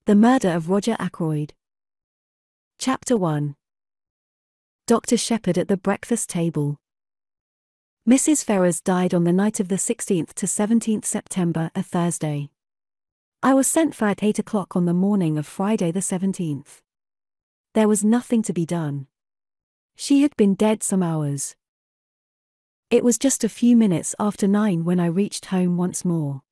The Murder of Roger Ackroyd. Chapter 1. Dr. Shepherd at the breakfast table. Mrs. Ferrars died on the night of the 16th to 17th September, a Thursday. I was sent for at 8 o'clock on the morning of Friday the 17th. There was nothing to be done. She had been dead some hours. It was just a few minutes after 9 when I reached home once more.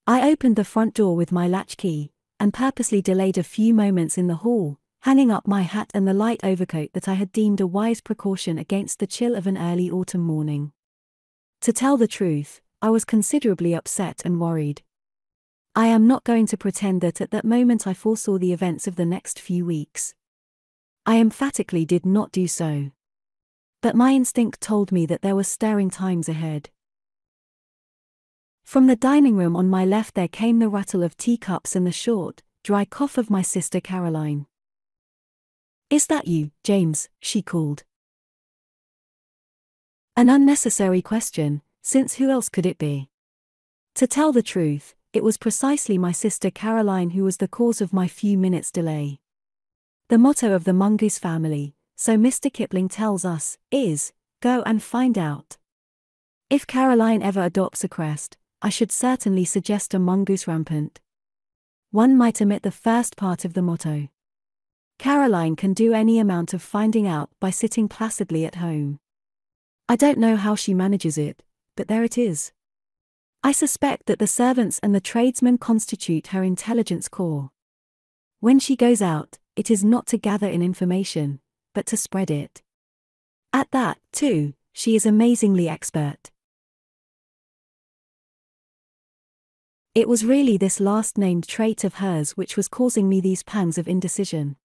I opened the front door with my latchkey, and purposely delayed a few moments in the hall, hanging up my hat and the light overcoat that I had deemed a wise precaution against the chill of an early autumn morning. To tell the truth, I was considerably upset and worried. I am not going to pretend that at that moment I foresaw the events of the next few weeks. I emphatically did not do so. But my instinct told me that there were stirring times ahead. From the dining room on my left there came the rattle of teacups and the short, dry cough of my sister Caroline. "Is that you, James?" she called. An unnecessary question, since who else could it be? To tell the truth, it was precisely my sister Caroline who was the cause of my few minutes' delay. The motto of the mongoose family, so Mr. Kipling tells us, is, "Go and find out." If Caroline ever adopts a crest, I should certainly suggest a mongoose rampant. One might omit the first part of the motto. Caroline can do any amount of finding out by sitting placidly at home. I don't know how she manages it, but there it is. I suspect that the servants and the tradesmen constitute her intelligence core. When she goes out, it is not to gather in information, but to spread it. At that, too, she is amazingly expert. It was really this last-named trait of hers which was causing me these pangs of indecision.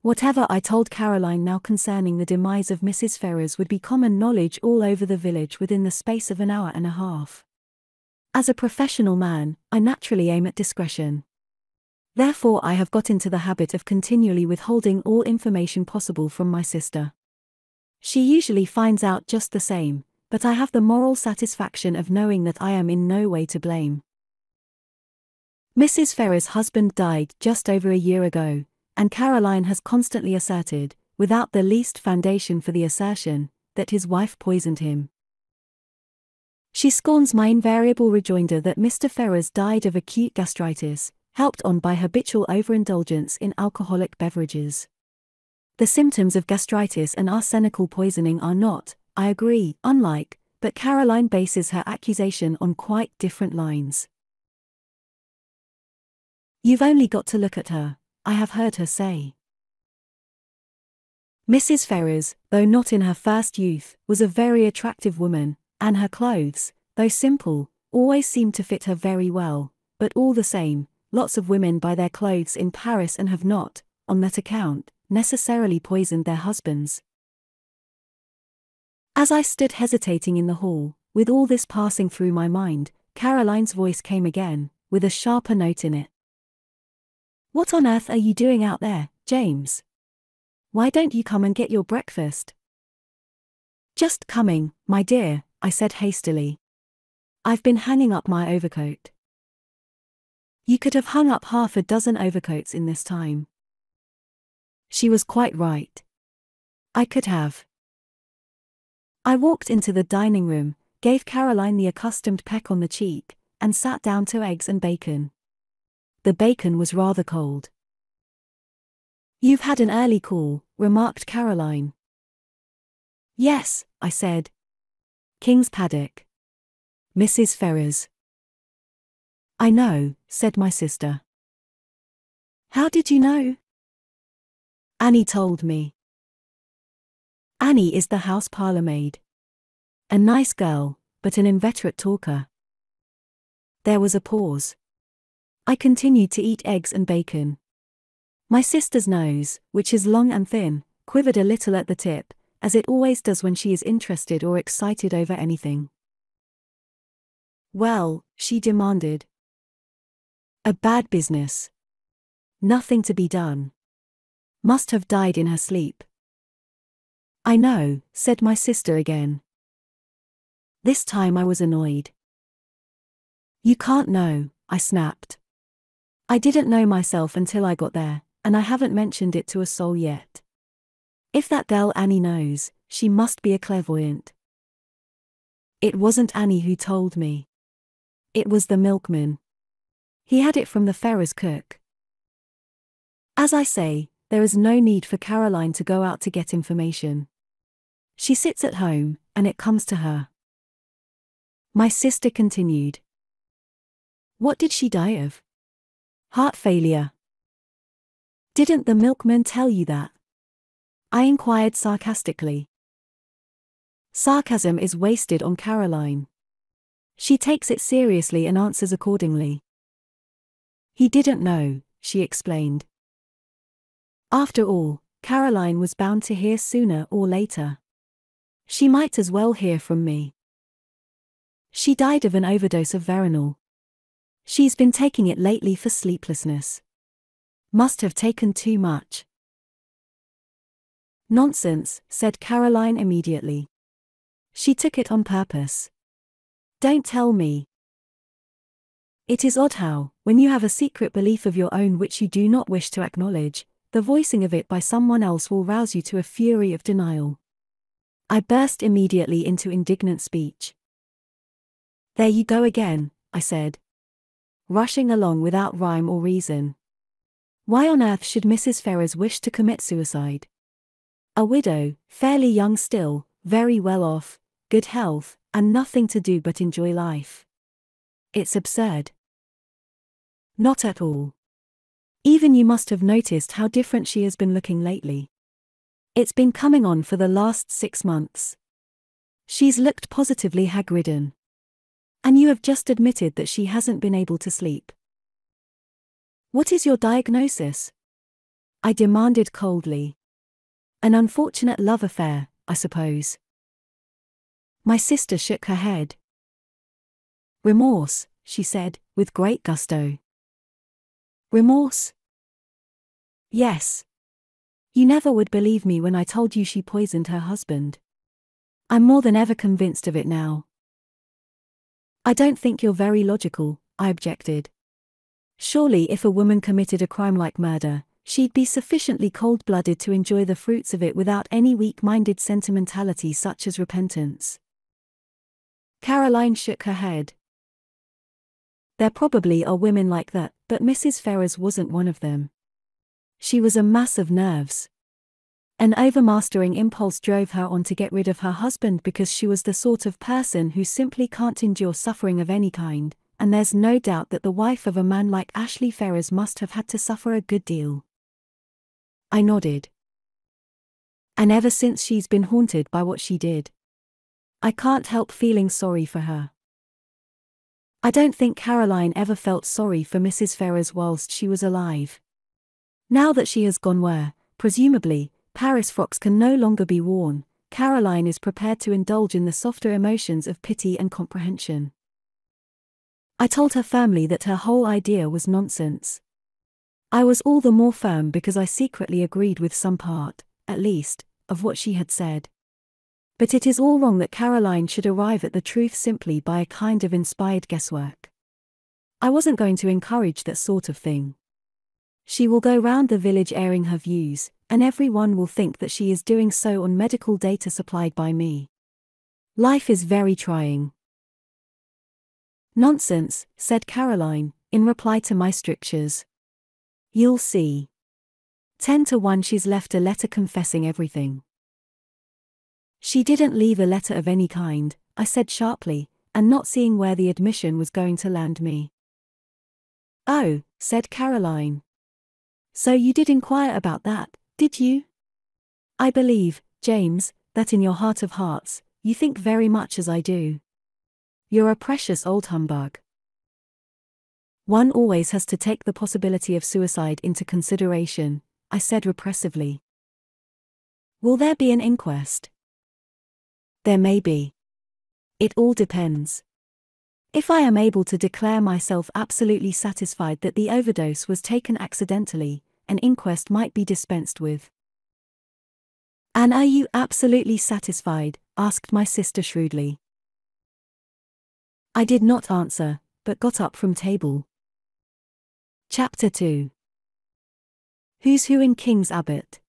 Whatever I told Caroline now concerning the demise of Mrs. Ferrars would be common knowledge all over the village within the space of an hour and a half. As a professional man, I naturally aim at discretion. Therefore I have got into the habit of continually withholding all information possible from my sister. She usually finds out just the same, but I have the moral satisfaction of knowing that I am in no way to blame. Mrs. Ferrars' husband died just over a year ago, and Caroline has constantly asserted, without the least foundation for the assertion, that his wife poisoned him. She scorns my invariable rejoinder that Mr. Ferrars died of acute gastritis, helped on by habitual overindulgence in alcoholic beverages. The symptoms of gastritis and arsenical poisoning are not, I agree, unlike, but Caroline bases her accusation on quite different lines. "You've only got to look at her," I have heard her say. Mrs. Ferrars, though not in her first youth, was a very attractive woman, and her clothes, though simple, always seemed to fit her very well, but all the same, lots of women buy their clothes in Paris and have not, on that account, necessarily poisoned their husbands. As I stood hesitating in the hall, with all this passing through my mind, Caroline's voice came again, with a sharper note in it. "What on earth are you doing out there, James? Why don't you come and get your breakfast?" "Just coming, my dear," I said hastily. "I've been hanging up my overcoat." "You could have hung up half a dozen overcoats in this time." She was quite right. I could have. I walked into the dining room, gave Caroline the accustomed peck on the cheek, and sat down to eggs and bacon. The bacon was rather cold. "You've had an early call," remarked Caroline. "Yes," I said. "King's Paddock. Mrs. Ferrars." "I know," said my sister. "How did you know?" "Annie told me." Annie is the house parlour-maid. A nice girl, but an inveterate talker. There was a pause. I continued to eat eggs and bacon. My sister's nose, which is long and thin, quivered a little at the tip, as it always does when she is interested or excited over anything. "Well," she demanded. "A bad business. Nothing to be done. Must have died in her sleep." "I know," said my sister again. This time I was annoyed. "You can't know," I snapped. I didn't know myself until I got there, and I haven't mentioned it to a soul yet. If that girl Annie knows, she must be a clairvoyant. It wasn't Annie who told me. It was the milkman. He had it from the Ferrers cook. As I say, there is no need for Caroline to go out to get information. She sits at home, and it comes to her. My sister continued. What did she die of? Heart failure. Didn't the milkman tell you that? I inquired sarcastically. Sarcasm is wasted on Caroline. She takes it seriously and answers accordingly. He didn't know, she explained. After all, Caroline was bound to hear sooner or later. She might as well hear from me. She died of an overdose of veronal. She's been taking it lately for sleeplessness. Must have taken too much. Nonsense, said Caroline immediately. She took it on purpose. Don't tell me. It is odd how, when you have a secret belief of your own which you do not wish to acknowledge, the voicing of it by someone else will rouse you to a fury of denial. I burst immediately into indignant speech. There you go again, I said. Rushing along without rhyme or reason. Why on earth should Mrs. Ferrers wish to commit suicide? A widow, fairly young still, very well off, good health, and nothing to do but enjoy life. It's absurd. Not at all. Even you must have noticed how different she has been looking lately. It's been coming on for the last 6 months. She's looked positively hag-ridden. And you have just admitted that she hasn't been able to sleep. What is your diagnosis? I demanded coldly. An unfortunate love affair, I suppose. My sister shook her head. Remorse, she said, with great gusto. Remorse? Yes. You never would believe me when I told you she poisoned her husband. I'm more than ever convinced of it now. I don't think you're very logical, I objected. Surely if a woman committed a crime like murder, she'd be sufficiently cold-blooded to enjoy the fruits of it without any weak-minded sentimentality such as repentance. Caroline shook her head. There probably are women like that, but Mrs. Ferrers wasn't one of them. She was a mass of nerves. An overmastering impulse drove her on to get rid of her husband because she was the sort of person who simply can't endure suffering of any kind, and there's no doubt that the wife of a man like Ashley Ferrers must have had to suffer a good deal. I nodded. And ever since she's been haunted by what she did. I can't help feeling sorry for her. I don't think Caroline ever felt sorry for Mrs. Ferrers whilst she was alive. Now that she has gone where, presumably, Paris frocks can no longer be worn, Caroline is prepared to indulge in the softer emotions of pity and comprehension. I told her firmly that her whole idea was nonsense. I was all the more firm because I secretly agreed with some part, at least, of what she had said. But it is all wrong that Caroline should arrive at the truth simply by a kind of inspired guesswork. I wasn't going to encourage that sort of thing. She will go round the village airing her views, and everyone will think that she is doing so on medical data supplied by me. Life is very trying. Nonsense, said Caroline, in reply to my strictures. You'll see. 10 to 1 she's left a letter confessing everything. She didn't leave a letter of any kind, I said sharply, and not seeing where the admission was going to land me. Oh, said Caroline. So you did inquire about that, did you? I believe, James, that in your heart of hearts, you think very much as I do. You're a precious old humbug. One always has to take the possibility of suicide into consideration, I said repressively. Will there be an inquest? There may be. It all depends. If I am able to declare myself absolutely satisfied that the overdose was taken accidentally, an inquest might be dispensed with. And are you absolutely satisfied? Asked my sister shrewdly. I did not answer, but got up from table. Chapter 2. Who's Who in King's Abbot?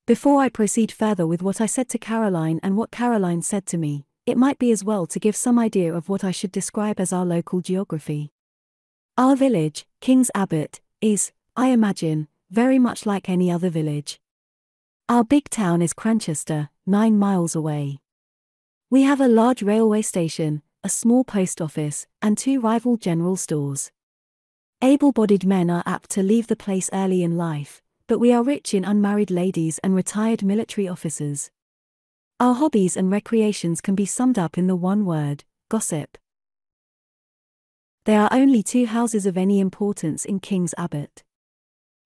Before I proceed further with what I said to Caroline and what Caroline said to me, it might be as well to give some idea of what I should describe as our local geography. Our village, King's Abbot, is, I imagine, very much like any other village. Our big town is Cranchester, 9 miles away. We have a large railway station, a small post office, and 2 rival general stores. Able-bodied men are apt to leave the place early in life, but we are rich in unmarried ladies and retired military officers. Our hobbies and recreations can be summed up in the one word: gossip. There are only 2 houses of any importance in King's Abbot.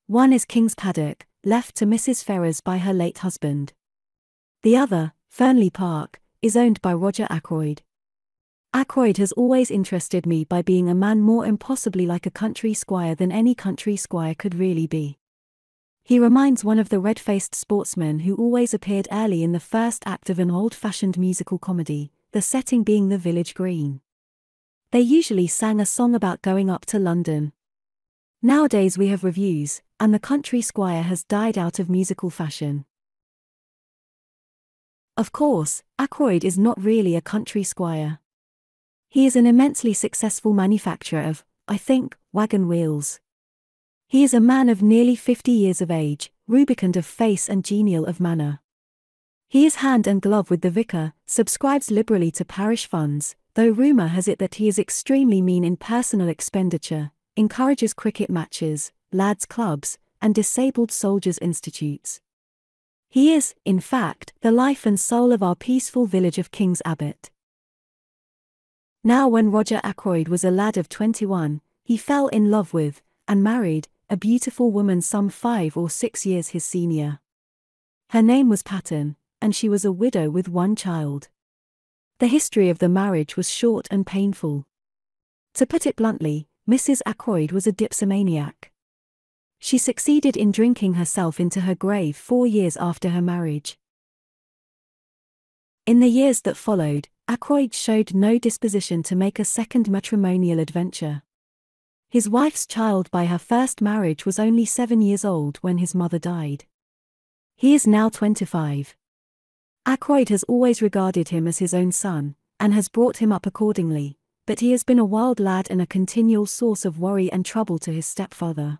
One is King's Paddock, left to Mrs. Ferrers by her late husband. The other, Fernley Park, is owned by Roger Ackroyd. Ackroyd has always interested me by being a man more impossibly like a country squire than any country squire could really be. He reminds one of the red-faced sportsmen who always appeared early in the first act of an old-fashioned musical comedy, the setting being the village green. They usually sang a song about going up to London. Nowadays we have revues, and the country squire has died out of musical fashion. Of course, Ackroyd is not really a country squire. He is an immensely successful manufacturer of, I think, wagon wheels. He is a man of nearly 50 years of age, rubicund of face and genial of manner. He is hand and glove with the vicar, subscribes liberally to parish funds, though rumour has it that he is extremely mean in personal expenditure, encourages cricket matches, lads' clubs, and disabled soldiers' institutes. He is, in fact, the life and soul of our peaceful village of King's Abbot. Now when Roger Ackroyd was a lad of 21, he fell in love with, and married, a beautiful woman some 5 or 6 years his senior. Her name was Pattern, and she was a widow with 1 child. The history of the marriage was short and painful. To put it bluntly, Mrs. Ackroyd was a dipsomaniac. She succeeded in drinking herself into her grave 4 years after her marriage. In the years that followed, Ackroyd showed no disposition to make a second matrimonial adventure. His wife's child by her first marriage was only 7 years old when his mother died. He is now 25. Ackroyd has always regarded him as his own son, and has brought him up accordingly, but he has been a wild lad and a continual source of worry and trouble to his stepfather.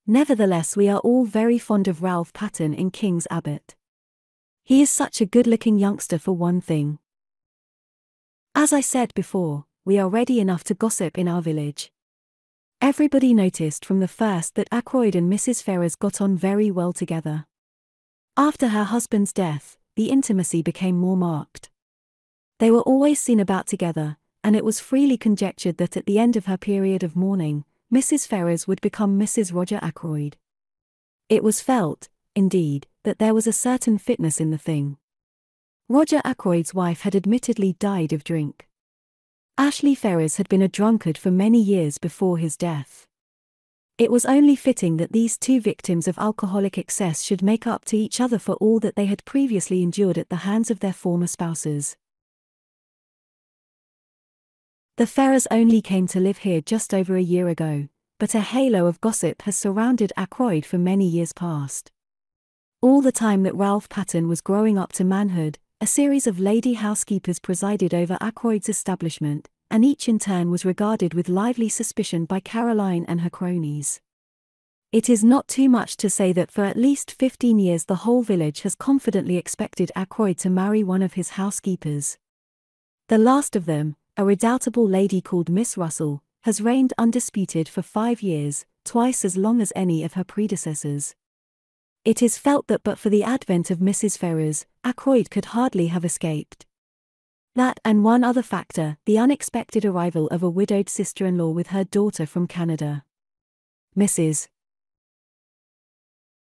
Nevertheless, we are all very fond of Ralph Pattern in King's Abbot. He is such a good-looking youngster for one thing. As I said before, we are ready enough to gossip in our village. Everybody noticed from the first that Ackroyd and Mrs. Ferrers got on very well together. After her husband's death, the intimacy became more marked. They were always seen about together, and it was freely conjectured that at the end of her period of mourning, Mrs. Ferrers would become Mrs. Roger Ackroyd. It was felt, indeed, that there was a certain fitness in the thing. Roger Ackroyd's wife had admittedly died of drink. Ashley Ferrers had been a drunkard for many years before his death. It was only fitting that these 2 victims of alcoholic excess should make up to each other for all that they had previously endured at the hands of their former spouses. The Ferrers only came to live here just over a year ago, but a halo of gossip has surrounded Ackroyd for many years past. All the time that Ralph Pattern was growing up to manhood, a series of lady housekeepers presided over Ackroyd's establishment, and each in turn was regarded with lively suspicion by Caroline and her cronies. It is not too much to say that for at least 15 years the whole village has confidently expected Ackroyd to marry one of his housekeepers. The last of them, a redoubtable lady called Miss Russell, has reigned undisputed for 5 years, twice as long as any of her predecessors. It is felt that but for the advent of Mrs. Ferrers, Ackroyd could hardly have escaped. That and one other factor, the unexpected arrival of a widowed sister-in-law with her daughter from Canada. Mrs.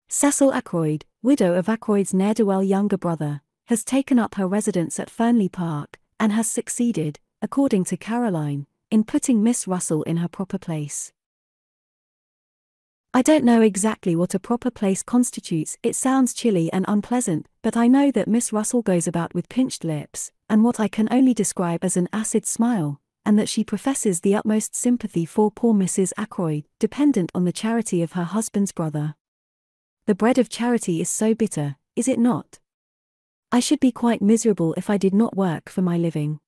Cecil Ackroyd, widow of Ackroyd's ne'er-do-well younger brother, has taken up her residence at Fernley Park, and has succeeded, according to Caroline, in putting Miss Russell in her proper place. I don't know exactly what a proper place constitutes, it sounds chilly and unpleasant, but I know that Miss Russell goes about with pinched lips, and what I can only describe as an acid smile, and that she professes the utmost sympathy for poor Mrs. Ackroyd, dependent on the charity of her husband's brother. The bread of charity is so bitter, is it not? I should be quite miserable if I did not work for my living.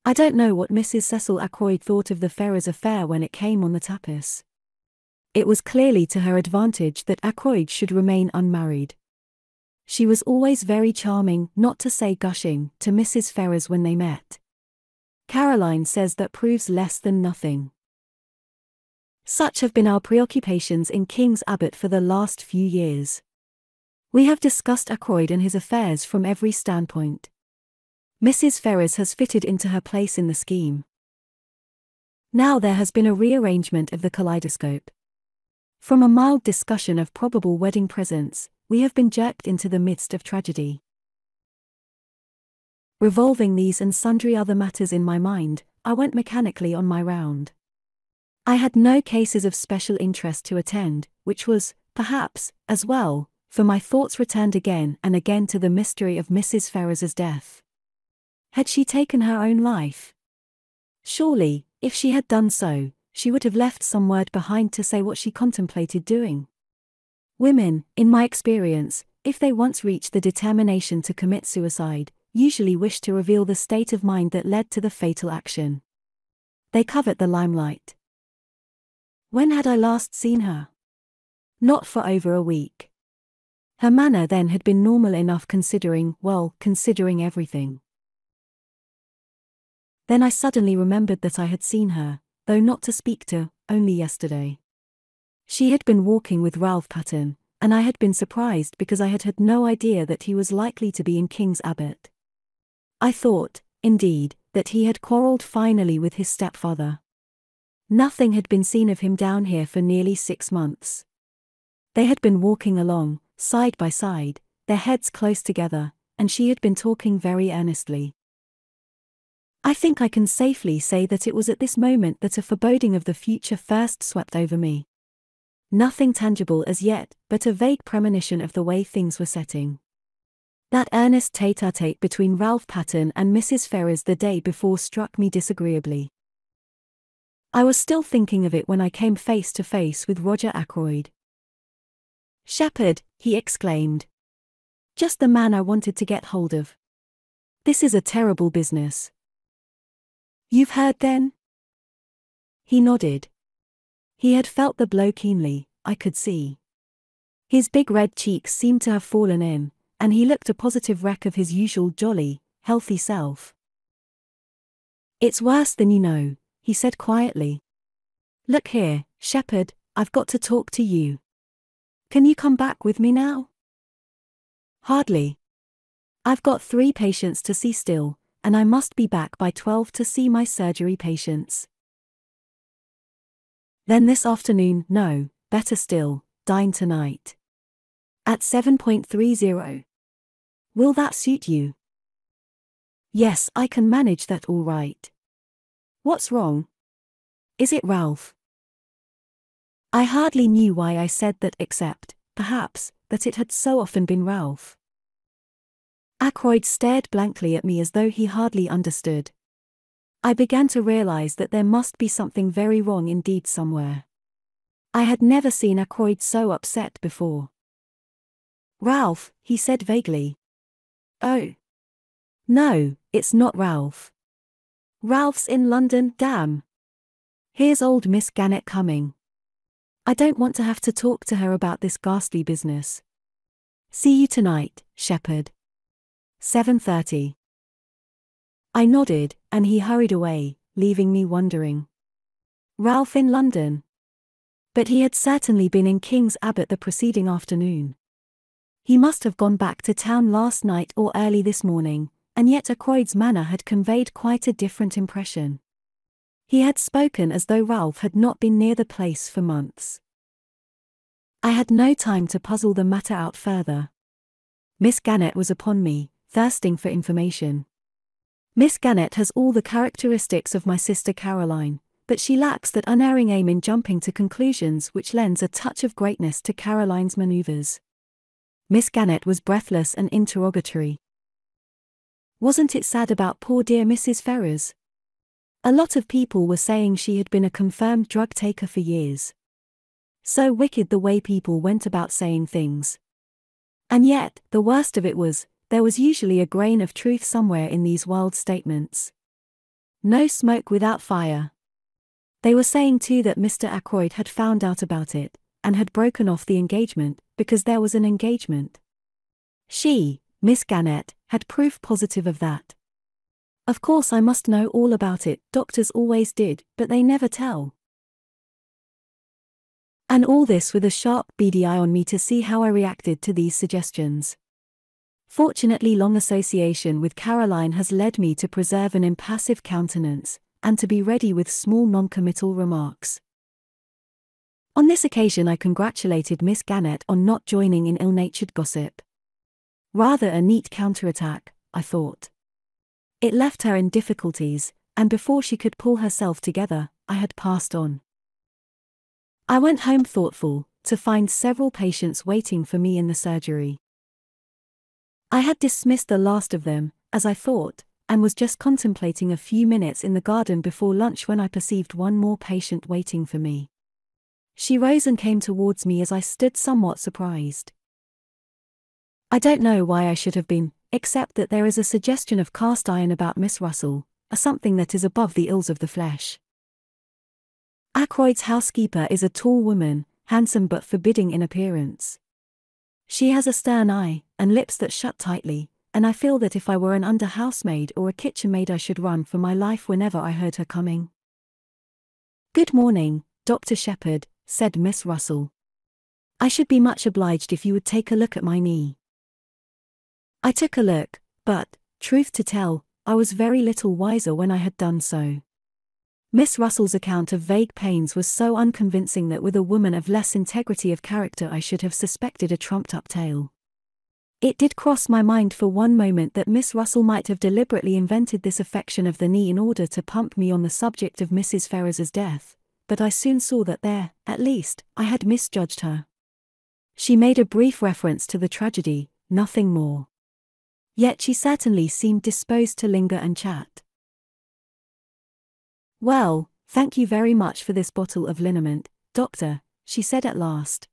I don't know what Mrs. Cecil Ackroyd thought of the Ferrers affair when it came on the tapis. It was clearly to her advantage that Ackroyd should remain unmarried. She was always very charming, not to say gushing, to Mrs. Ferrers when they met. Caroline says that proves less than nothing. Such have been our preoccupations in King's Abbot for the last few years. We have discussed Ackroyd and his affairs from every standpoint. Mrs. Ferrers has fitted into her place in the scheme. Now there has been a rearrangement of the kaleidoscope. From a mild discussion of probable wedding presents, we have been jerked into the midst of tragedy. Revolving these and sundry other matters in my mind, I went mechanically on my round. I had no cases of special interest to attend, which was, perhaps, as well, for my thoughts returned again and again to the mystery of Mrs. Ferrers's death. Had she taken her own life? Surely, if she had done so, she would have left some word behind to say what she contemplated doing. Women, in my experience, if they once reach the determination to commit suicide, usually wish to reveal the state of mind that led to the fatal action. They covet the limelight. When had I last seen her? Not for over a week. Her manner then had been normal enough considering everything. Then I suddenly remembered that I had seen her, though not to speak to, only yesterday. She had been walking with Ralph Patterne, and I had been surprised because I had had no idea that he was likely to be in King's Abbot. I thought, indeed, that he had quarrelled finally with his stepfather. Nothing had been seen of him down here for nearly 6 months. They had been walking along, side by side, their heads close together, and she had been talking very earnestly. I think I can safely say that it was at this moment that a foreboding of the future first swept over me. Nothing tangible as yet, but a vague premonition of the way things were setting. That earnest tête-à-tête between Ralph Patterne and Mrs. Ferrers the day before struck me disagreeably. I was still thinking of it when I came face to face with Roger Ackroyd. "Shepherd," he exclaimed. "Just the man I wanted to get hold of. This is a terrible business." "You've heard then?" He nodded. He had felt the blow keenly, I could see. His big red cheeks seemed to have fallen in, and he looked a positive wreck of his usual jolly, healthy self. "It's worse than you know," he said quietly. "Look here, Shepherd, I've got to talk to you. Can you come back with me now?" "Hardly. I've got 3 patients to see still, and I must be back by 12 to see my surgery patients. Then this afternoon, no, better still, dine tonight. At 7.30. Will that suit you?" "Yes, I can manage that all right. What's wrong? Is it Ralph?" I hardly knew why I said that except, perhaps, that it had so often been Ralph. Ackroyd stared blankly at me as though he hardly understood. I began to realize that there must be something very wrong indeed somewhere. I had never seen Ackroyd so upset before. "Ralph," he said vaguely. "Oh. No, it's not Ralph. Ralph's in London, damn. Here's old Miss Gannett coming. I don't want to have to talk to her about this ghastly business. See you tonight, Shepherd. 7:30. I nodded, and he hurried away, leaving me wondering. Ralph in London? But he had certainly been in King's Abbot the preceding afternoon. He must have gone back to town last night or early this morning, and yet Ackroyd's manner had conveyed quite a different impression. He had spoken as though Ralph had not been near the place for months. I had no time to puzzle the matter out further. Miss Gannett was upon me, thirsting for information. Miss Gannett has all the characteristics of my sister Caroline, but she lacks that unerring aim in jumping to conclusions which lends a touch of greatness to Caroline's maneuvers. Miss Gannett was breathless and interrogatory. "Wasn't it sad about poor dear Mrs. Ferrers?" A lot of people were saying she had been a confirmed drug taker for years. So wicked the way people went about saying things. And yet, the worst of it was, there was usually a grain of truth somewhere in these wild statements. No smoke without fire. They were saying too that Mr. Ackroyd had found out about it, and had broken off the engagement, because there was an engagement. She, Miss Gannett, had proof positive of that. Of course I must know all about it, doctors always did, but they never tell. And all this with a sharp, beady eye on me to see how I reacted to these suggestions. Fortunately, long association with Caroline has led me to preserve an impassive countenance, and to be ready with small non-committal remarks. On this occasion I congratulated Miss Gannett on not joining in ill-natured gossip. Rather a neat counterattack, I thought. It left her in difficulties, and before she could pull herself together, I had passed on. I went home thoughtful, to find several patients waiting for me in the surgery. I had dismissed the last of them, as I thought, and was just contemplating a few minutes in the garden before lunch when I perceived one more patient waiting for me. She rose and came towards me as I stood somewhat surprised. I don't know why I should have been, except that there is a suggestion of cast iron about Miss Russell, a something that is above the ills of the flesh. Ackroyd's housekeeper is a tall woman, handsome but forbidding in appearance. She has a stern eye, and lips that shut tightly, and I feel that if I were an under-housemaid or a kitchen maid I should run for my life whenever I heard her coming. "Good morning, Dr. Shepherd," said Miss Russell. "I should be much obliged if you would take a look at my knee." I took a look, but, truth to tell, I was very little wiser when I had done so. Miss Russell's account of vague pains was so unconvincing that with a woman of less integrity of character I should have suspected a trumped-up tale. It did cross my mind for one moment that Miss Russell might have deliberately invented this affection of the knee in order to pump me on the subject of Mrs. Ferrars's death, but I soon saw that there, at least, I had misjudged her. She made a brief reference to the tragedy, nothing more. Yet she certainly seemed disposed to linger and chat. "Well, thank you very much for this bottle of liniment, doctor," she said at last.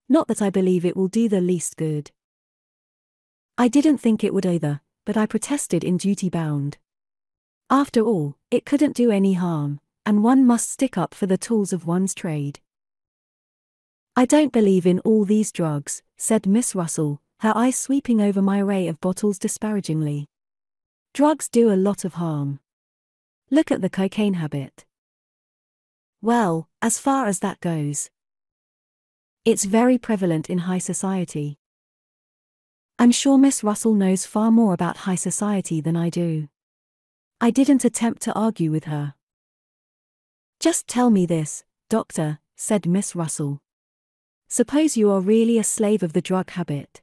"Not that I believe it will do the least good." I didn't think it would either, but I protested in duty bound. After all, it couldn't do any harm, and one must stick up for the tools of one's trade. "I don't believe in all these drugs," said Miss Russell, her eyes sweeping over my array of bottles disparagingly. "Drugs do a lot of harm. Look at the cocaine habit. Well, as far as that goes, it's very prevalent in high society. I'm sure Miss Russell knows far more about high society than I do." I didn't attempt to argue with her. "Just tell me this, doctor," said Miss Russell. "Suppose you are really a slave of the drug habit.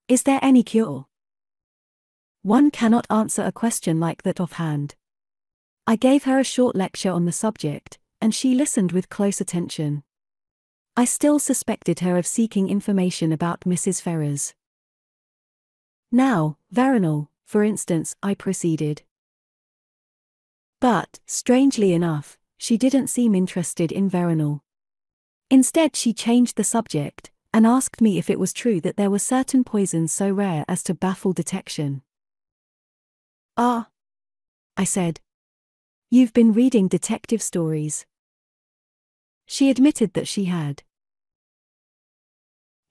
Is there any cure?" One cannot answer a question like that offhand. I gave her a short lecture on the subject, and she listened with close attention. I still suspected her of seeking information about Mrs. Ferrars. "Now, veronal, for instance," I proceeded. But, strangely enough, she didn't seem interested in veronal. Instead she changed the subject, and asked me if it was true that there were certain poisons so rare as to baffle detection. "Ah," I said. "You've been reading detective stories." She admitted that she had.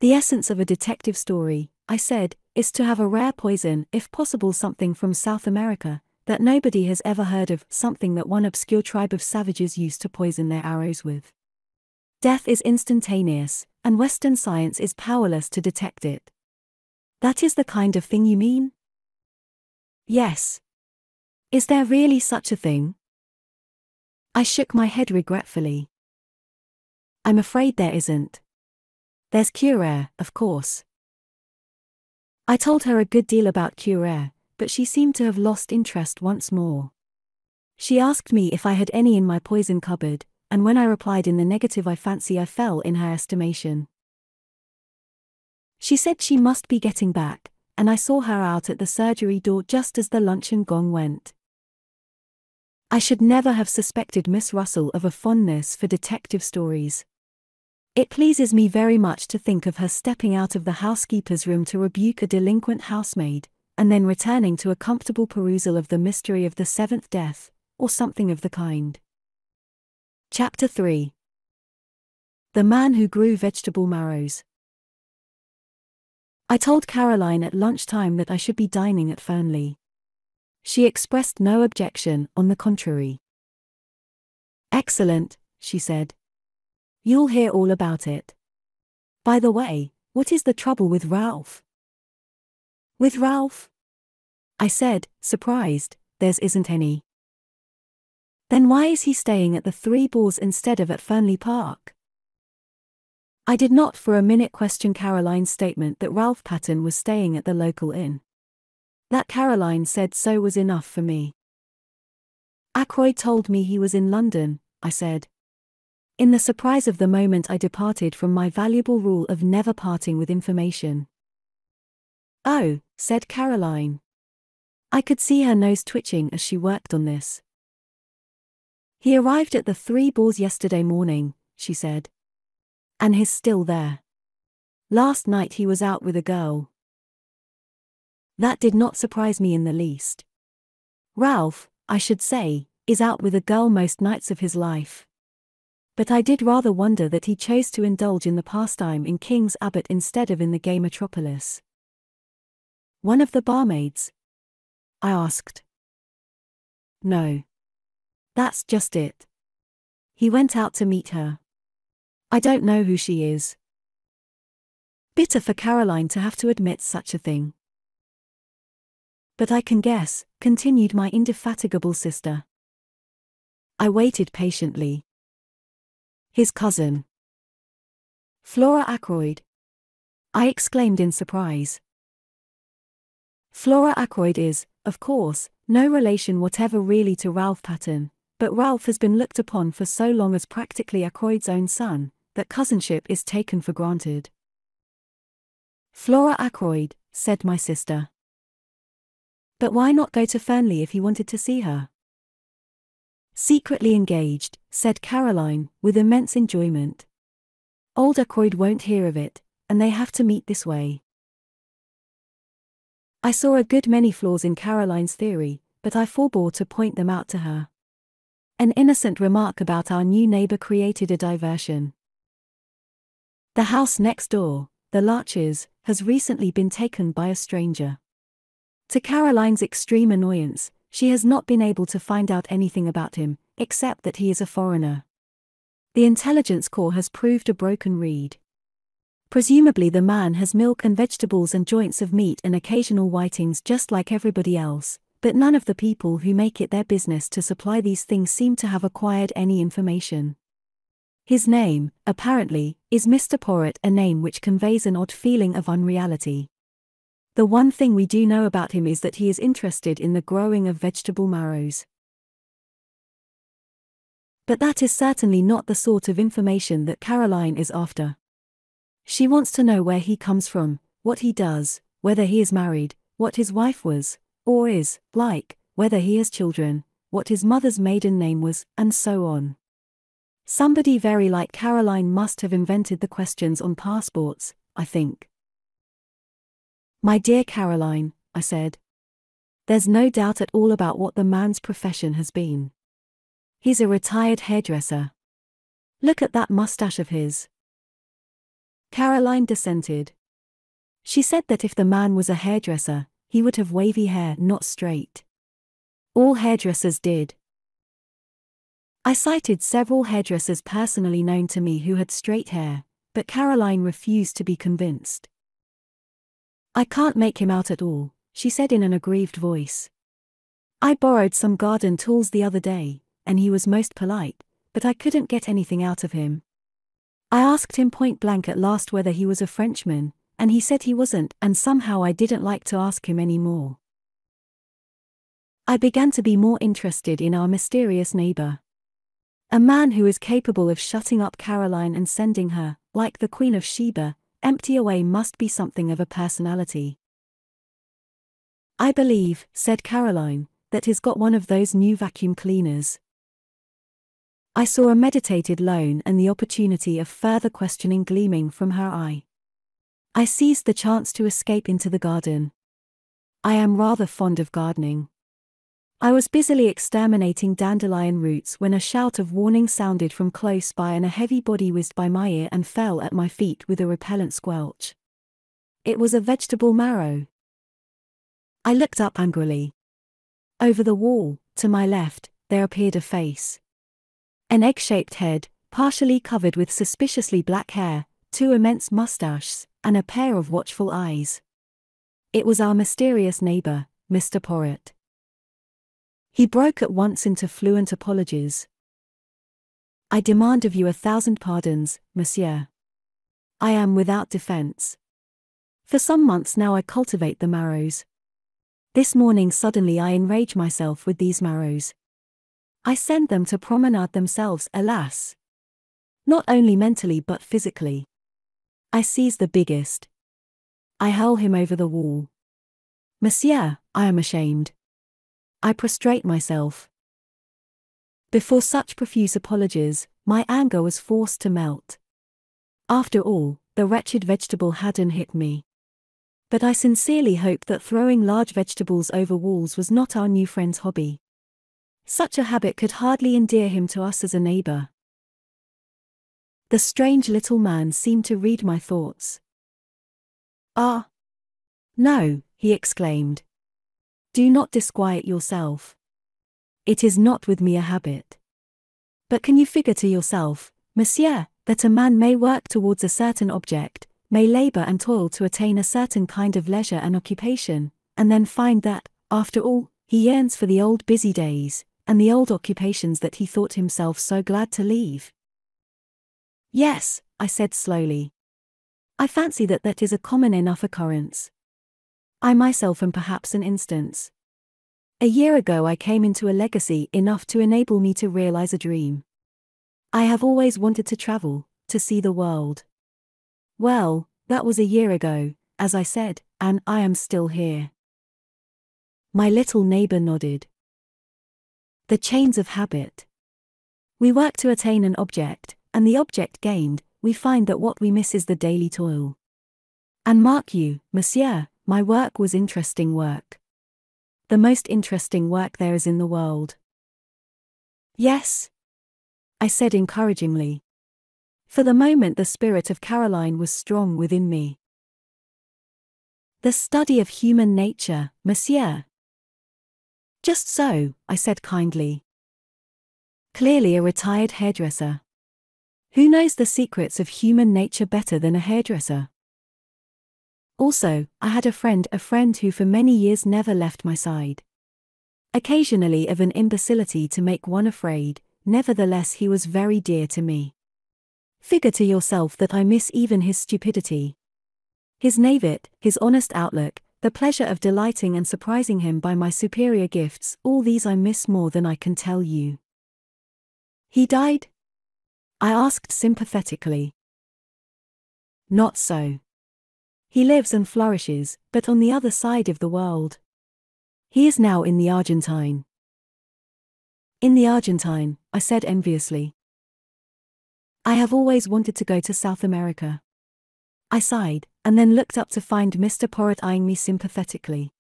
"The essence of a detective story," I said, "is to have a rare poison, if possible something from South America, that nobody has ever heard of, something that one obscure tribe of savages used to poison their arrows with. Death is instantaneous, and Western science is powerless to detect it." "That is the kind of thing you mean?" "Yes. Is there really such a thing?" I shook my head regretfully. "I'm afraid there isn't. There's curare, of course." I told her a good deal about curare, but she seemed to have lost interest once more. She asked me if I had any in my poison cupboard, and when I replied in the negative I fancy I fell in her estimation. She said she must be getting back, and I saw her out at the surgery door just as the luncheon gong went. I should never have suspected Miss Russell of a fondness for detective stories. It pleases me very much to think of her stepping out of the housekeeper's room to rebuke a delinquent housemaid, and then returning to a comfortable perusal of The Mystery of the Seventh Death, or something of the kind. Chapter 3. The Man Who Grew Vegetable Marrows. I told Caroline at lunchtime that I should be dining at Fernley. She expressed no objection, on the contrary. "Excellent," she said. "You'll hear all about it. By the way, what is the trouble with Ralph?" "With Ralph?" I said, surprised. "There isn't any." "Then why is he staying at the Three Boars instead of at Fernley Park?" I did not for a minute question Caroline's statement that Ralph Patten was staying at the local inn. That Caroline said so was enough for me. "Ackroyd told me he was in London," I said. In the surprise of the moment I departed from my valuable rule of never parting with information. "Oh," said Caroline. I could see her nose twitching as she worked on this. "He arrived at the Three Boars yesterday morning," she said. "And he's still there. Last night he was out with a girl." That did not surprise me in the least. Ralph, I should say, is out with a girl most nights of his life. But I did rather wonder that he chose to indulge in the pastime in King's Abbot instead of in the gay metropolis. "One of the barmaids?" I asked. "No. That's just it. He went out to meet her. I don't know who she is." Bitter for Caroline to have to admit such a thing. "But I can guess," continued my indefatigable sister. I waited patiently. "His cousin. Flora Ackroyd," I exclaimed in surprise. Flora Ackroyd is, of course, no relation whatever really to Ralph Patten, but Ralph has been looked upon for so long as practically Ackroyd's own son, that cousinship is taken for granted. "Flora Ackroyd," said my sister. "But why not go to Fernley if he wanted to see her?" "Secretly engaged," said Caroline, with immense enjoyment. "Old Ackroyd won't hear of it, and they have to meet this way." I saw a good many flaws in Caroline's theory, but I forbore to point them out to her. An innocent remark about our new neighbor created a diversion. The house next door, the Larches, has recently been taken by a stranger. To Caroline's extreme annoyance, she has not been able to find out anything about him, except that he is a foreigner. The intelligence corps has proved a broken reed. Presumably the man has milk and vegetables and joints of meat and occasional whitings just like everybody else, but none of the people who make it their business to supply these things seem to have acquired any information. His name, apparently, is Mr. Poirot, a name which conveys an odd feeling of unreality. The one thing we do know about him is that he is interested in the growing of vegetable marrows. But that is certainly not the sort of information that Caroline is after. She wants to know where he comes from, what he does, whether he is married, what his wife was, or is, like, whether he has children, what his mother's maiden name was, and so on. Somebody very like Caroline must have invented the questions on passports, I think. "My dear Caroline," I said. "There's no doubt at all about what the man's profession has been. He's a retired hairdresser. Look at that mustache of his." Caroline dissented. She said that if the man was a hairdresser, he would have wavy hair, not straight. All hairdressers did. I cited several hairdressers personally known to me who had straight hair, but Caroline refused to be convinced. "I can't make him out at all," she said in an aggrieved voice. "I borrowed some garden tools the other day, and he was most polite, but I couldn't get anything out of him. I asked him point blank at last whether he was a Frenchman, and he said he wasn't, and somehow I didn't like to ask him any more." I began to be more interested in our mysterious neighbor. A man who is capable of shutting up Caroline and sending her, like the Queen of Sheba, empty away must be something of a personality. "I believe," said Caroline, that he's got one of those new vacuum cleaners. I saw a meditated loan and the opportunity of further questioning gleaming from her eye. I seized the chance to escape into the garden. I am rather fond of gardening. I was busily exterminating dandelion roots when a shout of warning sounded from close by and a heavy body whizzed by my ear and fell at my feet with a repellent squelch. It was a vegetable marrow. I looked up angrily. Over the wall, to my left, there appeared a face. An egg-shaped head, partially covered with suspiciously black hair, 2 immense mustaches, and a pair of watchful eyes. It was our mysterious neighbor, Mr. Poirot. He broke at once into fluent apologies. "I demand of you 1,000 pardons, monsieur. I am without defense. For some months now I cultivate the marrows. This morning suddenly I enrage myself with these marrows. I send them to promenade themselves, alas! Not only mentally but physically. I seize the biggest. I hurl him over the wall. Monsieur, I am ashamed. I prostrate myself. Before such profuse apologies, my anger was forced to melt. After all, the wretched vegetable hadn't hit me. But I sincerely hope that throwing large vegetables over walls was not our new friend's hobby. Such a habit could hardly endear him to us as a neighbor. The strange little man seemed to read my thoughts. "Ah! No," he exclaimed. "Do not disquiet yourself. It is not with me a habit. But can you figure to yourself, monsieur, that a man may work towards a certain object, may labor and toil to attain a certain kind of leisure and occupation, and then find that, after all, he yearns for the old busy days, and the old occupations that he thought himself so glad to leave?" "Yes," I said slowly. "I fancy that is a common enough occurrence. I myself am perhaps an instance. A year ago I came into a legacy enough to enable me to realize a dream. I have always wanted to travel, to see the world. Well, that was a year ago, as I said, and I am still here." My little neighbor nodded. The chains of habit. We work to attain an object, and the object gained, we find that what we miss is the daily toil. And mark you, monsieur, my work was interesting work. The most interesting work there is in the world. "Yes," I said encouragingly. For the moment the spirit of Caroline was strong within me. "The study of human nature, monsieur." "Just so," I said kindly. "Clearly a retired hairdresser. Who knows the secrets of human nature better than a hairdresser? Also, I had a friend who for many years never left my side. Occasionally of an imbecility to make one afraid, nevertheless he was very dear to me. Figure to yourself that I miss even his stupidity. His naivete, his honest outlook, the pleasure of delighting and surprising him by my superior gifts, all these I miss more than I can tell you." "He died?" I asked sympathetically. "Not so. He lives and flourishes, but on the other side of the world. He is now in the Argentine." "In the Argentine," I said enviously. "I have always wanted to go to South America." I sighed, and then looked up to find Mr. Poirot eyeing me sympathetically.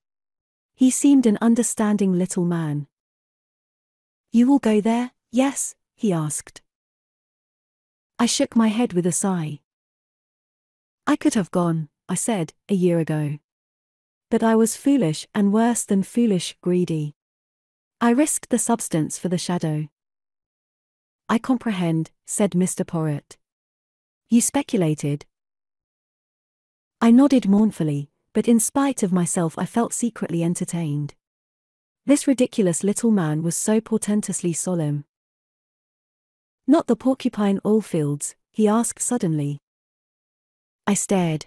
He seemed an understanding little man. "You will go there, yes?" he asked. I shook my head with a sigh. "I could have gone," I said, "a year ago. But I was foolish and worse than foolish, greedy. I risked the substance for the shadow." "I comprehend," said Mr. Poirot. "You speculated." I nodded mournfully, but in spite of myself I felt secretly entertained. This ridiculous little man was so portentously solemn. "Not the porcupine oil fields?" he asked suddenly. I stared.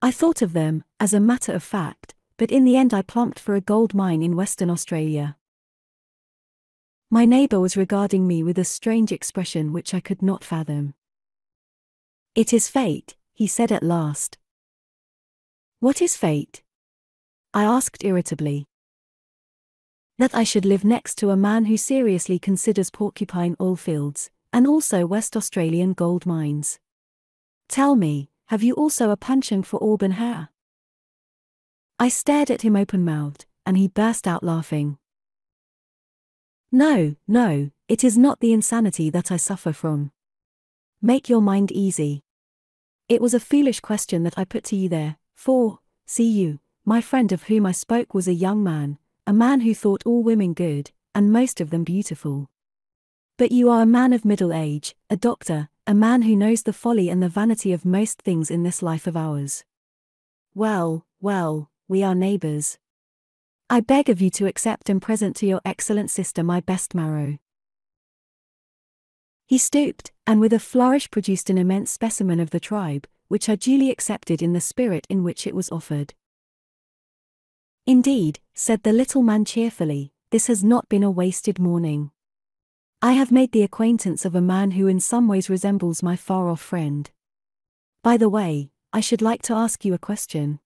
"I thought of them, as a matter of fact, but in the end I plumped for a gold mine in Western Australia." My neighbor was regarding me with a strange expression which I could not fathom. "It is fate," he said at last. "What is fate?" I asked irritably. That I should live next to a man who seriously considers porcupine oil fields, and also West Australian gold mines. Tell me, have you also a penchant for auburn hair? I stared at him open-mouthed, and he burst out laughing. No, no, it is not the insanity that I suffer from. Make your mind easy. It was a foolish question that I put to you there, for, see you, my friend of whom I spoke was a young man, a man who thought all women good, and most of them beautiful. But you are a man of middle age, a doctor, a man who knows the folly and the vanity of most things in this life of ours. Well, well, we are neighbors. I beg of you to accept and present to your excellent sister my best marrow. He stooped, and with a flourish produced an immense specimen of the tribe, which I duly accepted in the spirit in which it was offered. Indeed, said the little man cheerfully, this has not been a wasted morning. I have made the acquaintance of a man who in some ways resembles my far-off friend. By the way, I should like to ask you a question.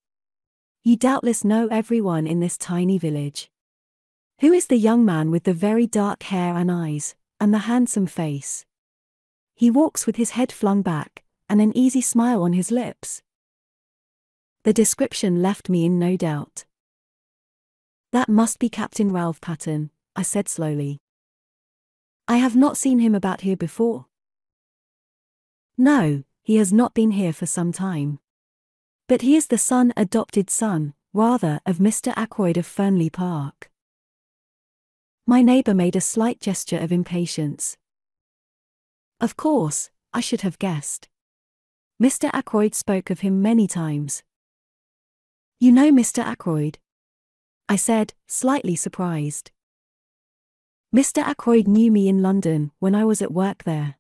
You doubtless know everyone in this tiny village. Who is the young man with the very dark hair and eyes, and the handsome face? He walks with his head flung back, and an easy smile on his lips. The description left me in no doubt. That must be Captain Ralph Patten, I said slowly. I have not seen him about here before. No, he has not been here for some time. But he is the adopted son, rather, of Mr. Ackroyd of Fernley Park. My neighbour made a slight gesture of impatience. Of course, I should have guessed. Mr. Ackroyd spoke of him many times. You know Mr. Ackroyd? I said, slightly surprised. Mr. Ackroyd knew me in London when I was at work there.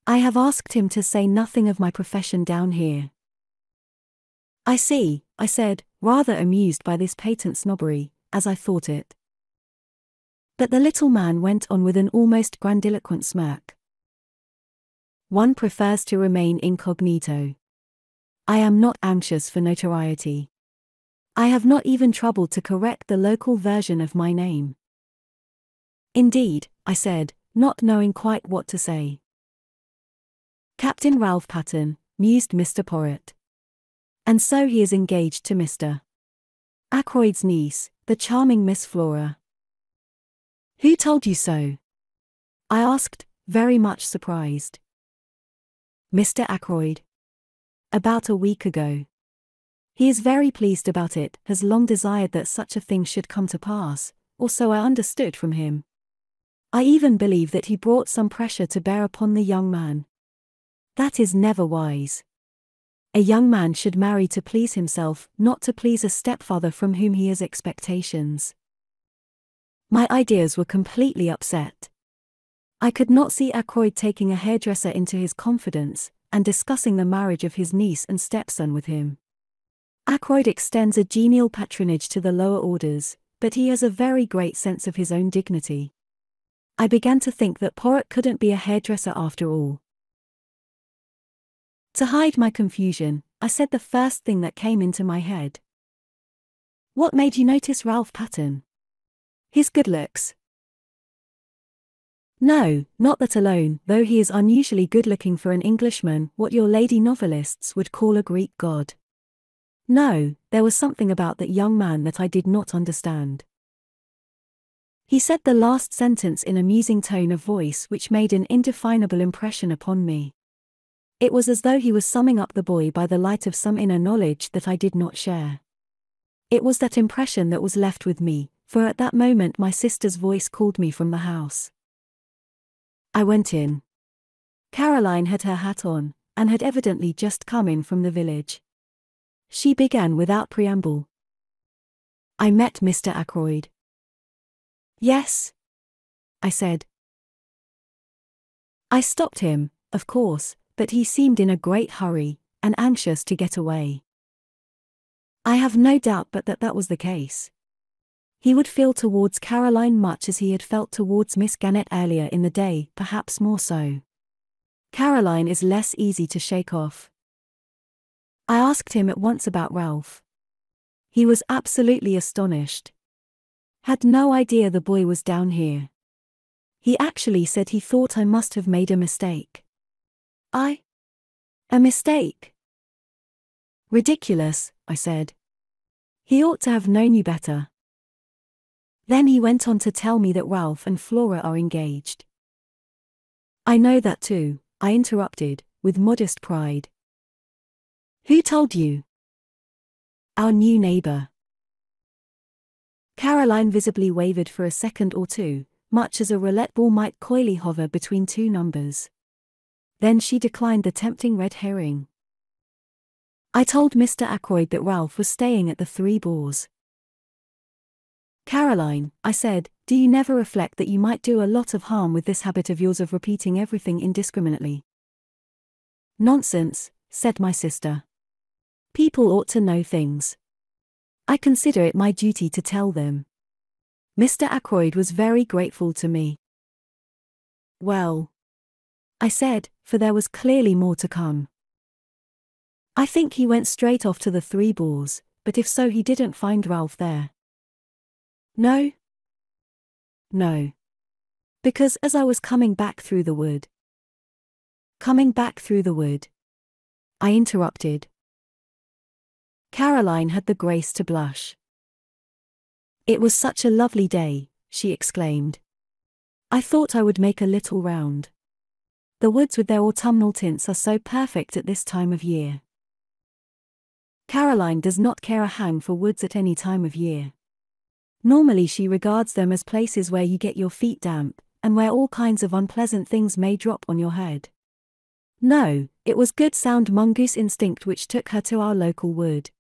I have asked him to say nothing of my profession down here. I see, I said, rather amused by this patent snobbery, as I thought it. But the little man went on with an almost grandiloquent smirk. One prefers to remain incognito. I am not anxious for notoriety. I have not even troubled to correct the local version of my name. Indeed, I said, not knowing quite what to say. Captain Ralph Patten, mused Mr. Poirot. And so he is engaged to Mr. Ackroyd's niece, the charming Miss Flora. Who told you so? I asked, very much surprised. Mr. Ackroyd. About a week ago. He is very pleased about it, has long desired that such a thing should come to pass, or so I understood from him. I even believe that he brought some pressure to bear upon the young man. That is never wise. A young man should marry to please himself, not to please a stepfather from whom he has expectations. My ideas were completely upset. I could not see Ackroyd taking a hairdresser into his confidence, and discussing the marriage of his niece and stepson with him. Ackroyd extends a genial patronage to the lower orders, but he has a very great sense of his own dignity. I began to think that Poirot couldn't be a hairdresser after all. To hide my confusion, I said the first thing that came into my head. What made you notice Ralph Patten? His good looks. No, not that alone, though he is unusually good-looking for an Englishman, what your lady novelists would call a Greek god. No, there was something about that young man that I did not understand. He said the last sentence in a musing tone of voice which made an indefinable impression upon me. It was as though he was summing up the boy by the light of some inner knowledge that I did not share. It was that impression that was left with me, for at that moment my sister's voice called me from the house. I went in. Caroline had her hat on, and had evidently just come in from the village. She began without preamble. I met Mr. Ackroyd. Yes, I said. I stopped him, of course, but he seemed in a great hurry, and anxious to get away. I have no doubt but that that was the case. He would feel towards Caroline much as he had felt towards Miss Gannett earlier in the day, perhaps more so. Caroline is less easy to shake off. I asked him at once about Ralph. He was absolutely astonished. Had no idea the boy was down here. He actually said he thought I must have made a mistake. A mistake? Ridiculous, I said. He ought to have known you better. Then he went on to tell me that Ralph and Flora are engaged. I know that too, I interrupted, with modest pride. Who told you? Our new neighbor. Caroline visibly wavered for a second or two, much as a roulette ball might coyly hover between two numbers. Then she declined the tempting red herring. I told Mr. Ackroyd that Ralph was staying at the Three Boars. Caroline, I said, do you never reflect that you might do a lot of harm with this habit of yours of repeating everything indiscriminately? Nonsense, said my sister. People ought to know things. I consider it my duty to tell them. Mr. Ackroyd was very grateful to me. Well, I said, for there was clearly more to come. I think he went straight off to the Three Boars, but if so he didn't find Ralph there. No? No. Because as I was coming back through the wood. Coming back through the wood. I interrupted. Caroline had the grace to blush. It was such a lovely day, she exclaimed. I thought I would make a little round. The woods with their autumnal tints are so perfect at this time of year. Caroline does not care a hang for woods at any time of year. Normally she regards them as places where you get your feet damp, and where all kinds of unpleasant things may drop on your head. No, it was good sound mongoose instinct which took her to our local wood.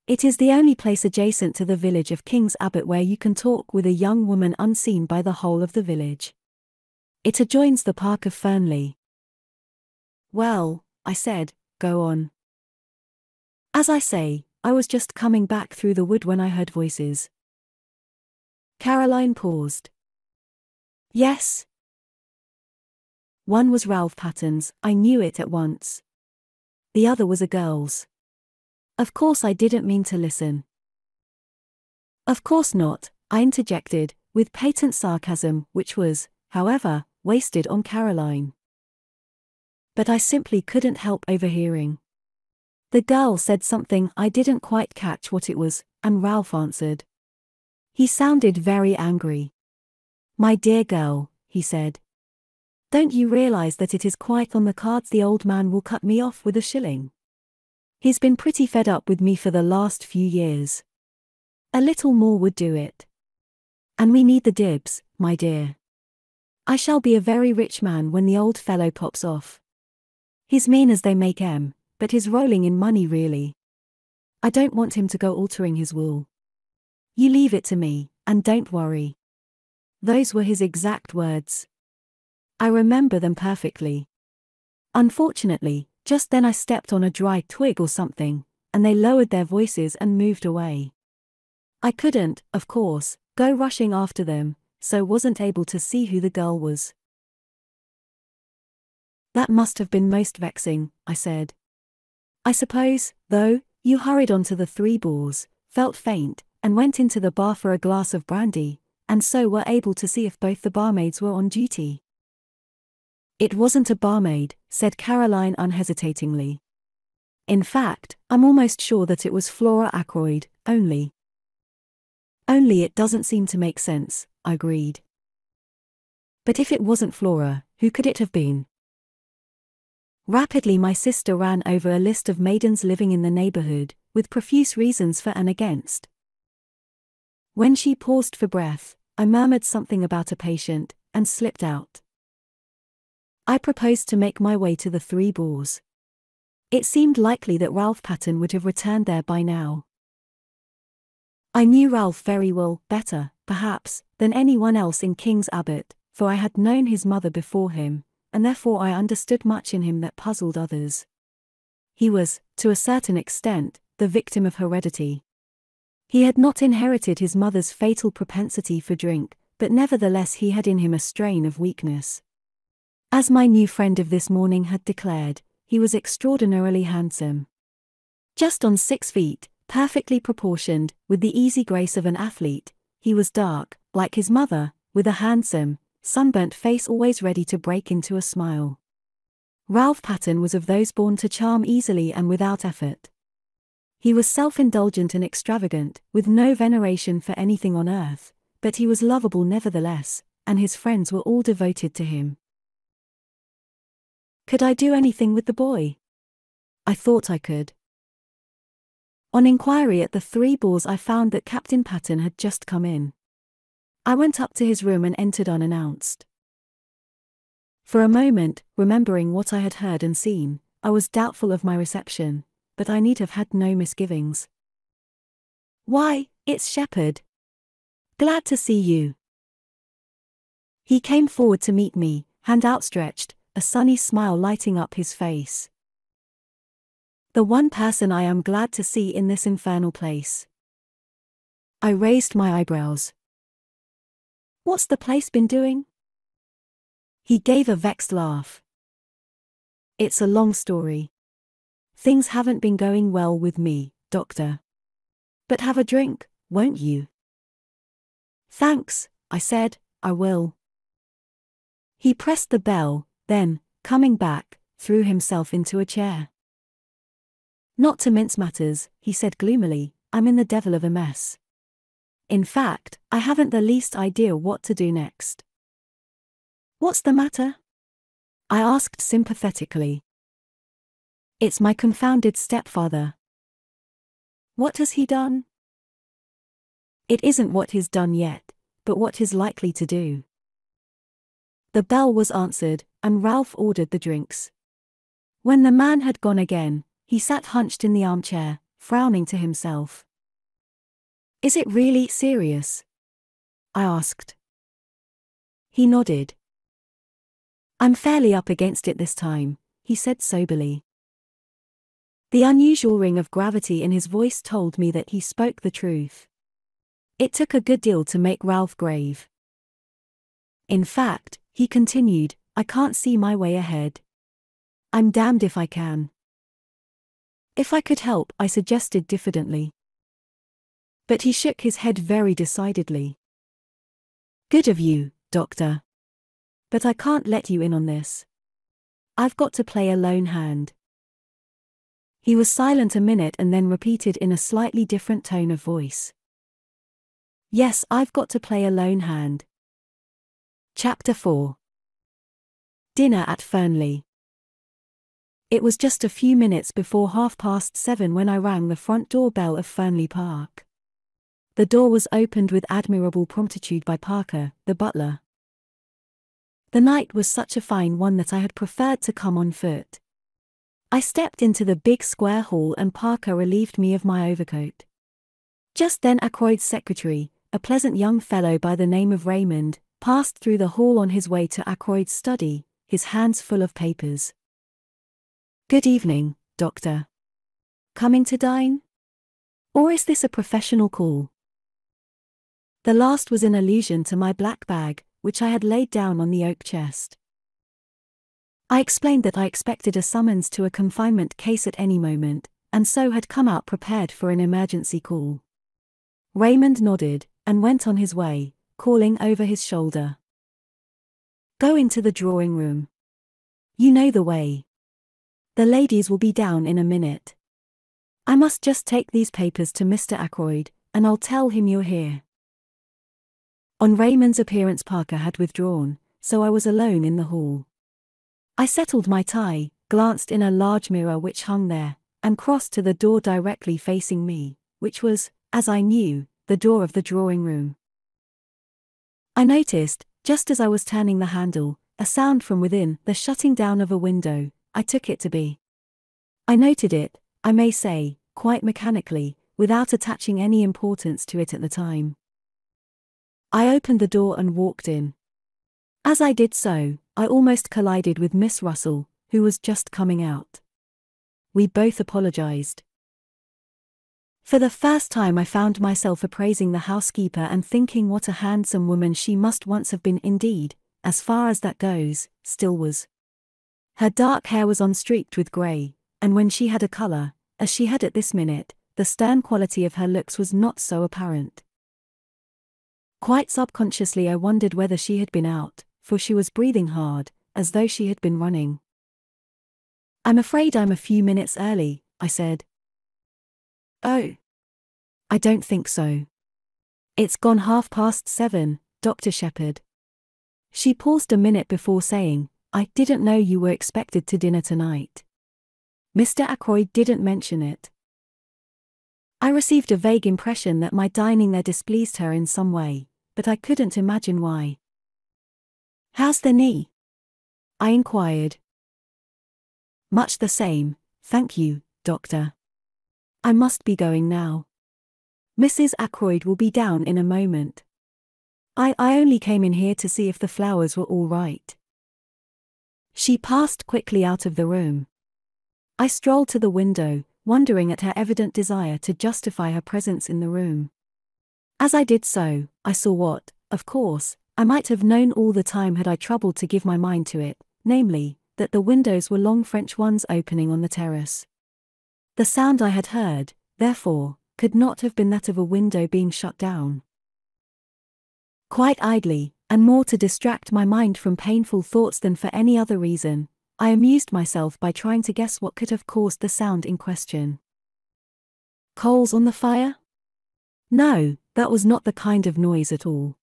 It is the only place adjacent to the village of King's Abbot where you can talk with a young woman unseen by the whole of the village. It adjoins the park of Fernley. Well, I said, go on. As I say, I was just coming back through the wood when I heard voices. Caroline paused. Yes. One was Ralph Patton's, I knew it at once. The other was a girl's. Of course I didn't mean to listen. Of course not, I interjected, with patent sarcasm, which was, however, wasted on Caroline. But I simply couldn't help overhearing. The girl said something I didn't quite catch what it was, and Ralph answered. He sounded very angry. My dear girl, he said. Don't you realize that it is quite on the cards the old man will cut me off with a shilling? He's been pretty fed up with me for the last few years. A little more would do it. And we need the dibs, my dear. I shall be a very rich man when the old fellow pops off. He's mean as they make 'em, but he's rolling in money really. I don't want him to go altering his wool. You leave it to me, and don't worry. Those were his exact words. I remember them perfectly. Unfortunately, just then I stepped on a dry twig or something, and they lowered their voices and moved away. I couldn't, of course, go rushing after them, so wasn't able to see who the girl was. That must have been most vexing, I said. I suppose, though, you hurried on to the Three Boars, felt faint, and went into the bar for a glass of brandy, and so were able to see if both the barmaids were on duty. It wasn't a barmaid, said Caroline unhesitatingly. In fact, I'm almost sure that it was Flora Ackroyd, only. Only it doesn't seem to make sense, I agreed. But if it wasn't Flora, who could it have been? Rapidly my sister ran over a list of maidens living in the neighborhood, with profuse reasons for and against. When she paused for breath, I murmured something about a patient, and slipped out. I proposed to make my way to the Three Boars. It seemed likely that Ralph Patton would have returned there by now. I knew Ralph very well, better, perhaps, than anyone else in King's Abbot, for I had known his mother before him, and therefore I understood much in him that puzzled others. He was, to a certain extent, the victim of heredity. He had not inherited his mother's fatal propensity for drink, but nevertheless he had in him a strain of weakness. As my new friend of this morning had declared, he was extraordinarily handsome. Just on 6 feet, perfectly proportioned, with the easy grace of an athlete, He was dark, like his mother, with a handsome, sunburnt face always ready to break into a smile. Ralph Patten was of those born to charm easily and without effort. He was self-indulgent and extravagant, with no veneration for anything on earth, but he was lovable nevertheless, and his friends were all devoted to him. Could I do anything with the boy? I thought I could. On inquiry at the Three Boars, I found that Captain Patten had just come in. I went up to his room and entered unannounced. For a moment, remembering what I had heard and seen, I was doubtful of my reception, but I need have had no misgivings. "Why, it's Shepherd. Glad to see you." He came forward to meet me, hand outstretched, a sunny smile lighting up his face. "The one person I am glad to see in this infernal place." I raised my eyebrows. "What's the place been doing?" He gave a vexed laugh. "It's a long story. Things haven't been going well with me, Doctor. But have a drink, won't you?" "Thanks," I said, "I will." He pressed the bell, then, coming back, threw himself into a chair. "Not to mince matters," he said gloomily, "I'm in the devil of a mess. In fact, I haven't the least idea what to do next." "What's the matter?" I asked sympathetically. "It's my confounded stepfather." "What has he done?" "It isn't what he's done yet, but what he's likely to do." The bell was answered, and Ralph ordered the drinks. When the man had gone again, he sat hunched in the armchair, frowning to himself. "Is it really serious?" I asked. He nodded. "I'm fairly up against it this time," he said soberly. The unusual ring of gravity in his voice told me that he spoke the truth. It took a good deal to make Ralph grave. "In fact," he continued, "I can't see my way ahead. I'm damned if I can." "If I could help," I suggested diffidently. But he shook his head very decidedly. "Good of you, Doctor. But I can't let you in on this. I've got to play a lone hand." He was silent a minute and then repeated in a slightly different tone of voice. "Yes, I've got to play a lone hand." Chapter 4. Dinner at Fernley. It was just a few minutes before 7:30 when I rang the front door bell of Fernley Park. The door was opened with admirable promptitude by Parker, the butler. The night was such a fine one that I had preferred to come on foot. I stepped into the big square hall and Parker relieved me of my overcoat. Just then Ackroyd's secretary, a pleasant young fellow by the name of Raymond, passed through the hall on his way to Ackroyd's study, his hands full of papers. "Good evening, Doctor. Coming to dine? Or is this a professional call?" The last was in allusion to my black bag, which I had laid down on the oak chest. I explained that I expected a summons to a confinement case at any moment, and so had come out prepared for an emergency call. Raymond nodded, and went on his way, calling over his shoulder. "Go into the drawing room. You know the way. The ladies will be down in a minute. I must just take these papers to Mr. Ackroyd, and I'll tell him you're here." On Raymond's appearance Parker had withdrawn, so I was alone in the hall. I settled my tie, glanced in a large mirror which hung there, and crossed to the door directly facing me, which was, as I knew, the door of the drawing room. I noticed, just as I was turning the handle, a sound from within, the shutting down of a window. I took it to be. I noted it, I may say, quite mechanically, without attaching any importance to it at the time. I opened the door and walked in. As I did so, I almost collided with Miss Russell, who was just coming out. We both apologized. For the first time I found myself appraising the housekeeper and thinking what a handsome woman she must once have been indeed, as far as that goes, still was. Her dark hair was unstreaked with grey, and when she had a colour, as she had at this minute, the stern quality of her looks was not so apparent. Quite subconsciously I wondered whether she had been out, for she was breathing hard, as though she had been running. "I'm afraid I'm a few minutes early," I said. "Oh. I don't think so. It's gone 7:30, Dr. Shepherd." She paused a minute before saying, "I didn't know you were expected to dinner tonight. Mr. Ackroyd didn't mention it." I received a vague impression that my dining there displeased her in some way, but I couldn't imagine why. "How's the knee?" I inquired. "Much the same, thank you, doctor. I must be going now. Mrs. Ackroyd will be down in a moment. I only came in here to see if the flowers were all right." She passed quickly out of the room. I strolled to the window, wondering at her evident desire to justify her presence in the room. As I did so, I saw what, of course, I might have known all the time had I troubled to give my mind to it, namely, that the windows were long French ones opening on the terrace. The sound I had heard, therefore, could not have been that of a window being shut down. Quite idly, and more to distract my mind from painful thoughts than for any other reason, I amused myself by trying to guess what could have caused the sound in question. Coals on the fire? No, that was not the kind of noise at all.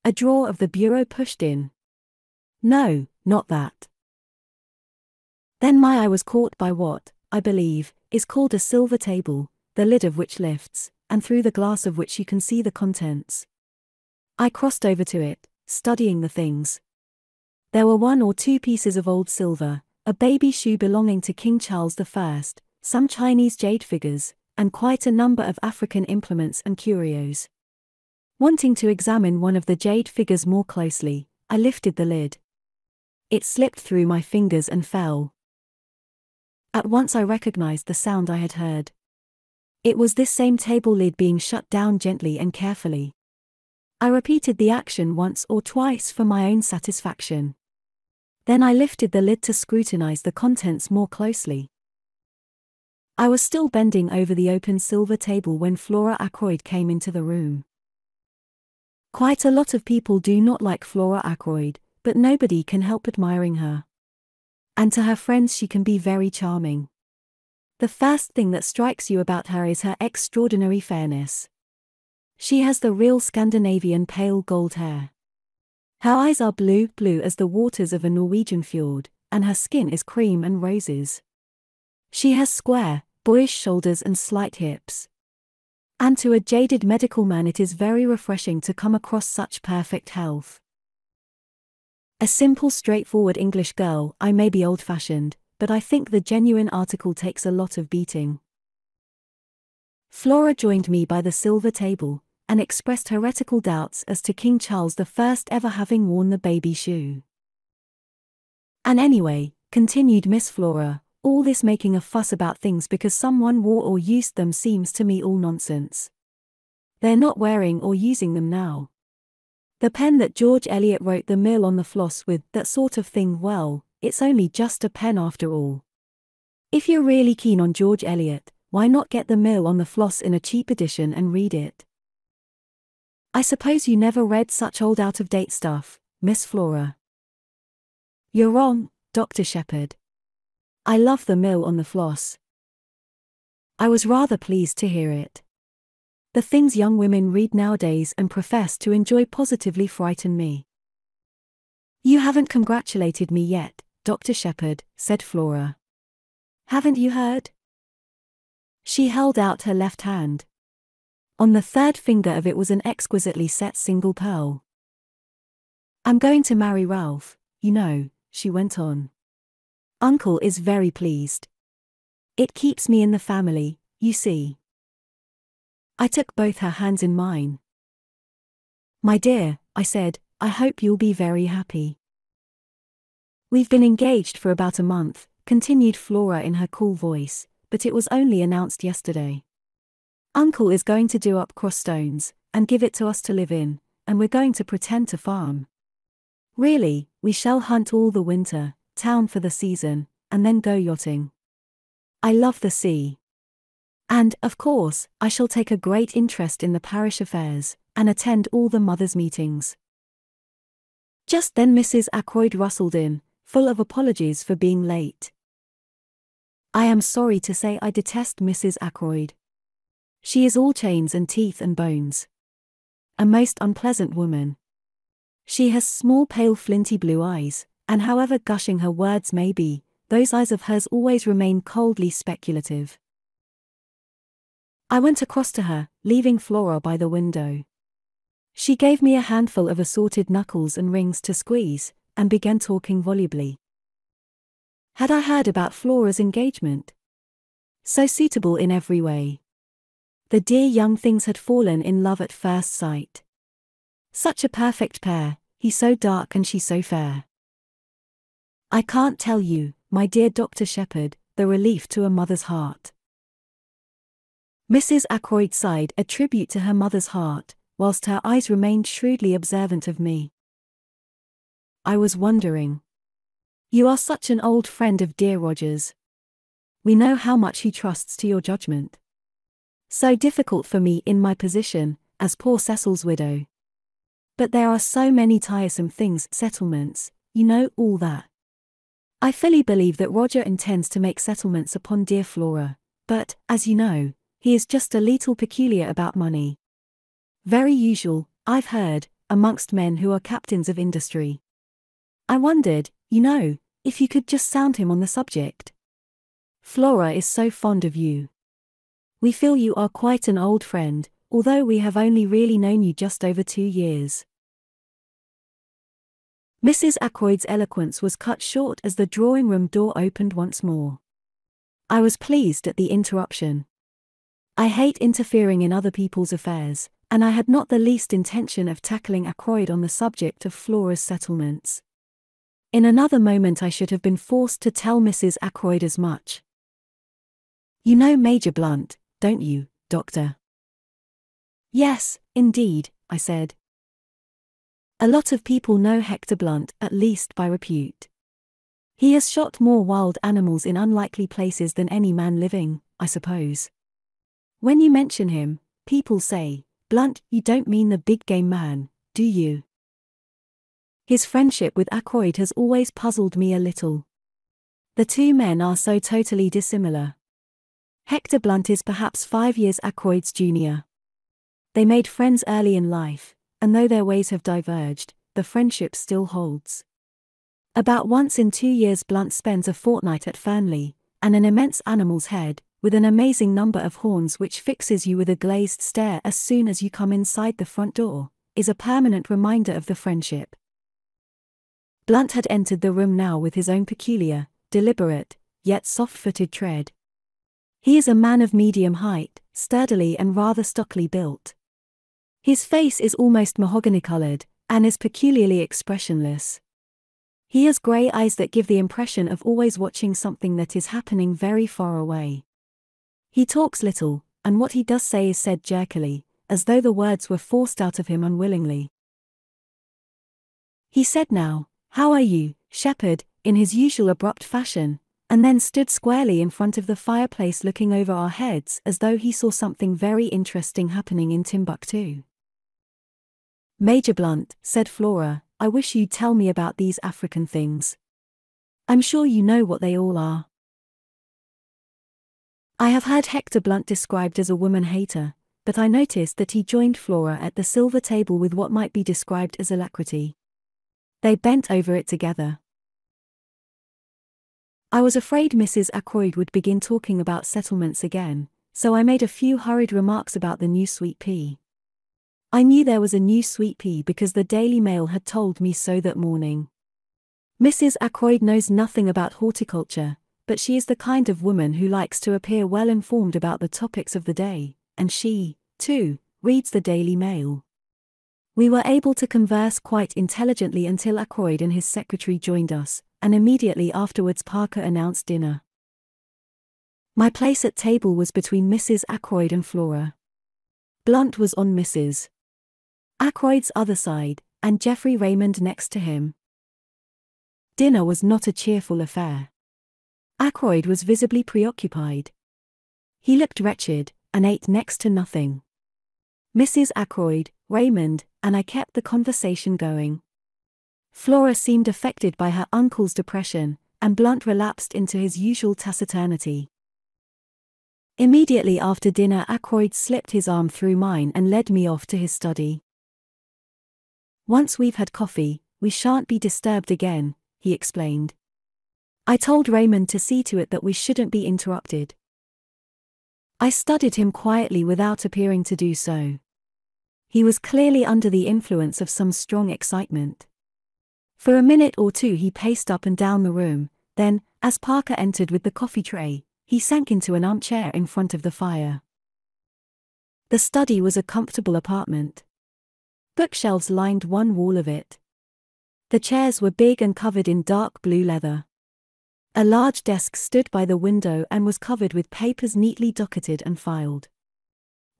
A drawer of the bureau pushed in? No, not that. Then my eye was caught by what, I believe, is called a silver table, the lid of which lifts, and through the glass of which you can see the contents. I crossed over to it, studying the things. There were 1 or 2 pieces of old silver, a baby shoe belonging to King Charles I, some Chinese jade figures, and quite a number of African implements and curios. Wanting to examine one of the jade figures more closely, I lifted the lid. It slipped through my fingers and fell. At once I recognized the sound I had heard. It was this same table lid being shut down gently and carefully. I repeated the action once or twice for my own satisfaction. Then I lifted the lid to scrutinize the contents more closely. I was still bending over the open silver table when Flora Ackroyd came into the room. Quite a lot of people do not like Flora Ackroyd, but nobody can help admiring her. And to her friends she can be very charming. The first thing that strikes you about her is her extraordinary fairness. She has the real Scandinavian pale gold hair. Her eyes are blue as the waters of a Norwegian fjord, and her skin is cream and roses. She has square, boyish shoulders and slight hips. And to a jaded medical man it is very refreshing to come across such perfect health. A simple, straightforward English girl, I may be old-fashioned, but I think the genuine article takes a lot of beating. Flora joined me by the silver table, and expressed heretical doubts as to King Charles I ever having worn the baby shoe. "And anyway," continued Miss Flora, "all this making a fuss about things because someone wore or used them seems to me all nonsense. They're not wearing or using them now. The pen that George Eliot wrote the mill on the floss with, that sort of thing, well, it's only just a pen after all. If you're really keen on George Eliot, why not get the mill on the floss in a cheap edition and read it? I suppose you never read such old out-of-date stuff, Miss Flora." "You're wrong, Dr. Shepherd. I love the mill on the floss." I was rather pleased to hear it. The things young women read nowadays and profess to enjoy positively frighten me. "You haven't congratulated me yet, Dr. Shepherd," said Flora. "Haven't you heard?" She held out her left hand. On the 3rd finger of it was an exquisitely set single pearl. "I'm going to marry Ralph, you know," she went on. "Uncle is very pleased. It keeps me in the family, you see." I took both her hands in mine. "My dear," I said, "I hope you'll be very happy." "We've been engaged for about a month," continued Flora in her cool voice, "but it was only announced yesterday. Uncle is going to do up Crossstones, and give it to us to live in, and we're going to pretend to farm. Really, we shall hunt all the winter, town for the season, and then go yachting. I love the sea. And, of course, I shall take a great interest in the parish affairs, and attend all the mothers' meetings. Just then Mrs. Ackroyd rustled in, full of apologies for being late. I am sorry to say I detest Mrs. Ackroyd. She is all chains and teeth and bones. A most unpleasant woman. She has small pale flinty blue eyes, and however gushing her words may be, those eyes of hers always remain coldly speculative. I went across to her, leaving Flora by the window. She gave me a handful of assorted knuckles and rings to squeeze, and began talking volubly. Had I heard about Flora's engagement? So suitable in every way. The dear young things had fallen in love at first sight. Such a perfect pair, he so dark and she so fair. I can't tell you, my dear Dr. Shepherd, the relief to a mother's heart. Mrs. Ackroyd sighed a tribute to her mother's heart, whilst her eyes remained shrewdly observant of me. I was wondering. You are such an old friend of dear Roger's. We know how much he trusts to your judgment. So difficult for me in my position, as poor Cecil's widow. But there are so many tiresome things, settlements, you know all that. I fully believe that Roger intends to make settlements upon dear Flora, but, as you know, he is just a little peculiar about money. Very usual, I've heard, amongst men who are captains of industry. I wondered, you know, if you could just sound him on the subject. Flora is so fond of you. We feel you are quite an old friend, although we have only really known you just over 2 years. Mrs. Ackroyd's eloquence was cut short as the drawing-room door opened once more. I was pleased at the interruption. I hate interfering in other people's affairs, and I had not the least intention of tackling Ackroyd on the subject of Flora's settlements. In another moment I should have been forced to tell Mrs. Ackroyd as much. You know Major Blunt, don't you, Doctor? Yes, indeed, I said. A lot of people know Hector Blunt, at least by repute. He has shot more wild animals in unlikely places than any man living, I suppose. When you mention him, people say, Blunt, you don't mean the big game man, do you? His friendship with Ackroyd has always puzzled me a little. The two men are so totally dissimilar. Hector Blunt is perhaps 5 years Ackroyd's junior. They made friends early in life, and though their ways have diverged, the friendship still holds. About once in 2 years Blunt spends a fortnight at Fernley, and an immense animal's head, with an amazing number of horns which fixes you with a glazed stare as soon as you come inside the front door, is a permanent reminder of the friendship. Blunt had entered the room now with his own peculiar, deliberate, yet soft-footed tread. He is a man of medium height, sturdily and rather stockily built. His face is almost mahogany-colored, and is peculiarly expressionless. He has grey eyes that give the impression of always watching something that is happening very far away. He talks little, and what he does say is said jerkily, as though the words were forced out of him unwillingly. He said now, "How are you, Shepherd?" in his usual abrupt fashion, and then stood squarely in front of the fireplace looking over our heads as though he saw something very interesting happening in Timbuktu. "Major Blunt," said Flora, "I wish you'd tell me about these African things. I'm sure you know what they all are." I have heard Hector Blunt described as a woman-hater, but I noticed that he joined Flora at the silver table with what might be described as alacrity. They bent over it together. I was afraid Mrs. Ackroyd would begin talking about settlements again, so I made a few hurried remarks about the new sweet pea. I knew there was a new sweet pea because the Daily Mail had told me so that morning. Mrs. Ackroyd knows nothing about horticulture, but she is the kind of woman who likes to appear well informed about the topics of the day, and she, too, reads the Daily Mail. We were able to converse quite intelligently until Ackroyd and his secretary joined us, and immediately afterwards Parker announced dinner. My place at table was between Mrs. Ackroyd and Flora. Blunt was on Mrs. Ackroyd's other side, and Geoffrey Raymond next to him. Dinner was not a cheerful affair. Ackroyd was visibly preoccupied. He looked wretched, and ate next to nothing. Mrs. Ackroyd, Raymond, and I kept the conversation going. Flora seemed affected by her uncle's depression, and Blunt relapsed into his usual taciturnity. Immediately after dinner, Ackroyd slipped his arm through mine and led me off to his study. "Once we've had coffee, we shan't be disturbed again," he explained. "I told Raymond to see to it that we shouldn't be interrupted." I studied him quietly without appearing to do so. He was clearly under the influence of some strong excitement. For a minute or two he paced up and down the room, then, as Parker entered with the coffee tray, he sank into an armchair in front of the fire. The study was a comfortable apartment. Bookshelves lined one wall of it. The chairs were big and covered in dark blue leather. A large desk stood by the window and was covered with papers neatly docketed and filed.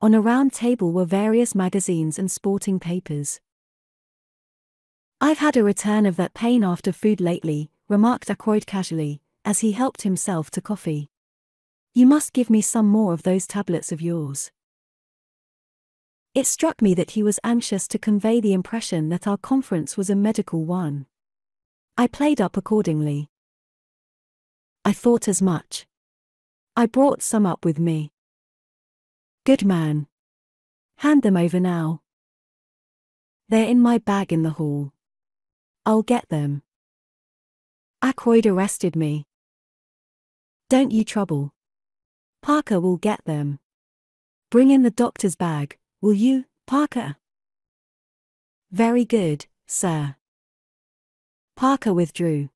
On a round table were various magazines and sporting papers. "I've had a return of that pain after food lately," remarked Ackroyd casually, as he helped himself to coffee. "You must give me some more of those tablets of yours." It struck me that he was anxious to convey the impression that our conference was a medical one. I played up accordingly. "I thought as much. I brought some up with me." "Good man. Hand them over now." "They're in my bag in the hall." "I'll get them." Ackroyd arrested me. "Don't you trouble. Parker will get them. Bring in the doctor's bag, will you, Parker?" "Very good, sir." Parker withdrew.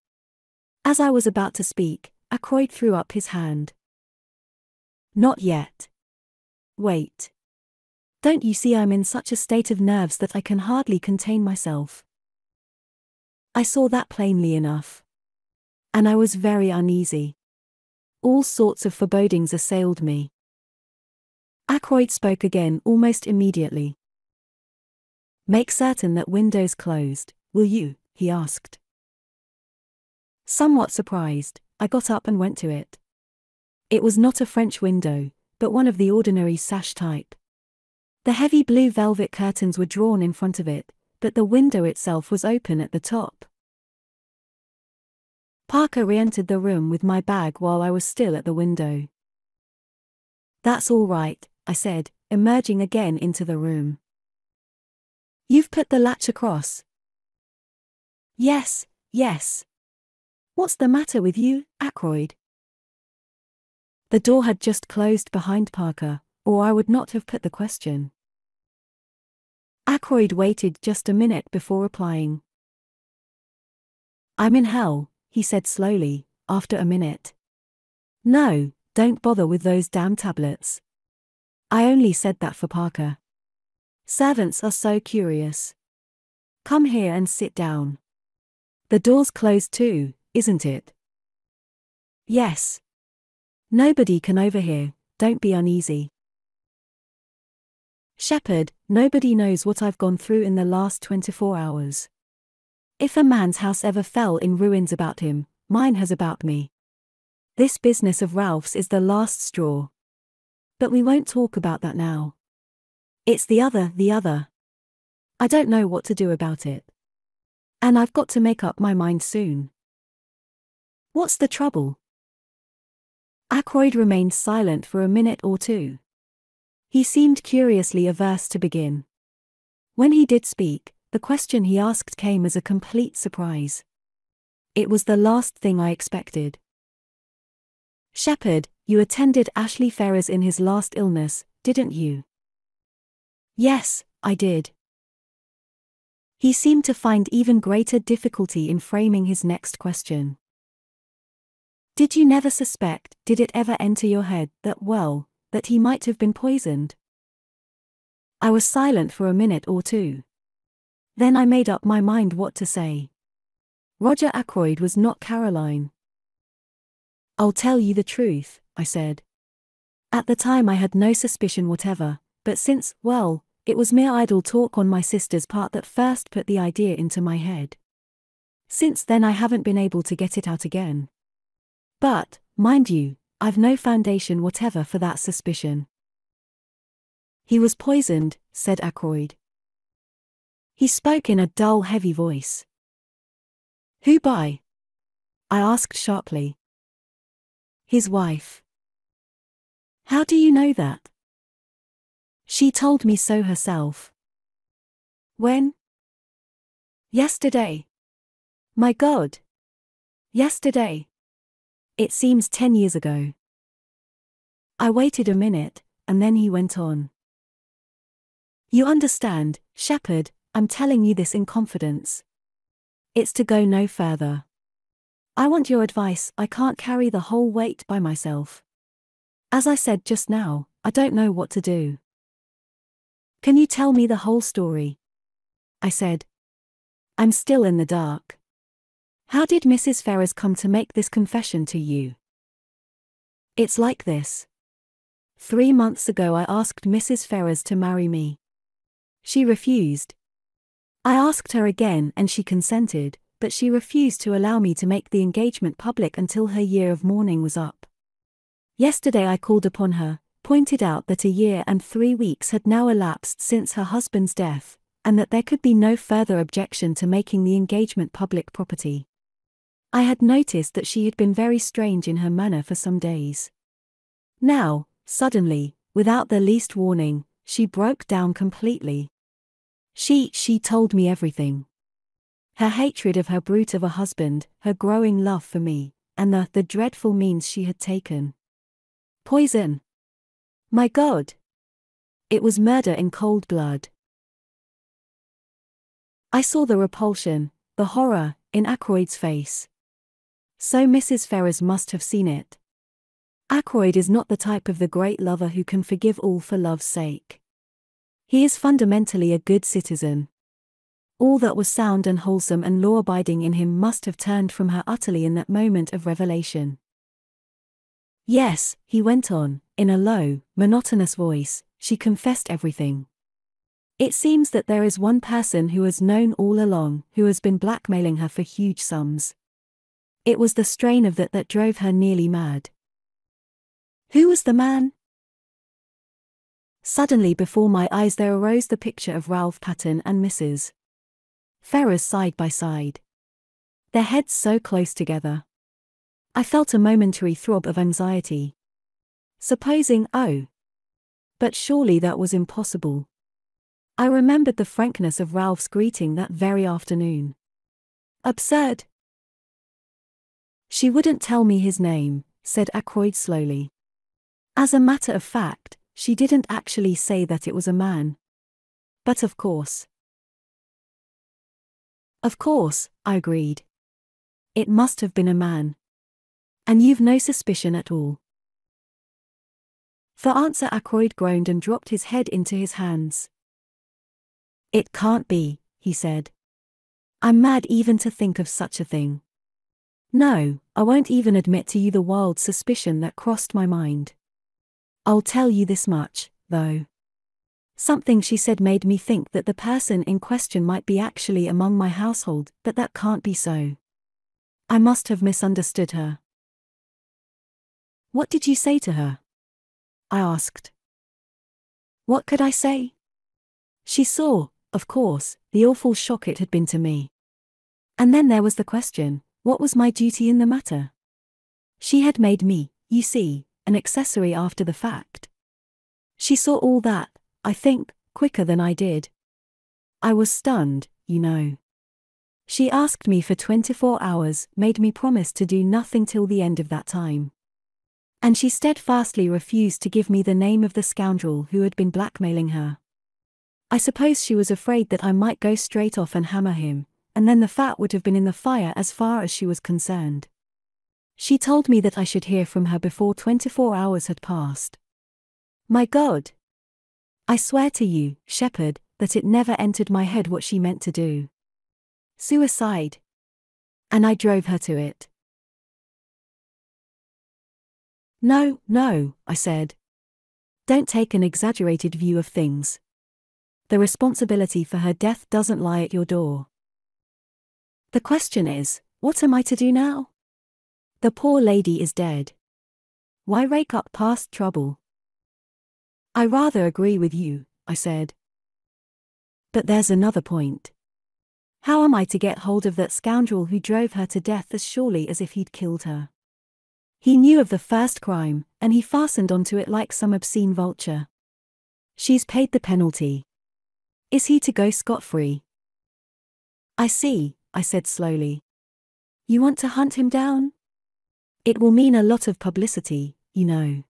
As I was about to speak, Ackroyd threw up his hand. "Not yet. Wait. Don't you see I'm in such a state of nerves that I can hardly contain myself?" I saw that plainly enough. And I was very uneasy. All sorts of forebodings assailed me. Ackroyd spoke again almost immediately. "Make certain that window's closed, will you?" he asked. Somewhat surprised, I got up and went to it. It was not a French window, but one of the ordinary sash type. The heavy blue velvet curtains were drawn in front of it, but the window itself was open at the top. Parker re-entered the room with my bag while I was still at the window. "That's all right," I said, emerging again into the room. "You've put the latch across?" Yes. What's the matter with you, Ackroyd?" The door had just closed behind Parker, or I would not have put the question. Ackroyd waited just a minute before replying. "I'm in hell," he said slowly, after a minute. "No, don't bother with those damn tablets." I only said that for Parker. Servants are so curious. "Come here and sit down." "The door's closed too, isn't it?" "Yes. Nobody can overhear, don't be uneasy." "Shepherd, nobody knows what I've gone through in the last 24 hours. If a man's house ever fell in ruins about him, mine has about me. This business of Ralph's is the last straw. But we won't talk about that now. It's the other. I don't know what to do about it. And I've got to make up my mind soon." "What's the trouble?" Ackroyd remained silent for a minute or two. He seemed curiously averse to begin. When he did speak, the question he asked came as a complete surprise. It was the last thing I expected. "Shepherd, you attended Ashley Ferrers in his last illness, didn't you?" "Yes, I did." He seemed to find even greater difficulty in framing his next question. "Did you never suspect, did it ever enter your head, that he might have been poisoned?" I was silent for a minute or two. Then I made up my mind what to say. Roger Ackroyd was not Caroline. "I'll tell you the truth," I said. "At the time I had no suspicion whatever, but since, it was mere idle talk on my sister's part that first put the idea into my head. Since then I haven't been able to get it out again. But, mind you, I've no foundation whatever for that suspicion." "He was poisoned," said Ackroyd. He spoke in a dull, heavy voice. Who by? I asked sharply. His wife. How do you know that? She told me so herself. When? Yesterday. My God. Yesterday. It seems 10 years ago. I waited a minute, and then he went on. You understand, Shepherd, I'm telling you this in confidence. It's to go no further. I want your advice. I can't carry the whole weight by myself. As I said just now, I don't know what to do. Can you tell me the whole story? I said. I'm still in the dark. How did Mrs. Ferrars come to make this confession to you? It's like this. 3 months ago I asked Mrs. Ferrars to marry me. She refused. I asked her again and she consented, but she refused to allow me to make the engagement public until her year of mourning was up. Yesterday I called upon her, pointed out that a year and 3 weeks had now elapsed since her husband's death, and that there could be no further objection to making the engagement public property. I had noticed that she had been very strange in her manner for some days. Now, suddenly, without the least warning, she broke down completely. She told me everything. Her hatred of her brute of a husband, her growing love for me, and the dreadful means she had taken. Poison. My God! It was murder in cold blood. I saw the repulsion, the horror, in Ackroyd's face. So Mrs. Ferrars must have seen it. Ackroyd is not the type of the great lover who can forgive all for love's sake. He is fundamentally a good citizen. All that was sound and wholesome and law-abiding in him must have turned from her utterly in that moment of revelation. Yes, he went on, in a low, monotonous voice, she confessed everything. It seems that there is one person who has known all along, who has been blackmailing her for huge sums. It was the strain of that drove her nearly mad. Who was the man? Suddenly before my eyes there arose the picture of Ralph Patten and Mrs. Ferrars side by side. Their heads so close together. I felt a momentary throb of anxiety. Supposing, but surely that was impossible. I remembered the frankness of Ralph's greeting that very afternoon. Absurd. She wouldn't tell me his name, said Ackroyd slowly. As a matter of fact, she didn't actually say that it was a man. But of course. Of course, I agreed. It must have been a man. And you've no suspicion at all? For answer Ackroyd groaned and dropped his head into his hands. It can't be, he said. I'm mad even to think of such a thing. No, I won't even admit to you the wild suspicion that crossed my mind. I'll tell you this much, though. Something she said made me think that the person in question might be actually among my household, but that can't be so. I must have misunderstood her. What did you say to her? I asked. What could I say? She saw, of course, the awful shock it had been to me. And then there was the question, what was my duty in the matter? She had made me, you see, an accessory after the fact. She saw all that, I think, quicker than I did. I was stunned, you know. She asked me for 24 hours, made me promise to do nothing till the end of that time. And she steadfastly refused to give me the name of the scoundrel who had been blackmailing her. I suppose she was afraid that I might go straight off and hammer him, and then the fat would have been in the fire as far as she was concerned. She told me that I should hear from her before 24 hours had passed. My God! I swear to you, Shepherd, that it never entered my head what she meant to do. Suicide. And I drove her to it. No, I said. Don't take an exaggerated view of things. The responsibility for her death doesn't lie at your door. The question is, what am I to do now? The poor lady is dead. Why rake up past trouble? I rather agree with you, I said. But there's another point. How am I to get hold of that scoundrel who drove her to death as surely as if he'd killed her? He knew of the first crime, and he fastened onto it like some obscene vulture. She's paid the penalty. Is he to go scot-free? I see, I said slowly. You want to hunt him down? It will mean a lot of publicity, you know.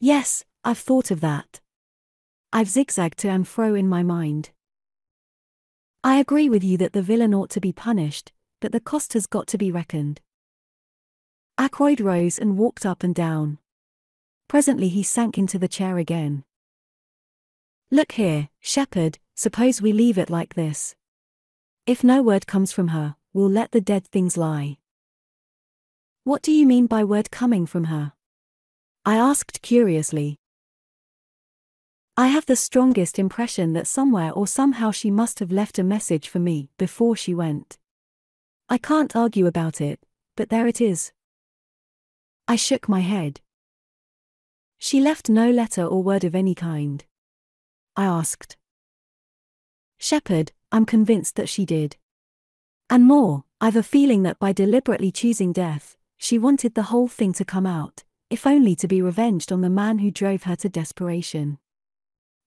Yes, I've thought of that. I've zigzagged to and fro in my mind. I agree with you that the villain ought to be punished, but the cost has got to be reckoned. Ackroyd rose and walked up and down. Presently he sank into the chair again. Look here, Shepherd, suppose we leave it like this. If no word comes from her, we'll let the dead things lie. What do you mean by word coming from her? I asked curiously. I have the strongest impression that somewhere or somehow she must have left a message for me before she went. I can't argue about it, but there it is. I shook my head. She left no letter or word of any kind. I asked. Shepherd, I'm convinced that she did. And more, I've a feeling that by deliberately choosing death, she wanted the whole thing to come out, if only to be revenged on the man who drove her to desperation.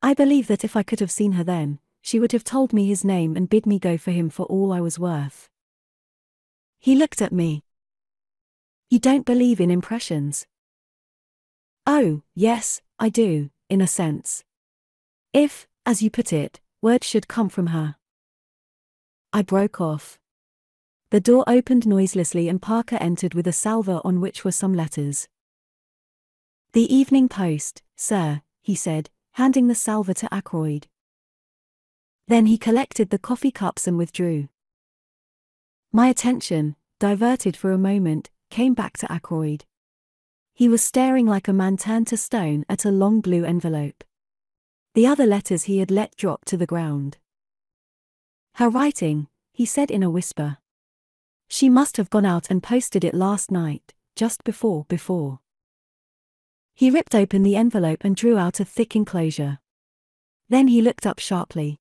I believe that if I could have seen her then, she would have told me his name and bid me go for him for all I was worth. He looked at me. You don't believe in impressions? Oh, yes, I do, in a sense. If, as you put it, word should come from her. I broke off. The door opened noiselessly and Parker entered with a salver on which were some letters. The Evening Post, sir, he said, handing the salver to Ackroyd. Then he collected the coffee cups and withdrew. My attention, diverted for a moment, came back to Ackroyd. He was staring like a man turned to stone at a long blue envelope. The other letters he had let drop to the ground. Her writing, he said in a whisper. She must have gone out and posted it last night, just before. He ripped open the envelope and drew out a thick enclosure. Then he looked up sharply.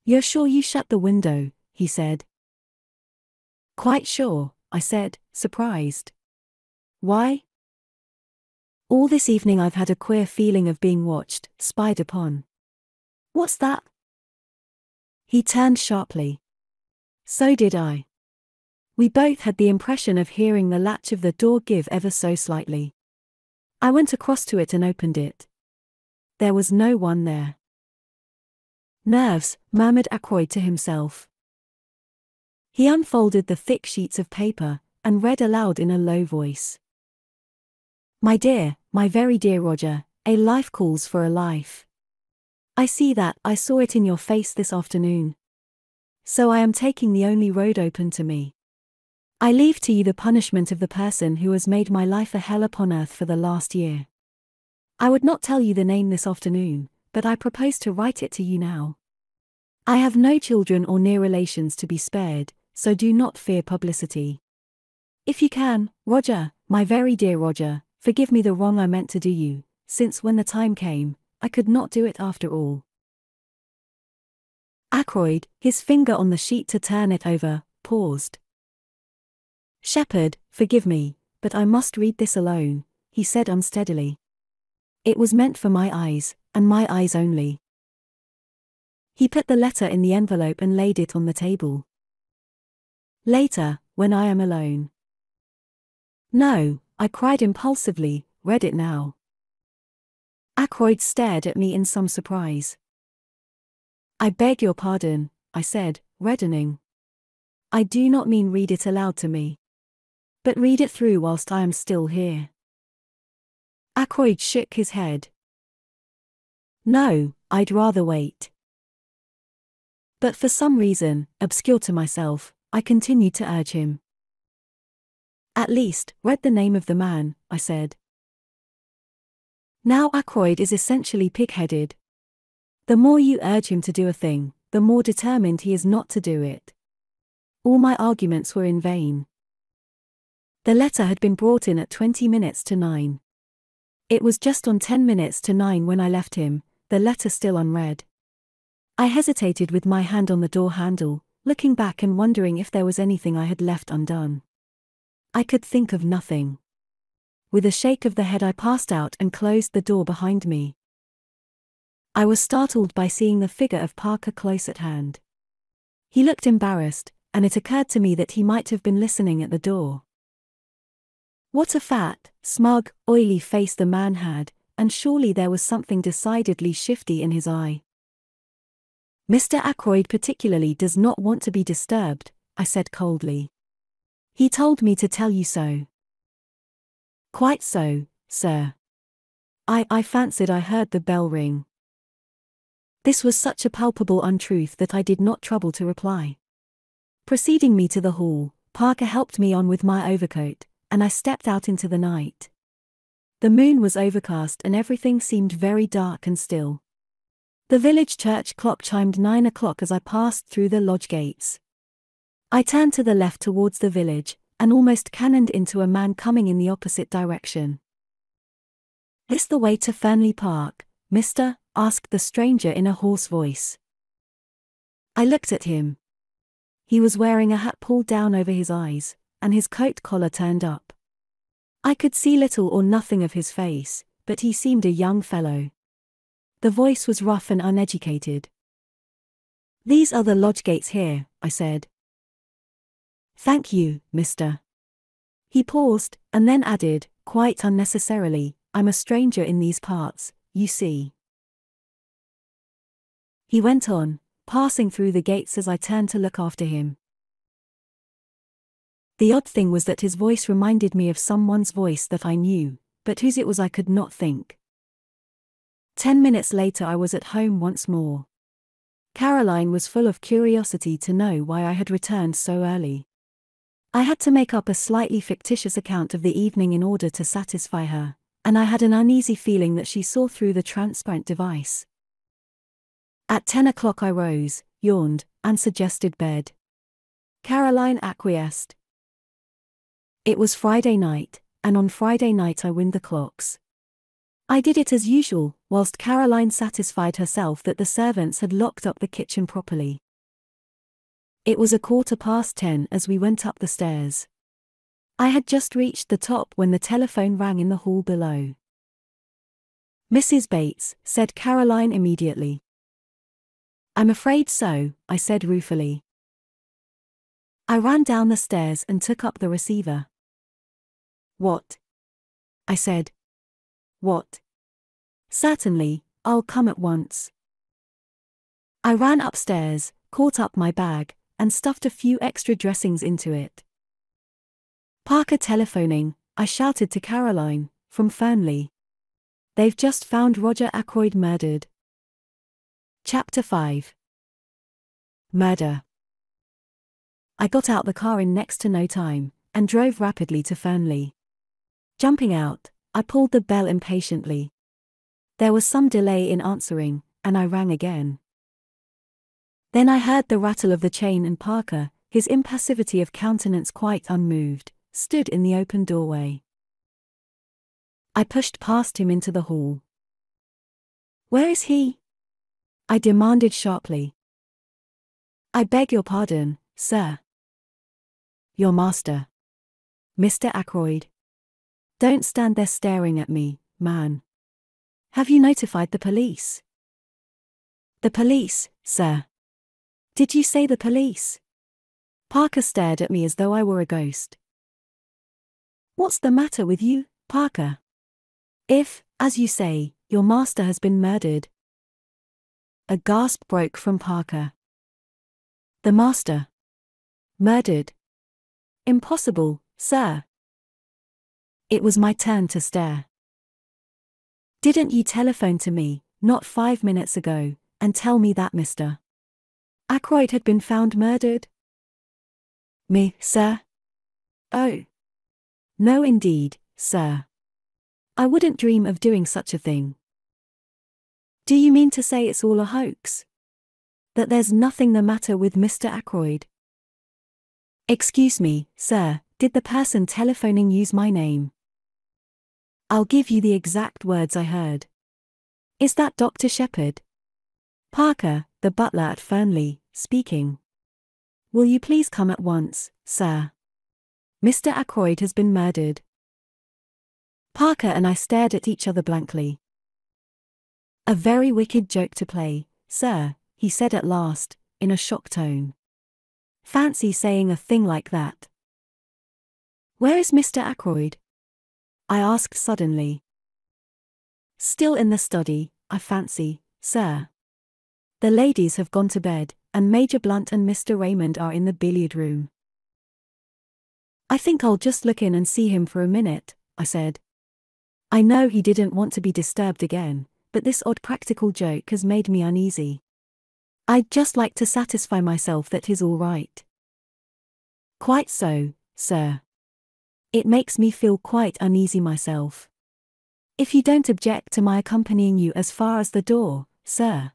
You're sure you shut the window, he said. Quite sure, I said, surprised. Why? All this evening I've had a queer feeling of being watched, spied upon. What's that? He turned sharply. So did I. We both had the impression of hearing the latch of the door give ever so slightly. I went across to it and opened it. There was no one there. Nerves, murmured Ackroyd to himself. He unfolded the thick sheets of paper, and read aloud in a low voice. My dear, my very dear Roger, a life calls for a life. I see that, I saw it in your face this afternoon. So I am taking the only road open to me. I leave to you the punishment of the person who has made my life a hell upon earth for the last year. I would not tell you the name this afternoon, but I propose to write it to you now. I have no children or near relations to be spared, so do not fear publicity. If you can, Roger, my very dear Roger, forgive me the wrong I meant to do you, since when the time came, I could not do it after all. Ackroyd, his finger on the sheet to turn it over, paused. Shepherd, forgive me, but I must read this alone, he said unsteadily. It was meant for my eyes, and my eyes only. He put the letter in the envelope and laid it on the table. Later, when I am alone. No, I cried impulsively, read it now. Ackroyd stared at me in some surprise. I beg your pardon, I said, reddening. I do not mean read it aloud to me. But read it through whilst I am still here. Ackroyd shook his head. No, I'd rather wait. But for some reason, obscure to myself, I continued to urge him. At least, read the name of the man, I said. Now Ackroyd is essentially pig-headed. The more you urge him to do a thing, the more determined he is not to do it. All my arguments were in vain. The letter had been brought in at 20 minutes to 9. It was just on 10 minutes to 9 when I left him, the letter still unread. I hesitated with my hand on the door handle, looking back and wondering if there was anything I had left undone. I could think of nothing. With a shake of the head I passed out and closed the door behind me. I was startled by seeing the figure of Parker close at hand. He looked embarrassed, and it occurred to me that he might have been listening at the door. What a fat, smug, oily face the man had, and surely there was something decidedly shifty in his eye. "Mr. Ackroyd particularly does not want to be disturbed," I said coldly. "He told me to tell you so." "Quite so, sir." I fancied I heard the bell ring. This was such a palpable untruth that I did not trouble to reply. Preceding me to the hall, Parker helped me on with my overcoat, and I stepped out into the night. The moon was overcast and everything seemed very dark and still. The village church clock chimed 9 o'clock as I passed through the lodge gates. I turned to the left towards the village, and almost cannoned into a man coming in the opposite direction. "This the way to Fernley Park, mister?" asked the stranger in a hoarse voice. I looked at him. He was wearing a hat pulled down over his eyes, and his coat collar turned up. I could see little or nothing of his face, but he seemed a young fellow. The voice was rough and uneducated. "These are the lodge gates here," I said. "Thank you, mister." He paused, and then added, quite unnecessarily, "I'm a stranger in these parts, you see." He went on, passing through the gates as I turned to look after him. The odd thing was that his voice reminded me of someone's voice that I knew, but whose it was I could not think. 10 minutes later I was at home once more. Caroline was full of curiosity to know why I had returned so early. I had to make up a slightly fictitious account of the evening in order to satisfy her, and I had an uneasy feeling that she saw through the transparent device. At 10 o'clock I rose, yawned, and suggested bed. Caroline acquiesced. It was Friday night, and on Friday night I wind the clocks. I did it as usual, whilst Caroline satisfied herself that the servants had locked up the kitchen properly. It was 10:15 as we went up the stairs. I had just reached the top when the telephone rang in the hall below. "Mrs. Bates," said Caroline immediately. "I'm afraid so," I said ruefully. I ran down the stairs and took up the receiver. "What?" I said. "What?" "Certainly, I'll come at once." I ran upstairs, caught up my bag, and stuffed a few extra dressings into it. "Parker telephoning," I shouted to Caroline, "from Fernley. They've just found Roger Ackroyd murdered." Chapter 5. Murder. I got out the car in next to no time, and drove rapidly to Fernley. Jumping out, I pulled the bell impatiently. There was some delay in answering, and I rang again. Then I heard the rattle of the chain and Parker, his impassivity of countenance quite unmoved, stood in the open doorway. I pushed past him into the hall. "Where is he?" I demanded sharply. "I beg your pardon, sir." "Your master. Mr. Ackroyd. Don't stand there staring at me, man. Have you notified the police?" "The police, sir. Did you say the police?" Parker stared at me as though I were a ghost. "What's the matter with you, Parker? If, as you say, your master has been murdered." A gasp broke from Parker. "The master? Murdered? Impossible, sir." It was my turn to stare. "Didn't you telephone to me, not 5 minutes ago, and tell me that Mr. Ackroyd had been found murdered?" "Me, sir? Oh. No indeed, sir. I wouldn't dream of doing such a thing." "Do you mean to say it's all a hoax? That there's nothing the matter with Mr. Ackroyd?" "Excuse me, sir, did the person telephoning use my name?" "I'll give you the exact words I heard. Is that Dr. Shepherd?" Parker, the butler at Fernley, speaking. Will you please come at once, sir? Mr. Ackroyd has been murdered. Parker and I stared at each other blankly. A very wicked joke to play, sir, he said at last, in a shocked tone. Fancy saying a thing like that. Where is Mr. Ackroyd? I asked suddenly. Still in the study, I fancy, sir. The ladies have gone to bed, and Major Blunt and Mr. Raymond are in the billiard room. I think I'll just look in and see him for a minute, I said. I know he didn't want to be disturbed again, but this odd practical joke has made me uneasy. I'd just like to satisfy myself that he's all right. Quite so, sir. It makes me feel quite uneasy myself. If you don't object to my accompanying you as far as the door, sir.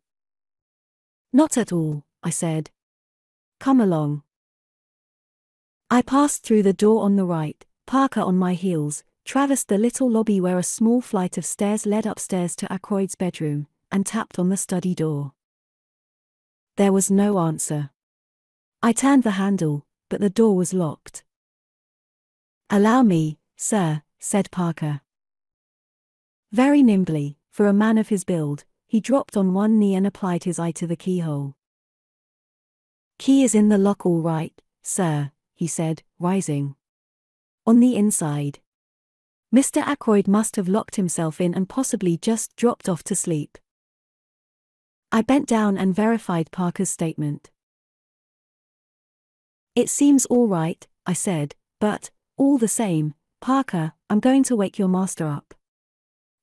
Not at all, I said. Come along. I passed through the door on the right, Parker on my heels, traversed the little lobby where a small flight of stairs led upstairs to Ackroyd's bedroom, and tapped on the study door. There was no answer. I turned the handle, but the door was locked. Allow me, sir, said Parker. Very nimbly, for a man of his build, he dropped on one knee and applied his eye to the keyhole. Key is in the lock all right, sir, he said, rising. On the inside. Mr. Ackroyd must have locked himself in and possibly just dropped off to sleep. I bent down and verified Parker's statement. It seems all right, I said, but, all the same, Parker, I'm going to wake your master up.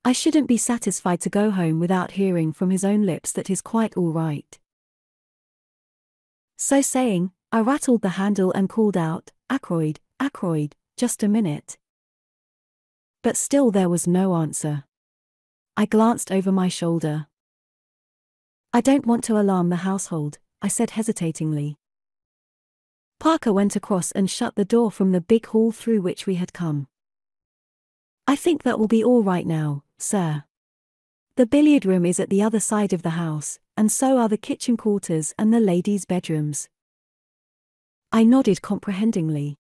I shouldn't be satisfied to go home without hearing from his own lips that he's quite all right. So saying, I rattled the handle and called out, Ackroyd, Ackroyd, just a minute. But still there was no answer. I glanced over my shoulder. I don't want to alarm the household, I said hesitatingly. Parker went across and shut the door from the big hall through which we had come. I think that will be all right now, sir. The billiard room is at the other side of the house, and so are the kitchen quarters and the ladies' bedrooms. I nodded comprehendingly.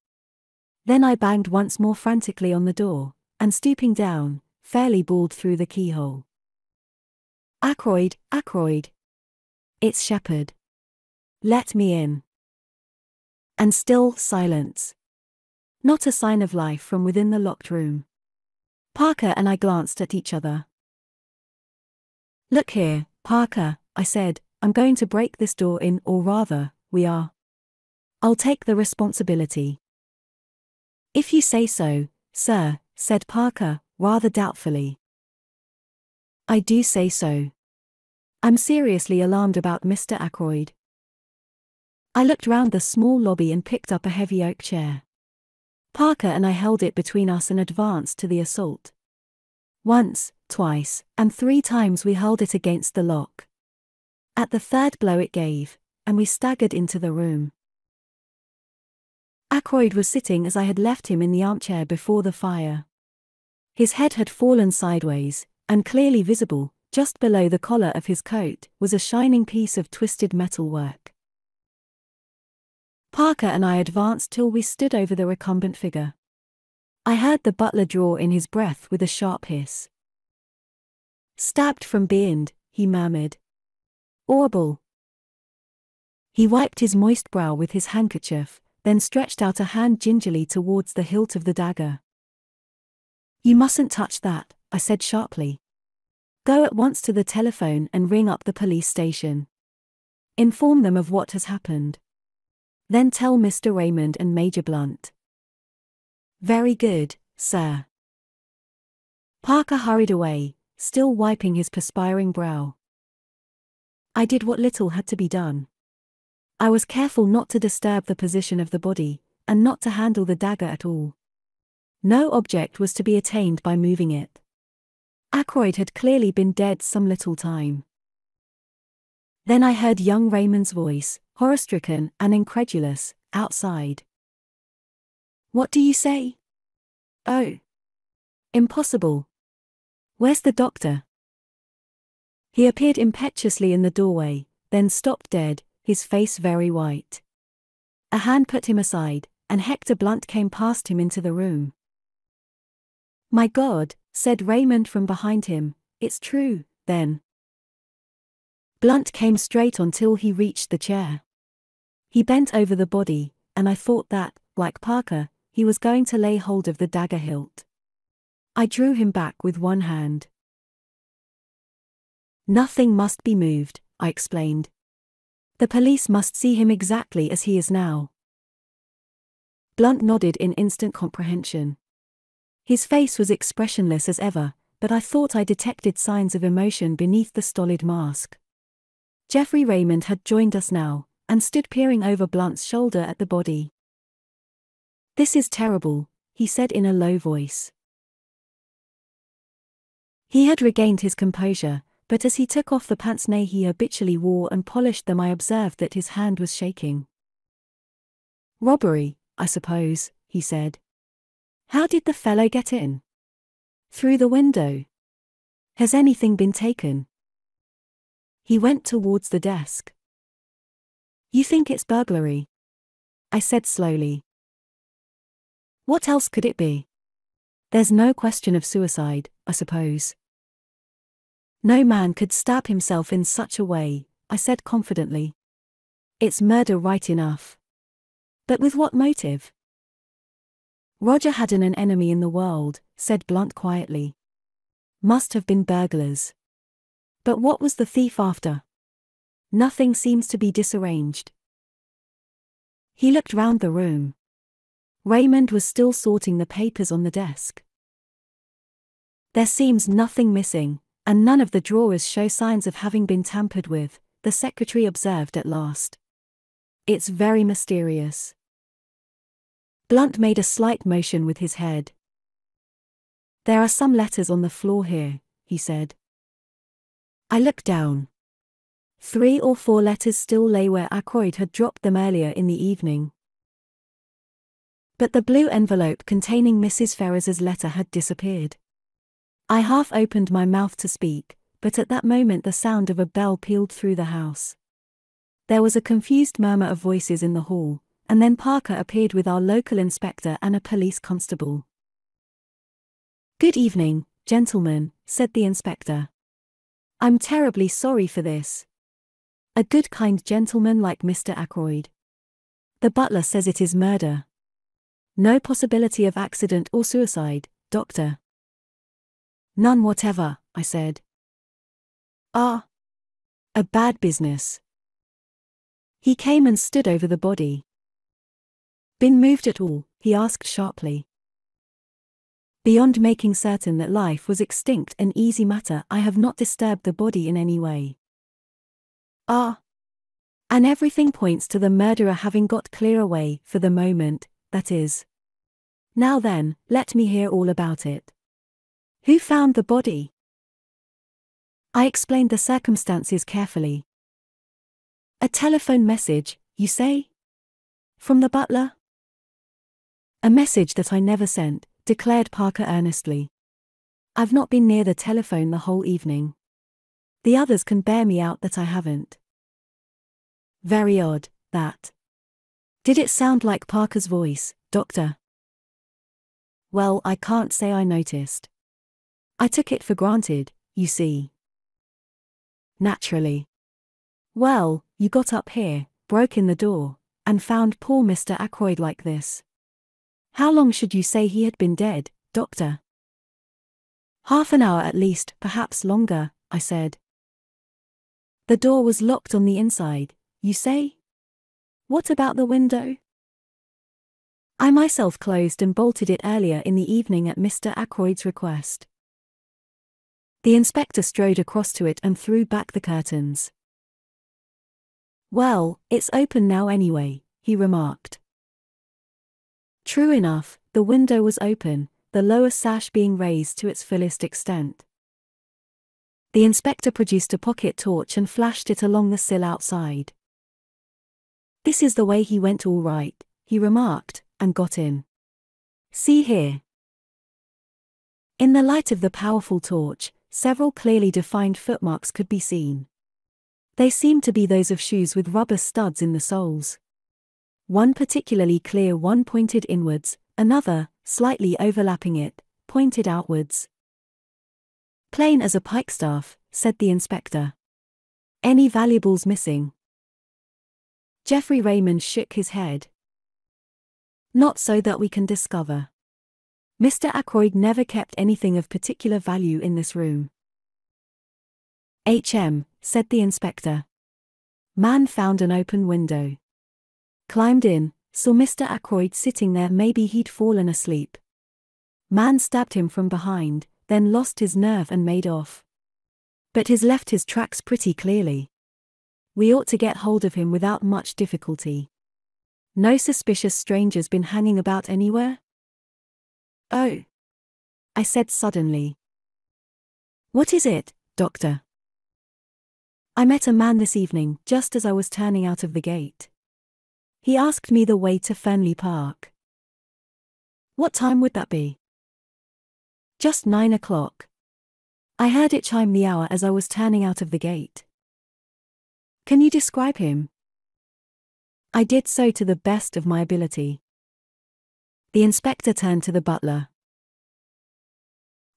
Then I banged once more frantically on the door, and stooping down, fairly bawled through the keyhole. Ackroyd, Ackroyd. It's Shepherd. Let me in. And still silence. Not a sign of life from within the locked room. Parker and I glanced at each other. Look here, Parker, I said, I'm going to break this door in, or rather, we are. I'll take the responsibility. If you say so, sir, said Parker, rather doubtfully. I do say so. I'm seriously alarmed about Mr. Ackroyd. I looked round the small lobby and picked up a heavy oak chair. Parker and I held it between us and advanced to the assault. Once, twice, and 3 times we hurled it against the lock. At the third blow it gave, and we staggered into the room. Ackroyd was sitting as I had left him in the armchair before the fire. His head had fallen sideways, and clearly visible, just below the collar of his coat, was a shining piece of twisted metal work. Parker and I advanced till we stood over the recumbent figure. I heard the butler draw in his breath with a sharp hiss. Stabbed from behind, he murmured. Horrible. He wiped his moist brow with his handkerchief, then stretched out a hand gingerly towards the hilt of the dagger. You mustn't touch that, I said sharply. Go at once to the telephone and ring up the police station. Inform them of what has happened. Then tell Mr. Raymond and Major Blunt. Very good, sir. Parker hurried away, still wiping his perspiring brow. I did what little had to be done. I was careful not to disturb the position of the body, and not to handle the dagger at all. No object was to be attained by moving it. Ackroyd had clearly been dead some little time. Then I heard young Raymond's voice, horror-stricken and incredulous, outside. What do you say? Oh. Impossible. Where's the doctor? He appeared impetuously in the doorway, then stopped dead, his face very white. A hand put him aside, and Hector Blunt came past him into the room. "My God," said Raymond from behind him, "it's true, then." Blunt came straight on till he reached the chair. He bent over the body, and I thought that, like Parker, he was going to lay hold of the dagger hilt. I drew him back with one hand. "Nothing must be moved," I explained. "The police must see him exactly as he is now." Blunt nodded in instant comprehension. His face was expressionless as ever, but I thought I detected signs of emotion beneath the stolid mask. Geoffrey Raymond had joined us now, and stood peering over Blunt's shoulder at the body. "This is terrible," he said in a low voice. He had regained his composure, but as he took off the pince-nez he habitually wore and polished them I observed that his hand was shaking. "Robbery, I suppose," he said. "How did the fellow get in?" "Through the window." "Has anything been taken?" He went towards the desk. "You think it's burglary?" I said slowly. "What else could it be? There's no question of suicide, I suppose." "No man could stab himself in such a way," I said confidently. "It's murder right enough." "But with what motive?" "Roger had an enemy in the world," said Blunt quietly. "Must have been burglars." "But what was the thief after?" "Nothing seems to be disarranged." He looked round the room. Raymond was still sorting the papers on the desk. "There seems nothing missing, and none of the drawers show signs of having been tampered with," the secretary observed at last. "It's very mysterious." Blunt made a slight motion with his head. "There are some letters on the floor here," he said. I looked down. 3 or 4 letters still lay where Ackroyd had dropped them earlier in the evening. But the blue envelope containing Mrs. Ferrars's letter had disappeared. I half opened my mouth to speak, but at that moment the sound of a bell pealed through the house. There was a confused murmur of voices in the hall, and then Parker appeared with our local inspector and a police constable. "Good evening, gentlemen," said the inspector. "I'm terribly sorry for this. A good kind gentleman like Mr. Ackroyd. The butler says it is murder. No possibility of accident or suicide, doctor?" "None whatever," I said. "Ah. A bad business." He came and stood over the body. "Been moved at all?" he asked sharply. "Beyond making certain that life was extinct, an easy matter, I have not disturbed the body in any way." "Ah. And everything points to the murderer having got clear away, for the moment, that is. Now then, let me hear all about it. Who found the body?" I explained the circumstances carefully. "A telephone message, you say? From the butler?" "A message that I never sent," declared Parker earnestly. "I've not been near the telephone the whole evening. The others can bear me out that I haven't." "Very odd, that. Did it sound like Parker's voice, doctor?" "Well, I can't say I noticed. I took it for granted, you see." "Naturally. Well, you got up here, broke in the door, and found poor Mr. Ackroyd like this. How long should you say he had been dead, doctor?" "Half an hour at least, perhaps longer," I said. "The door was locked on the inside, you say? What about the window?" "I myself closed and bolted it earlier in the evening at Mr. Ackroyd's request." The inspector strode across to it and threw back the curtains. "Well, it's open now anyway," he remarked. True enough, the window was open, the lower sash being raised to its fullest extent. The inspector produced a pocket torch and flashed it along the sill outside. "This is the way he went all right," he remarked, and got in. "See here." In the light of the powerful torch, several clearly defined footmarks could be seen. They seemed to be those of shoes with rubber studs in the soles. One particularly clear one pointed inwards, another, slightly overlapping it, pointed outwards. "Plain as a pikestaff," said the inspector. "Any valuables missing?" Geoffrey Raymond shook his head. "Not so that we can discover. Mr. Ackroyd never kept anything of particular value in this room." Said the inspector. "Man found an open window. Climbed in, saw Mr. Ackroyd sitting there, maybe he'd fallen asleep. Man stabbed him from behind, then lost his nerve and made off. But he's left his tracks pretty clearly. We ought to get hold of him without much difficulty. No suspicious strangers been hanging about anywhere?" "Oh," I said suddenly. "What is it, Doctor?" "I met a man this evening, just as I was turning out of the gate. He asked me the way to Fernley Park." "What time would that be?" "Just 9 o'clock. I heard it chime the hour as I was turning out of the gate." "Can you describe him?" I did so to the best of my ability. The inspector turned to the butler.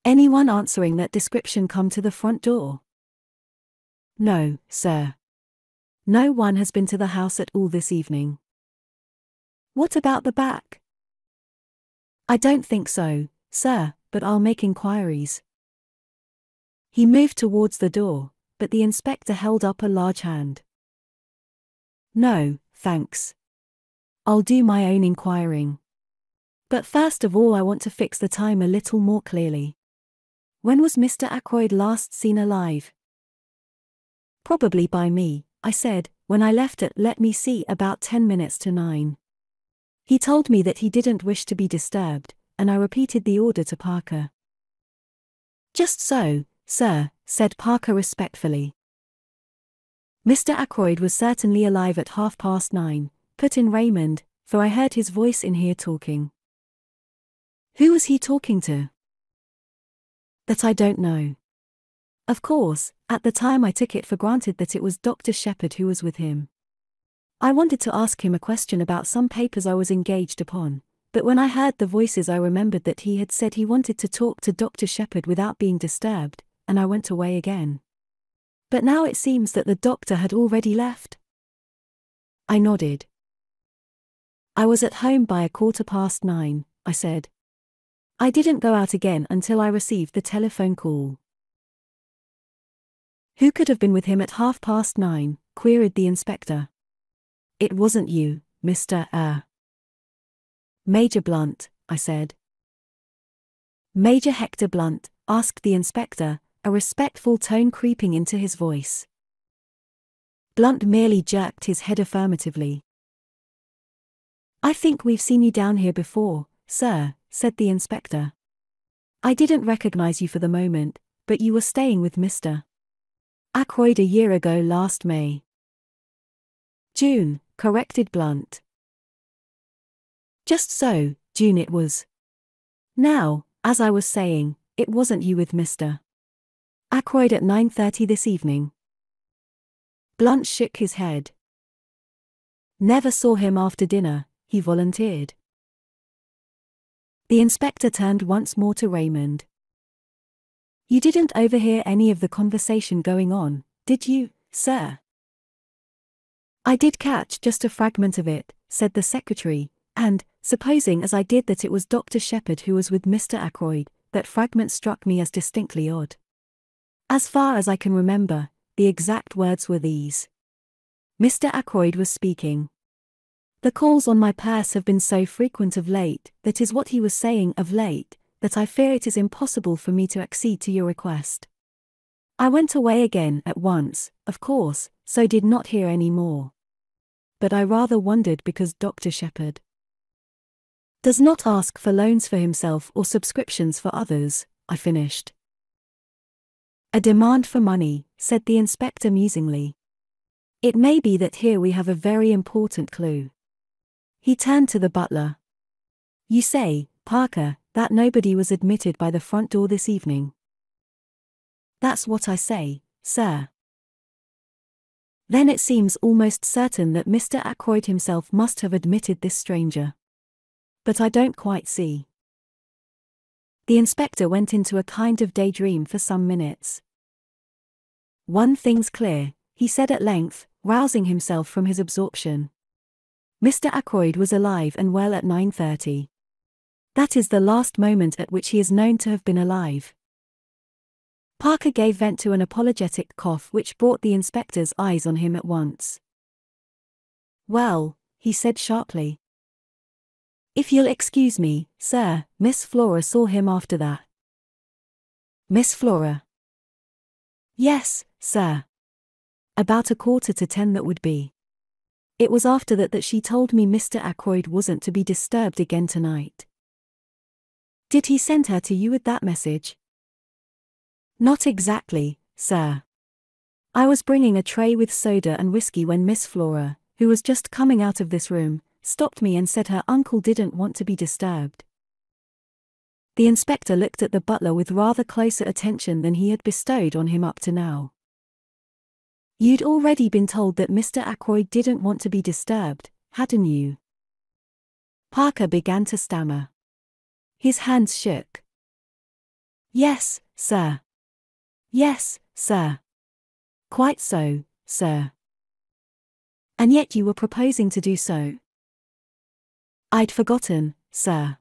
"Anyone answering that description come to the front door?" "No, sir. No one has been to the house at all this evening." "What about the back?" "I don't think so, sir, but I'll make inquiries." He moved towards the door, but the inspector held up a large hand. "No, thanks. I'll do my own inquiring. But first of all I want to fix the time a little more clearly. When was Mr. Ackroyd last seen alive?" "Probably by me," I said, "when I left at, let me see, about 10 minutes to 9. He told me that he didn't wish to be disturbed, and I repeated the order to Parker." "Just so, sir," said Parker respectfully. "Mr. Ackroyd was certainly alive at 9:30, put in Raymond, for I heard his voice in here talking." "Who was he talking to?" "That I don't know. Of course, at the time I took it for granted that it was Dr. Shepherd who was with him. I wanted to ask him a question about some papers I was engaged upon, but when I heard the voices I remembered that he had said he wanted to talk to Dr. Shepherd without being disturbed, and I went away again. But now it seems that the doctor had already left." I nodded. "I was at home by 9:15, I said. "I didn't go out again until I received the telephone call." "Who could have been with him at 9:30, queried the inspector. "It wasn't you, Mr. Major Blunt," I said. "Major Hector Blunt?" asked the inspector, a respectful tone creeping into his voice. Blunt merely jerked his head affirmatively. "I think we've seen you down here before, sir," said the inspector. "I didn't recognize you for the moment, but you were staying with Mr. Ackroyd a year ago last May." "June," corrected Blunt. "Just so, June it was. Now, as I was saying, it wasn't you with Mr. Ackroyd at 9:30 this evening?" Blunt shook his head. "Never saw him after dinner," he volunteered. The inspector turned once more to Raymond. "You didn't overhear any of the conversation going on, did you, sir?" "I did catch just a fragment of it," said the secretary, "and, supposing as I did that it was Dr. Shepherd who was with Mr. Ackroyd, that fragment struck me as distinctly odd. As far as I can remember, the exact words were these. Mr. Ackroyd was speaking. 'The calls on my purse have been so frequent of late,' that is what he was saying, of late, "that I fear it is impossible for me to accede to your request." I went away again at once, of course, so did not hear any more. But I rather wondered because Dr. Shepherd does not ask for loans for himself or subscriptions for others," I finished. "A demand for money," said the inspector musingly. "It may be that here we have a very important clue." He turned to the butler. "You say, Parker, that nobody was admitted by the front door this evening?" "That's what I say, sir." Then it seems almost certain that Mr. Ackroyd himself must have admitted this stranger. But I don't quite see. The inspector went into a kind of daydream for some minutes. One thing's clear, he said at length, rousing himself from his absorption. Mr. Ackroyd was alive and well at 9:30. That is the last moment at which he is known to have been alive. Parker gave vent to an apologetic cough which brought the inspector's eyes on him at once. "Well," he said sharply. "If you'll excuse me, sir, Miss Flora saw him after that." "Miss Flora?" "Yes, sir. About 9:45 that would be. It was after that she told me Mr. Ackroyd wasn't to be disturbed again tonight." "Did he send her to you with that message?" "Not exactly, sir. I was bringing a tray with soda and whiskey when Miss Flora, who was just coming out of this room, stopped me and said her uncle didn't want to be disturbed." The inspector looked at the butler with rather closer attention than he had bestowed on him up to now. "You'd already been told that Mr. Ackroyd didn't want to be disturbed, hadn't you?" Parker began to stammer. His hands shook. "Yes, sir. Yes, sir. Quite so, sir." "And yet you were proposing to do so?" "I'd forgotten, sir.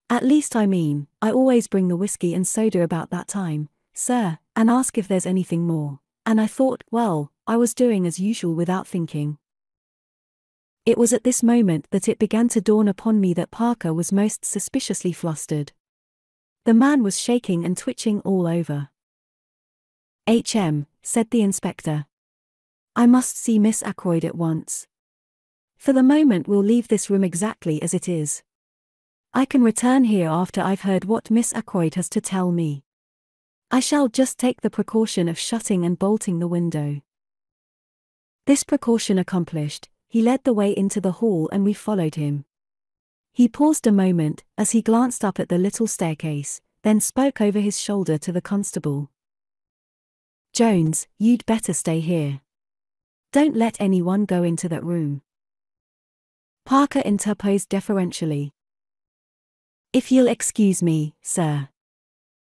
At least I always bring the whiskey and soda about that time, sir, and ask if there's anything more, and I thought, well, I was doing as usual without thinking." It was at this moment that it began to dawn upon me that Parker was most suspiciously flustered. The man was shaking and twitching all over. Said the inspector. "I must see Miss Ackroyd at once. For the moment we'll leave this room exactly as it is. I can return here after I've heard what Miss Ackroyd has to tell me. I shall just take the precaution of shutting and bolting the window." This precaution accomplished, he led the way into the hall and we followed him. He paused a moment as he glanced up at the little staircase, then spoke over his shoulder to the constable. "Jones, you'd better stay here. Don't let anyone go into that room." Parker interposed deferentially. "If you'll excuse me, sir.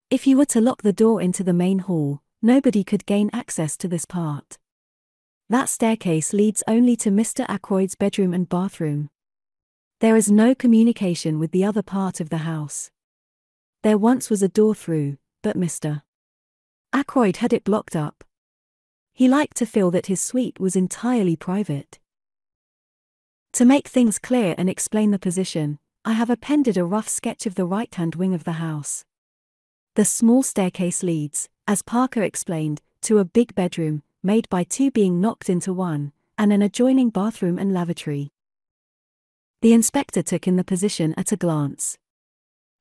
If you were to lock the door into the main hall, nobody could gain access to this part. That staircase leads only to Mr. Ackroyd's bedroom and bathroom. There is no communication with the other part of the house. There once was a door through, but Mr. Ackroyd had it blocked up. He liked to feel that his suite was entirely private. To make things clear and explain the position, I have appended a rough sketch of the right-hand wing of the house. The small staircase leads, as Parker explained, to a big bedroom, made by two being knocked into one, and an adjoining bathroom and lavatory." The inspector took in the position at a glance.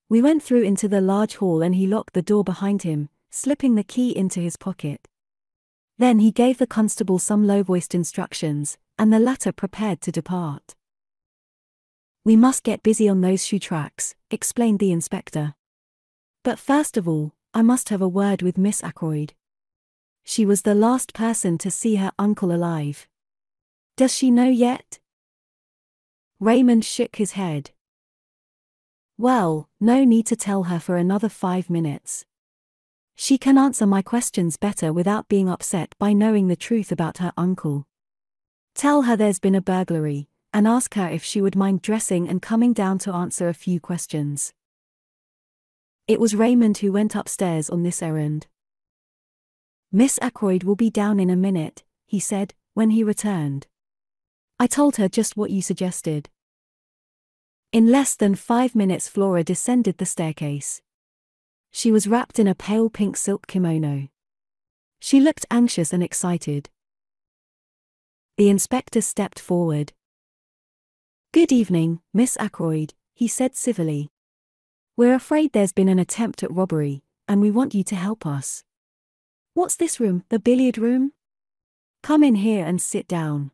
We went through into the large hall and he locked the door behind him, slipping the key into his pocket. Then he gave the constable some low-voiced instructions, and the latter prepared to depart. "We must get busy on those shoe tracks," explained the inspector. "But first of all, I must have a word with Miss Ackroyd. She was the last person to see her uncle alive. Does she know yet?" Raymond shook his head. "Well, no need to tell her for another 5 minutes. She can answer my questions better without being upset by knowing the truth about her uncle. Tell her there's been a burglary, and ask her if she would mind dressing and coming down to answer a few questions." It was Raymond who went upstairs on this errand. "Miss Ackroyd will be down in a minute," he said, when he returned. "I told her just what you suggested." In less than 5 minutes Flora descended the staircase. She was wrapped in a pale pink silk kimono. She looked anxious and excited. The inspector stepped forward. "Good evening, Miss Ackroyd," he said civilly. "We're afraid there's been an attempt at robbery, and we want you to help us. What's this room, the billiard room? Come in here and sit down."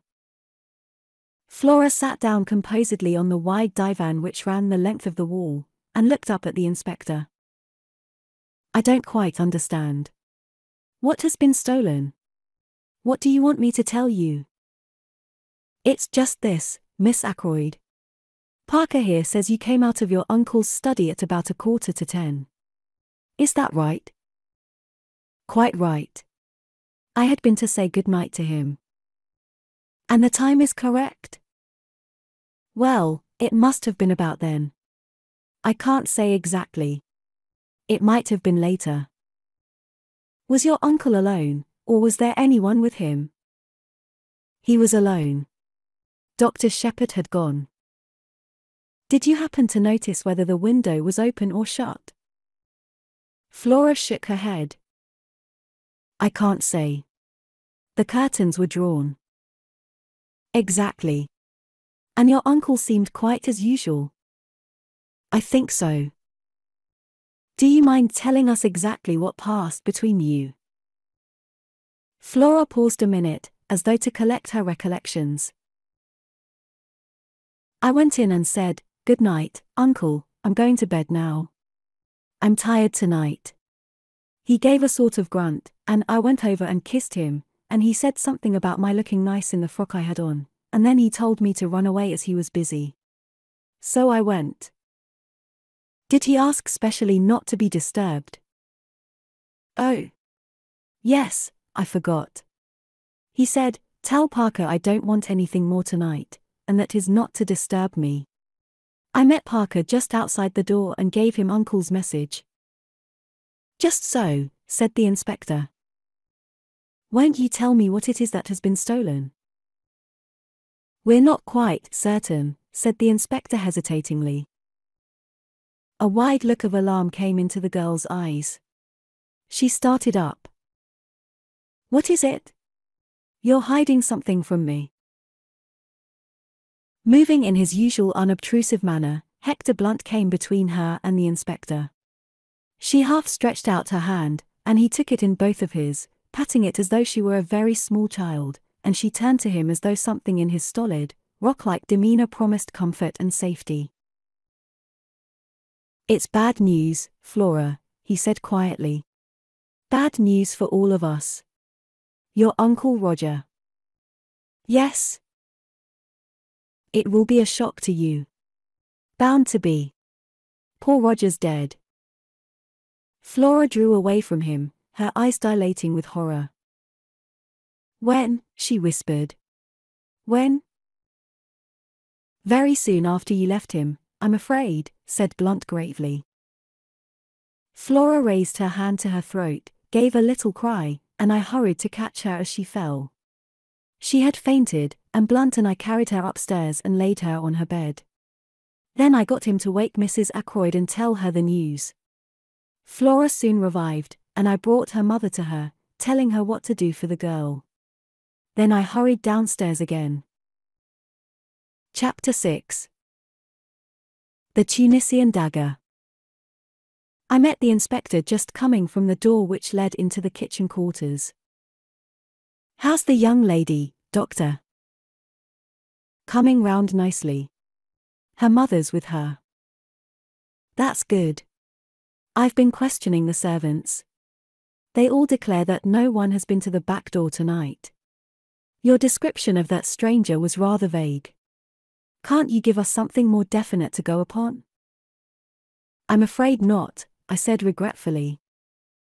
Flora sat down composedly on the wide divan which ran the length of the wall, and looked up at the inspector. "I don't quite understand. What has been stolen?" What do you want me to tell you? It's just this, Miss Ackroyd. Parker here says you came out of your uncle's study at about 9:45. Is that right? Quite right. I had been to say good night to him. And the time is correct? Well, it must have been about then. I can't say exactly. It might have been later. Was your uncle alone, or was there anyone with him? He was alone. Dr. Shepherd had gone. Did you happen to notice whether the window was open or shut? Flora shook her head. I can't say. The curtains were drawn. Exactly. And your uncle seemed quite as usual. I think so. Do you mind telling us exactly what passed between you? Flora paused a minute, as though to collect her recollections. I went in and said, "Good night, Uncle, I'm going to bed now. I'm tired tonight." He gave a sort of grunt, and I went over and kissed him, and he said something about my looking nice in the frock I had on, and then he told me to run away as he was busy. So I went. Did he ask specially not to be disturbed? Oh. Yes, I forgot. He said, "Tell Parker I don't want anything more tonight, and that he's not to disturb me." I met Parker just outside the door and gave him Uncle's message. Just so, said the inspector. Won't you tell me what it is that has been stolen? We're not quite certain, said the inspector hesitatingly. A wide look of alarm came into the girl's eyes. She started up. What is it? You're hiding something from me. Moving in his usual unobtrusive manner, Hector Blunt came between her and the inspector. She half stretched out her hand, and he took it in both of his, patting it as though she were a very small child, and she turned to him as though something in his stolid, rock-like demeanor promised comfort and safety. It's bad news, Flora, he said quietly. Bad news for all of us. Your Uncle Roger. Yes. It will be a shock to you. Bound to be. Poor Roger's dead. Flora drew away from him, her eyes dilating with horror. When? She whispered. When? Very soon after you left him, I'm afraid, said Blunt gravely. Flora raised her hand to her throat, gave a little cry, and I hurried to catch her as she fell. She had fainted, and Blunt and I carried her upstairs and laid her on her bed. Then I got him to wake Mrs. Ackroyd and tell her the news. Flora soon revived, and I brought her mother to her, telling her what to do for the girl. Then I hurried downstairs again. Chapter 6. The Tunisian Dagger. I met the inspector just coming from the door which led into the kitchen quarters. How's the young lady, Doctor? Coming round nicely. Her mother's with her. That's good. I've been questioning the servants. They all declare that no one has been to the back door tonight. Your description of that stranger was rather vague. Can't you give us something more definite to go upon? I'm afraid not, I said regretfully.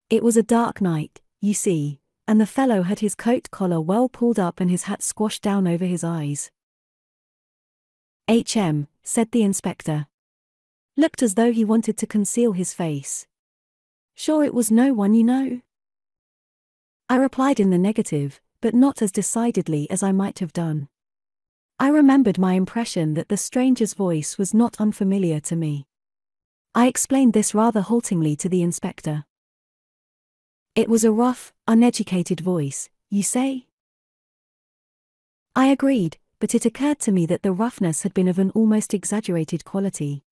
It was a dark night, you see, and the fellow had his coat collar well pulled up and his hat squashed down over his eyes. Said the inspector. Looked as though he wanted to conceal his face. Sure it was no one you know? I replied in the negative, but not as decidedly as I might have done. I remembered my impression that the stranger's voice was not unfamiliar to me. I explained this rather haltingly to the inspector. It was a rough, uneducated voice, you say? I agreed, but it occurred to me that the roughness had been of an almost exaggerated quality.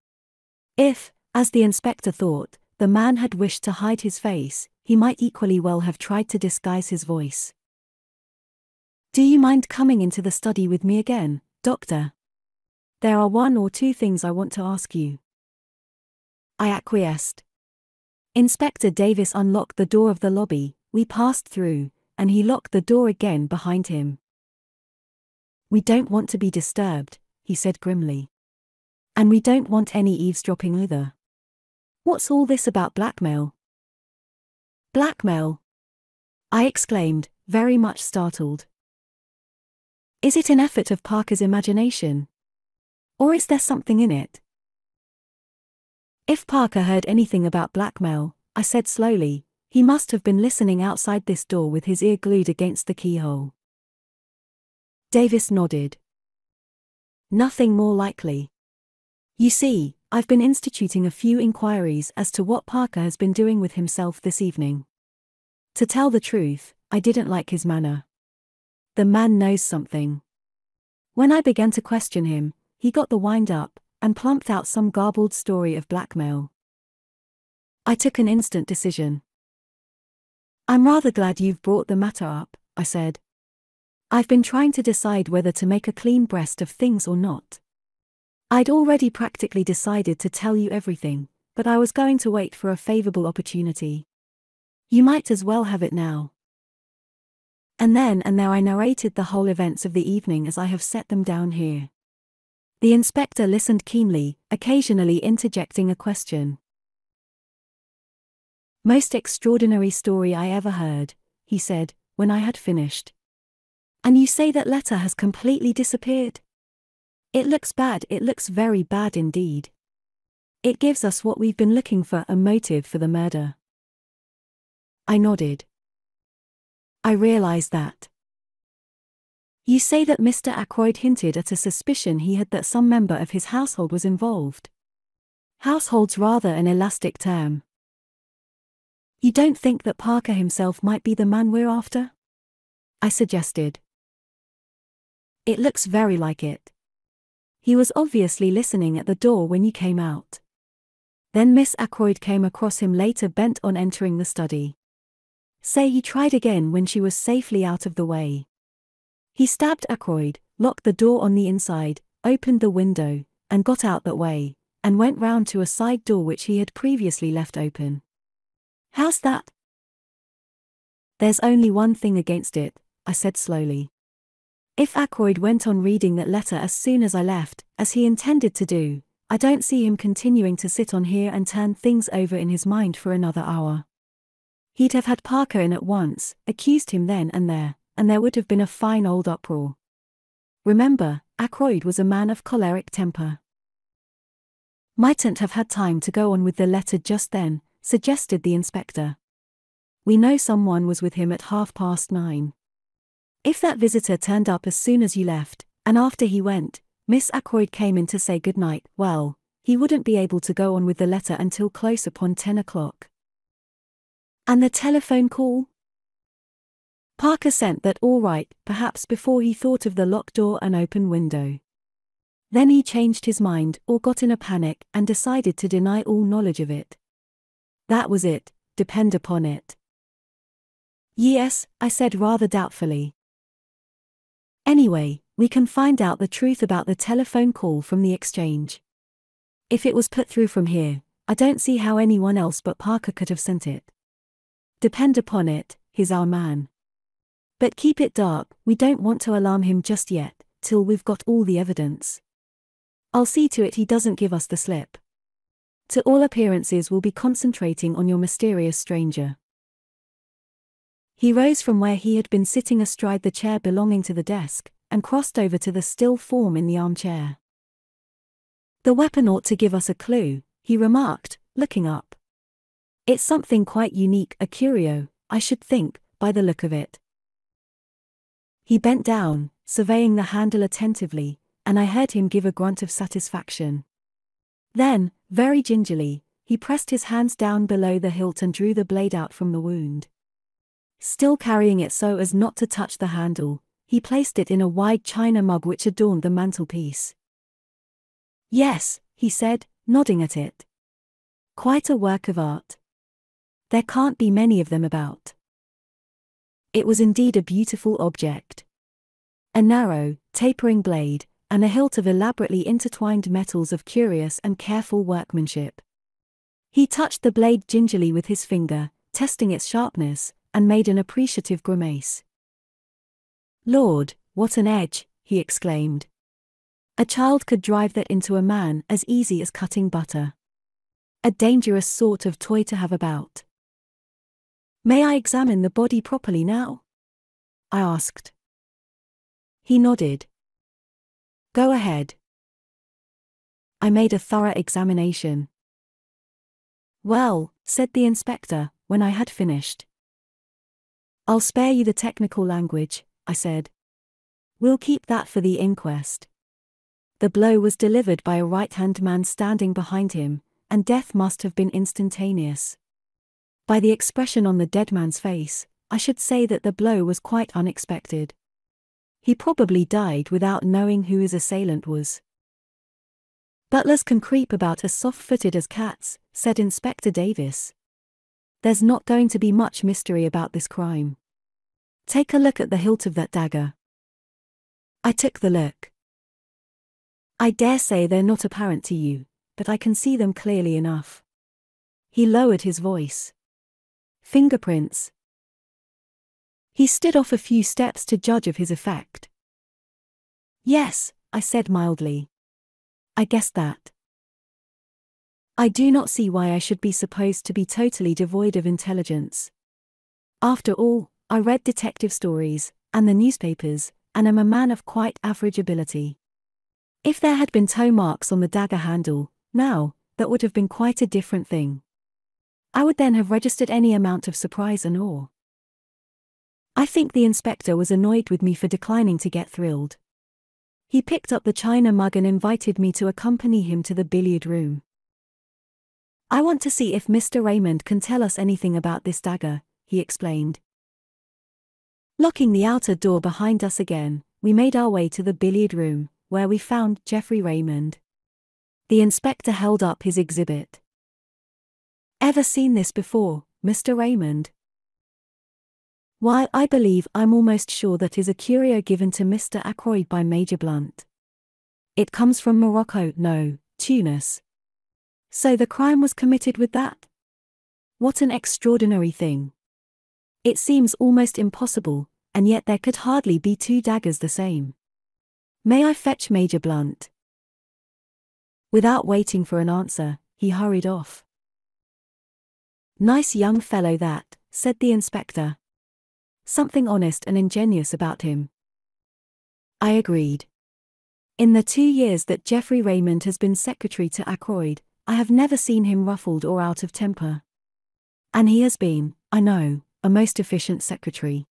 If, as the inspector thought, the man had wished to hide his face, he might equally well have tried to disguise his voice. Do you mind coming into the study with me again, Doctor? There are 1 or 2 things I want to ask you. I acquiesced. Inspector Davis unlocked the door of the lobby, we passed through, and he locked the door again behind him. "We don't want to be disturbed," he said grimly. "And we don't want any eavesdropping either. What's all this about blackmail?" "Blackmail?" I exclaimed, very much startled. "Is it an effort of Parker's imagination? Or is there something in it?" "If Parker heard anything about blackmail," I said slowly, "he must have been listening outside this door with his ear glued against the keyhole." Davis nodded. "Nothing more likely. You see, I've been instituting a few inquiries as to what Parker has been doing with himself this evening. To tell the truth, I didn't like his manner. The man knows something. When I began to question him, he got the wind up and plumped out some garbled story of blackmail. I took an instant decision. "I'm rather glad you've brought the matter up," I said. "I've been trying to decide whether to make a clean breast of things or not. I'd already practically decided to tell you everything, but I was going to wait for a favorable opportunity. You might as well have it now." And there I narrated the whole events of the evening as I have set them down here. The inspector listened keenly, occasionally interjecting a question. "Most extraordinary story I ever heard," he said, when I had finished. "And you say that letter has completely disappeared? It looks bad, it looks very bad indeed. It gives us what we've been looking for, a motive for the murder." I nodded. "I realize that. You say that Mr. Ackroyd hinted at a suspicion he had that some member of his household was involved. Household's rather an elastic term. You don't think that Parker himself might be the man we're after?" I suggested. "It looks very like it. He was obviously listening at the door when you came out. Then Miss Ackroyd came across him later bent on entering the study. Say he tried again when she was safely out of the way. He stabbed Ackroyd, locked the door on the inside, opened the window, and got out that way, and went round to a side door which he had previously left open. How's that?" "There's only one thing against it," I said slowly. "If Ackroyd went on reading that letter as soon as I left, as he intended to do, I don't see him continuing to sit on here and turn things over in his mind for another hour. He'd have had Parker in at once, accused him then and there would have been a fine old uproar. Remember, Ackroyd was a man of choleric temper." "Mightn't have had time to go on with the letter just then," suggested the inspector. "We know someone was with him at 9:30. If that visitor turned up as soon as you left, and after he went, Miss Ackroyd came in to say good night, well, he wouldn't be able to go on with the letter until close upon 10 o'clock. And the telephone call? Parker sent that all right, perhaps before he thought of the locked door and open window. Then he changed his mind or got in a panic and decided to deny all knowledge of it. That was it, depend upon it." "Yes," I said rather doubtfully. "Anyway, we can find out the truth about the telephone call from the exchange. If it was put through from here, I don't see how anyone else but Parker could have sent it. Depend upon it, he's our man. But keep it dark, we don't want to alarm him just yet, till we've got all the evidence. I'll see to it he doesn't give us the slip. To all appearances we'll be concentrating on your mysterious stranger." He rose from where he had been sitting astride the chair belonging to the desk, and crossed over to the still form in the armchair. "The weapon ought to give us a clue," he remarked, looking up. "It's something quite unique, a curio, I should think, by the look of it." He bent down, surveying the handle attentively, and I heard him give a grunt of satisfaction. Then, very gingerly, he pressed his hands down below the hilt and drew the blade out from the wound. Still carrying it so as not to touch the handle, he placed it in a wide china mug which adorned the mantelpiece. "Yes," he said, nodding at it. "Quite a work of art. There can't be many of them about." It was indeed a beautiful object. A narrow, tapering blade, and a hilt of elaborately intertwined metals of curious and careful workmanship. He touched the blade gingerly with his finger, testing its sharpness, and made an appreciative grimace. "Lord, what an edge," he exclaimed. "A child could drive that into a man as easy as cutting butter. A dangerous sort of toy to have about." "May I examine the body properly now?" I asked. He nodded. "Go ahead." I made a thorough examination. "Well," said the inspector, when I had finished. "I'll spare you the technical language," I said. "We'll keep that for the inquest." The blow was delivered by a right-hand man standing behind him, and death must have been instantaneous. By the expression on the dead man's face, I should say that the blow was quite unexpected. He probably died without knowing who his assailant was. "Butlers can creep about as soft-footed as cats," said Inspector Davis. "There's not going to be much mystery about this crime. Take a look at the hilt of that dagger." I took the look. "I dare say they're not apparent to you, but I can see them clearly enough." He lowered his voice. "Fingerprints." He stood off a few steps to judge of his effect. "Yes," I said mildly. "I guessed that." I do not see why I should be supposed to be totally devoid of intelligence. After all, I read detective stories, and the newspapers, and am a man of quite average ability. If there had been toe marks on the dagger handle, now, that would have been quite a different thing. I would then have registered any amount of surprise and awe. I think the inspector was annoyed with me for declining to get thrilled. He picked up the china mug and invited me to accompany him to the billiard room. "I want to see if Mr. Raymond can tell us anything about this dagger," he explained. Locking the outer door behind us again, we made our way to the billiard room, where we found Geoffrey Raymond. The inspector held up his exhibit. "Ever seen this before, Mr. Raymond?" "Why, I believe I'm almost sure that is a curio given to Mr. Ackroyd by Major Blunt. It comes from Morocco, no, Tunis. So the crime was committed with that? What an extraordinary thing. It seems almost impossible, and yet there could hardly be two daggers the same. May I fetch Major Blunt?" Without waiting for an answer, he hurried off. "Nice young fellow that," said the inspector. "Something honest and ingenuous about him." I agreed. In the 2 years that Geoffrey Raymond has been secretary to Ackroyd, I have never seen him ruffled or out of temper. And he has been, I know, a most efficient secretary.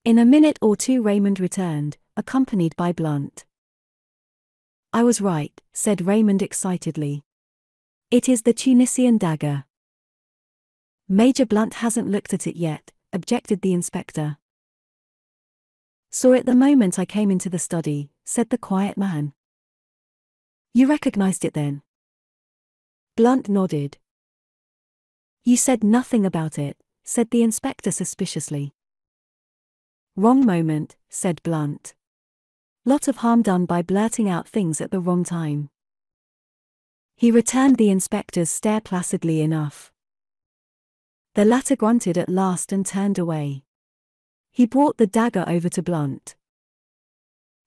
In a minute or two Raymond returned, accompanied by Blunt. "I was right," said Raymond excitedly. "It is the Tunisian dagger." "Major Blunt hasn't looked at it yet," objected the inspector. "Saw it the moment I came into the study," said the quiet man. "You recognized it then?" Blunt nodded. "You said nothing about it," said the inspector suspiciously. "Wrong moment," said Blunt. "Lot of harm done by blurting out things at the wrong time." He returned the inspector's stare placidly enough. The latter grunted at last and turned away. He brought the dagger over to Blunt.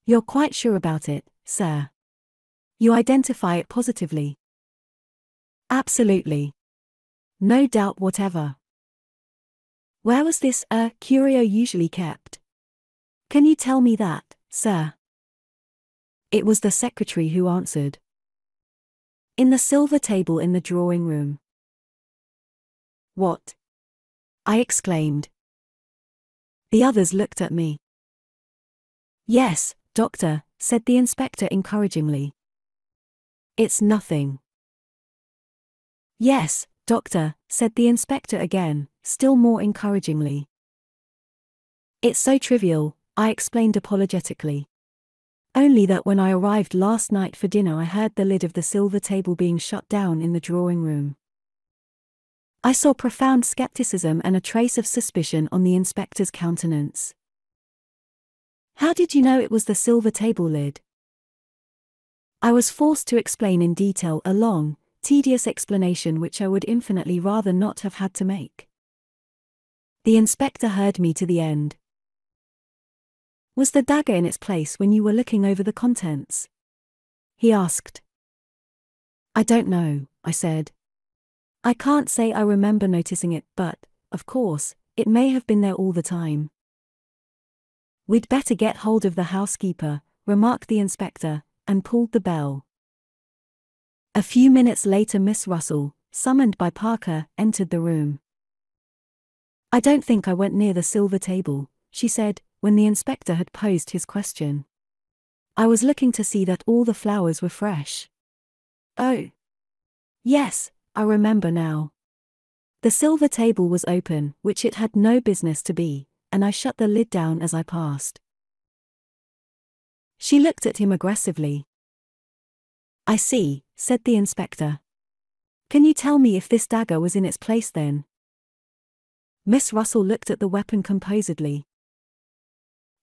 "You're quite sure about it, sir? You identify it positively?" "Absolutely. No doubt whatever." "Where was this, curio usually kept? Can you tell me that, sir?" It was the secretary who answered. "In the silver table in the drawing room." "What?" I exclaimed. The others looked at me. "Yes, doctor," said the inspector encouragingly. "It's nothing." "Yes, doctor," said the inspector again, still more encouragingly. "It's so trivial," I explained apologetically. "Only that when I arrived last night for dinner I heard the lid of the silver table being shut down in the drawing room." I saw profound skepticism and a trace of suspicion on the inspector's countenance. "How did you know it was the silver table lid?" I was forced to explain in detail a long, tedious explanation which I would infinitely rather not have had to make. The inspector heard me to the end. Was the dagger in its place when you were looking over the contents? He asked. I don't know, I said. I can't say I remember noticing it, but, of course, it may have been there all the time. We'd better get hold of the housekeeper, remarked the inspector, and pulled the bell. A few minutes later Miss Russell, summoned by Parker, entered the room. I don't think I went near the silver table, she said, when the inspector had posed his question. I was looking to see that all the flowers were fresh. Oh. Yes, I remember now. The silver table was open, which it had no business to be, and I shut the lid down as I passed. She looked at him aggressively. I see, said the inspector. Can you tell me if this dagger was in its place then? Miss Russell looked at the weapon composedly.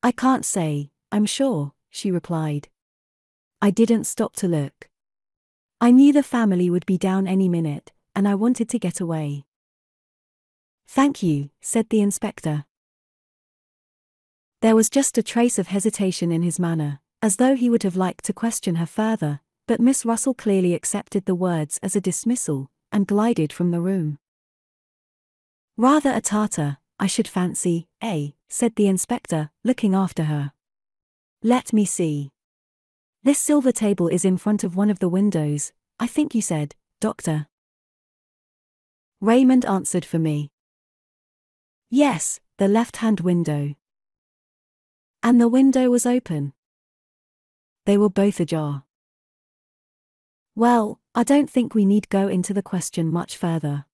I can't say, I'm sure, she replied. I didn't stop to look. I knew the family would be down any minute, and I wanted to get away. Thank you, said the inspector. There was just a trace of hesitation in his manner, as though he would have liked to question her further, but Miss Russell clearly accepted the words as a dismissal, and glided from the room. Rather a tartar, I should fancy, said the inspector, looking after her. Let me see. This silver table is in front of one of the windows, I think you said, Doctor. Raymond answered for me. Yes, the left-hand window. And the window was open. They were both ajar. Well, I don't think we need go into the question much further.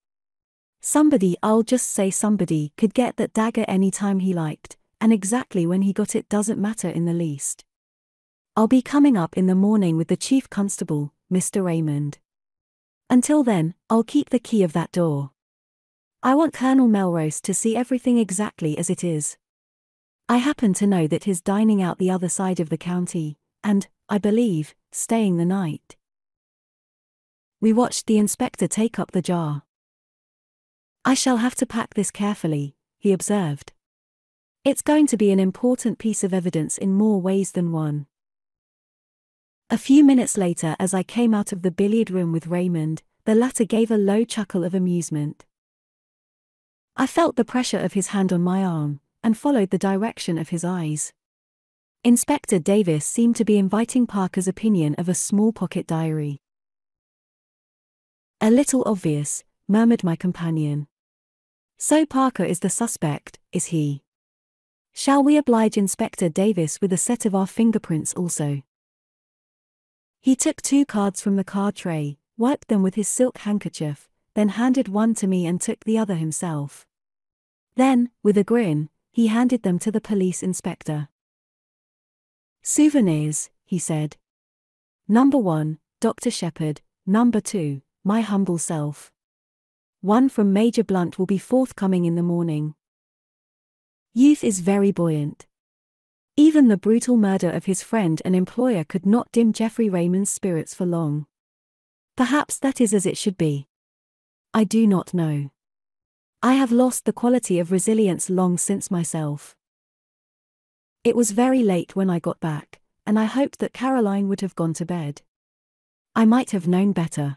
Somebody, I'll just say somebody, could get that dagger any time he liked, and exactly when he got it doesn't matter in the least. I'll be coming up in the morning with the chief constable, Mr. Raymond. Until then, I'll keep the key of that door. I want Colonel Melrose to see everything exactly as it is. I happen to know that he's dining out the other side of the county, and, I believe, staying the night. We watched the inspector take up the jar. I shall have to pack this carefully, he observed. It's going to be an important piece of evidence in more ways than one. A few minutes later, as I came out of the billiard room with Raymond, the latter gave a low chuckle of amusement. I felt the pressure of his hand on my arm, and followed the direction of his eyes. Inspector Davis seemed to be inviting Parker's opinion of a small pocket diary. A little obvious, murmured my companion. So Parker is the suspect, is he? Shall we oblige Inspector Davis with a set of our fingerprints also? He took 2 cards from the card tray, wiped them with his silk handkerchief, then handed one to me and took the other himself. Then, with a grin, he handed them to the police inspector. Souvenirs, he said. Number 1, Dr. Shepherd, number 2, my humble self. One from Major Blunt will be forthcoming in the morning. Youth is very buoyant. Even the brutal murder of his friend and employer could not dim Geoffrey Raymond's spirits for long. Perhaps that is as it should be. I do not know. I have lost the quality of resilience long since myself. It was very late when I got back, and I hoped that Caroline would have gone to bed. I might have known better.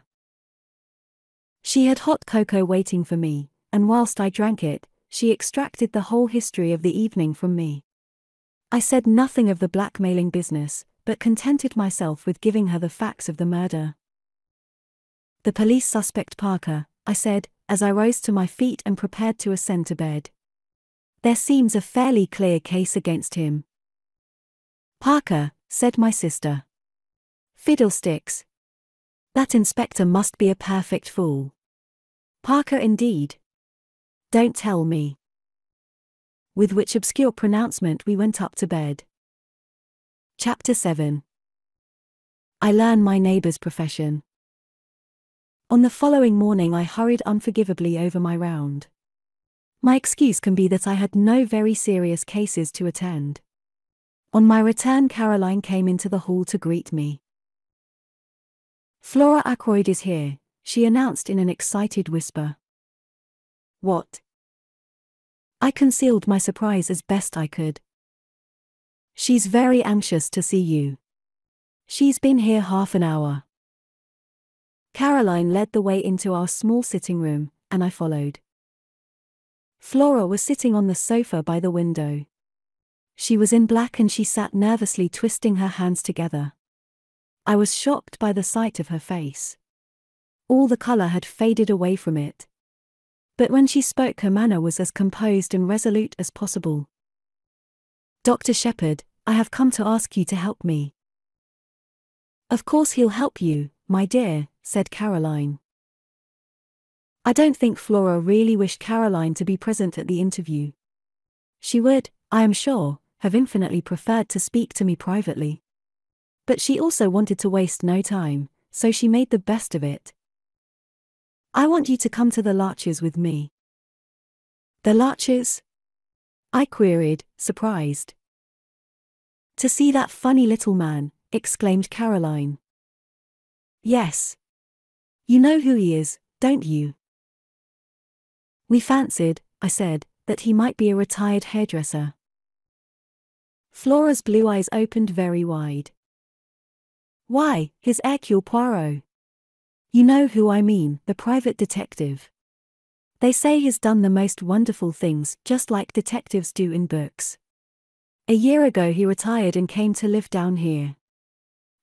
She had hot cocoa waiting for me, and whilst I drank it, she extracted the whole history of the evening from me. I said nothing of the blackmailing business, but contented myself with giving her the facts of the murder. The police suspect Parker, I said, as I rose to my feet and prepared to ascend to bed. There seems a fairly clear case against him. Parker, said my sister. Fiddlesticks. That inspector must be a perfect fool. Parker indeed. Don't tell me. With which obscure pronouncement we went up to bed. Chapter 7. I learn my neighbor's profession. On the following morning I hurried unforgivably over my round. My excuse can be that I had no very serious cases to attend. On my return Caroline came into the hall to greet me. Flora Ackroyd is here, she announced in an excited whisper. What? I concealed my surprise as best I could. She's very anxious to see you. She's been here half an hour. Caroline led the way into our small sitting room, and I followed. Flora was sitting on the sofa by the window. She was in black and she sat nervously twisting her hands together. I was shocked by the sight of her face. All the color had faded away from it. But when she spoke, her manner was as composed and resolute as possible. "Dr. Shepherd, I have come to ask you to help me." "Of course he'll help you, my dear," said Caroline. I don't think Flora really wished Caroline to be present at the interview. She would, I am sure, have infinitely preferred to speak to me privately. But she also wanted to waste no time, so she made the best of it. "I want you to come to the Larches with me." "The Larches?" I queried, surprised. "To see that funny little man," exclaimed Caroline. "Yes. You know who he is, don't you?" "We fancied," I said, "that he might be a retired hairdresser." Flora's blue eyes opened very wide. "Why, he's Hercule Poirot. You know who I mean, the private detective. They say he's done the most wonderful things, just like detectives do in books. A year ago he retired and came to live down here.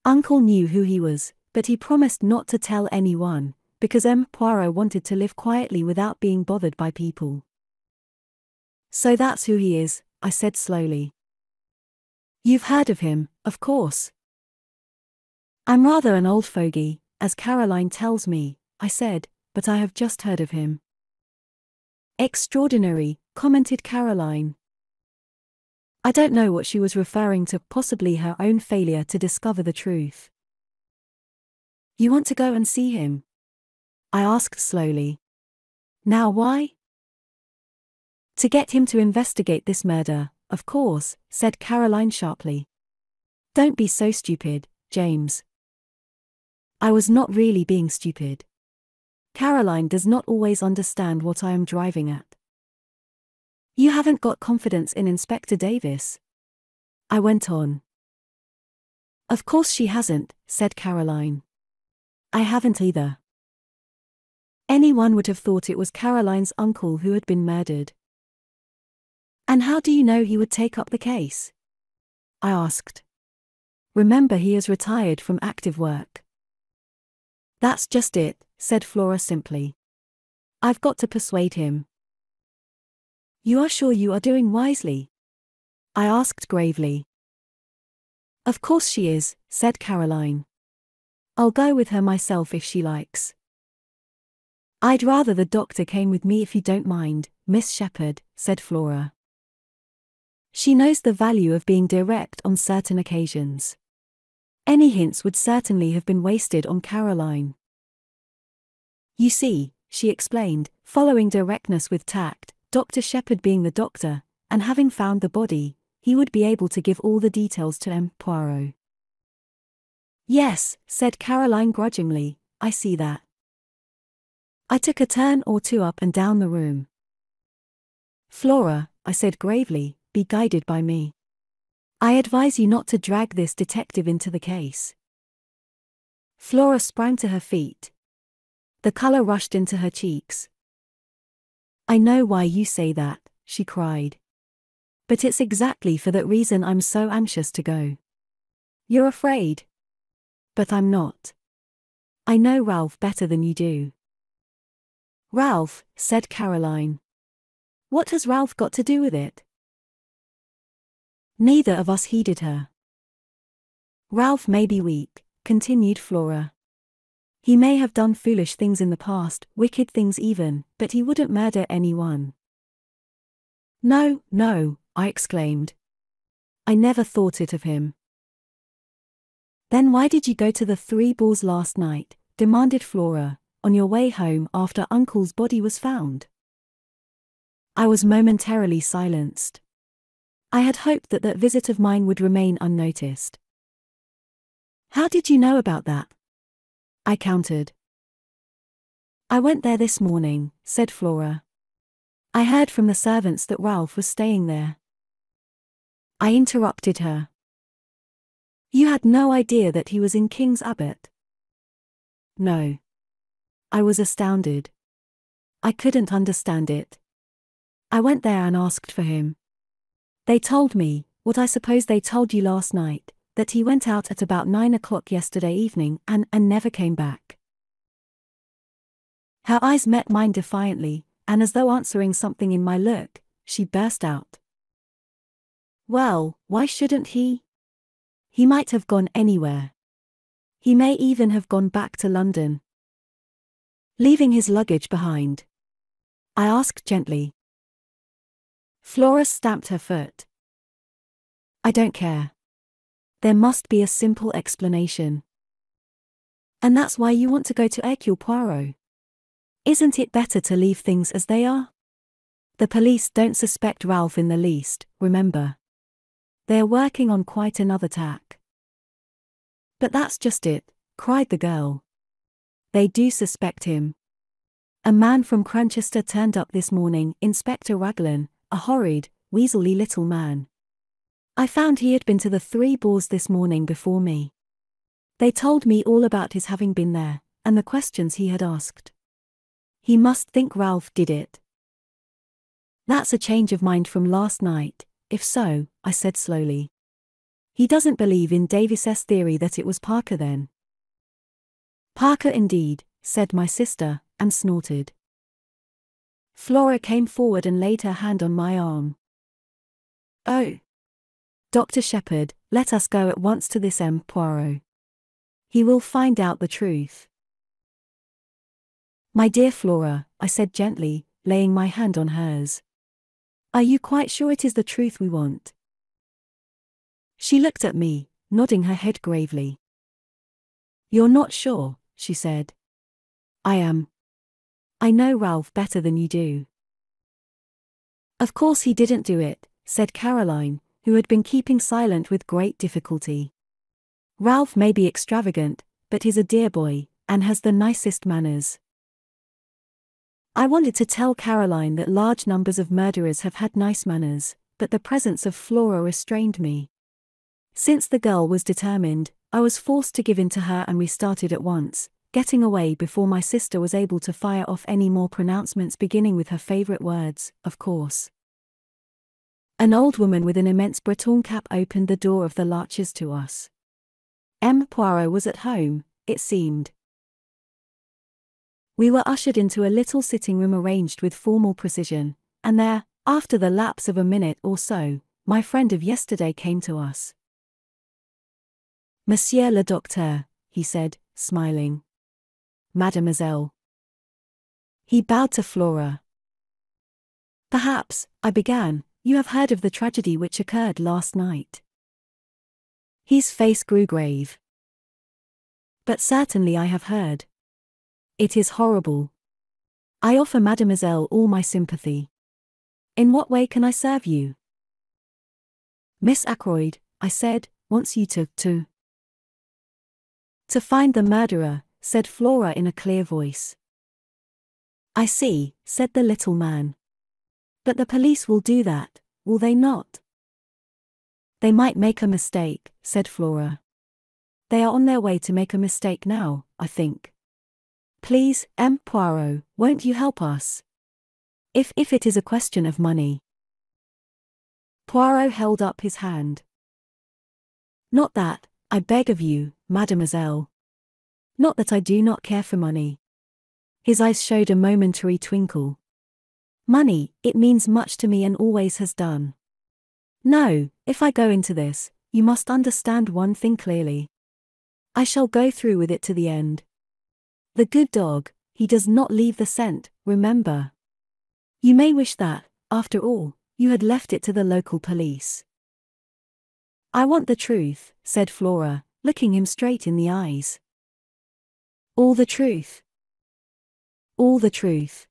Uncle knew who he was, but he promised not to tell anyone, because Poirot wanted to live quietly without being bothered by people." "So that's who he is," I said slowly. "You've heard of him, of course." "I'm rather an old fogey, as Caroline tells me," I said, "but I have just heard of him." "Extraordinary," commented Caroline. I don't know what she was referring to, possibly her own failure to discover the truth. "You want to go and see him?" I asked slowly. "Now why?" "To get him to investigate this murder, of course," said Caroline sharply. "Don't be so stupid, James." I was not really being stupid. Caroline does not always understand what I am driving at. "You haven't got confidence in Inspector Davis," I went on. "Of course she hasn't," said Caroline. "I haven't either." Anyone would have thought it was Caroline's uncle who had been murdered. "And how do you know he would take up the case?" I asked. "Remember, he is retired from active work." "That's just it," said Flora simply. "I've got to persuade him." "You are sure you are doing wisely?" I asked gravely. "Of course she is," said Caroline. "I'll go with her myself if she likes." "I'd rather the doctor came with me if you don't mind, Miss Shepherd," said Flora. She knows the value of being direct on certain occasions. Any hints would certainly have been wasted on Caroline. "You see," she explained, following directness with tact, "Dr. Shepherd being the doctor, and having found the body, he would be able to give all the details to Poirot." "Yes," said Caroline grudgingly, "I see that." I took a turn or two up and down the room. "Flora," I said gravely, "be guided by me. I advise you not to drag this detective into the case." Flora sprang to her feet. The color rushed into her cheeks. "I know why you say that," she cried. "But it's exactly for that reason I'm so anxious to go." "You're afraid?" "But I'm not. I know Ralph better than you do." "Ralph," said Caroline. "What has Ralph got to do with it?" Neither of us heeded her. "Ralph may be weak," continued Flora. "He may have done foolish things in the past, wicked things even, but he wouldn't murder anyone." "No, no," I exclaimed. "I never thought it of him." "Then why did you go to the Three Balls last night?" demanded Flora, "on your way home after Uncle's body was found?" I was momentarily silenced. I had hoped that that visit of mine would remain unnoticed. "How did you know about that?" I countered. "I went there this morning," said Flora. I heard from the servants that Ralph was staying there. I interrupted her. You had no idea that he was in King's Abbot? No. I was astounded. I couldn't understand it. I went there and asked for him. They told me, what I suppose they told you last night, that he went out at about 9 o'clock yesterday evening and never came back. Her eyes met mine defiantly, and as though answering something in my look, she burst out. Well, why shouldn't he? He might have gone anywhere. He may even have gone back to London, leaving his luggage behind. I asked gently. Flora stamped her foot. I don't care. There must be a simple explanation. And that's why you want to go to Hercule Poirot. Isn't it better to leave things as they are? The police don't suspect Ralph in the least, remember. They're working on quite another tack. But that's just it, cried the girl. They do suspect him. A man from Cranchester turned up this morning, Inspector Raglan, a horrid, weaselly little man. I found he had been to the Three Boars this morning before me. They told me all about his having been there, and the questions he had asked. He must think Ralph did it. That's a change of mind from last night, if so, I said slowly. He doesn't believe in Davis's theory that it was Parker then. Parker indeed, said my sister, and snorted. Flora came forward and laid her hand on my arm. Oh! Dr. Shepherd, let us go at once to this Poirot. He will find out the truth. My dear Flora, I said gently, laying my hand on hers. Are you quite sure it is the truth we want? She looked at me, nodding her head gravely. You're not sure, she said. I am. I know Ralph better than you do. Of course he didn't do it, said Caroline, who had been keeping silent with great difficulty. Ralph may be extravagant, but he's a dear boy, and has the nicest manners. I wanted to tell Caroline that large numbers of murderers have had nice manners, but the presence of Flora restrained me. Since the girl was determined, I was forced to give in to her and we started at once, getting away before my sister was able to fire off any more pronouncements beginning with her favourite words, of course. An old woman with an immense Breton cap opened the door of the Larches to us. Poirot was at home, it seemed. We were ushered into a little sitting room arranged with formal precision, and there, after the lapse of a minute or so, my friend of yesterday came to us. Monsieur le Docteur, he said, smiling. Mademoiselle. He bowed to Flora. Perhaps, I began, you have heard of the tragedy which occurred last night. His face grew grave. But certainly I have heard. It is horrible. I offer Mademoiselle all my sympathy. In what way can I serve you? Miss Ackroyd, I said, wants you to find the murderer, said Flora in a clear voice. I see, said the little man. But the police will do that, will they not? They might make a mistake, said Flora. They are on their way to make a mistake now, I think. Please, Poirot, won't you help us? If it is a question of money. Poirot held up his hand. Not that, I beg of you, mademoiselle. Not that I do not care for money. His eyes showed a momentary twinkle. Money, it means much to me and always has done. No, if I go into this, you must understand one thing clearly. I shall go through with it to the end. The good dog, he does not leave the scent, remember. You may wish that, after all, you had left it to the local police. I want the truth, said Flora, looking him straight in the eyes. All the truth. All the truth.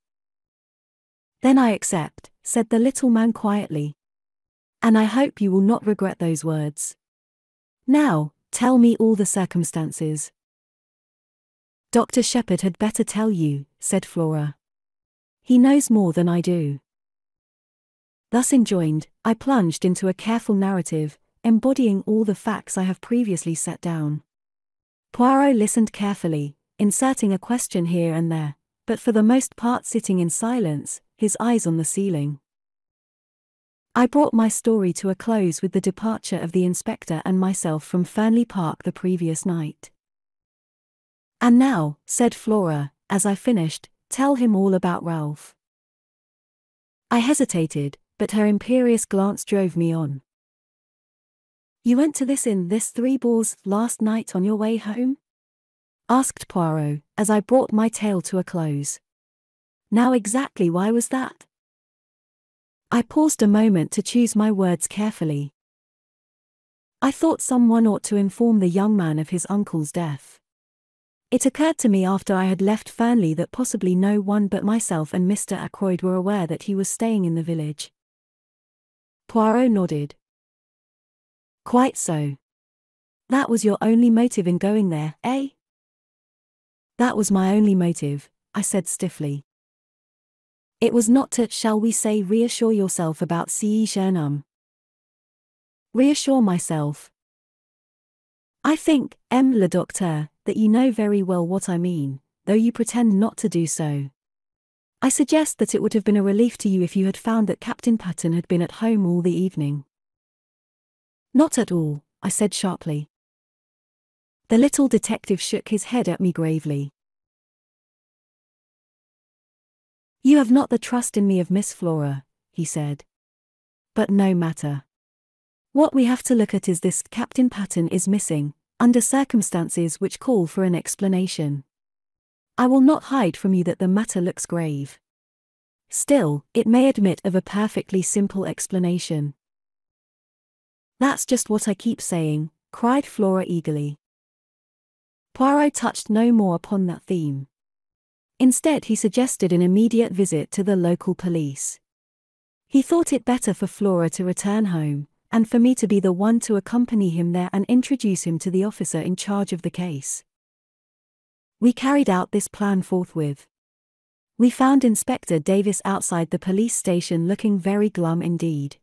Then I accept, said the little man quietly. And I hope you will not regret those words. Now, tell me all the circumstances. Dr. Shepherd had better tell you, said Flora. He knows more than I do. Thus enjoined, I plunged into a careful narrative, embodying all the facts I have previously set down. Poirot listened carefully, inserting a question here and there, but for the most part sitting in silence, his eyes on the ceiling. I brought my story to a close with the departure of the inspector and myself from Fernley Park the previous night. "And now," said Flora, as I finished, "tell him all about Ralph." I hesitated, but her imperious glance drove me on. "You went to this Three Boars last night on your way home?" asked Poirot, as I brought my tale to a close. "Now exactly why was that?" I paused a moment to choose my words carefully. "I thought someone ought to inform the young man of his uncle's death. It occurred to me after I had left Fernley that possibly no one but myself and Mr. Ackroyd were aware that he was staying in the village." Poirot nodded. "Quite so. That was your only motive in going there, eh?" "That was my only motive," I said stiffly. "It was not to, shall we say, reassure yourself about ce jeune homme." "Reassure myself? I think, le docteur, that you know very well what I mean, though you pretend not to do so. I suggest that it would have been a relief to you if you had found that Captain Patten had been at home all the evening." "Not at all," I said sharply. The little detective shook his head at me gravely. "You have not the trust in me of Miss Flora," he said. "But no matter. What we have to look at is this: Captain Patten is missing, under circumstances which call for an explanation. I will not hide from you that the matter looks grave. Still, it may admit of a perfectly simple explanation." "That's just what I keep saying," cried Flora eagerly. Poirot touched no more upon that theme. Instead, he suggested an immediate visit to the local police. He thought it better for Flora to return home, and for me to be the one to accompany him there and introduce him to the officer in charge of the case. We carried out this plan forthwith. We found Inspector Davis outside the police station looking very glum indeed.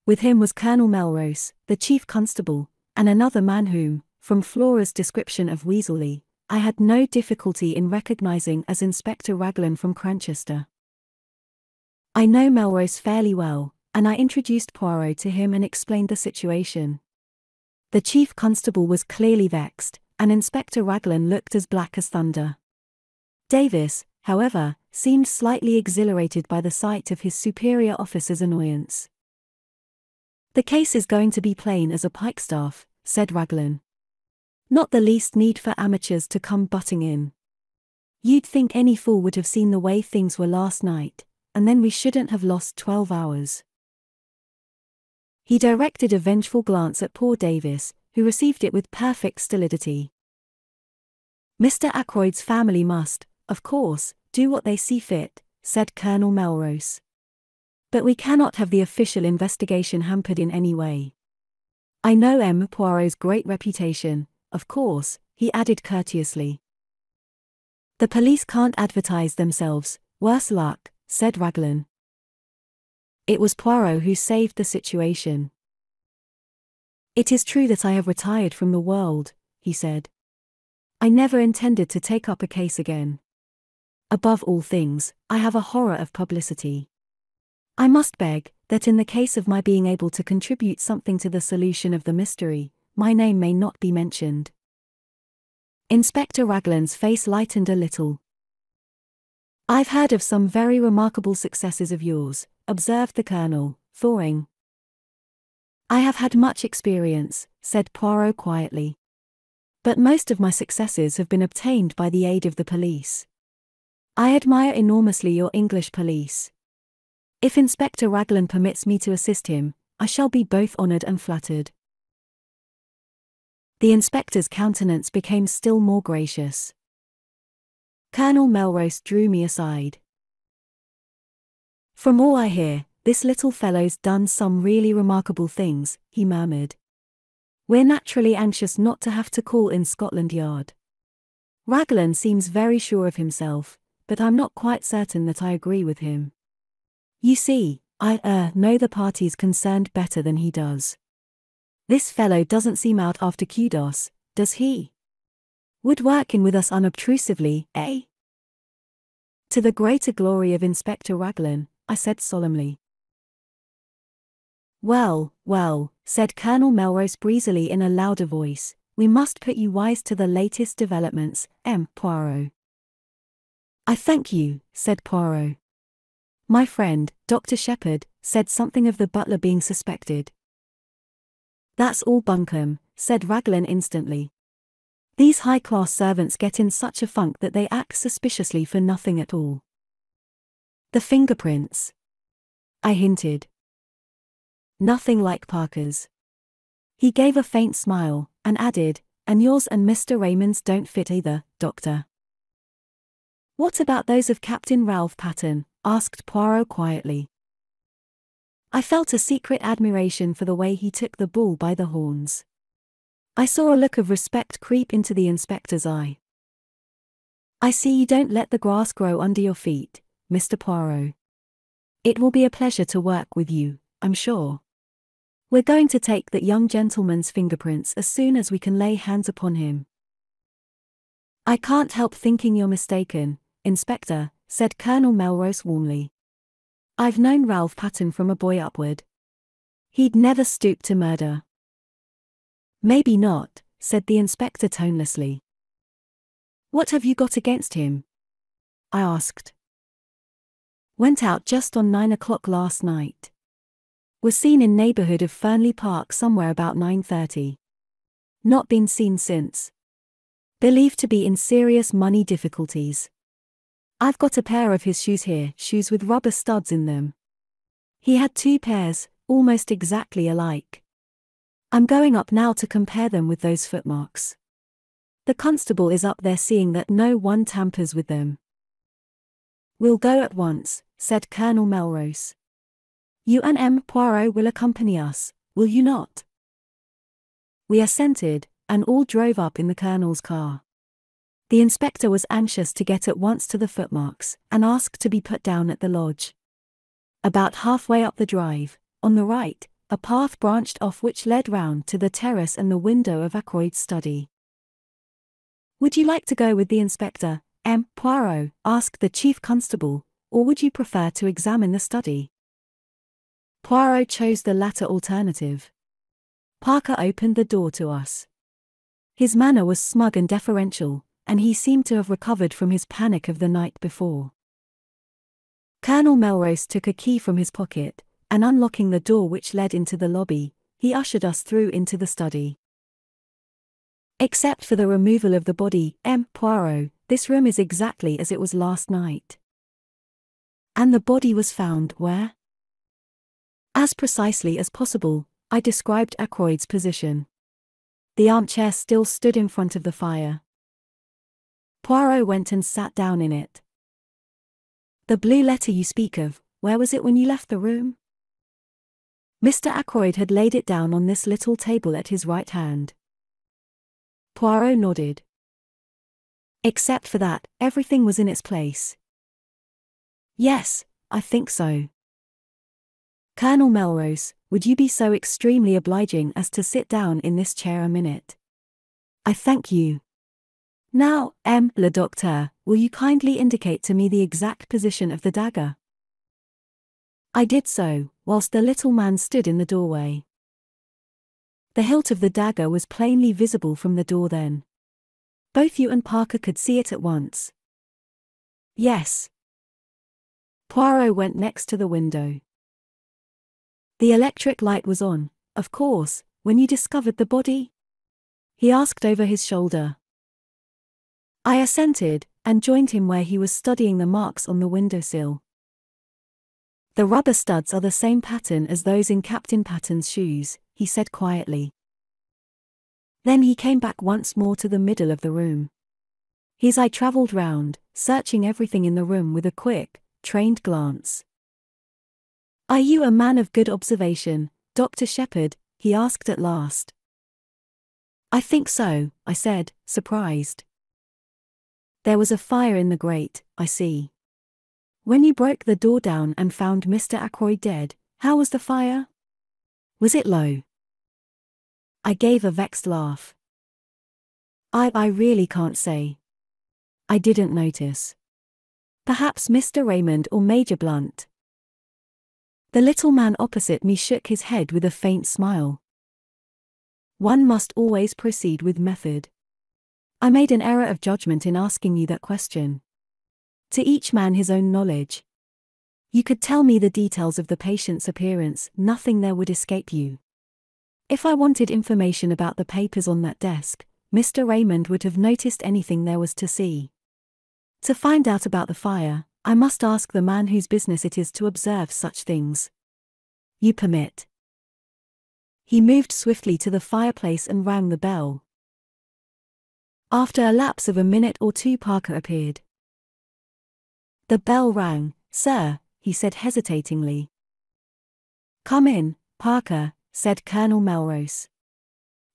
With him was Colonel Melrose, the chief constable, and another man whom, from Flora's description of Weaseley, I had no difficulty in recognizing as Inspector Raglan from Cranchester. I know Melrose fairly well, and I introduced Poirot to him and explained the situation. The chief constable was clearly vexed, and Inspector Raglan looked as black as thunder. Davis, however, seemed slightly exhilarated by the sight of his superior officer's annoyance. "The case is going to be plain as a pikestaff," said Raglan. "Not the least need for amateurs to come butting in. You'd think any fool would have seen the way things were last night, and then we shouldn't have lost 12 hours. He directed a vengeful glance at poor Davis, who received it with perfect stolidity. "Mr. Ackroyd's family must, of course, do what they see fit," said Colonel Melrose. "But we cannot have the official investigation hampered in any way. I know Poirot's great reputation, of course," he added courteously. "The police can't advertise themselves, worse luck," said Raglan. It was Poirot who saved the situation. "It is true that I have retired from the world," he said. "I never intended to take up a case again. Above all things, I have a horror of publicity. I must beg that in the case of my being able to contribute something to the solution of the mystery, my name may not be mentioned." Inspector Raglan's face lightened a little. "I've heard of some very remarkable successes of yours," observed the Colonel, thawing. "I have had much experience," said Poirot quietly. "But most of my successes have been obtained by the aid of the police. I admire enormously your English police. If Inspector Raglan permits me to assist him, I shall be both honored and flattered." The inspector's countenance became still more gracious. Colonel Melrose drew me aside. "From all I hear, this little fellow's done some really remarkable things," he murmured. "We're naturally anxious not to have to call in Scotland Yard. Raglan seems very sure of himself, but I'm not quite certain that I agree with him. You see, I know the parties concerned better than he does. This fellow doesn't seem out after kudos, does he? Would work in with us unobtrusively, eh? To the greater glory of Inspector Raglan, I said solemnly. Well, well, said Colonel Melrose breezily in a louder voice, we must put you wise to the latest developments, Poirot. I thank you, said Poirot. My friend, Dr. Shepherd, said something of the butler being suspected. That's all bunkum, said Raglan instantly. These high-class servants get in such a funk that they act suspiciously for nothing at all. The fingerprints, I hinted. Nothing like Parker's. He gave a faint smile, and added, and yours and Mr. Raymond's don't fit either, Doctor. What about those of Captain Ralph Patten? Asked Poirot quietly. I felt a secret admiration for the way he took the bull by the horns. I saw a look of respect creep into the inspector's eye. I see you don't let the grass grow under your feet, Mr. Poirot. It will be a pleasure to work with you, I'm sure. We're going to take that young gentleman's fingerprints as soon as we can lay hands upon him. I can't help thinking you're mistaken, Inspector, said Colonel Melrose warmly. I've known Ralph Patten from a boy upward. He'd never stoop to murder. Maybe not, said the inspector tonelessly. What have you got against him? I asked. Went out just on 9 o'clock last night. Was seen in neighborhood of Fernley Park somewhere about 9:30. Not been seen since. Believed to be in serious money difficulties. I've got a pair of his shoes here, shoes with rubber studs in them. He had 2 pairs, almost exactly alike. I'm going up now to compare them with those footmarks. The constable is up there seeing that no one tampers with them. We'll go at once, said Colonel Melrose. You and Poirot will accompany us, will you not? We assented, and all drove up in the colonel's car. The inspector was anxious to get at once to the footmarks, and asked to be put down at the lodge. About halfway up the drive, on the right, a path branched off which led round to the terrace and the window of Ackroyd's study. Would you like to go with the inspector, Poirot? Asked the chief constable, or would you prefer to examine the study? Poirot chose the latter alternative. Parker opened the door to us. His manner was smug and deferential, and he seemed to have recovered from his panic of the night before. Colonel Melrose took a key from his pocket, and unlocking the door which led into the lobby, he ushered us through into the study. Except for the removal of the body, Poirot, this room is exactly as it was last night. And the body was found where? As precisely as possible, I described Ackroyd's position. The armchair still stood in front of the fire. Poirot went and sat down in it. The blue letter you speak of, where was it when you left the room? Mr. Ackroyd had laid it down on this little table at his right hand. Poirot nodded. Except for that, everything was in its place. Yes, I think so. Colonel Melrose, would you be so extremely obliging as to sit down in this chair a minute? I thank you. Now, le docteur, will you kindly indicate to me the exact position of the dagger? I did so, whilst the little man stood in the doorway. The hilt of the dagger was plainly visible from the door then. Both you and Parker could see it at once. Yes. Poirot went next to the window. The electric light was on, of course, when you discovered the body? He asked over his shoulder. I assented, and joined him where he was studying the marks on the windowsill. The rubber studs are the same pattern as those in Captain Patten's shoes, he said quietly. Then he came back once more to the middle of the room. His eye travelled round, searching everything in the room with a quick, trained glance. Are you a man of good observation, Dr. Shepherd? He asked at last. I think so, I said, surprised. There was a fire in the grate, I see. when you broke the door down and found Mr. Ackroyd dead, how was the fire? Was it low? I gave a vexed laugh. I really can't say. I didn't notice. Perhaps Mr. Raymond or Major Blunt. The little man opposite me shook his head with a faint smile. One must always proceed with method. I made an error of judgment in asking you that question. To each man his own knowledge. You could tell me the details of the patient's appearance, nothing there would escape you. If I wanted information about the papers on that desk, Mr. Raymond would have noticed anything there was to see. To find out about the fire, I must ask the man whose business it is to observe such things. You permit? He moved swiftly to the fireplace and rang the bell. After a lapse of a minute or two, Parker appeared. The bell rang, sir, he said hesitatingly. Come in, Parker, said Colonel Melrose.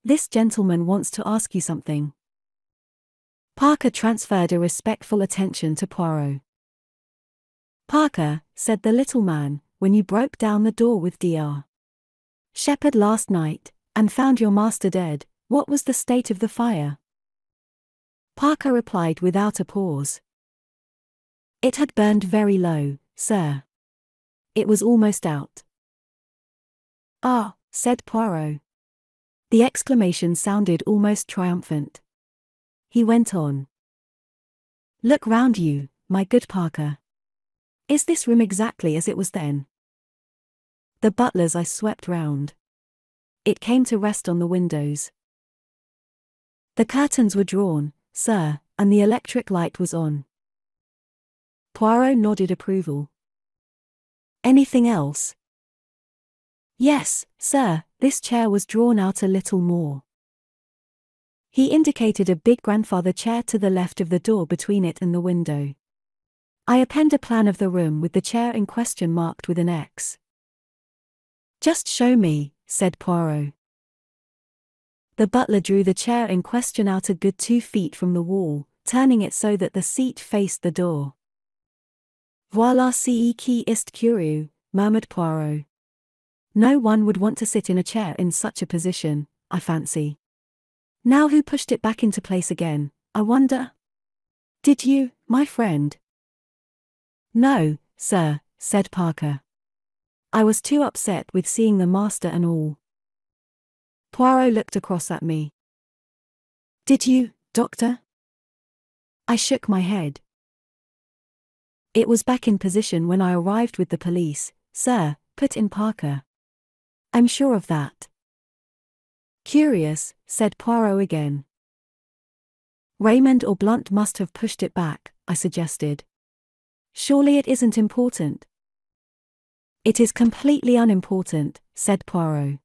This gentleman wants to ask you something. Parker transferred a respectful attention to Poirot. Parker, said the little man, when you broke down the door with Dr. Shepherd last night, and found your master dead, what was the state of the fire? Parker replied without a pause. It had burned very low, sir. It was almost out. Ah, said Poirot. The exclamation sounded almost triumphant. He went on. Look round you, my good Parker. Is this room exactly as it was then? The butler's eye swept round. It came to rest on the windows. The curtains were drawn, sir, and the electric light was on. Poirot nodded approval. Anything else? Yes, sir, this chair was drawn out a little more. He indicated a big grandfather chair to the left of the door between it and the window. I append a plan of the room with the chair in question marked with an X. Just show me, said Poirot. The butler drew the chair in question out a good 2 feet from the wall, turning it so that the seat faced the door. Voilà ce qui est curieux, murmured Poirot. No one would want to sit in a chair in such a position, I fancy. Now who pushed it back into place again, I wonder? Did you, my friend? No, sir, said Parker. I was too upset with seeing the master and all. Poirot looked across at me. Did you, doctor? I shook my head. It was back in position when I arrived with the police, sir, put in Parker. I'm sure of that. Curious, said Poirot again. Raymond or Blunt must have pushed it back, I suggested. Surely it isn't important. It is completely unimportant, said Poirot.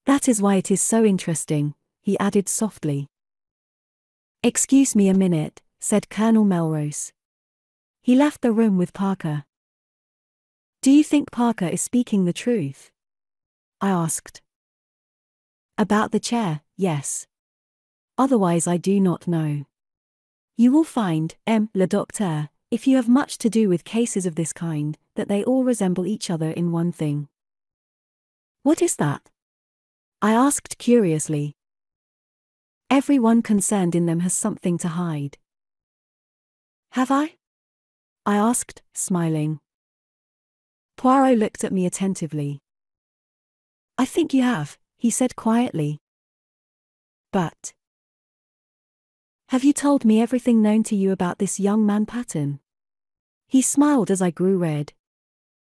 That is why it is so interesting, he added softly. Excuse me a minute, said Colonel Melrose. He left the room with Parker. Do you think Parker is speaking the truth? I asked. About the chair, yes. Otherwise I do not know. You will find, le docteur, if you have much to do with cases of this kind, that they all resemble each other in one thing. What is that? I asked curiously. Everyone concerned in them has something to hide. Have I? I asked, smiling. Poirot looked at me attentively. I think you have, he said quietly. But have you told me everything known to you about this young man Patton? He smiled as I grew red.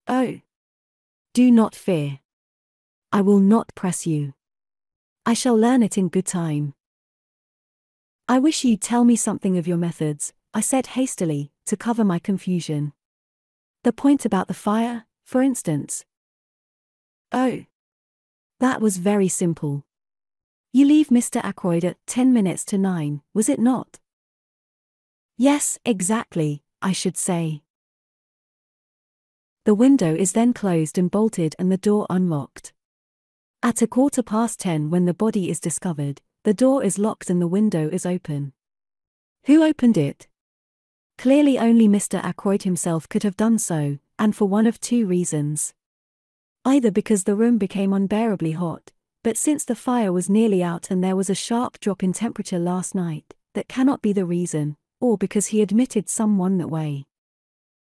Oh. Do not fear. I will not press you. I shall learn it in good time. I wish you'd tell me something of your methods, I said hastily, to cover my confusion. The point about the fire, for instance. Oh. That was very simple. You leave Mr. Ackroyd at 9:10, was it not? Yes, exactly, I should say. The window is then closed and bolted and the door unlocked. At 10:15 when the body is discovered, the door is locked and the window is open. Who opened it? Clearly only Mr. Ackroyd himself could have done so, and for one of two reasons. Either because the room became unbearably hot, but since the fire was nearly out and there was a sharp drop in temperature last night, that cannot be the reason, or because he admitted someone that way.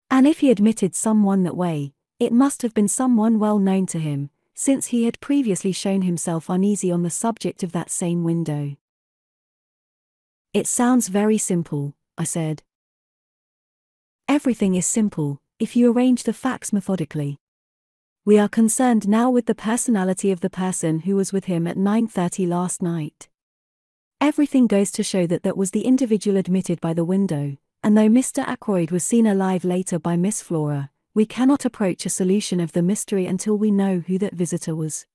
And if he admitted someone that way, it must have been someone well known to him, since he had previously shown himself uneasy on the subject of that same window. It sounds very simple, I said. Everything is simple, if you arrange the facts methodically. We are concerned now with the personality of the person who was with him at 9:30 last night. Everything goes to show that that was the individual admitted by the window, and though Mr. Ackroyd was seen alive later by Miss Flora, we cannot approach a solution of the mystery until we know who that visitor was.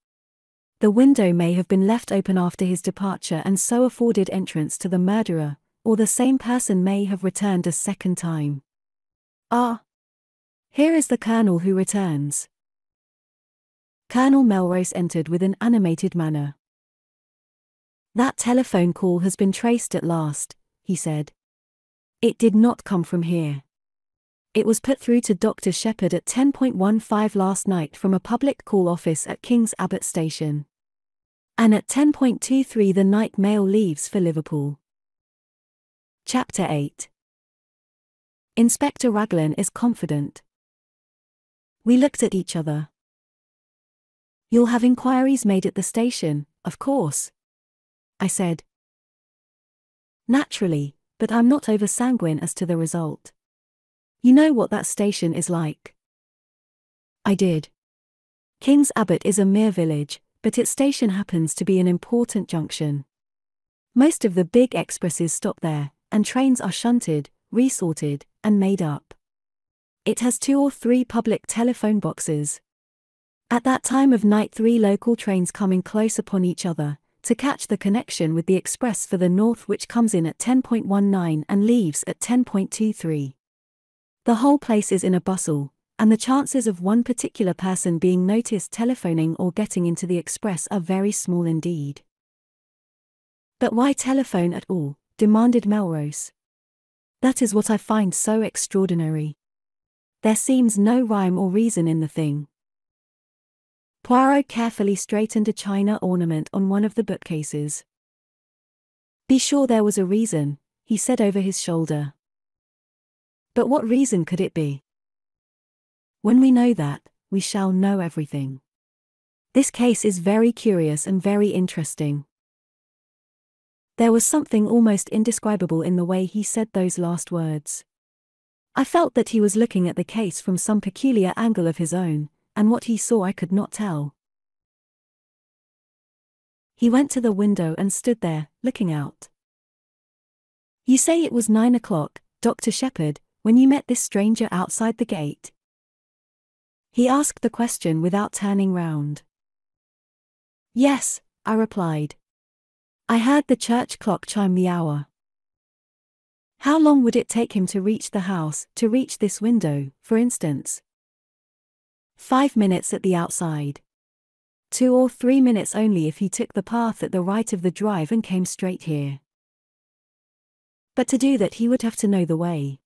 The window may have been left open after his departure and so afforded entrance to the murderer, or the same person may have returned a second time. Ah! Here is the Colonel who returns. Colonel Melrose entered with an animated manner. That telephone call has been traced at last, he said. It did not come from here. It was put through to Dr. Shepherd at 10:15 last night from a public call office at King's Abbot Station. And at 10:23 the night mail leaves for Liverpool. Chapter 8. Inspector Raglan is confident. We looked at each other. You'll have inquiries made at the station, of course, I said. Naturally, but I'm not over-sanguine as to the result. You know what that station is like. I did. King's Abbot is a mere village, but its station happens to be an important junction. Most of the big expresses stop there, and trains are shunted, resorted, and made up. It has 2 or 3 public telephone boxes. At that time of night 3 local trains coming close upon each other, to catch the connection with the express for the north which comes in at 10:19 and leaves at 10:23. The whole place is in a bustle, and the chances of one particular person being noticed telephoning or getting into the express are very small indeed. But why telephone at all? Demanded Melrose. That is what I find so extraordinary. There seems no rhyme or reason in the thing. Poirot carefully straightened a china ornament on one of the bookcases. Be sure there was a reason, he said over his shoulder. But what reason could it be? When we know that, we shall know everything. This case is very curious and very interesting. There was something almost indescribable in the way he said those last words. I felt that he was looking at the case from some peculiar angle of his own, and what he saw I could not tell. He went to the window and stood there, looking out. You say it was 9 o'clock, Dr. Shepherd, when you met this stranger outside the gate? He asked the question without turning round. Yes, I replied. I heard the church clock chime the hour. How long would it take him to reach the house, to reach this window, for instance? 5 minutes at the outside. 2 or 3 minutes only if he took the path at the right of the drive and came straight here. But to do that he would have to know the way.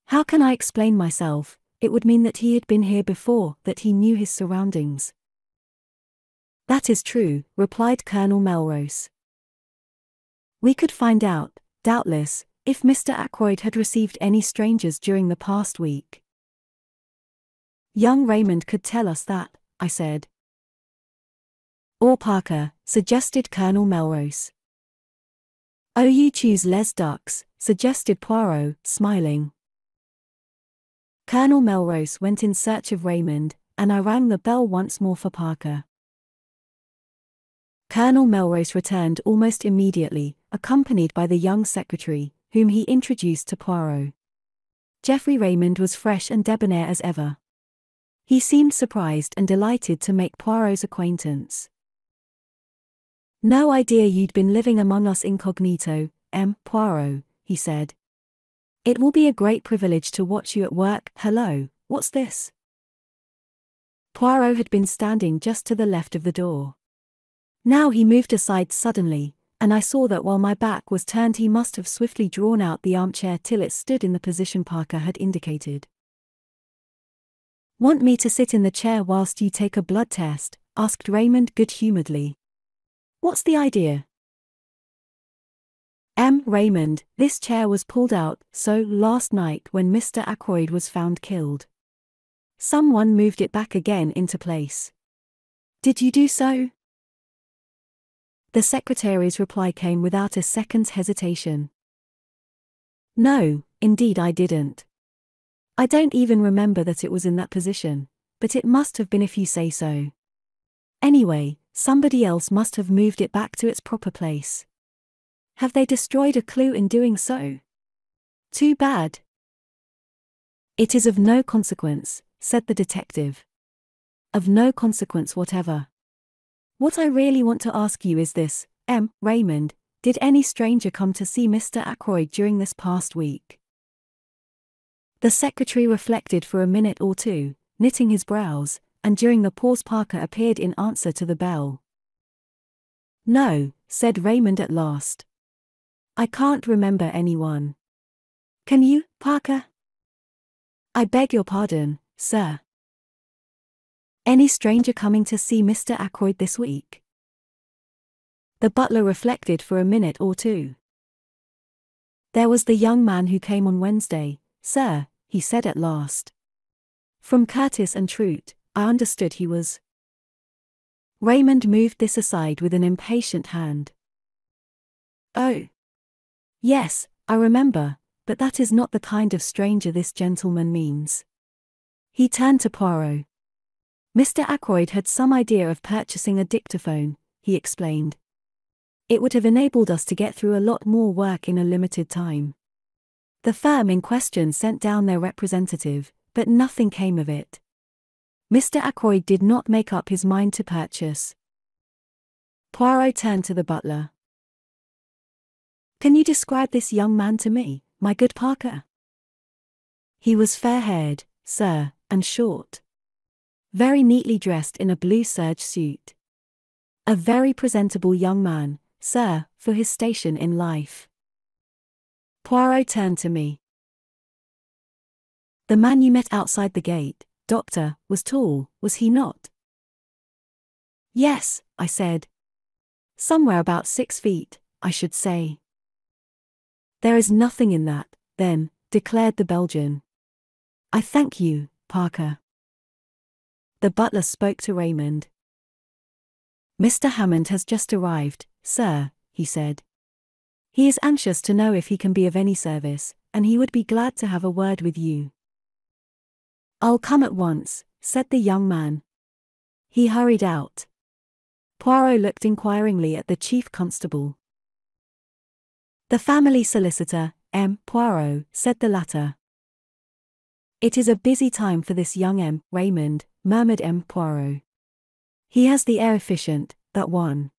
How can I explain myself? It would mean that he had been here before, that he knew his surroundings. That is true, replied Colonel Melrose. We could find out, doubtless, if Mr. Ackroyd had received any strangers during the past week. Young Raymond could tell us that, I said. Or Parker, suggested Colonel Melrose. Oh, you choose les ducks, suggested Poirot, smiling. Colonel Melrose went in search of Raymond, and I rang the bell once more for Parker. Colonel Melrose returned almost immediately, accompanied by the young secretary, whom he introduced to Poirot. Geoffrey Raymond was fresh and debonair as ever. He seemed surprised and delighted to make Poirot's acquaintance. No idea you'd been living among us incognito, Poirot, he said. It will be a great privilege to watch you at work. Hello, what's this? Poirot had been standing just to the left of the door. Now he moved aside suddenly, and I saw that while my back was turned he must have swiftly drawn out the armchair till it stood in the position Parker had indicated. "Want me to sit in the chair whilst you take a blood test?" asked Raymond good-humouredly. "What's the idea?" Raymond, this chair was pulled out, so last night when Mr. Ackroyd was found killed. Someone moved it back again into place. Did you do so? The secretary's reply came without a second's hesitation. No, indeed I didn't. I don't even remember that it was in that position, but it must have been if you say so. Anyway, somebody else must have moved it back to its proper place. Have they destroyed a clue in doing so? Too bad. It is of no consequence, said the detective. Of no consequence whatever. What I really want to ask you is this, Raymond, did any stranger come to see Mr. Ackroyd during this past week? The secretary reflected for a minute or two, knitting his brows, and during the pause Parker appeared in answer to the bell. No, said Raymond at last. I can't remember anyone. Can you, Parker? I beg your pardon, sir. Any stranger coming to see Mr. Ackroyd this week? The butler reflected for a minute or two. There was the young man who came on Wednesday, sir, he said at last. From Curtis and Trout, I understood he was. Raymond moved this aside with an impatient hand. Oh. Yes, I remember, but that is not the kind of stranger this gentleman means. He turned to Poirot. Mr. Ackroyd had some idea of purchasing a dictaphone, he explained. It would have enabled us to get through a lot more work in a limited time. The firm in question sent down their representative, but nothing came of it. Mr. Ackroyd did not make up his mind to purchase. Poirot turned to the butler. Can you describe this young man to me, my good Parker? He was fair-haired, sir, and short. Very neatly dressed in a blue serge suit. A very presentable young man, sir, for his station in life. Poirot turned to me. The man you met outside the gate, doctor, was tall, was he not? Yes, I said. Somewhere about 6 feet, I should say. There is nothing in that, then, declared the Belgian. I thank you, Parker. The butler spoke to Raymond. Mr. Hammond has just arrived, sir, he said. He is anxious to know if he can be of any service, and he would be glad to have a word with you. I'll come at once, said the young man. He hurried out. Poirot looked inquiringly at the chief constable. The family solicitor, Poirot, said the latter. It is a busy time for this young Raymond, murmured Poirot. He has the air efficient, that one.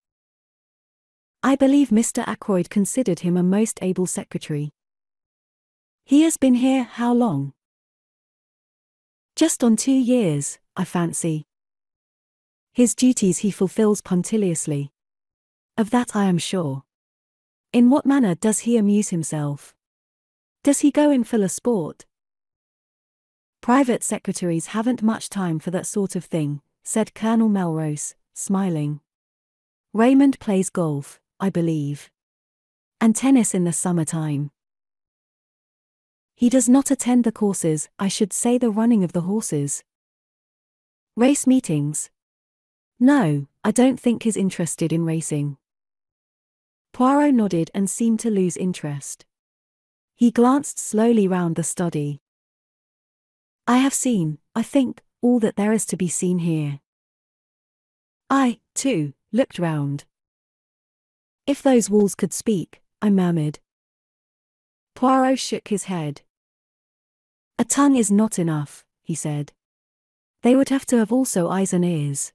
I believe Mr. Ackroyd considered him a most able secretary. He has been here how long? Just on 2 years, I fancy. His duties he fulfills punctiliously. Of that I am sure. In what manner does he amuse himself? Does he go in for a sport? Private secretaries haven't much time for that sort of thing, said Colonel Melrose, smiling. Raymond plays golf, I believe. And tennis in the summer-time. He does not attend the courses, I should say the running of the horses. Race meetings? No, I don't think he's interested in racing. Poirot nodded and seemed to lose interest. He glanced slowly round the study. I have seen, I think, all that there is to be seen here. I, too, looked round. If those walls could speak, I murmured. Poirot shook his head. A tongue is not enough, he said. They would have to have also eyes and ears.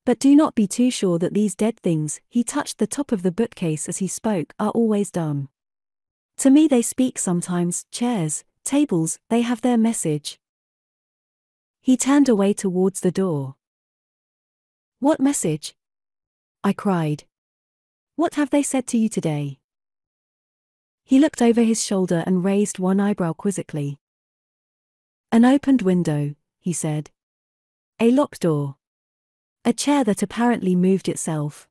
But do not be too sure that these dead things, he touched the top of the bookcase as he spoke, are always dumb. To me they speak sometimes, chairs, tables, they have their message. He turned away towards the door. What message? I cried. What have they said to you today? He looked over his shoulder and raised one eyebrow quizzically. An opened window, he said. A locked door. A chair that apparently moved itself.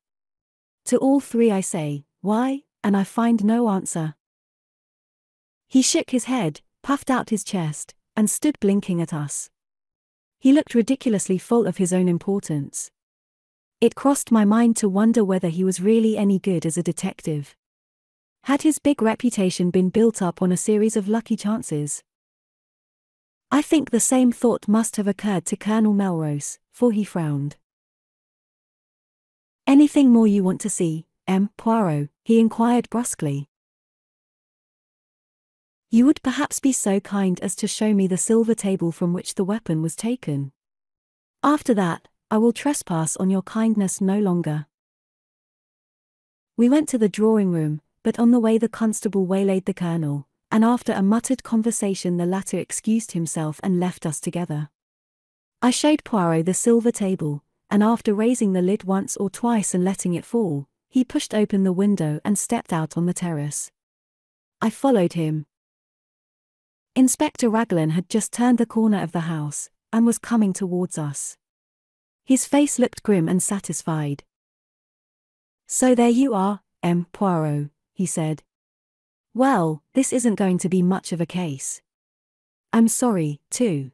To all three I say, why, and I find no answer. He shook his head, puffed out his chest, and stood blinking at us. He looked ridiculously full of his own importance. It crossed my mind to wonder whether he was really any good as a detective. Had his big reputation been built up on a series of lucky chances? I think the same thought must have occurred to Colonel Melrose, for he frowned. Anything more you want to see, Poirot? He inquired brusquely. You would perhaps be so kind as to show me the silver table from which the weapon was taken. After that, I will trespass on your kindness no longer. We went to the drawing room, but on the way the constable waylaid the colonel, and after a muttered conversation the latter excused himself and left us together. I showed Poirot the silver table, and after raising the lid once or twice and letting it fall, he pushed open the window and stepped out on the terrace. I followed him. Inspector Raglan had just turned the corner of the house, and was coming towards us. His face looked grim and satisfied. So there you are, Poirot, he said. Well, this isn't going to be much of a case. I'm sorry, too.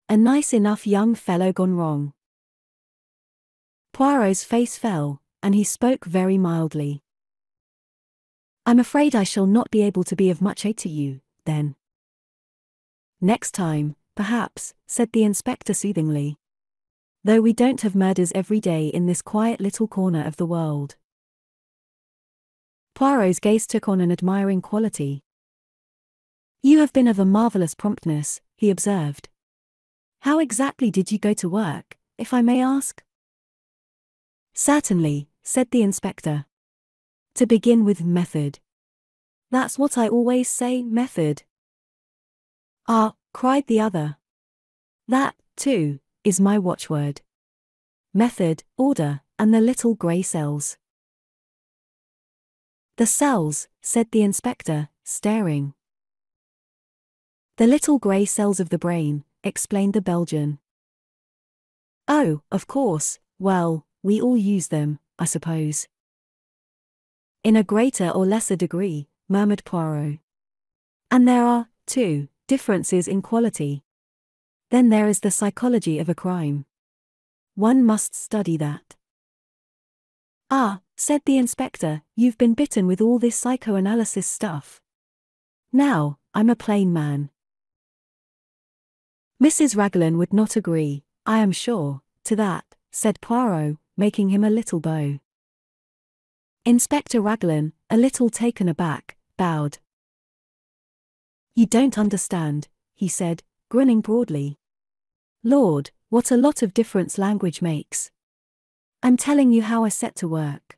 A nice enough young fellow gone wrong. Poirot's face fell, and he spoke very mildly. I'm afraid I shall not be able to be of much aid to you, then. Next time, perhaps, said the inspector soothingly. Though we don't have murders every day in this quiet little corner of the world. Poirot's gaze took on an admiring quality. You have been of a marvellous promptness, he observed. How exactly did you go to work, if I may ask? Certainly, said the inspector. To begin with method. That's what I always say, method. Ah, cried the other. That, too, is my watchword. Method, order, and the little grey cells. The cells, said the inspector, staring. The little grey cells of the brain, explained the Belgian. Oh, of course, well, we all use them, I suppose. In a greater or lesser degree, murmured Poirot. And there are, too, differences in quality. Then there is the psychology of a crime. One must study that. Ah, said the inspector, you've been bitten with all this psychoanalysis stuff. Now, I'm a plain man. Mrs. Raglan would not agree, I am sure, to that, said Poirot, making him a little bow. Inspector Raglan, a little taken aback, bowed. You don't understand, he said, grinning broadly. Lord, what a lot of difference language makes. I'm telling you how I set to work.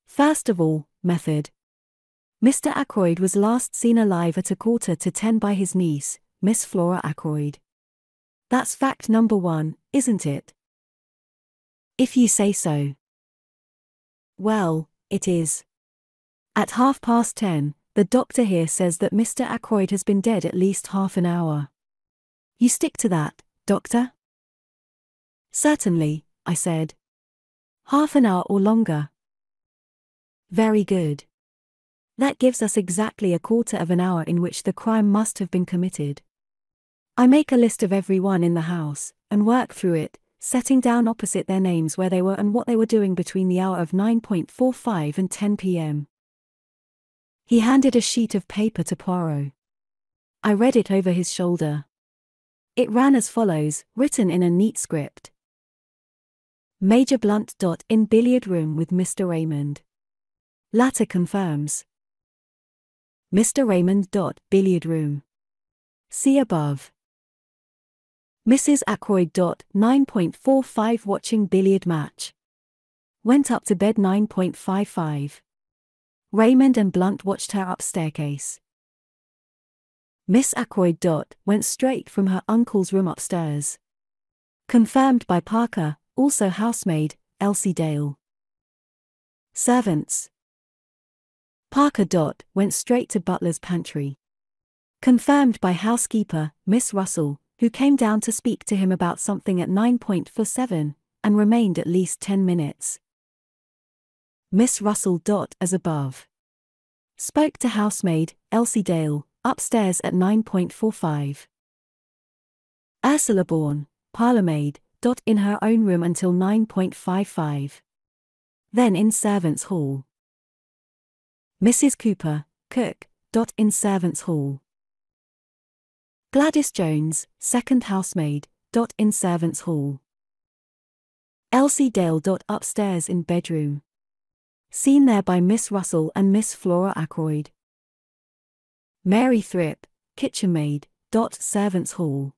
First of all, method. Mr. Ackroyd was last seen alive at 9:45 by his niece, Miss Flora Ackroyd. That's fact number one, isn't it? If you say so. Well, it is. At 10:30, the doctor here says that Mr. Ackroyd has been dead at least half an hour. You stick to that, doctor? Certainly, I said. Half an hour or longer. Very good. That gives us exactly 1/4 of an hour in which the crime must have been committed. I make a list of everyone in the house, and work through it, setting down opposite their names where they were and what they were doing between the hour of 9:45 and 10 p.m. He handed a sheet of paper to Poirot. I read it over his shoulder. It ran as follows, written in a neat script. Major Blunt. In billiard room with Mr. Raymond. Latter confirms. Mr. Raymond. Billiard room. See above. Mrs. Ackroyd. 9:45 watching billiard match. Went up to bed 9:55. Raymond and Blunt watched her up staircase. Miss Ackroyd. Went straight from her uncle's room upstairs. Confirmed by Parker, also housemaid, Elsie Dale. Servants. Parker went straight to butler's pantry. Confirmed by housekeeper, Miss Russell, who came down to speak to him about something at 9:47, and remained at least 10 minutes. Miss Russell. As above. Spoke to housemaid, Elsie Dale, upstairs at 9:45. Ursula Bourne, parlourmaid. In her own room until 9:55. Then in servants' hall. Mrs. Cooper, cook. In servants' hall. Gladys Jones, second housemaid. In servants' hall. Elsie Dale. Upstairs in bedroom. Seen there by Miss Russell and Miss Flora Ackroyd. Mary Thripp, kitchen maid. Servants' hall.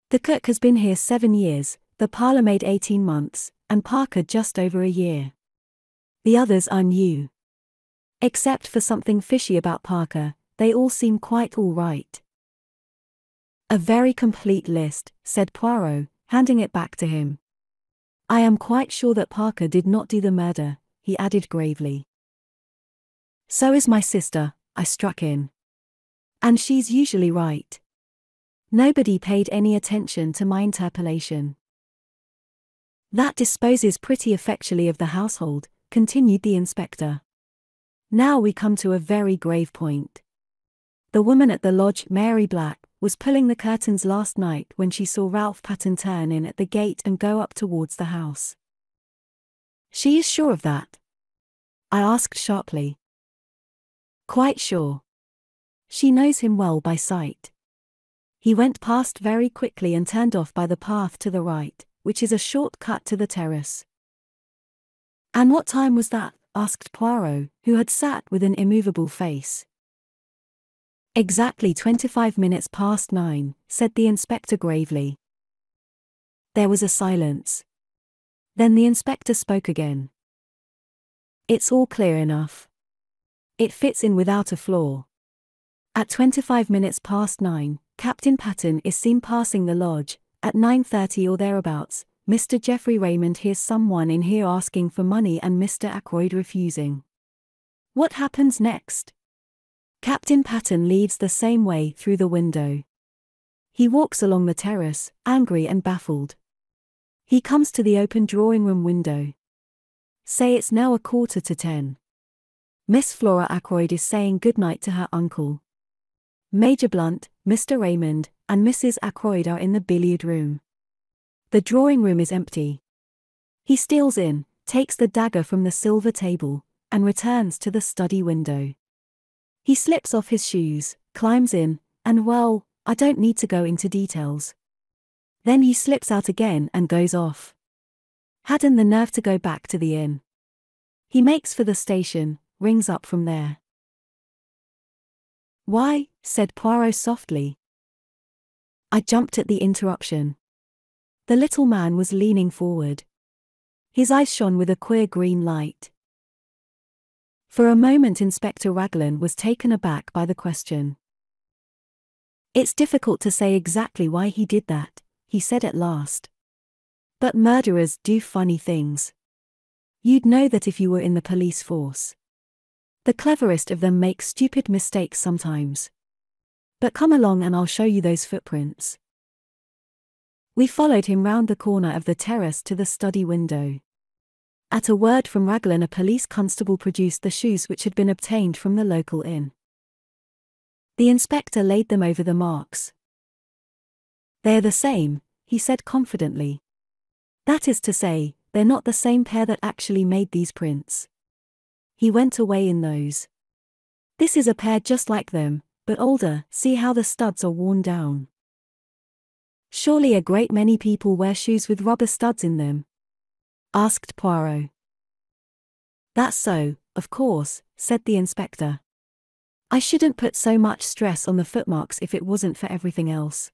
The cook has been here 7 years, the parlourmaid 18 months, and Parker just over a year. The others are new. Except for something fishy about Parker, they all seem quite all right. A very complete list, said Poirot, handing it back to him. I am quite sure that Parker did not do the murder, he added gravely. So is my sister, I struck in. And she's usually right. Nobody paid any attention to my interpolation. That disposes pretty effectually of the household, continued the inspector. Now we come to a very grave point. The woman at the lodge, Mary Black, was pulling the curtains last night when she saw Ralph Patten turn in at the gate and go up towards the house. She is sure of that? I asked sharply. Quite sure. She knows him well by sight. He went past very quickly and turned off by the path to the right, which is a short cut to the terrace. And what time was that? Asked Poirot, who had sat with an immovable face. Exactly 25 minutes past 9, said the inspector gravely. There was a silence. Then the inspector spoke again. It's all clear enough. It fits in without a flaw. At 25 minutes past 9, Captain Patten is seen passing the lodge. At 9:30 or thereabouts, Mr. Geoffrey Raymond hears someone in here asking for money and Mr. Ackroyd refusing. What happens next? Captain Patten leads the same way through the window. He walks along the terrace, angry and baffled. He comes to the open drawing-room window. Say it's now 9:45. Miss Flora Ackroyd is saying good-night to her uncle. Major Blunt, Mr. Raymond, and Mrs. Ackroyd are in the billiard room. The drawing-room is empty. He steals in, takes the dagger from the silver table, and returns to the study window. He slips off his shoes, climbs in, and well, I don't need to go into details. Then he slips out again and goes off. Hadn't the nerve to go back to the inn. He makes for the station, rings up from there. Why, said Poirot softly. I jumped at the interruption. The little man was leaning forward. His eyes shone with a queer green light. For a moment Inspector Raglan was taken aback by the question. It's difficult to say exactly why he did that, he said at last. But murderers do funny things. You'd know that if you were in the police force. The cleverest of them make stupid mistakes sometimes. But come along and I'll show you those footprints. We followed him round the corner of the terrace to the study window. At a word from Raglan, a police constable produced the shoes which had been obtained from the local inn. The inspector laid them over the marks. They're the same, he said confidently. That is to say, they're not the same pair that actually made these prints. He went away in those. This is a pair just like them, but older. See how the studs are worn down. Surely a great many people wear shoes with rubber studs in them? Asked Poirot. That's so, of course, said the inspector. I shouldn't put so much stress on the footmarks if it wasn't for everything else.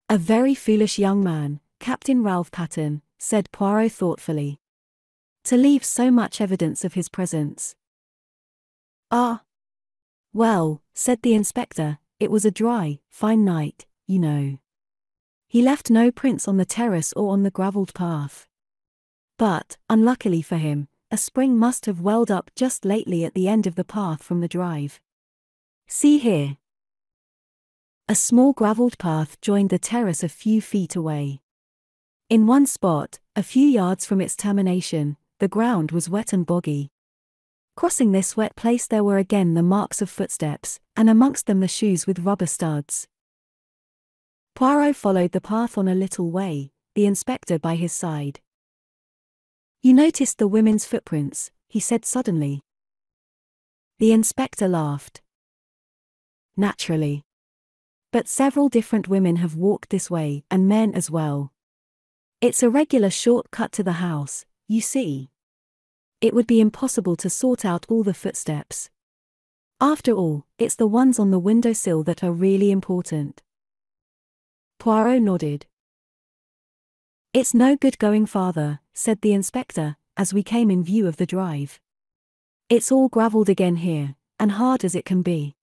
A very foolish young man, Captain Ralph Patten, said Poirot thoughtfully. To leave so much evidence of his presence. Ah. Well, said the inspector, it was a dry, fine night, you know. He left no prints on the terrace or on the gravelled path. But, unluckily for him, a spring must have welled up just lately at the end of the path from the drive. See here. A small gravelled path joined the terrace a few feet away. In one spot, a few yards from its termination, the ground was wet and boggy. Crossing this wet place there were again the marks of footsteps, and amongst them the shoes with rubber studs. Poirot followed the path on a little way, the inspector by his side. "You noticed the women's footprints," he said suddenly. The inspector laughed. "Naturally. But several different women have walked this way, and men as well. It's a regular short cut to the house, you see. It would be impossible to sort out all the footsteps. After all, it's the ones on the windowsill that are really important." Poirot nodded. "It's no good going farther," said the inspector, as we came in view of the drive. "It's all gravelled again here, and hard as it can be."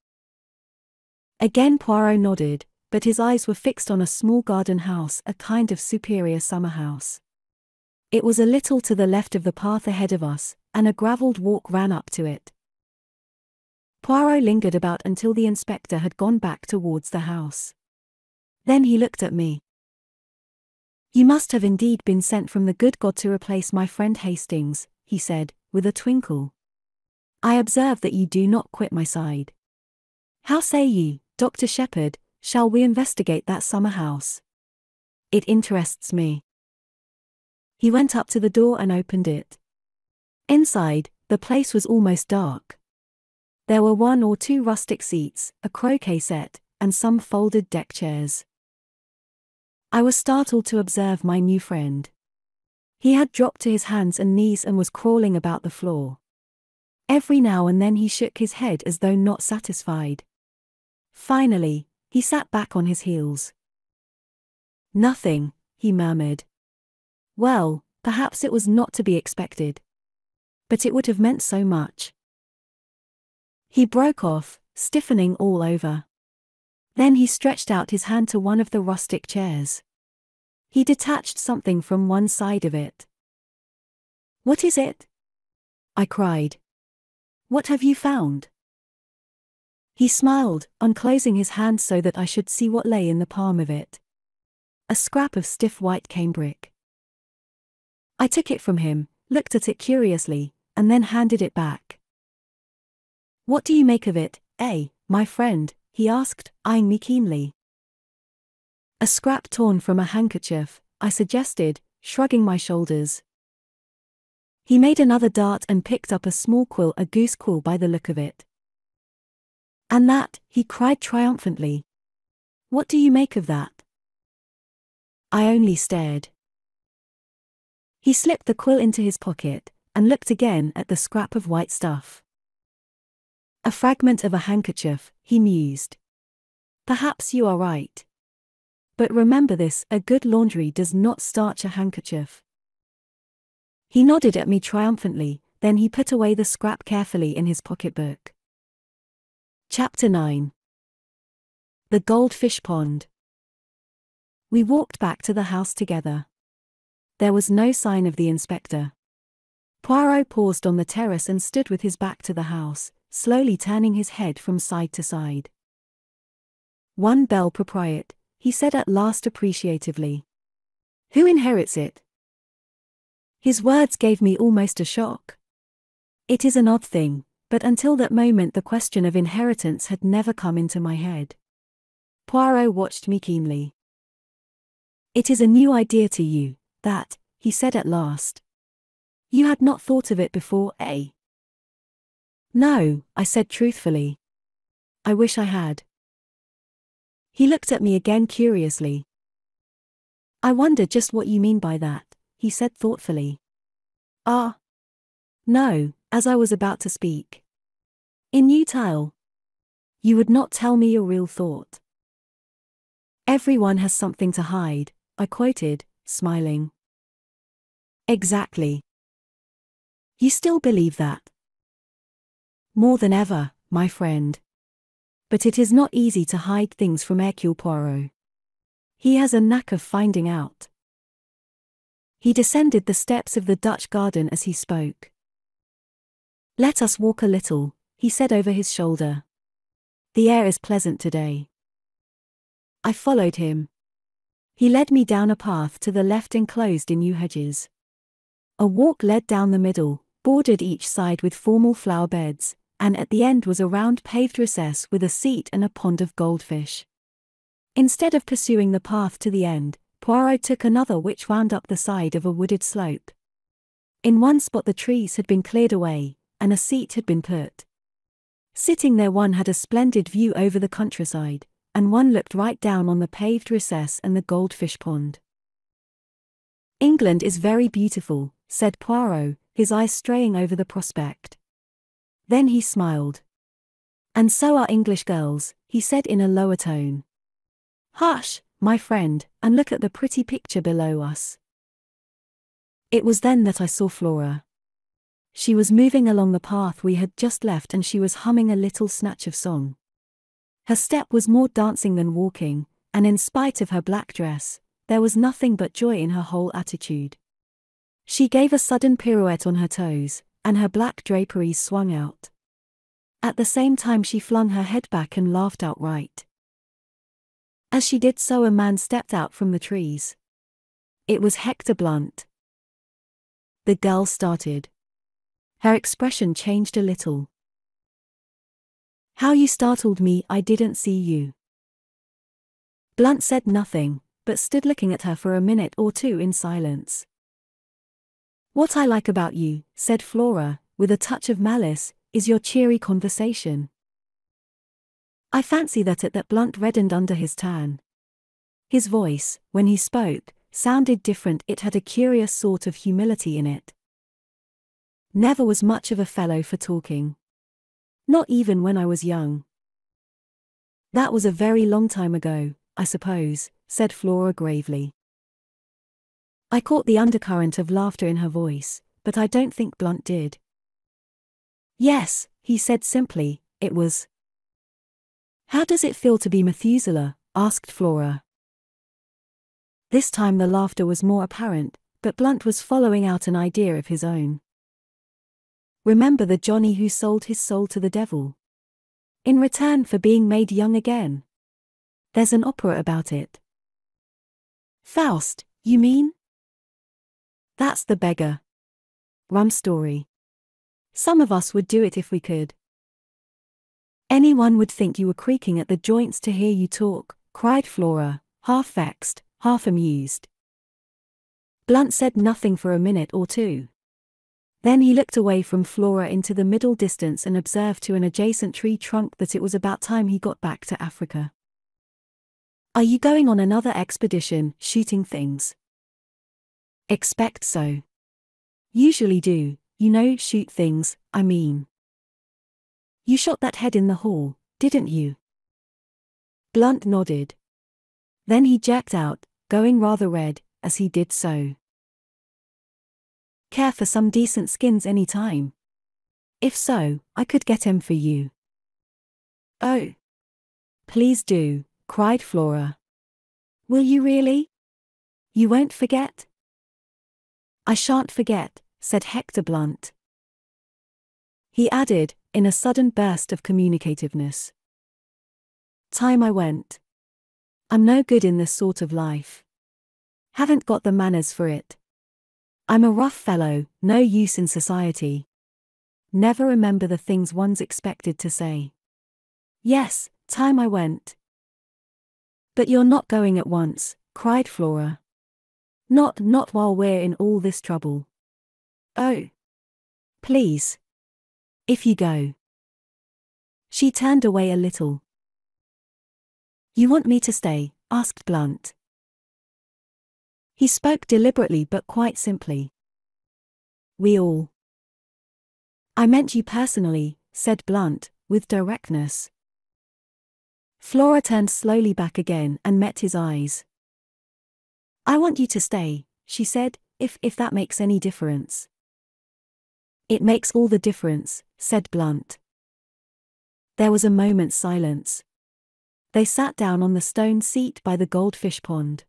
Again Poirot nodded, but his eyes were fixed on a small garden house, a kind of superior summer house. It was a little to the left of the path ahead of us, and a gravelled walk ran up to it. Poirot lingered about until the inspector had gone back towards the house. Then he looked at me. "You must have indeed been sent from the good God to replace my friend Hastings," he said, with a twinkle. "I observe that you do not quit my side. How say you, Dr. Shepherd, shall we investigate that summer house? It interests me." He went up to the door and opened it. Inside, the place was almost dark. There were 1 or 2 rustic seats, a croquet set, and some folded deck chairs. I was startled to observe my new friend. He had dropped to his hands and knees and was crawling about the floor. Every now and then he shook his head as though not satisfied. Finally, he sat back on his heels. "Nothing," he murmured. Well, perhaps it was not to be expected. But it would have meant so much. He broke off, stiffening all over. Then he stretched out his hand to one of the rustic chairs. He detached something from one side of it. "What is it?" I cried. "What have you found?" He smiled, unclosing his hand so that I should see what lay in the palm of it. A scrap of stiff white cambric. I took it from him, looked at it curiously, and then handed it back. "What do you make of it, my friend?" he asked, eyeing me keenly. "A scrap torn from a handkerchief," I suggested, shrugging my shoulders. He made another dart and picked up a small quill, a goose quill by the look of it. "And that," he cried triumphantly. "What do you make of that?" I only stared. He slipped the quill into his pocket, and looked again at the scrap of white stuff. "A fragment of a handkerchief," he mused. "Perhaps you are right. But remember this, a good laundry does not starch a handkerchief." He nodded at me triumphantly, then he put away the scrap carefully in his pocketbook. Chapter 9. The Goldfish Pond. We walked back to the house together. There was no sign of the inspector. Poirot paused on the terrace and stood with his back to the house, slowly turning his head from side to side. "One belle propriété," he said at last appreciatively. "Who inherits it?" His words gave me almost a shock. It is an odd thing, but until that moment the question of inheritance had never come into my head. Poirot watched me keenly. "It is a new idea to you, that," he said at last. "You had not thought of it before, eh?" "No," I said truthfully. "I wish I had." He looked at me again curiously. "I wonder just what you mean by that," he said thoughtfully. "Ah. No," as I was about to speak. "Inutile. You would not tell me your real thought." "Everyone has something to hide," I quoted, smiling. "Exactly. You still believe that?" "More than ever, my friend. But it is not easy to hide things from Hercule Poirot. He has a knack of finding out." He descended the steps of the Dutch garden as he spoke. "Let us walk a little," he said over his shoulder. "The air is pleasant today." I followed him. He led me down a path to the left enclosed in yew hedges. A walk led down the middle, bordered each side with formal flower beds, and at the end was a round paved recess with a seat and a pond of goldfish. Instead of pursuing the path to the end, Poirot took another which wound up the side of a wooded slope. In one spot the trees had been cleared away, and a seat had been put. Sitting there one had a splendid view over the countryside, and one looked right down on the paved recess and the goldfish pond. "England is very beautiful," said Poirot, his eyes straying over the prospect. Then he smiled. "And so are English girls," he said in a lower tone. "Hush, my friend, and look at the pretty picture below us." It was then that I saw Flora. She was moving along the path we had just left and she was humming a little snatch of song. Her step was more dancing than walking, and in spite of her black dress, there was nothing but joy in her whole attitude. She gave a sudden pirouette on her toes, and her black draperies swung out. At the same time she flung her head back and laughed outright. As she did so a man stepped out from the trees. It was Hector Blunt. The girl started. Her expression changed a little. "How you startled me, I didn't see you." Blunt said nothing, but stood looking at her for a minute or two in silence. "What I like about you," said Flora, with a touch of malice, "is your cheery conversation." I fancy that Blunt reddened under his tan. His voice, when he spoke, sounded different. It had a curious sort of humility in it. "Never was much of a fellow for talking. Not even when I was young." "That was a very long time ago, I suppose," said Flora gravely. I caught the undercurrent of laughter in her voice, but I don't think Blunt did. "Yes," he said simply, "it was." "How does it feel to be Methuselah?" asked Flora. This time the laughter was more apparent, but Blunt was following out an idea of his own. "Remember the Johnny who sold his soul to the devil? In return for being made young again? There's an opera about it." "Faust, you mean?" "That's the beggar. Rum story. Some of us would do it if we could." "Anyone would think you were creaking at the joints to hear you talk," cried Flora, half vexed, half amused. Blunt said nothing for a minute or two. Then he looked away from Flora into the middle distance and observed to an adjacent tree trunk that it was about time he got back to Africa. "Are you going on another expedition, shooting things?" "Expect so. Usually do, you know, shoot things, I mean." "You shot that head in the hall, didn't you?" Blunt nodded. Then he jerked out, going rather red, as he did so. "Care for some decent skins any time? If so, I could get 'em for you." "Oh, please do," cried Flora. "Will you really? You won't forget?" "I shan't forget," said Hector Blunt. He added, in a sudden burst of communicativeness, "Time I went. I'm no good in this sort of life. Haven't got the manners for it. I'm a rough fellow, no use in society. Never remember the things one's expected to say. Yes, time I went." "But you're not going at once," cried Flora. Not while we're in all this trouble." "Oh, please. If you go." She turned away a little. "You want me to stay?" asked Blunt. He spoke deliberately but quite simply. "We all." "I meant you personally," said Blunt, with directness. Flora turned slowly back again and met his eyes. "I want you to stay," she said, if that makes any difference." "It makes all the difference," said Blunt. There was a moment's silence. They sat down on the stone seat by the goldfish pond.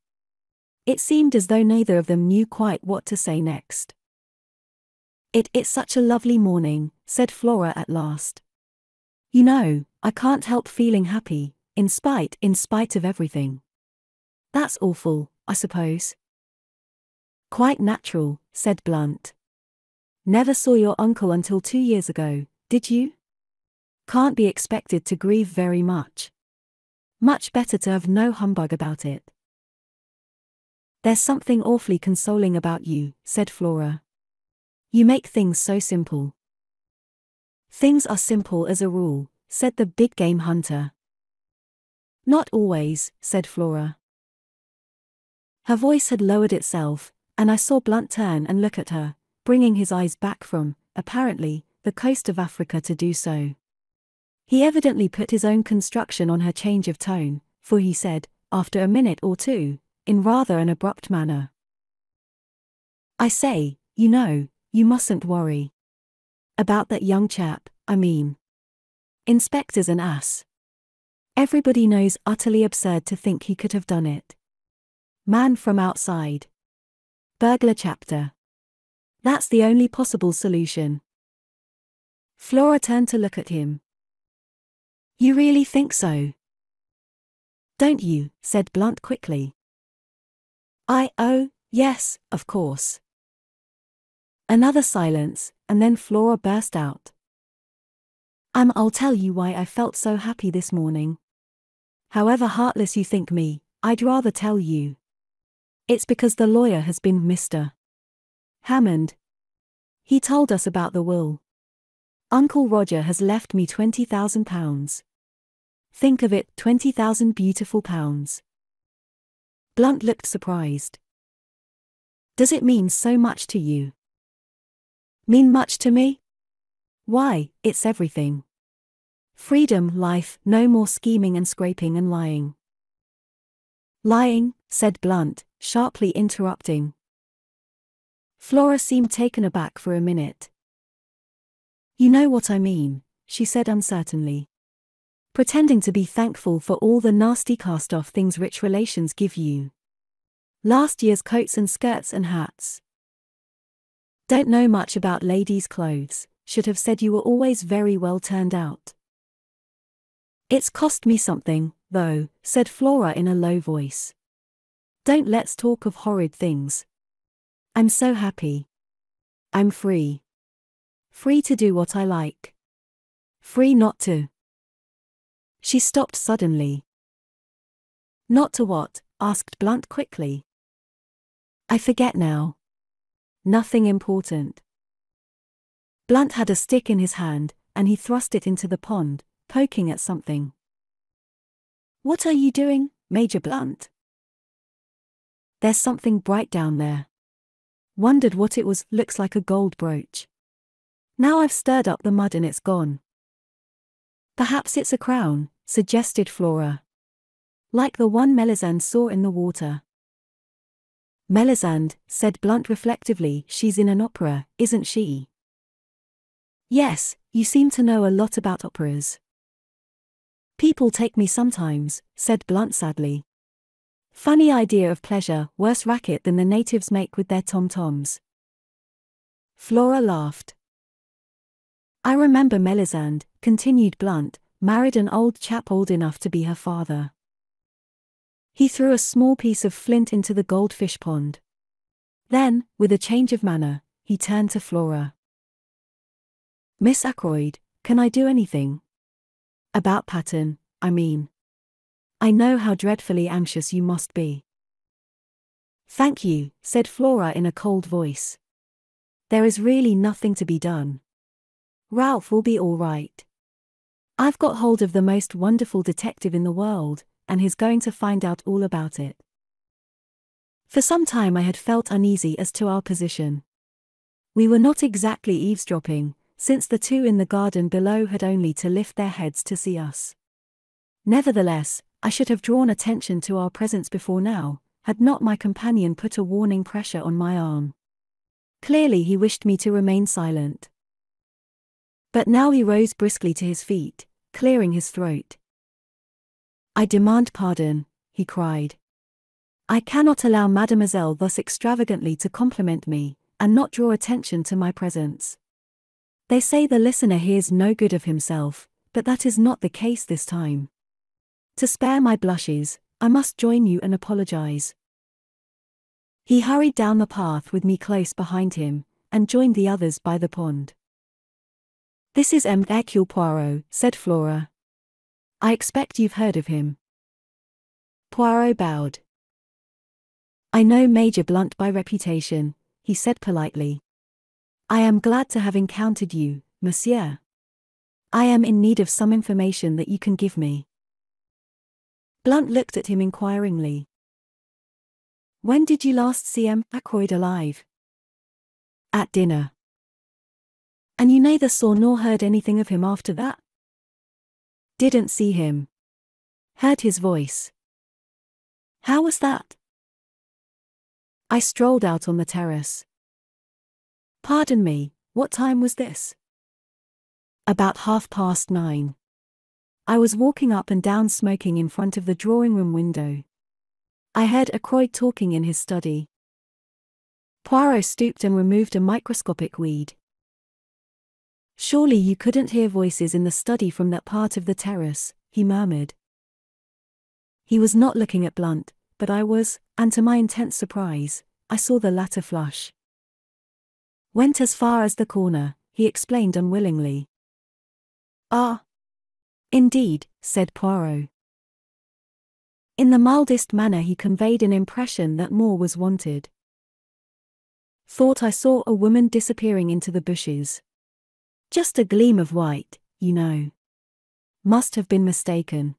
It seemed as though neither of them knew quite what to say next. It's such a lovely morning, said Flora at last. You know, I can't help feeling happy, in spite of everything. That's awful, I suppose. Quite natural, said Blunt. Never saw your uncle until 2 years ago, did you? Can't be expected to grieve very much. Much better to have no humbug about it. There's something awfully consoling about you, said Flora. You make things so simple. Things are simple as a rule, said the big game hunter. Not always, said Flora. Her voice had lowered itself, and I saw Blunt turn and look at her, bringing his eyes back from, apparently, the coast of Africa to do so. He evidently put his own construction on her change of tone, for he said, after a minute or two, in rather an abrupt manner. I say, you know, you mustn't worry. About that young chap, I mean. Inspector's an ass. Everybody knows utterly absurd to think he could have done it. Man from outside. Burglar chapter. That's the only possible solution. Flora turned to look at him. You really think so? Don't you? Said Blunt quickly. Oh, yes, of course. Another silence, and then Flora burst out. I'll tell you why I felt so happy this morning. However heartless you think me, I'd rather tell you. It's because the lawyer has been Mr. Hammond. He told us about the will. Uncle Roger has left me £20,000. Think of it, 20,000 beautiful pounds. Blunt looked surprised. Does it mean so much to you? Mean much to me? Why, it's everything. Freedom, life, no more scheming and scraping and lying. Lying, said Blunt, sharply interrupting. Flora seemed taken aback for a minute. You know what I mean, she said uncertainly. Pretending to be thankful for all the nasty cast-off things rich relations give you. Last year's coats and skirts and hats. Don't know much about ladies' clothes, should have said you were always very well turned out. It's cost me something, though, said Flora in a low voice. Don't let's talk of horrid things. I'm so happy. I'm free. Free to do what I like. Free not to. She stopped suddenly. Not to what? Asked Blunt quickly. I forget now. Nothing important. Blunt had a stick in his hand, and he thrust it into the pond, poking at something. What are you doing, Major Blunt? There's something bright down there. Wondered what it was, looks like a gold brooch. Now I've stirred up the mud and it's gone. Perhaps it's a crown, suggested Flora. Like the one Melisande saw in the water. Melisande, said Blunt reflectively, she's in an opera, isn't she? Yes, you seem to know a lot about operas. People take me sometimes, said Blunt sadly. Funny idea of pleasure, worse racket than the natives make with their tom-toms. Flora laughed. I remember Melisande, continued Blunt, married an old chap old enough to be her father. He threw a small piece of flint into the goldfish pond. Then, with a change of manner, he turned to Flora. Miss Ackroyd, can I do anything? About Patton, I mean. I know how dreadfully anxious you must be. Thank you, said Flora in a cold voice. There is really nothing to be done. Ralph will be all right. I've got hold of the most wonderful detective in the world, and he's going to find out all about it. For some time I had felt uneasy as to our position. We were not exactly eavesdropping, since the two in the garden below had only to lift their heads to see us. Nevertheless, I should have drawn attention to our presence before now, had not my companion put a warning pressure on my arm. Clearly he wished me to remain silent. But now he rose briskly to his feet, clearing his throat. I demand pardon, he cried. I cannot allow Mademoiselle thus extravagantly to compliment me, and not draw attention to my presence. They say the listener hears no good of himself, but that is not the case this time. To spare my blushes, I must join you and apologize. He hurried down the path with me close behind him, and joined the others by the pond. This is Hercule Poirot, said Flora. I expect you've heard of him. Poirot bowed. I know Major Blunt by reputation, he said politely. I am glad to have encountered you, monsieur. I am in need of some information that you can give me. Blunt looked at him inquiringly. When did you last see Ackroyd alive? At dinner. And you neither saw nor heard anything of him after that? Didn't see him. Heard his voice. How was that? I strolled out on the terrace. Pardon me, what time was this? About 9:30. I was walking up and down smoking in front of the drawing-room window. I heard Ackroyd talking in his study. Poirot stooped and removed a microscopic weed. Surely you couldn't hear voices in the study from that part of the terrace, he murmured. He was not looking at Blunt, but I was, and to my intense surprise, I saw the latter flush. Went as far as the corner, he explained unwillingly. Ah. Indeed, said Poirot. In the mildest manner he conveyed an impression that more was wanted. Thought I saw a woman disappearing into the bushes. Just a gleam of white, you know. Must have been mistaken.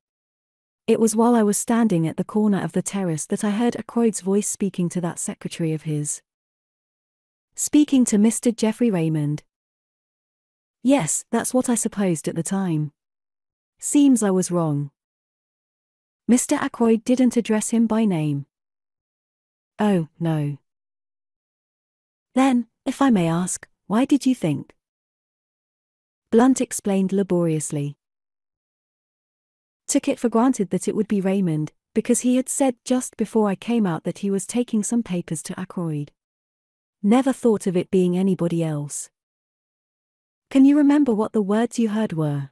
It was while I was standing at the corner of the terrace that I heard Ackroyd's voice speaking to that secretary of his. Speaking to Mr. Geoffrey Raymond. Yes, that's what I supposed at the time. Seems I was wrong. Mr. Ackroyd didn't address him by name. Oh, no. Then, if I may ask, why did you think? Blunt explained laboriously. Took it for granted that it would be Raymond, because he had said just before I came out that he was taking some papers to Ackroyd. Never thought of it being anybody else. Can you remember what the words you heard were?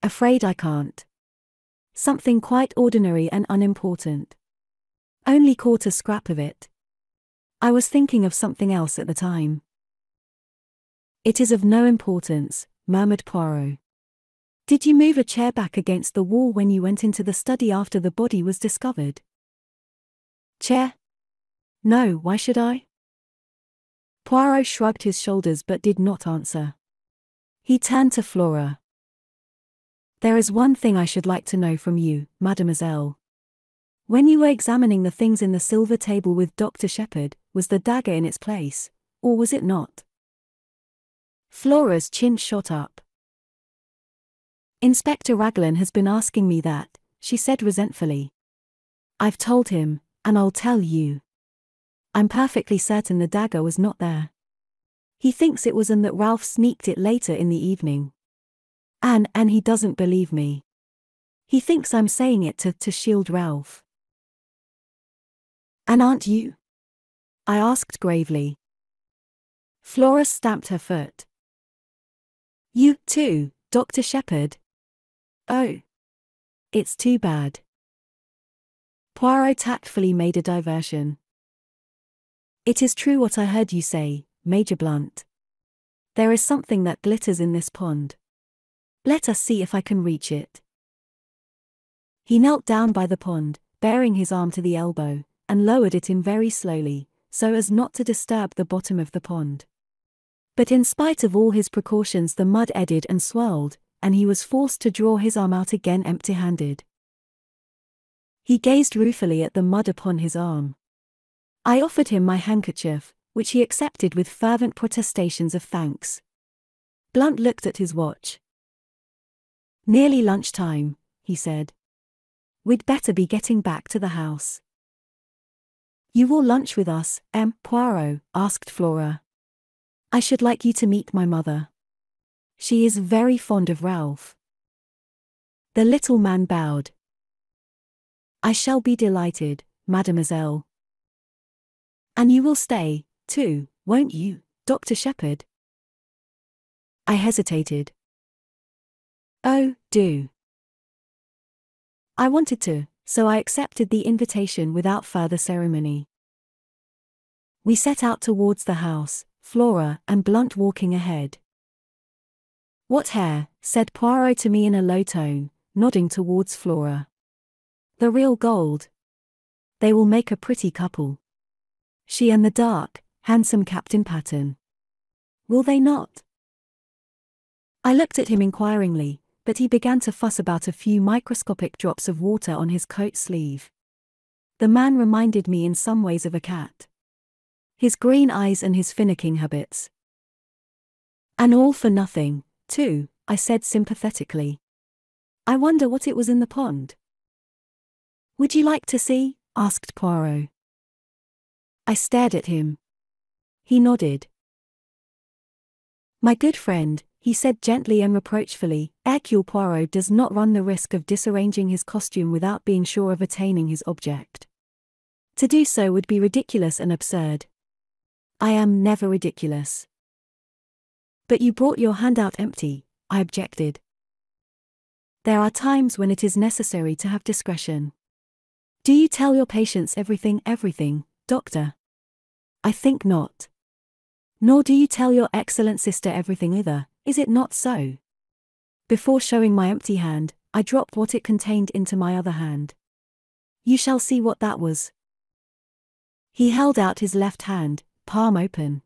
Afraid I can't. Something quite ordinary and unimportant. Only caught a scrap of it. I was thinking of something else at the time. It is of no importance, murmured Poirot. Did you move a chair back against the wall when you went into the study after the body was discovered? Chair? No, why should I? Poirot shrugged his shoulders but did not answer. He turned to Flora. There is one thing I should like to know from you, mademoiselle. When you were examining the things in the silver table with Dr. Shepherd, was the dagger in its place, or was it not? Flora's chin shot up. Inspector Raglan has been asking me that, she said resentfully. I've told him, and I'll tell you. I'm perfectly certain the dagger was not there. He thinks it was and that Ralph sneaked it later in the evening. And he doesn't believe me. He thinks I'm saying it to shield Ralph. And aren't you? I asked gravely. Flora stamped her foot. You, too, Dr. Shepherd? Oh. It's too bad. Poirot tactfully made a diversion. It is true what I heard you say, Major Blunt. There is something that glitters in this pond. Let us see if I can reach it. He knelt down by the pond, baring his arm to the elbow, and lowered it in very slowly, so as not to disturb the bottom of the pond. But in spite of all his precautions the mud eddied and swirled, and he was forced to draw his arm out again empty-handed. He gazed ruefully at the mud upon his arm. I offered him my handkerchief, which he accepted with fervent protestations of thanks. Blunt looked at his watch. Nearly lunchtime, he said. We'd better be getting back to the house. You will lunch with us, Poirot? Asked Flora. I should like you to meet my mother. She is very fond of Ralph. The little man bowed. I shall be delighted, mademoiselle. And you will stay, too, won't you, Dr. Shepherd? I hesitated. Oh, do. I wanted to, so I accepted the invitation without further ceremony. We set out towards the house, Flora and Blunt walking ahead. What hair, said Poirot to me in a low tone, nodding towards Flora. The real gold. They will make a pretty couple. She and the dark, handsome Captain Pattern. Will they not? I looked at him inquiringly, but he began to fuss about a few microscopic drops of water on his coat sleeve. The man reminded me in some ways of a cat. His green eyes and his finicking habits. And all for nothing, too, I said sympathetically. I wonder what it was in the pond. Would you like to see? Asked Poirot. I stared at him. He nodded. My good friend, he said gently and reproachfully, Hercule Poirot does not run the risk of disarranging his costume without being sure of attaining his object. To do so would be ridiculous and absurd. I am never ridiculous. But you brought your hand out empty, I objected. There are times when it is necessary to have discretion. Do you tell your patients everything, doctor? I think not. Nor do you tell your excellent sister everything either, is it not so? Before showing my empty hand, I dropped what it contained into my other hand. You shall see what that was. He held out his left hand, palm open.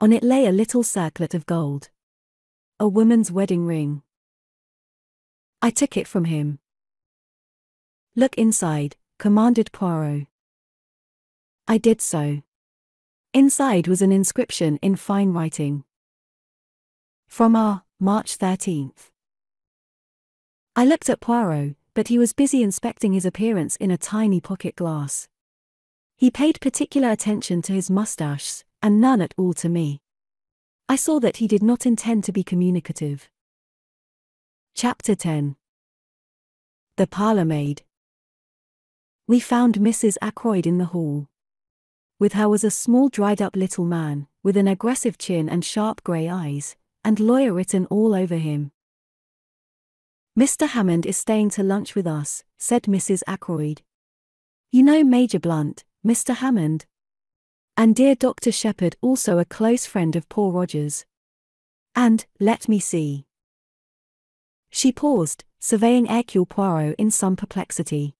On it lay a little circlet of gold. A woman's wedding ring. I took it from him. Look inside, commanded Poirot. I did so. Inside was an inscription in fine writing. From R, March 13th. I looked at Poirot, but he was busy inspecting his appearance in a tiny pocket glass. He paid particular attention to his moustaches, and none at all to me. I saw that he did not intend to be communicative. Chapter 10. The parlour maid. We found Mrs. Ackroyd in the hall. With her was a small dried-up little man, with an aggressive chin and sharp grey eyes, and lawyer written all over him. Mr. Hammond is staying to lunch with us, said Mrs. Ackroyd. You know Major Blunt, Mr. Hammond. And dear Dr. Shepherd, also a close friend of poor Roger's. And, let me see. She paused, surveying Hercule Poirot in some perplexity.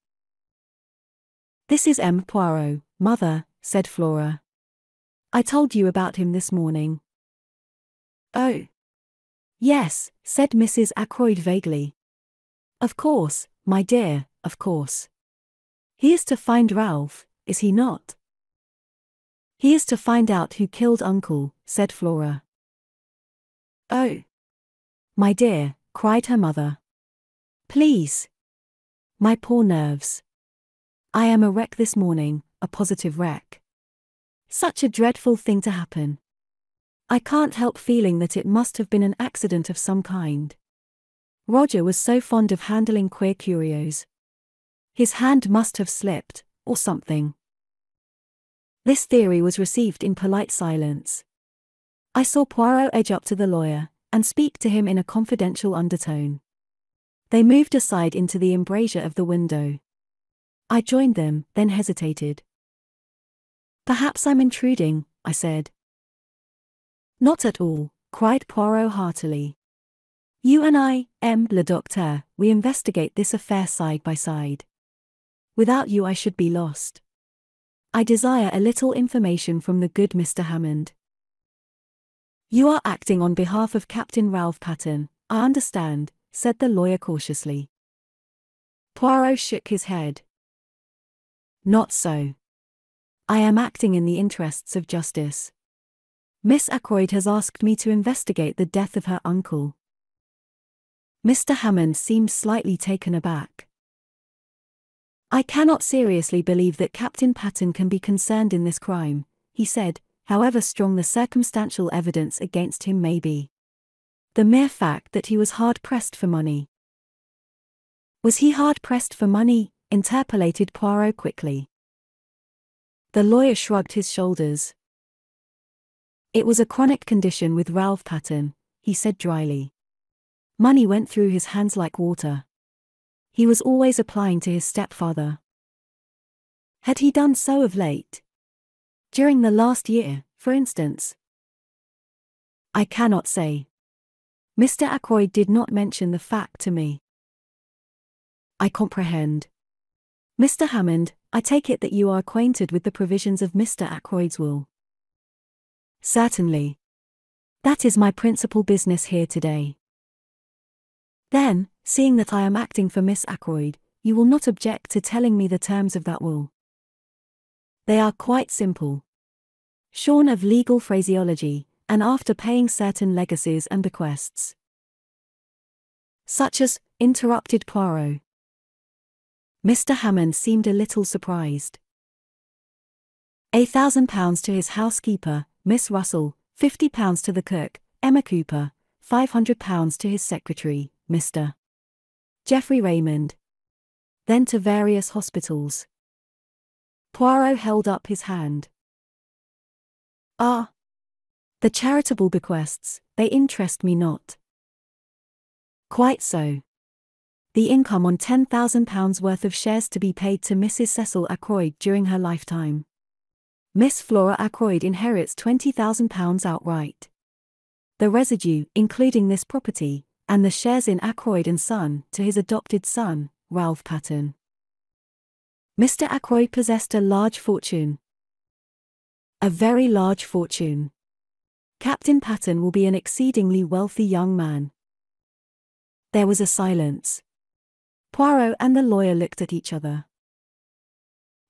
This is M. Poirot, mother, said Flora. I told you about him this morning. Oh. Yes, said Mrs. Ackroyd vaguely. Of course, my dear, of course. He is to find Ralph, is he not? He is to find out who killed Uncle, said Flora. Oh. My dear, cried her mother. Please. My poor nerves. I am a wreck this morning, a positive wreck. Such a dreadful thing to happen. I can't help feeling that it must have been an accident of some kind. Roger was so fond of handling queer curios. His hand must have slipped, or something. This theory was received in polite silence. I saw Poirot edge up to the lawyer, and speak to him in a confidential undertone. They moved aside into the embrasure of the window. I joined them, then hesitated. Perhaps I'm intruding, I said. Not at all, cried Poirot heartily. You and I, le docteur, we investigate this affair side by side. Without you I should be lost. I desire a little information from the good Mr. Hammond. You are acting on behalf of Captain Ralph Pattern, I understand, said the lawyer cautiously. Poirot shook his head. Not so. I am acting in the interests of justice. Miss Ackroyd has asked me to investigate the death of her uncle. Mr. Hammond seemed slightly taken aback. I cannot seriously believe that Captain Pattern can be concerned in this crime, he said, however strong the circumstantial evidence against him may be. The mere fact that he was hard-pressed for money. Was he hard-pressed for money? Interpolated Poirot quickly. The lawyer shrugged his shoulders. It was a chronic condition with Ralph Patten, he said dryly. Money went through his hands like water. He was always applying to his stepfather. Had he done so of late? During the last year, for instance? I cannot say. Mr. Ackroyd did not mention the fact to me. I comprehend. Mr. Hammond, I take it that you are acquainted with the provisions of Mr. Ackroyd's will. Certainly. That is my principal business here today. Then, seeing that I am acting for Miss Ackroyd, you will not object to telling me the terms of that will. They are quite simple. Shorn of legal phraseology, and after paying certain legacies and bequests. Such as, interrupted Poirot. Mr. Hammond seemed a little surprised. £1,000 to his housekeeper, Miss Russell, £50 to the cook, Emma Cooper, £500 to his secretary, Mr. Geoffrey Raymond. Then to various hospitals. Poirot held up his hand. Ah! The charitable bequests, they interest me not. Quite so. The income on £10,000 worth of shares to be paid to Mrs. Cecil Ackroyd during her lifetime. Miss Flora Ackroyd inherits £20,000 outright. The residue, including this property, and the shares in Ackroyd and Son, to his adopted son, Ralph Patten. Mr. Ackroyd possessed a large fortune. A very large fortune. Captain Patten will be an exceedingly wealthy young man. There was a silence. Poirot and the lawyer looked at each other.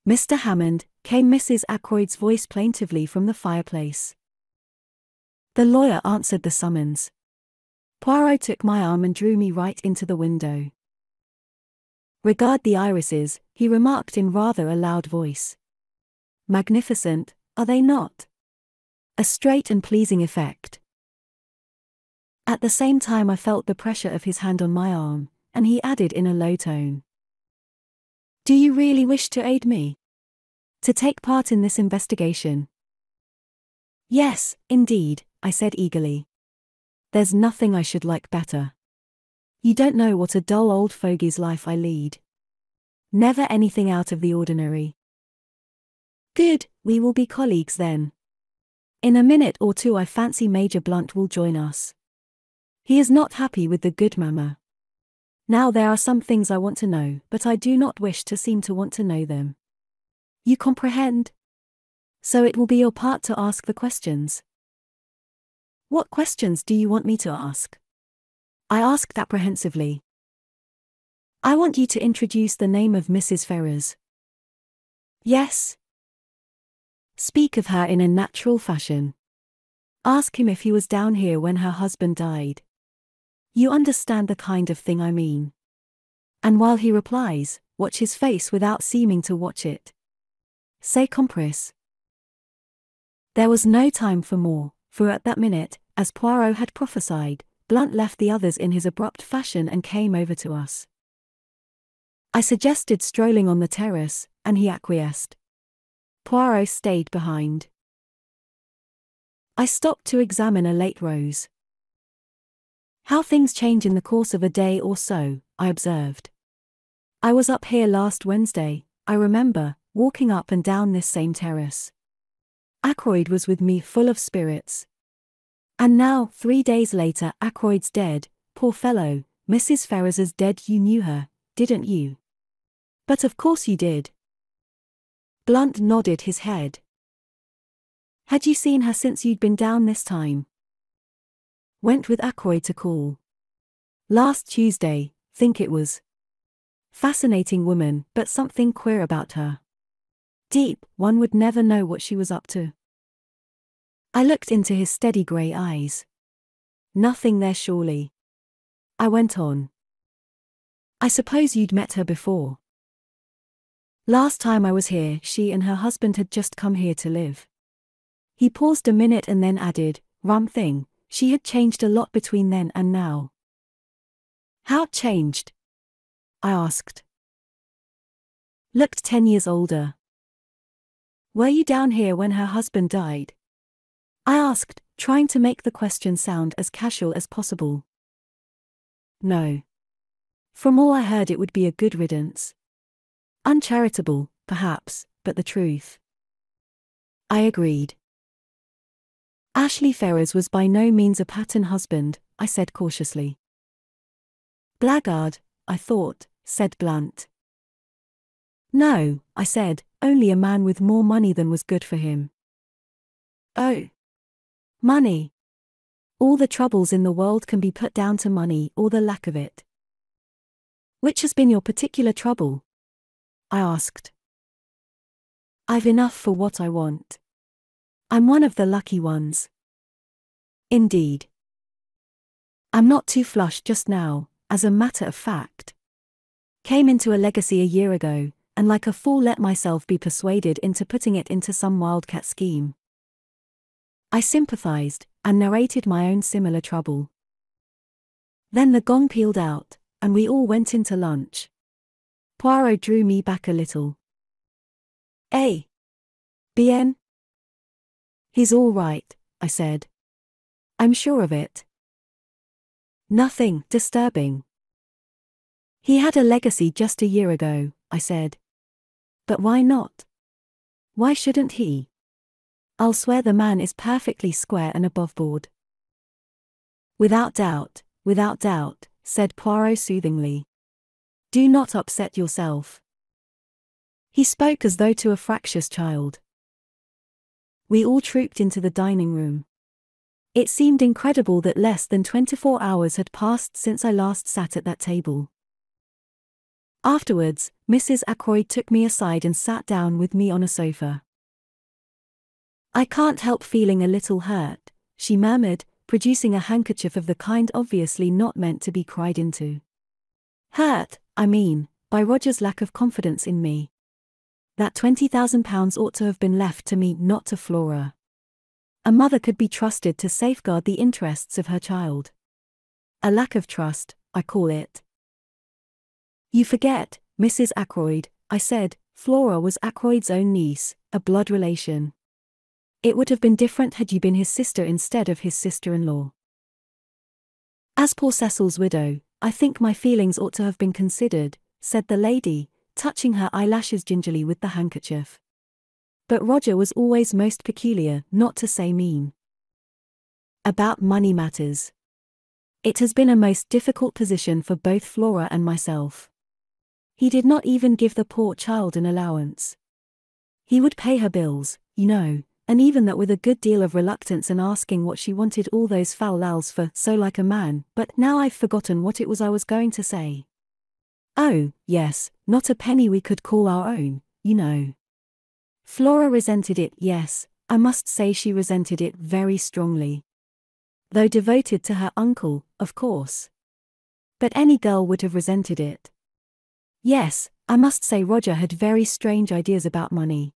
Mr. Hammond, came Mrs. Ackroyd's voice plaintively from the fireplace. The lawyer answered the summons. Poirot took my arm and drew me right into the window. Regard the irises, he remarked in rather a loud voice. Magnificent, are they not? A straight and pleasing effect. At the same time I felt the pressure of his hand on my arm, and he added in a low tone. Do you really wish to aid me? To take part in this investigation? Yes, indeed, I said eagerly. There's nothing I should like better. You don't know what a dull old fogey's life I lead. Never anything out of the ordinary. Good, we will be colleagues then. In a minute or two I fancy Major Blunt will join us. He is not happy with the good mamma. Now there are some things I want to know, but I do not wish to seem to want to know them. You comprehend? So it will be your part to ask the questions. What questions do you want me to ask? I asked apprehensively. I want you to introduce the name of Mrs. Ferrars. Yes. Speak of her in a natural fashion. Ask him if he was down here when her husband died. You understand the kind of thing I mean. And while he replies, watch his face without seeming to watch it. C'est compris. There was no time for more, for at that minute, as Poirot had prophesied, Blunt left the others in his abrupt fashion and came over to us. I suggested strolling on the terrace, and he acquiesced. Poirot stayed behind. I stopped to examine a late rose. How things change in the course of a day or so, I observed. I was up here last Wednesday, I remember, walking up and down this same terrace. Ackroyd was with me full of spirits. And now, 3 days later, Ackroyd's dead, poor fellow, Mrs. Ferrars is dead. You knew her, didn't you? But of course you did. Blunt nodded his head. Had you seen her since you'd been down this time? Went with Ackroyd to call. Last Tuesday, think it was. Fascinating woman, but something queer about her. Deep, one would never know what she was up to. I looked into his steady grey eyes. Nothing there surely. I went on. I suppose you'd met her before. Last time I was here, she and her husband had just come here to live. He paused a minute and then added, rum thing, she had changed a lot between then and now. How changed? I asked. Looked 10 years older. Were you down here when her husband died? I asked, trying to make the question sound as casual as possible. No. From all I heard, it would be a good riddance. Uncharitable, perhaps, but the truth. I agreed. Ashley Ferrers was by no means a pattern husband, I said cautiously. Blackguard, I thought, said Blunt. No, I said, only a man with more money than was good for him. Oh. Money. All the troubles in the world can be put down to money or the lack of it. Which has been your particular trouble? I asked. I've enough for what I want. I'm one of the lucky ones. Indeed. I'm not too flush just now, as a matter of fact. Came into a legacy a year ago, and like a fool let myself be persuaded into putting it into some wildcat scheme. I sympathized, and narrated my own similar trouble. Then the gong pealed out, and we all went into lunch. Poirot drew me back a little. Eh? Bien? He's all right, I said. I'm sure of it. Nothing disturbing. He had a legacy just a year ago, I said. But why not? Why shouldn't he? I'll swear the man is perfectly square and above board. Without doubt, said Poirot soothingly. Do not upset yourself. He spoke as though to a fractious child. We all trooped into the dining room. It seemed incredible that less than 24 hours had passed since I last sat at that table. Afterwards, Mrs. Ackroyd took me aside and sat down with me on a sofa. I can't help feeling a little hurt, she murmured, producing a handkerchief of the kind obviously not meant to be cried into. Hurt, I mean, by Roger's lack of confidence in me. That £20,000 ought to have been left to me, not to Flora. A mother could be trusted to safeguard the interests of her child. A lack of trust, I call it. You forget, Mrs. Ackroyd, I said, Flora was Ackroyd's own niece, a blood relation. It would have been different had you been his sister instead of his sister-in-law. As poor Cecil's widow, I think my feelings ought to have been considered, said the lady, touching her eyelashes gingerly with the handkerchief. But Roger was always most peculiar, not to say mean. About money matters. It has been a most difficult position for both Flora and myself. He did not even give the poor child an allowance. He would pay her bills, you know, and even that with a good deal of reluctance and asking what she wanted all those fal lals for, so like a man, but now I've forgotten what it was I was going to say. Oh, yes, not a penny we could call our own, you know. Flora resented it, yes, I must say she resented it very strongly. Though devoted to her uncle, of course. But any girl would have resented it. Yes, I must say Roger had very strange ideas about money.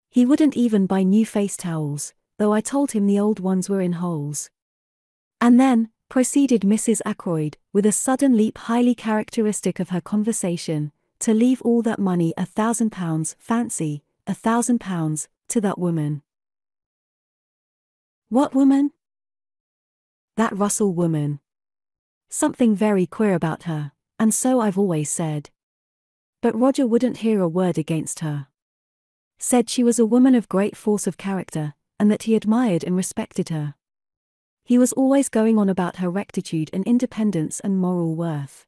He wouldn't even buy new face towels, though I told him the old ones were in holes. And then, proceeded Mrs. Ackroyd, with a sudden leap highly characteristic of her conversation, to leave all that money, £1,000, fancy, £1,000, to that woman. What woman? That Russell woman. Something very queer about her, and so I've always said. But Roger wouldn't hear a word against her. Said she was a woman of great force of character, and that he admired and respected her. He was always going on about her rectitude and independence and moral worth.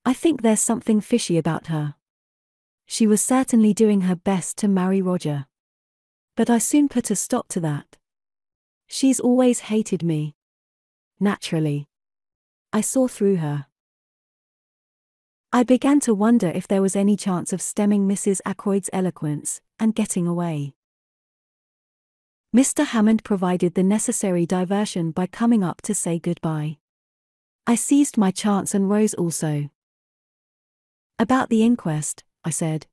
I think there's something fishy about her. She was certainly doing her best to marry Roger. But I soon put a stop to that. She's always hated me. Naturally. I saw through her. I began to wonder if there was any chance of stemming Mrs. Ackroyd's eloquence, and getting away. Mr. Hammond provided the necessary diversion by coming up to say goodbye. I seized my chance and rose also. About the inquest, I said.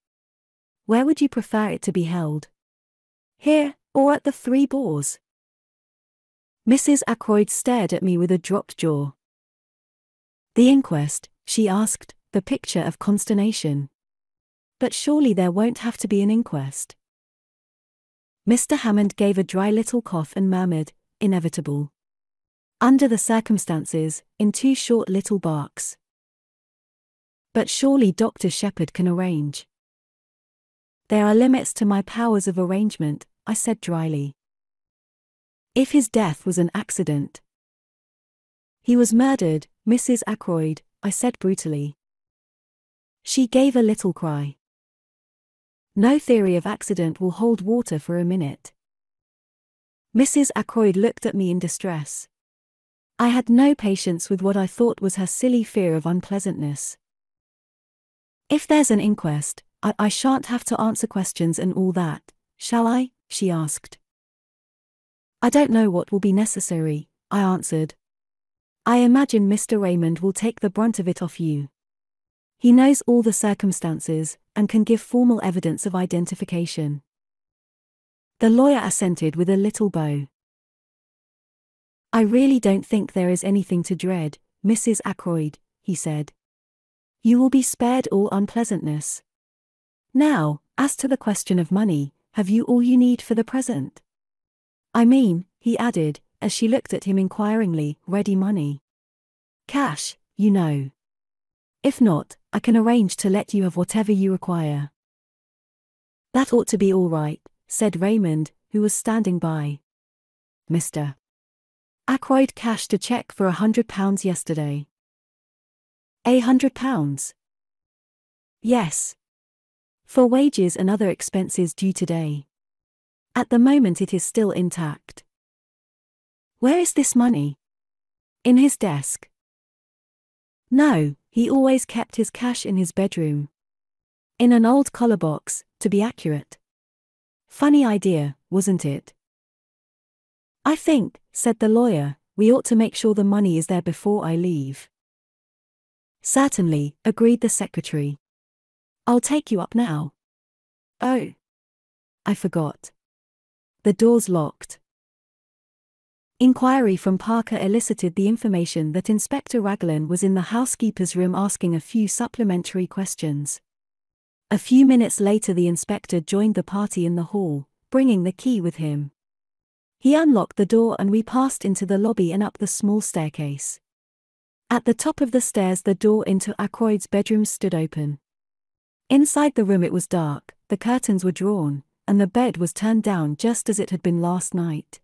Where would you prefer it to be held? Here, or at the Three Boars? Mrs. Ackroyd stared at me with a dropped jaw. The inquest, she asked, the picture of consternation. But surely there won't have to be an inquest. Mr. Hammond gave a dry little cough and murmured, "Inevitable. Under the circumstances," in two short little barks. "But surely Dr. Shepherd can arrange." "There are limits to my powers of arrangement," I said dryly. "If his death was an accident." "He was murdered, Mrs. Ackroyd," I said brutally. She gave a little cry. "No theory of accident will hold water for a minute." Mrs. Ackroyd looked at me in distress. I had no patience with what I thought was her silly fear of unpleasantness. "If there's an inquest, I shan't have to answer questions and all that, shall I?" she asked. "I don't know what will be necessary," I answered. "I imagine Mr. Raymond will take the brunt of it off you. He knows all the circumstances, and can give formal evidence of identification." The lawyer assented with a little bow. "I really don't think there is anything to dread, Mrs. Ackroyd," he said. "You will be spared all unpleasantness. Now, as to the question of money, have you all you need for the present? I mean," he added, as she looked at him inquiringly, "ready money. Cash, you know. If not, I can arrange to let you have whatever you require." "That ought to be all right," said Raymond, who was standing by. "Mr. Ackroyd cashed a cheque for £100 yesterday." £100? "Yes. For wages and other expenses due today. At the moment it is still intact." "Where is this money?" "In his desk." "No, he always kept his cash in his bedroom. In an old collar box, to be accurate. Funny idea, wasn't it?" "I think," said the lawyer, "we ought to make sure the money is there before I leave." "Certainly," agreed the secretary. "I'll take you up now." "Oh. I forgot. The door's locked." Inquiry from Parker elicited the information that Inspector Raglan was in the housekeeper's room asking a few supplementary questions. A few minutes later the inspector joined the party in the hall, bringing the key with him. He unlocked the door and we passed into the lobby and up the small staircase. At the top of the stairs the door into Ackroyd's bedroom stood open. Inside the room it was dark, the curtains were drawn, and the bed was turned down just as it had been last night.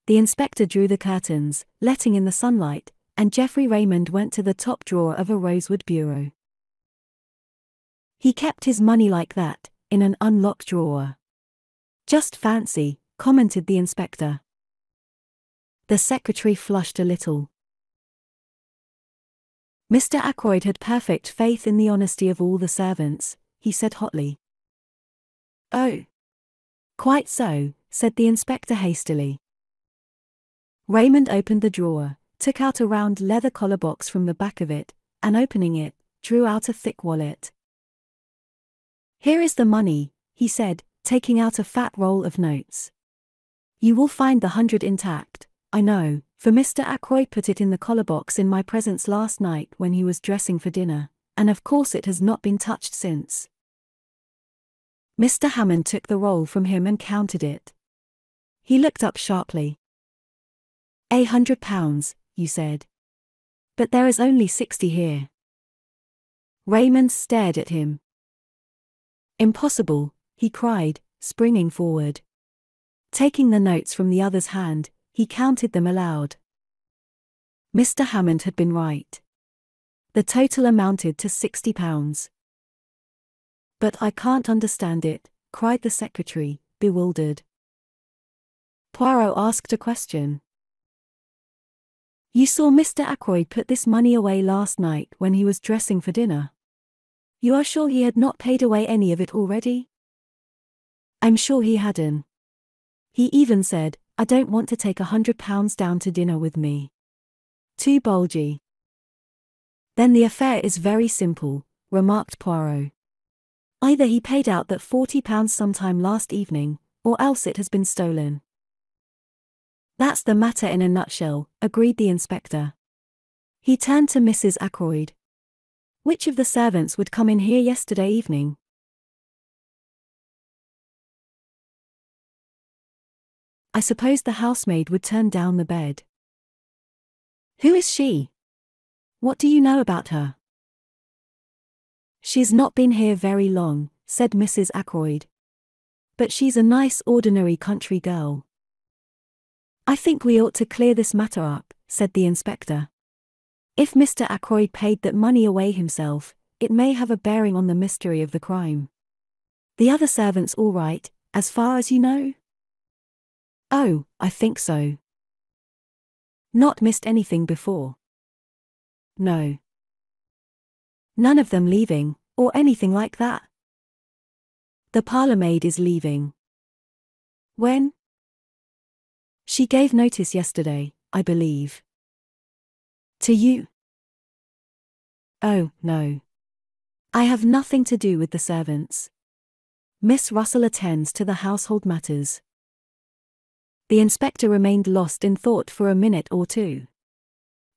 The inspector drew the curtains, letting in the sunlight, and Geoffrey Raymond went to the top drawer of a rosewood bureau. He kept his money like that, in an unlocked drawer. "Just fancy," commented the inspector. The secretary flushed a little. Mr. Ackroyd had perfect faith in the honesty of all the servants, he said hotly. "Oh. Quite so," said the inspector hastily. Raymond opened the drawer, took out a round leather collar box from the back of it, and opening it, drew out a thick wallet. "Here is the money," he said, taking out a fat roll of notes. "You will find the 100 intact, I know, for Mr. Ackroyd put it in the collar box in my presence last night when he was dressing for dinner, and of course it has not been touched since." Mr. Hammond took the roll from him and counted it. He looked up sharply. £100, you said. But there is only 60 here." Raymond stared at him. "Impossible," he cried, springing forward. Taking the notes from the other's hand, he counted them aloud. Mr. Hammond had been right. The total amounted to £60. "But I can't understand it," cried the secretary, bewildered. Poirot asked a question. "You saw Mr. Ackroyd put this money away last night when he was dressing for dinner? You are sure he had not paid away any of it already?" "I'm sure he hadn't. He even said, 'I don't want to take £100 down to dinner with me. Too bulgy.'" "Then the affair is very simple," remarked Poirot. "Either he paid out that £40 sometime last evening, or else it has been stolen." "That's the matter in a nutshell," agreed the inspector. He turned to Mrs. Ackroyd. "Which of the servants would come in here yesterday evening?" I suppose the housemaid would turn down the bed. Who is she? What do you know about her? She's not been here very long, said Mrs. Ackroyd. But she's a nice ordinary country girl. I think we ought to clear this matter up, said the inspector. If Mr. Ackroyd paid that money away himself, it may have a bearing on the mystery of the crime. The other servants all right, as far as you know? Oh, I think so. Not missed anything before? No. None of them leaving, or anything like that? The parlour-maid is leaving. When? She gave notice yesterday, I believe. To you? Oh, no. I have nothing to do with the servants. Miss Russell attends to the household matters. The inspector remained lost in thought for a minute or two.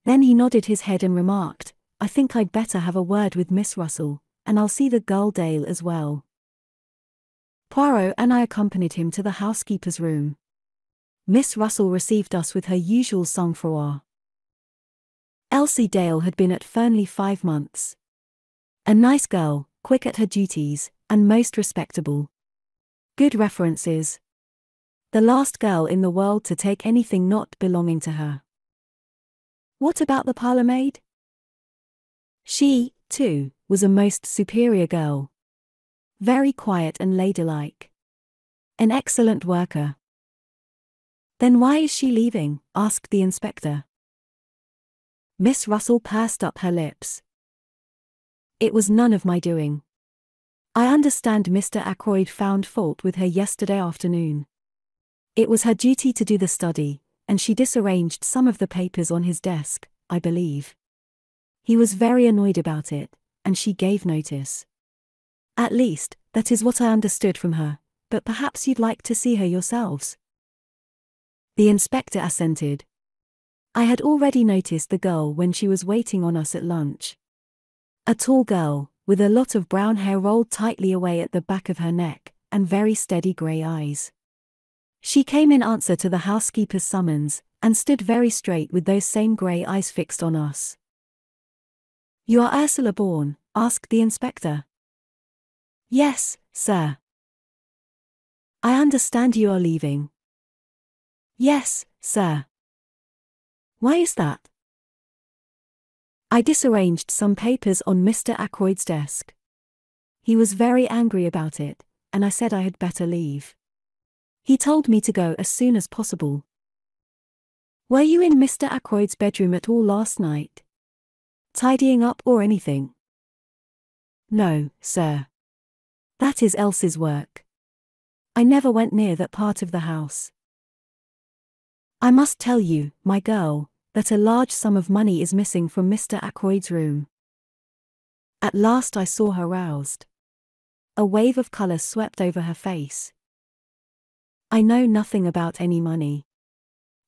Then he nodded his head and remarked, I think I'd better have a word with Miss Russell, and I'll see the girl Dale as well. Poirot and I accompanied him to the housekeeper's room. Miss Russell received us with her usual sang-froid. Elsie Dale had been at Fernley 5 months. A nice girl, quick at her duties, and most respectable. Good references. The last girl in the world to take anything not belonging to her. What about the parlour-maid? She, too, was a most superior girl. Very quiet and ladylike. An excellent worker. Then why is she leaving? Asked the inspector. Miss Russell pursed up her lips. It was none of my doing. I understand Mr. Ackroyd found fault with her yesterday afternoon. It was her duty to do the study, and she disarranged some of the papers on his desk, I believe. He was very annoyed about it, and she gave notice. At least, that is what I understood from her, but perhaps you'd like to see her yourselves. The inspector assented. I had already noticed the girl when she was waiting on us at lunch. A tall girl, with a lot of brown hair rolled tightly away at the back of her neck, and very steady grey eyes. She came in answer to the housekeeper's summons, and stood very straight with those same grey eyes fixed on us. You are Ursula Bourne? Asked the inspector. Yes, sir. I understand you are leaving. Yes, sir. Why is that? I disarranged some papers on Mr. Ackroyd's desk. He was very angry about it, and I said I had better leave. He told me to go as soon as possible. Were you in Mr. Ackroyd's bedroom at all last night? Tidying up or anything? No, sir. That is Elsie's work. I never went near that part of the house. I must tell you, my girl, that a large sum of money is missing from Mr. Ackroyd's room. At last I saw her roused. A wave of colour swept over her face. I know nothing about any money.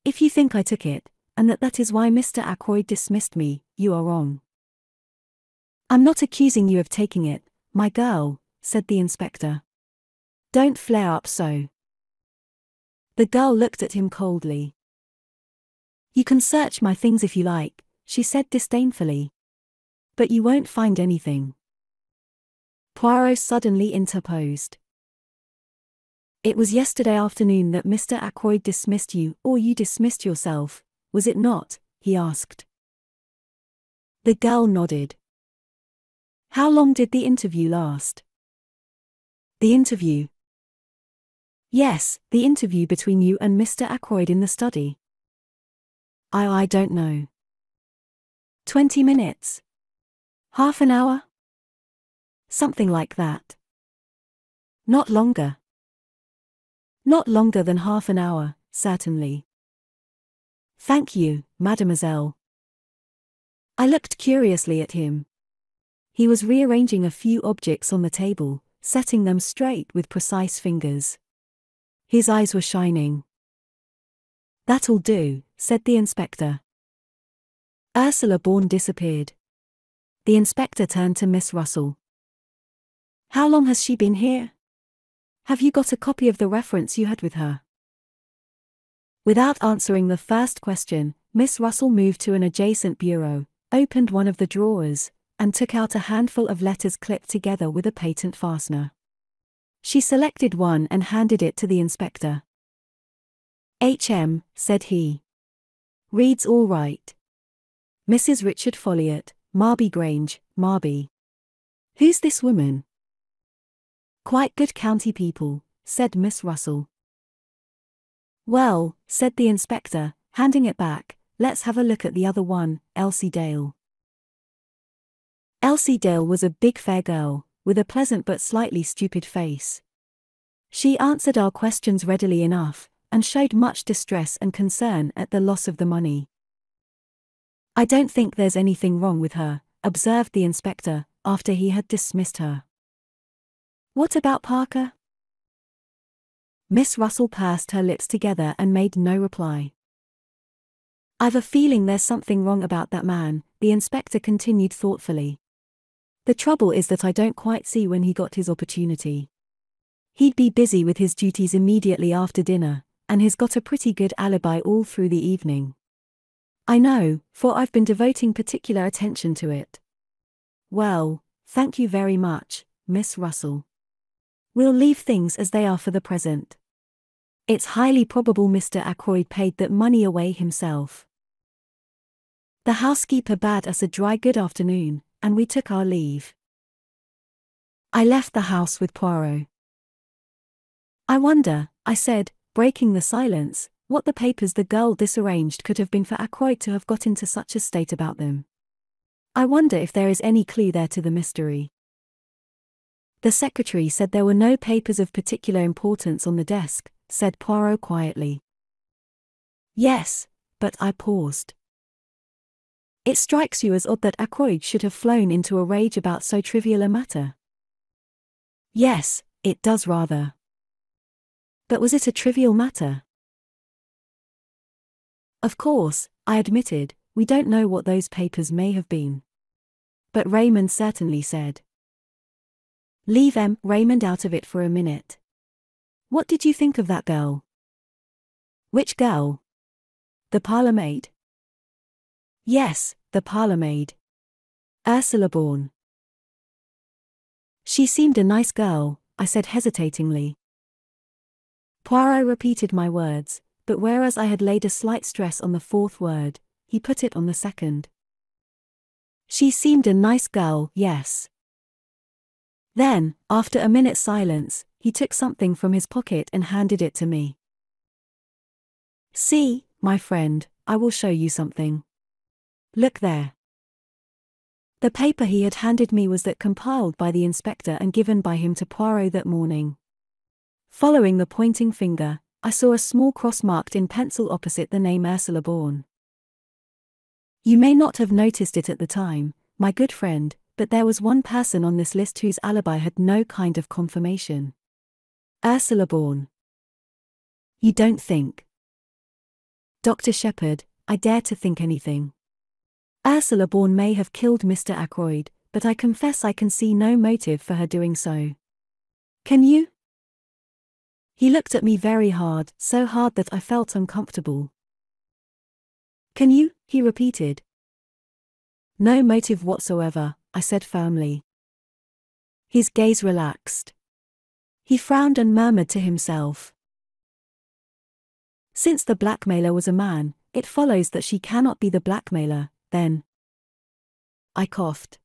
If you think I took it, and that is why Mr. Ackroyd dismissed me, you are wrong. I'm not accusing you of taking it, my girl, said the inspector. Don't flare up so. The girl looked at him coldly. You can search my things if you like, she said disdainfully. But you won't find anything. Poirot suddenly interposed. It was yesterday afternoon that Mr. Ackroyd dismissed you, or you dismissed yourself, was it not? He asked. The girl nodded. How long did the interview last? The interview? Yes, the interview between you and Mr. Ackroyd in the study. I don't know. 20 minutes? Half an hour? Something like that. Not longer. Not longer than half an hour, certainly. Thank you, mademoiselle. I looked curiously at him. He was rearranging a few objects on the table, setting them straight with precise fingers. His eyes were shining. That'll do, said the inspector. Ursula Bourne disappeared. The inspector turned to Miss Russell. How long has she been here? Have you got a copy of the reference you had with her? Without answering the first question, Miss Russell moved to an adjacent bureau, opened one of the drawers, and took out a handful of letters clipped together with a patent fastener. She selected one and handed it to the inspector. "HM," said he. "Reads all right. Mrs. Richard Folliot, Marby Grange, Marby. Who's this woman?" "Quite good county people," said Miss Russell. "Well," said the inspector, handing it back, "let's have a look at the other one, Elsie Dale." Elsie Dale was a big fair girl, with a pleasant but slightly stupid face. She answered our questions readily enough, and showed much distress and concern at the loss of the money. "I don't think there's anything wrong with her," observed the inspector, after he had dismissed her. "What about Parker?" Miss Russell pursed her lips together and made no reply. "I've a feeling there's something wrong about that man," the inspector continued thoughtfully. "The trouble is that I don't quite see when he got his opportunity. He'd be busy with his duties immediately after dinner, and he's got a pretty good alibi all through the evening. I know, for I've been devoting particular attention to it." "Well, thank you very much, Miss Russell. We'll leave things as they are for the present. It's highly probable Mr. Ackroyd paid that money away himself." The housekeeper bade us a dry good afternoon, and we took our leave. I left the house with Poirot. "I wonder," I said, breaking the silence, "what the papers the girl disarranged could have been for Ackroyd to have got into such a state about them. I wonder if there is any clue there to the mystery." "The secretary said there were no papers of particular importance on the desk," said Poirot quietly. "Yes, but," I paused. "It strikes you as odd that Ackroyd should have flown into a rage about so trivial a matter?" "Yes, it does rather." "But was it a trivial matter?" "Of course," I admitted, "we don't know what those papers may have been. But Raymond certainly said." "Leave Raymond out of it for a minute. What did you think of that girl?" "Which girl?" "The parlour maid." "Yes, the parlour maid. Ursula Bourne." "She seemed a nice girl," I said hesitatingly. Poirot repeated my words, but whereas I had laid a slight stress on the fourth word, he put it on the second. "She seemed a nice girl, yes." Then, after a minute's silence, he took something from his pocket and handed it to me. "See, my friend, I will show you something. Look there." The paper he had handed me was that compiled by the inspector and given by him to Poirot that morning. Following the pointing finger, I saw a small cross marked in pencil opposite the name Ursula Bourne. "You may not have noticed it at the time, my good friend, but there was one person on this list whose alibi had no kind of confirmation. Ursula Bourne." "You don't think?" "Dr. Shepherd, I dare to think anything. Ursula Bourne may have killed Mr. Ackroyd, but I confess I can see no motive for her doing so. Can you?" He looked at me very hard, so hard that I felt uncomfortable. "Can you?" he repeated. "No motive whatsoever," I said firmly. His gaze relaxed. He frowned and murmured to himself. "Since the blackmailer was a man, it follows that she cannot be the blackmailer, then." I coughed.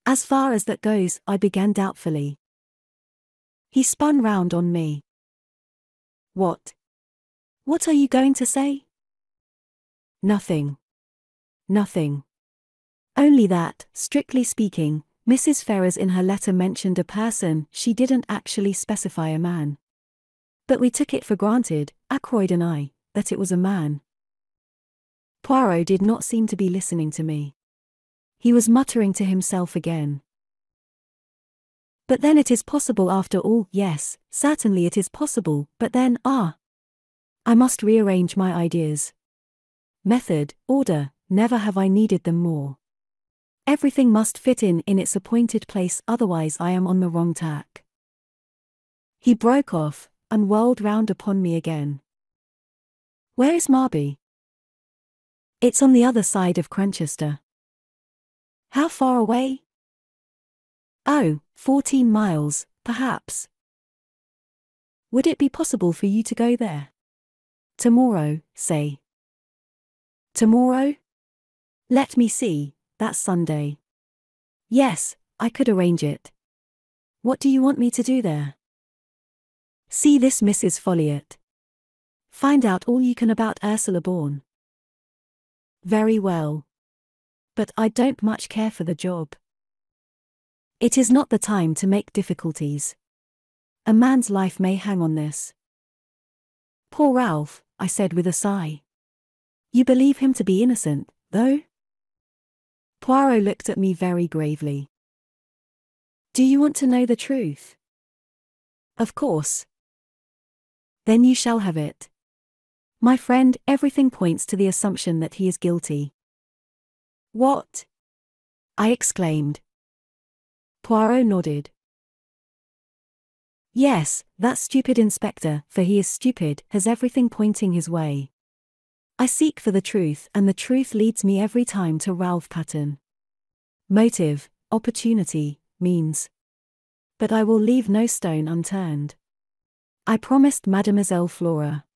"As far as that goes," I began doubtfully. He spun round on me. What are you going to say?" "Nothing. Nothing. Only that, strictly speaking, Mrs. Ferrars in her letter mentioned a person, she didn't actually specify a man. But we took it for granted, Ackroyd and I, that it was a man." Poirot did not seem to be listening to me. He was muttering to himself again. "But then it is possible after all." "Yes, certainly it is possible, but then, I must rearrange my ideas. Method, order, never have I needed them more. Everything must fit in its appointed place, otherwise I am on the wrong tack." He broke off, and whirled round upon me again. Where is Marby? It's on the other side of Cranchester. How far away? Oh, 14 miles, perhaps. Would it be possible for you to go there? Tomorrow, say. Tomorrow? Let me see, that's Sunday. Yes, I could arrange it. What do you want me to do there? See this Mrs. Folliot. Find out all you can about Ursula Bourne. Very well. But I don't much care for the job. It is not the time to make difficulties. A man's life may hang on this. Poor Ralph, I said with a sigh. You believe him to be innocent, though? Poirot looked at me very gravely. Do you want to know the truth? Of course. Then you shall have it. My friend, everything points to the assumption that he is guilty. What? I exclaimed. Poirot nodded. Yes, that stupid inspector, for he is stupid, has everything pointing his way. I seek for the truth, and the truth leads me every time to Ralph Patten. Motive, opportunity, means. But I will leave no stone unturned. I promised Mademoiselle Flora.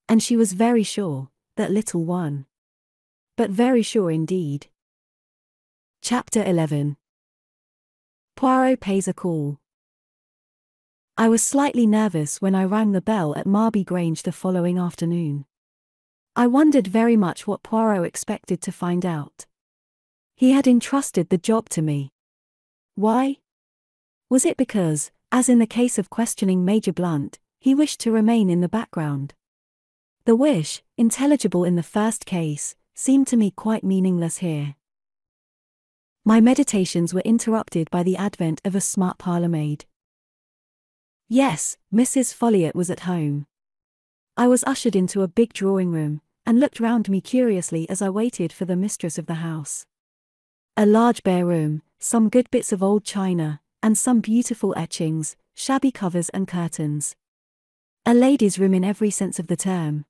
And she was very sure, that little one. But very sure indeed. Chapter 11. Poirot pays a call. I was slightly nervous when I rang the bell at Marby Grange the following afternoon. I wondered very much what Poirot expected to find out. He had entrusted the job to me. Why? Was it because, as in the case of questioning Major Blunt, he wished to remain in the background? The wish, intelligible in the first case, seemed to me quite meaningless here. My meditations were interrupted by the advent of a smart parlour-maid. Yes, Mrs. Folliot was at home. I was ushered into a big drawing-room, and looked round me curiously as I waited for the mistress of the house. A large bare room, some good bits of old china, and some beautiful etchings, shabby covers and curtains. A ladies' room in every sense of the term.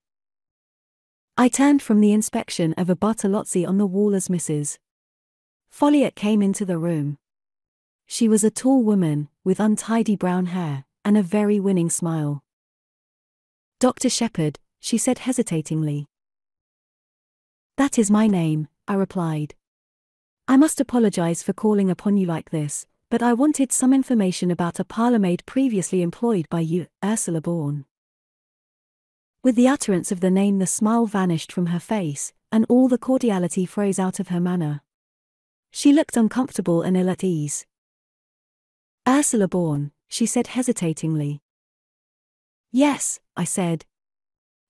I turned from the inspection of a Bartolozzi on the wall as Mrs. Folliot came into the room. She was a tall woman, with untidy brown hair, and a very winning smile. Dr. Shepherd, she said hesitatingly. That is my name, I replied. I must apologize for calling upon you like this, but I wanted some information about a parlour-maid previously employed by you, Ursula Bourne. With the utterance of the name the smile vanished from her face, and all the cordiality froze out of her manner. She looked uncomfortable and ill at ease. Ursula Bourne, she said hesitatingly. Yes, I said.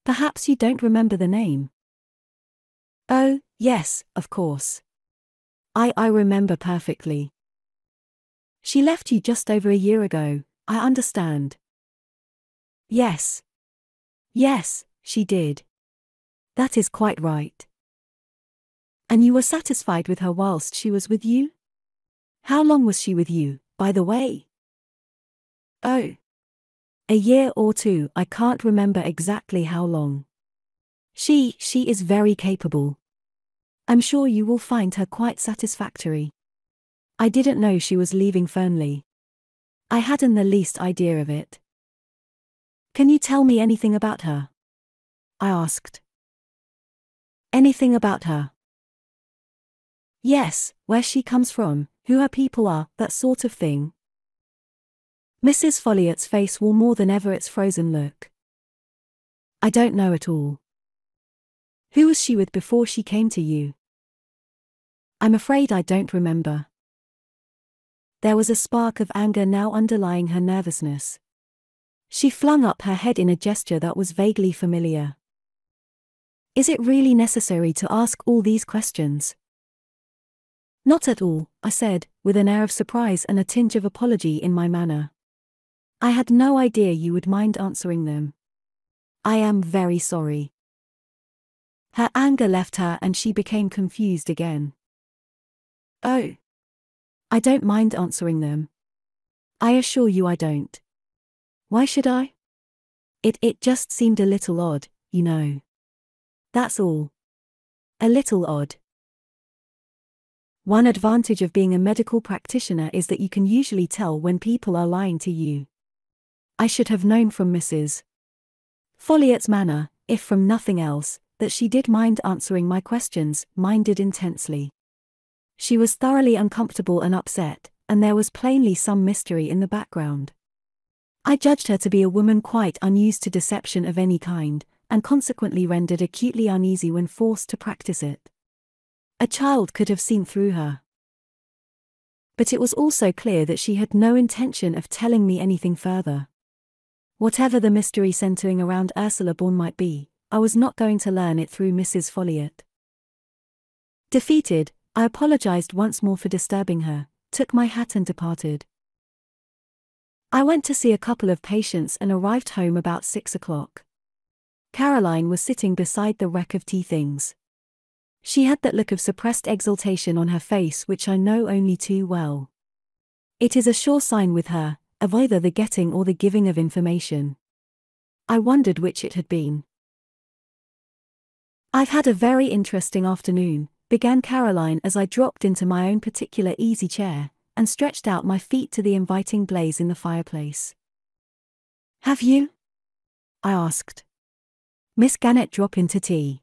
Perhaps you don't remember the name. Oh, yes, of course. I remember perfectly. She left you just over a year ago, I understand. Yes. Yes, she did. That is quite right. And you were satisfied with her whilst she was with you? How long was she with you, by the way? Oh. A year or two, I can't remember exactly how long. She is very capable. I'm sure you will find her quite satisfactory. I didn't know she was leaving Fernley. I hadn't the least idea of it. Can you tell me anything about her? I asked. Anything about her? Yes, where she comes from, who her people are, that sort of thing. Mrs. Folliot's face wore more than ever its frozen look. I don't know at all. Who was she with before she came to you? I'm afraid I don't remember. There was a spark of anger now underlying her nervousness. She flung up her head in a gesture that was vaguely familiar. Is it really necessary to ask all these questions? Not at all, I said, with an air of surprise and a tinge of apology in my manner. I had no idea you would mind answering them. I am very sorry. Her anger left her and she became confused again. Oh. I don't mind answering them. I assure you I don't. Why should I? It just seemed a little odd, you know. that's all. A little odd. One advantage of being a medical practitioner is that you can usually tell when people are lying to you. I should have known from Mrs. Folliot's manner, if from nothing else, that she did mind answering my questions, minded intensely. She was thoroughly uncomfortable and upset, and there was plainly some mystery in the background. I judged her to be a woman quite unused to deception of any kind, and consequently rendered acutely uneasy when forced to practice it. A child could have seen through her. But it was also clear that she had no intention of telling me anything further. Whatever the mystery centering around Ursula Bourne might be, I was not going to learn it through Mrs. Folliot. Defeated, I apologized once more for disturbing her, took my hat and departed. I went to see a couple of patients and arrived home about 6 o'clock. Caroline was sitting beside the wreck of tea things. She had that look of suppressed exultation on her face which I know only too well. It is a sure sign with her, of either the getting or the giving of information. I wondered which it had been. "I've had a very interesting afternoon," began Caroline as I dropped into my own particular easy chair, and stretched out my feet to the inviting blaze in the fireplace. "Have you?" I asked. "Miss Gannett drop in to tea?"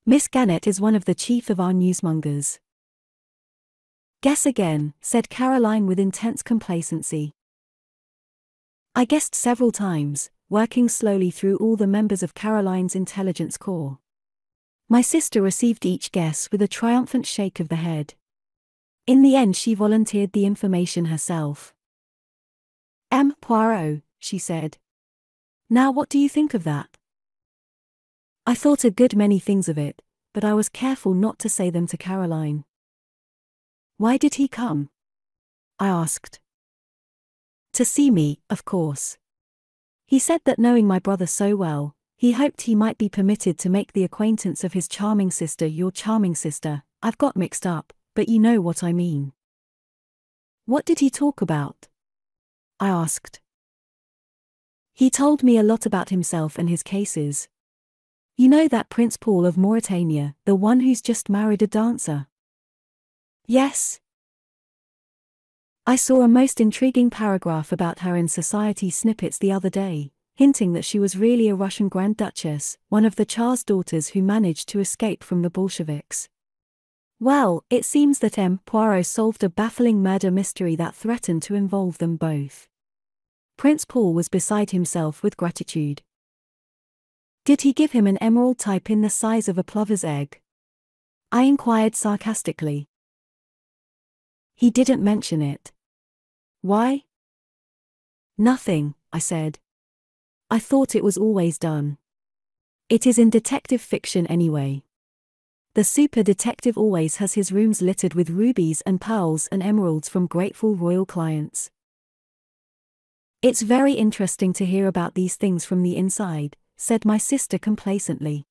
Miss Gannett is one of the chief of our newsmongers. "Guess again," said Caroline with intense complacency. I guessed several times, working slowly through all the members of Caroline's intelligence corps. My sister received each guess with a triumphant shake of the head. In the end she volunteered the information herself. "M. Poirot," she said. "Now what do you think of that?" I thought a good many things of it, but I was careful not to say them to Caroline. "Why did he come?" I asked. "To see me, of course. He said that knowing my brother so well, he hoped he might be permitted to make the acquaintance of his charming sister, your charming sister. I've got mixed up, but you know what I mean." "What did he talk about?" I asked. "He told me a lot about himself and his cases. You know that Prince Paul of Mauritania, the one who's just married a dancer?" "Yes." "I saw a most intriguing paragraph about her in Society Snippets the other day, hinting that she was really a Russian Grand Duchess, one of the Tsar's daughters who managed to escape from the Bolsheviks. Well, it seems that M. Poirot solved a baffling murder mystery that threatened to involve them both." Prince Paul was beside himself with gratitude. "Did he give him an emerald type in the size of a plover's egg?" I inquired sarcastically. "He didn't mention it." "Why?" "Nothing," I said. "I thought it was always done. It is in detective fiction anyway. The super detective always has his rooms littered with rubies and pearls and emeralds from grateful royal clients." "It's very interesting to hear about these things from the inside," said my sister complacently.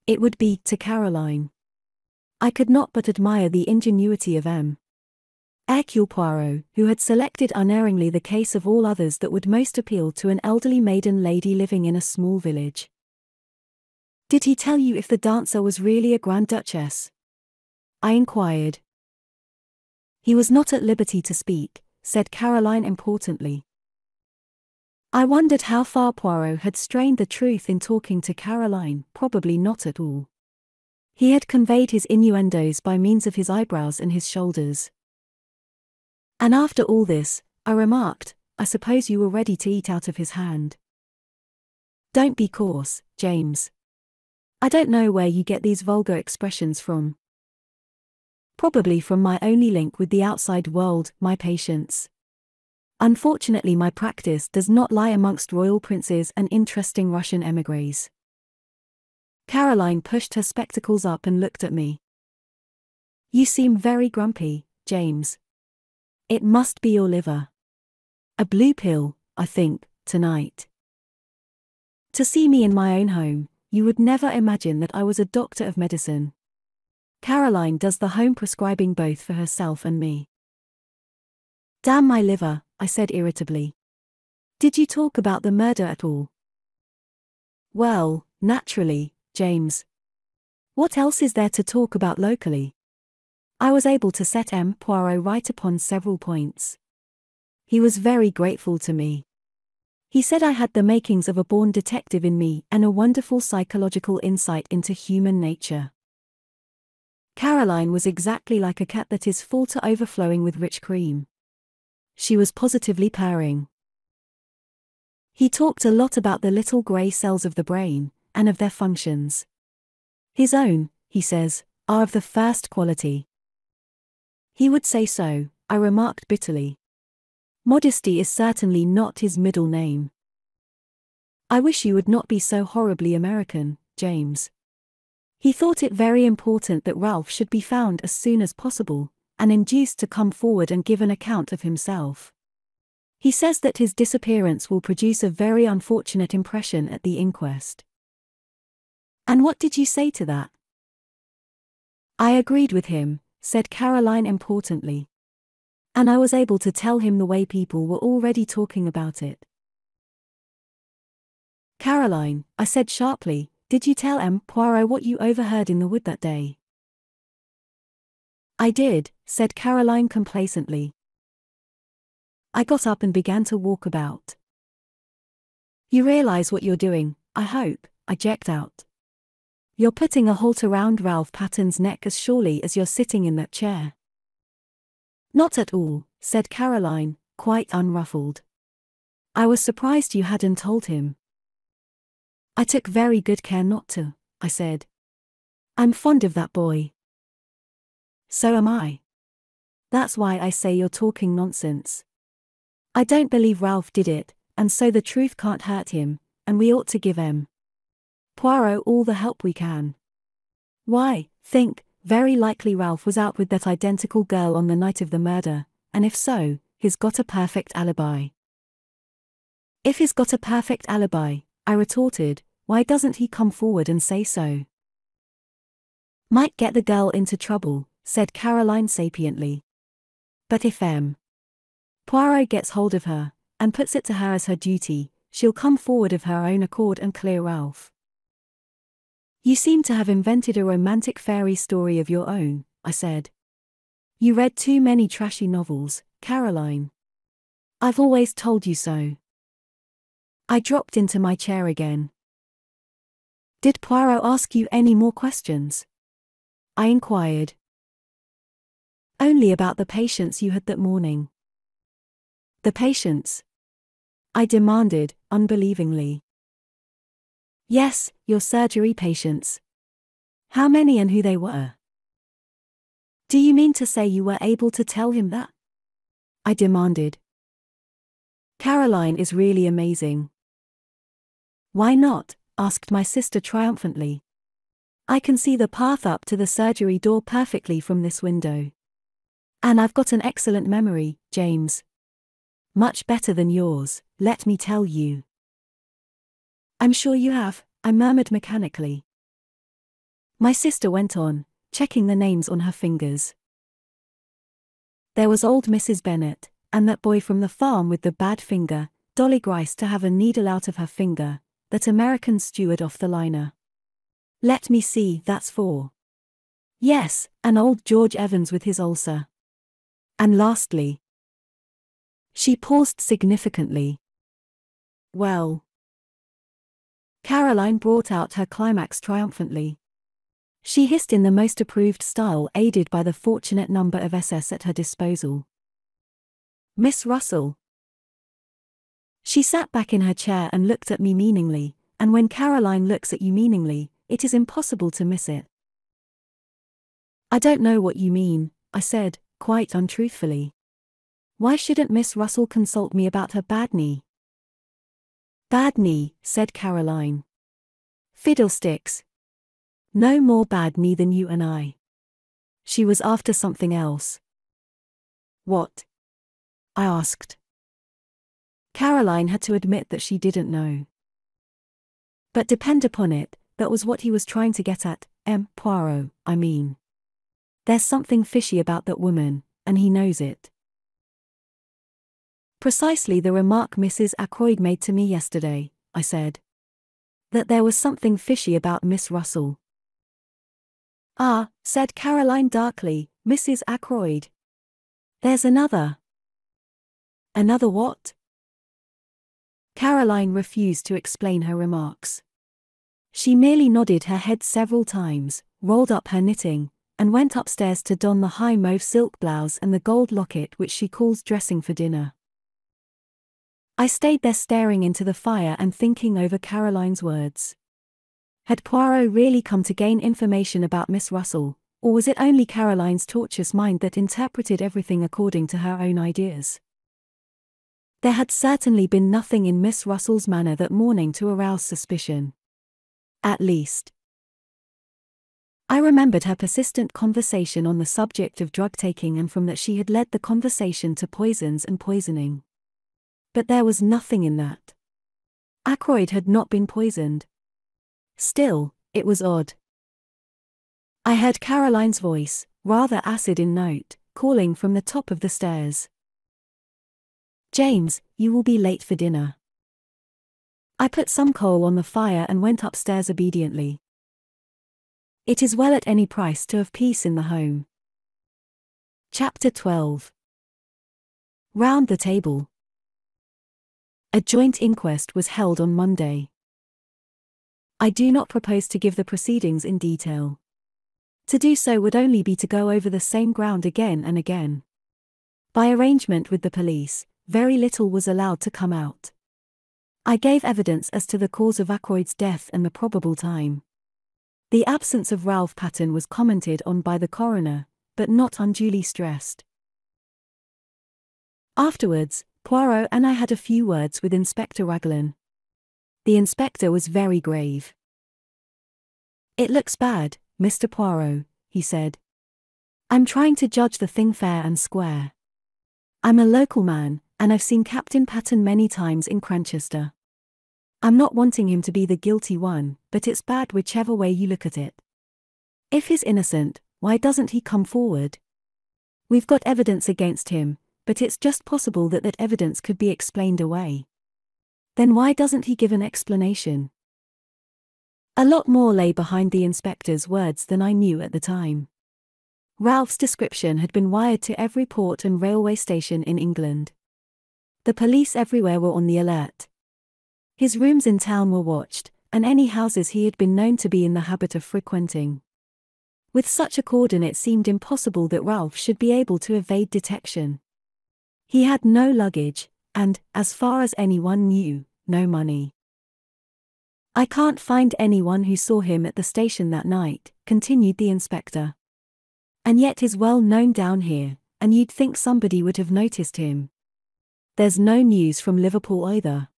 It would be, to Caroline. I could not but admire the ingenuity of M. Hercule Poirot, who had selected unerringly the case of all others that would most appeal to an elderly maiden lady living in a small village. "Did he tell you if the dancer was really a Grand Duchess?" I inquired. "He was not at liberty to speak," said Caroline importantly. I wondered how far Poirot had strained the truth in talking to Caroline. Probably not at all. He had conveyed his innuendos by means of his eyebrows and his shoulders. "And after all this," I remarked, "I suppose you were ready to eat out of his hand." "Don't be coarse, James. I don't know where you get these vulgar expressions from." "Probably from my only link with the outside world, my patients. Unfortunately my practice does not lie amongst royal princes and interesting Russian émigrés." Caroline pushed her spectacles up and looked at me. "You seem very grumpy, James. It must be your liver. A blue pill, I think, tonight. To see me in my own home, you would never imagine that I was a doctor of medicine. Caroline does the home prescribing both for herself and me." "Damn my liver," I said irritably. "Did you talk about the murder at all?" "Well, Naturally, James. What else is there to talk about locally? I was able to set M. Poirot right upon several points. He was very grateful to me. He said I had the makings of a born detective in me and a wonderful psychological insight into human nature. Caroline was exactly like a cat that is full to overflowing with rich cream. She was positively purring. He talked a lot about the little grey cells of the brain, and of their functions. His own, he says, are of the first quality. He would say so, I remarked bitterly. Modesty is certainly not his middle name. I wish you would not be so horribly American, James. He thought it very important that Ralph should be found as soon as possible, and induced to come forward and give an account of himself. He says that his disappearance will produce a very unfortunate impression at the inquest. And what did you say to that? I agreed with him, said Caroline importantly. And I was able to tell him the way people were already talking about it. Caroline, I said sharply, did you tell M. Poirot what you overheard in the wood that day? I did, said Caroline complacently. I got up and began to walk about. You realize what you're doing, I hope, I jerked out. You're putting a halter around Ralph Patton's neck as surely as you're sitting in that chair. Not at all, said Caroline, quite unruffled. I was surprised you hadn't told him. I took very good care not to, I said. I'm fond of that boy. So am I. That's why I say you're talking nonsense. I don't believe Ralph did it, and so the truth can't hurt him, and we ought to give M. Poirot all the help we can. Why, think, very likely Ralph was out with that identical girl on the night of the murder, and if so, he's got a perfect alibi. If he's got a perfect alibi, I retorted, why doesn't he come forward and say so? Might get the girl into trouble, said Caroline sapiently. But if M. Poirot gets hold of her, and puts it to her as her duty, she'll come forward of her own accord and clear Ralph. You seem to have invented a romantic fairy story of your own, I said. You read too many trashy novels, Caroline. I've always told you so. I dropped into my chair again. Did Poirot ask you any more questions? I inquired. Only about the patients you had that morning. The patients? I demanded, unbelievingly. Yes, your surgery patients. How many and who they were? Do you mean to say you were able to tell him that? I demanded. Caroline is really amazing. Why not? Asked my sister triumphantly. I can see the path up to the surgery door perfectly from this window. And I've got an excellent memory, James. Much better than yours, let me tell you. I'm sure you have, I murmured mechanically. My sister went on, checking the names on her fingers. There was old Mrs. Bennet, and that boy from the farm with the bad finger, Dolly Grice to have a needle out of her finger, that American steward off the liner. Let me see, that's 4. Yes, and old George Evans with his ulcer. And lastly. She paused significantly. Well. Caroline brought out her climax triumphantly. She hissed in the most approved style, aided by the fortunate number of SS at her disposal. Miss Russell. She sat back in her chair and looked at me meaningly, and when Caroline looks at you meaningly, it is impossible to miss it. I don't know what you mean, I said, quite untruthfully. Why shouldn't Miss Russell consult me about her bad knee? Bad knee, said Caroline. Fiddlesticks. No more bad knee than you and I. She was after something else. What? I asked. Caroline had to admit that she didn't know. But depend upon it, that was what he was trying to get at, M. Poirot, I mean. There's something fishy about that woman, and he knows it. Precisely the remark Mrs. Ackroyd made to me yesterday, I said. that there was something fishy about Miss Russell. "Ah," said Caroline darkly, "Mrs. Ackroyd. There's another." "Another what?" Caroline refused to explain her remarks. She merely nodded her head several times, rolled up her knitting, and went upstairs to don the high mauve silk blouse and the gold locket which she calls dressing for dinner. I stayed there staring into the fire and thinking over Caroline's words. Had Poirot really come to gain information about Miss Russell, or was it only Caroline's tortuous mind that interpreted everything according to her own ideas? There had certainly been nothing in Miss Russell's manner that morning to arouse suspicion. At least, I remembered her persistent conversation on the subject of drug-taking, and from that she had led the conversation to poisons and poisoning. But there was nothing in that. Ackroyd had not been poisoned. Still, it was odd. I heard Caroline's voice, rather acid in note, calling from the top of the stairs. "James, you will be late for dinner." I put some coal on the fire and went upstairs obediently. It is well at any price to have peace in the home. Chapter 12. Round the table. A joint inquest was held on Monday. I do not propose to give the proceedings in detail. To do so would only be to go over the same ground again and again. By arrangement with the police, very little was allowed to come out. I gave evidence as to the cause of Ackroyd's death and the probable time. The absence of Ralph Patten was commented on by the coroner, but not unduly stressed. Afterwards, Poirot and I had a few words with Inspector Raglan. The inspector was very grave. "It looks bad, Mr. Poirot," he said. "I'm trying to judge the thing fair and square. I'm a local man, and I've seen Captain Patten many times in Cranchester. I'm not wanting him to be the guilty one, but it's bad whichever way you look at it. If he's innocent, why doesn't he come forward? We've got evidence against him, but it's just possible that that evidence could be explained away. Then why doesn't he give an explanation?" A lot more lay behind the inspector's words than I knew at the time. Ralph's description had been wired to every port and railway station in England. The police everywhere were on the alert. His rooms in town were watched, and any houses he had been known to be in the habit of frequenting. With such a cordon it seemed impossible that Ralph should be able to evade detection. He had no luggage, and, as far as anyone knew, no money. "I can't find anyone who saw him at the station that night," continued the inspector. "And yet he's well known down here, and you'd think somebody would have noticed him. There's no news from Liverpool either."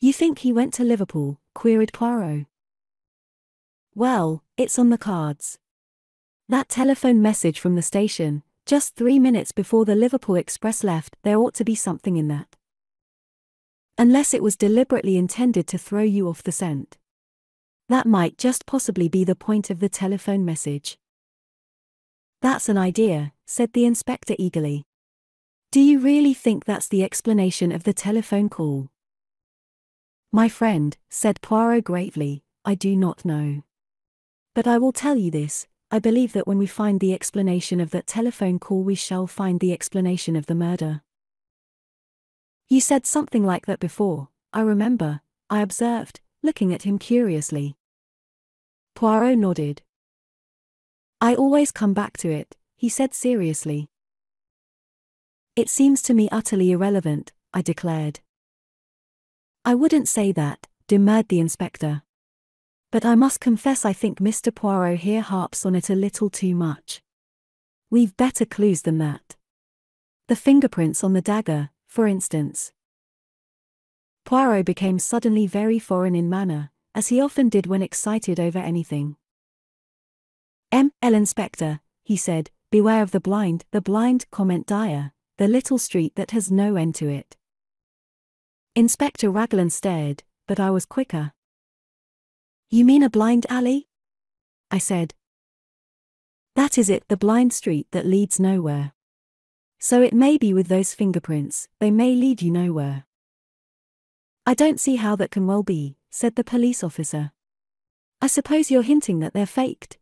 "You think he went to Liverpool?" queried Poirot. "Well, it's on the cards. That telephone message from the station, just 3 minutes before the Liverpool express left, there ought to be something in that. Unless it was deliberately intended to throw you off the scent. That might just possibly be the point of the telephone message." "That's an idea," said the inspector eagerly. "Do you really think that's the explanation of the telephone call?" "My friend," said Poirot gravely, "I do not know. But I will tell you this, I believe that when we find the explanation of that telephone call we shall find the explanation of the murder." "You said something like that before, I remember," I observed, looking at him curiously. Poirot nodded. "I always come back to it," he said seriously. "It seems to me utterly irrelevant," I declared. "I wouldn't say that," demurred the inspector. "But I must confess I think Mr. Poirot here harps on it a little too much. We've better clues than that. The fingerprints on the dagger, for instance." Poirot became suddenly very foreign in manner, as he often did when excited over anything. "M.L. Inspector," he said, "beware of the blind, comment Dyer, the little street that has no end to it." Inspector Raglan stared, but I was quicker. "You mean a blind alley?" I said. "That is it, the blind street that leads nowhere. So it may be with those fingerprints, they may lead you nowhere." "I don't see how that can well be," said the police officer. I suppose you're hinting that they're faked?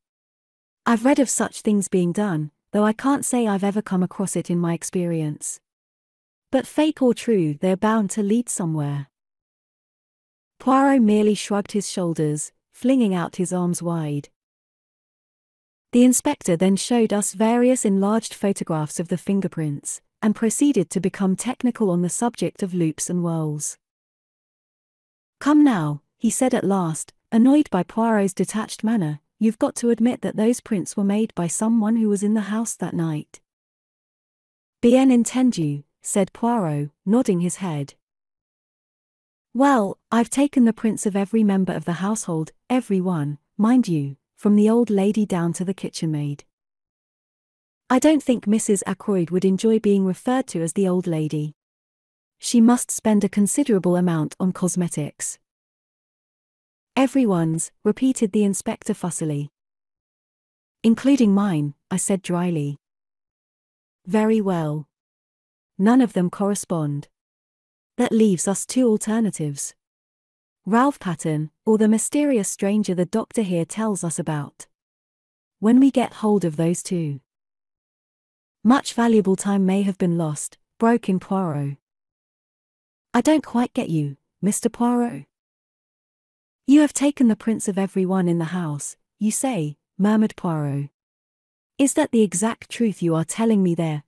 I've read of such things being done, though I can't say I've ever come across it in my experience. But fake or true, they're bound to lead somewhere. Poirot merely shrugged his shoulders, flinging out his arms wide. The inspector then showed us various enlarged photographs of the fingerprints, and proceeded to become technical on the subject of loops and whirls. Come now, he said at last, annoyed by Poirot's detached manner, you've got to admit that those prints were made by someone who was in the house that night. Bien entendu, said Poirot, nodding his head. Well, I've taken the prints of every member of the household, every one, mind you, from the old lady down to the kitchen maid. I don't think Mrs. Ackroyd would enjoy being referred to as the old lady. She must spend a considerable amount on cosmetics. Everyone's, repeated the inspector fussily. Including mine, I said dryly. Very well. None of them correspond. That leaves us two alternatives. Ralph Patten, or the mysterious stranger the doctor here tells us about. When we get hold of those two. Much valuable time may have been lost, broke in Poirot. I don't quite get you, Mr. Poirot. You have taken the prints of everyone in the house, you say, murmured Poirot. Is that the exact truth you are telling me there,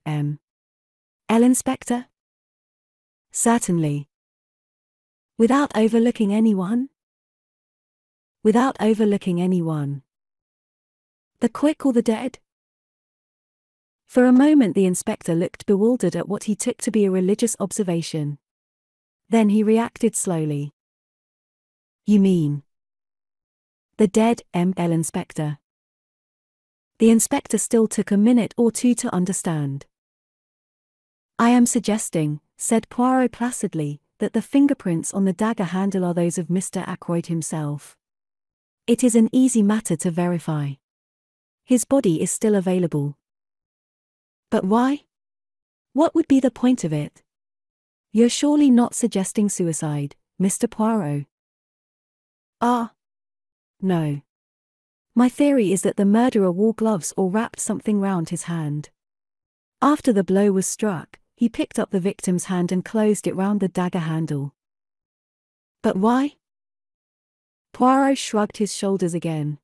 Inspector? Certainly. Without overlooking anyone? Without overlooking anyone. The quick or the dead? For a moment the inspector looked bewildered at what he took to be a religious observation. Then he reacted slowly. You mean the dead, Inspector? The inspector still took a minute or two to understand. I am suggesting, said Poirot placidly, that the fingerprints on the dagger handle are those of Mr. Ackroyd himself. It is an easy matter to verify. His body is still available. But why? What would be the point of it? You're surely not suggesting suicide, Mr. Poirot. No. My theory is that the murderer wore gloves or wrapped something round his hand. After the blow was struck, he picked up the victim's hand and closed it round the dagger handle. But why? Poirot shrugged his shoulders again.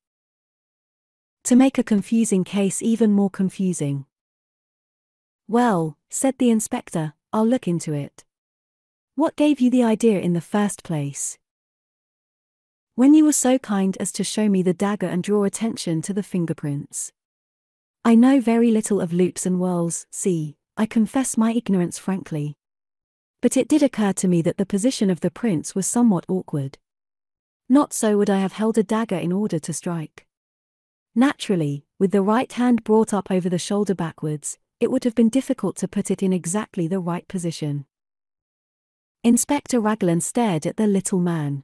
To make a confusing case even more confusing. Well, said the inspector, I'll look into it. What gave you the idea in the first place? When you were so kind as to show me the dagger and draw attention to the fingerprints. I know very little of loops and whirls, see, I confess my ignorance frankly. But it did occur to me that the position of the prints was somewhat awkward. Not so would I have held a dagger in order to strike. Naturally, with the right hand brought up over the shoulder backwards, it would have been difficult to put it in exactly the right position. Inspector Raglan stared at the little man.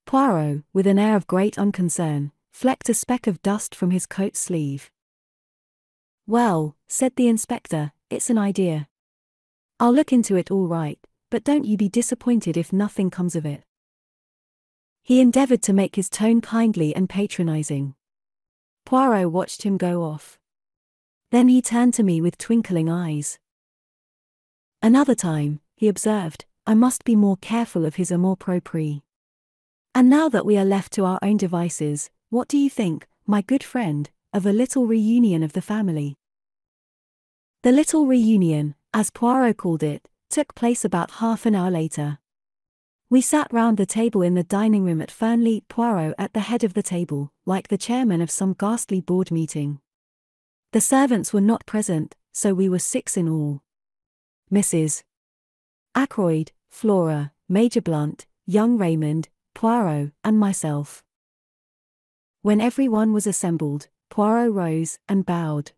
Poirot, with an air of great unconcern, flecked a speck of dust from his coat sleeve. Well, said the inspector, it's an idea. I'll look into it all right, but don't you be disappointed if nothing comes of it. He endeavored to make his tone kindly and patronizing. Poirot watched him go off. Then he turned to me with twinkling eyes. Another time, he observed, I must be more careful of his amour propre. And now that we are left to our own devices, what do you think, my good friend, of a little reunion of the family? The little reunion, as Poirot called it, took place about half an hour later. We sat round the table in the dining room at Fernley, Poirot at the head of the table, like the chairman of some ghastly board meeting. The servants were not present, so we were 6 in all. Mrs. Ackroyd, Flora, Major Blunt, young Raymond, Poirot, and myself. When everyone was assembled, Poirot rose and bowed.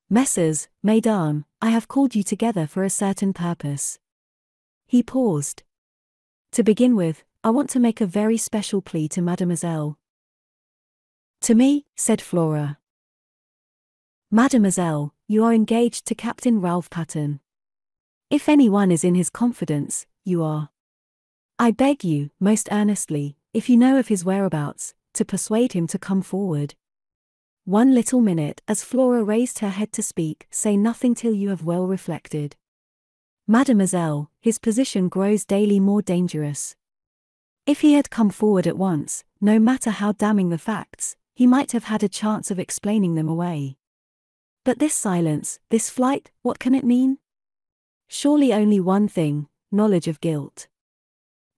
Messrs, Mesdames, I have called you together for a certain purpose. He paused. To begin with, I want to make a very special plea to Mademoiselle. To me, said Flora. Mademoiselle, you are engaged to Captain Ralph Patten. If anyone is in his confidence, you are. I beg you, most earnestly, if you know of his whereabouts, to persuade him to come forward. 1 minute, as Flora raised her head to speak, say nothing till you have well reflected. Mademoiselle, his position grows daily more dangerous. If he had come forward at once, no matter how damning the facts, he might have had a chance of explaining them away. But this silence, this flight, what can it mean? Surely only one thing, knowledge of guilt.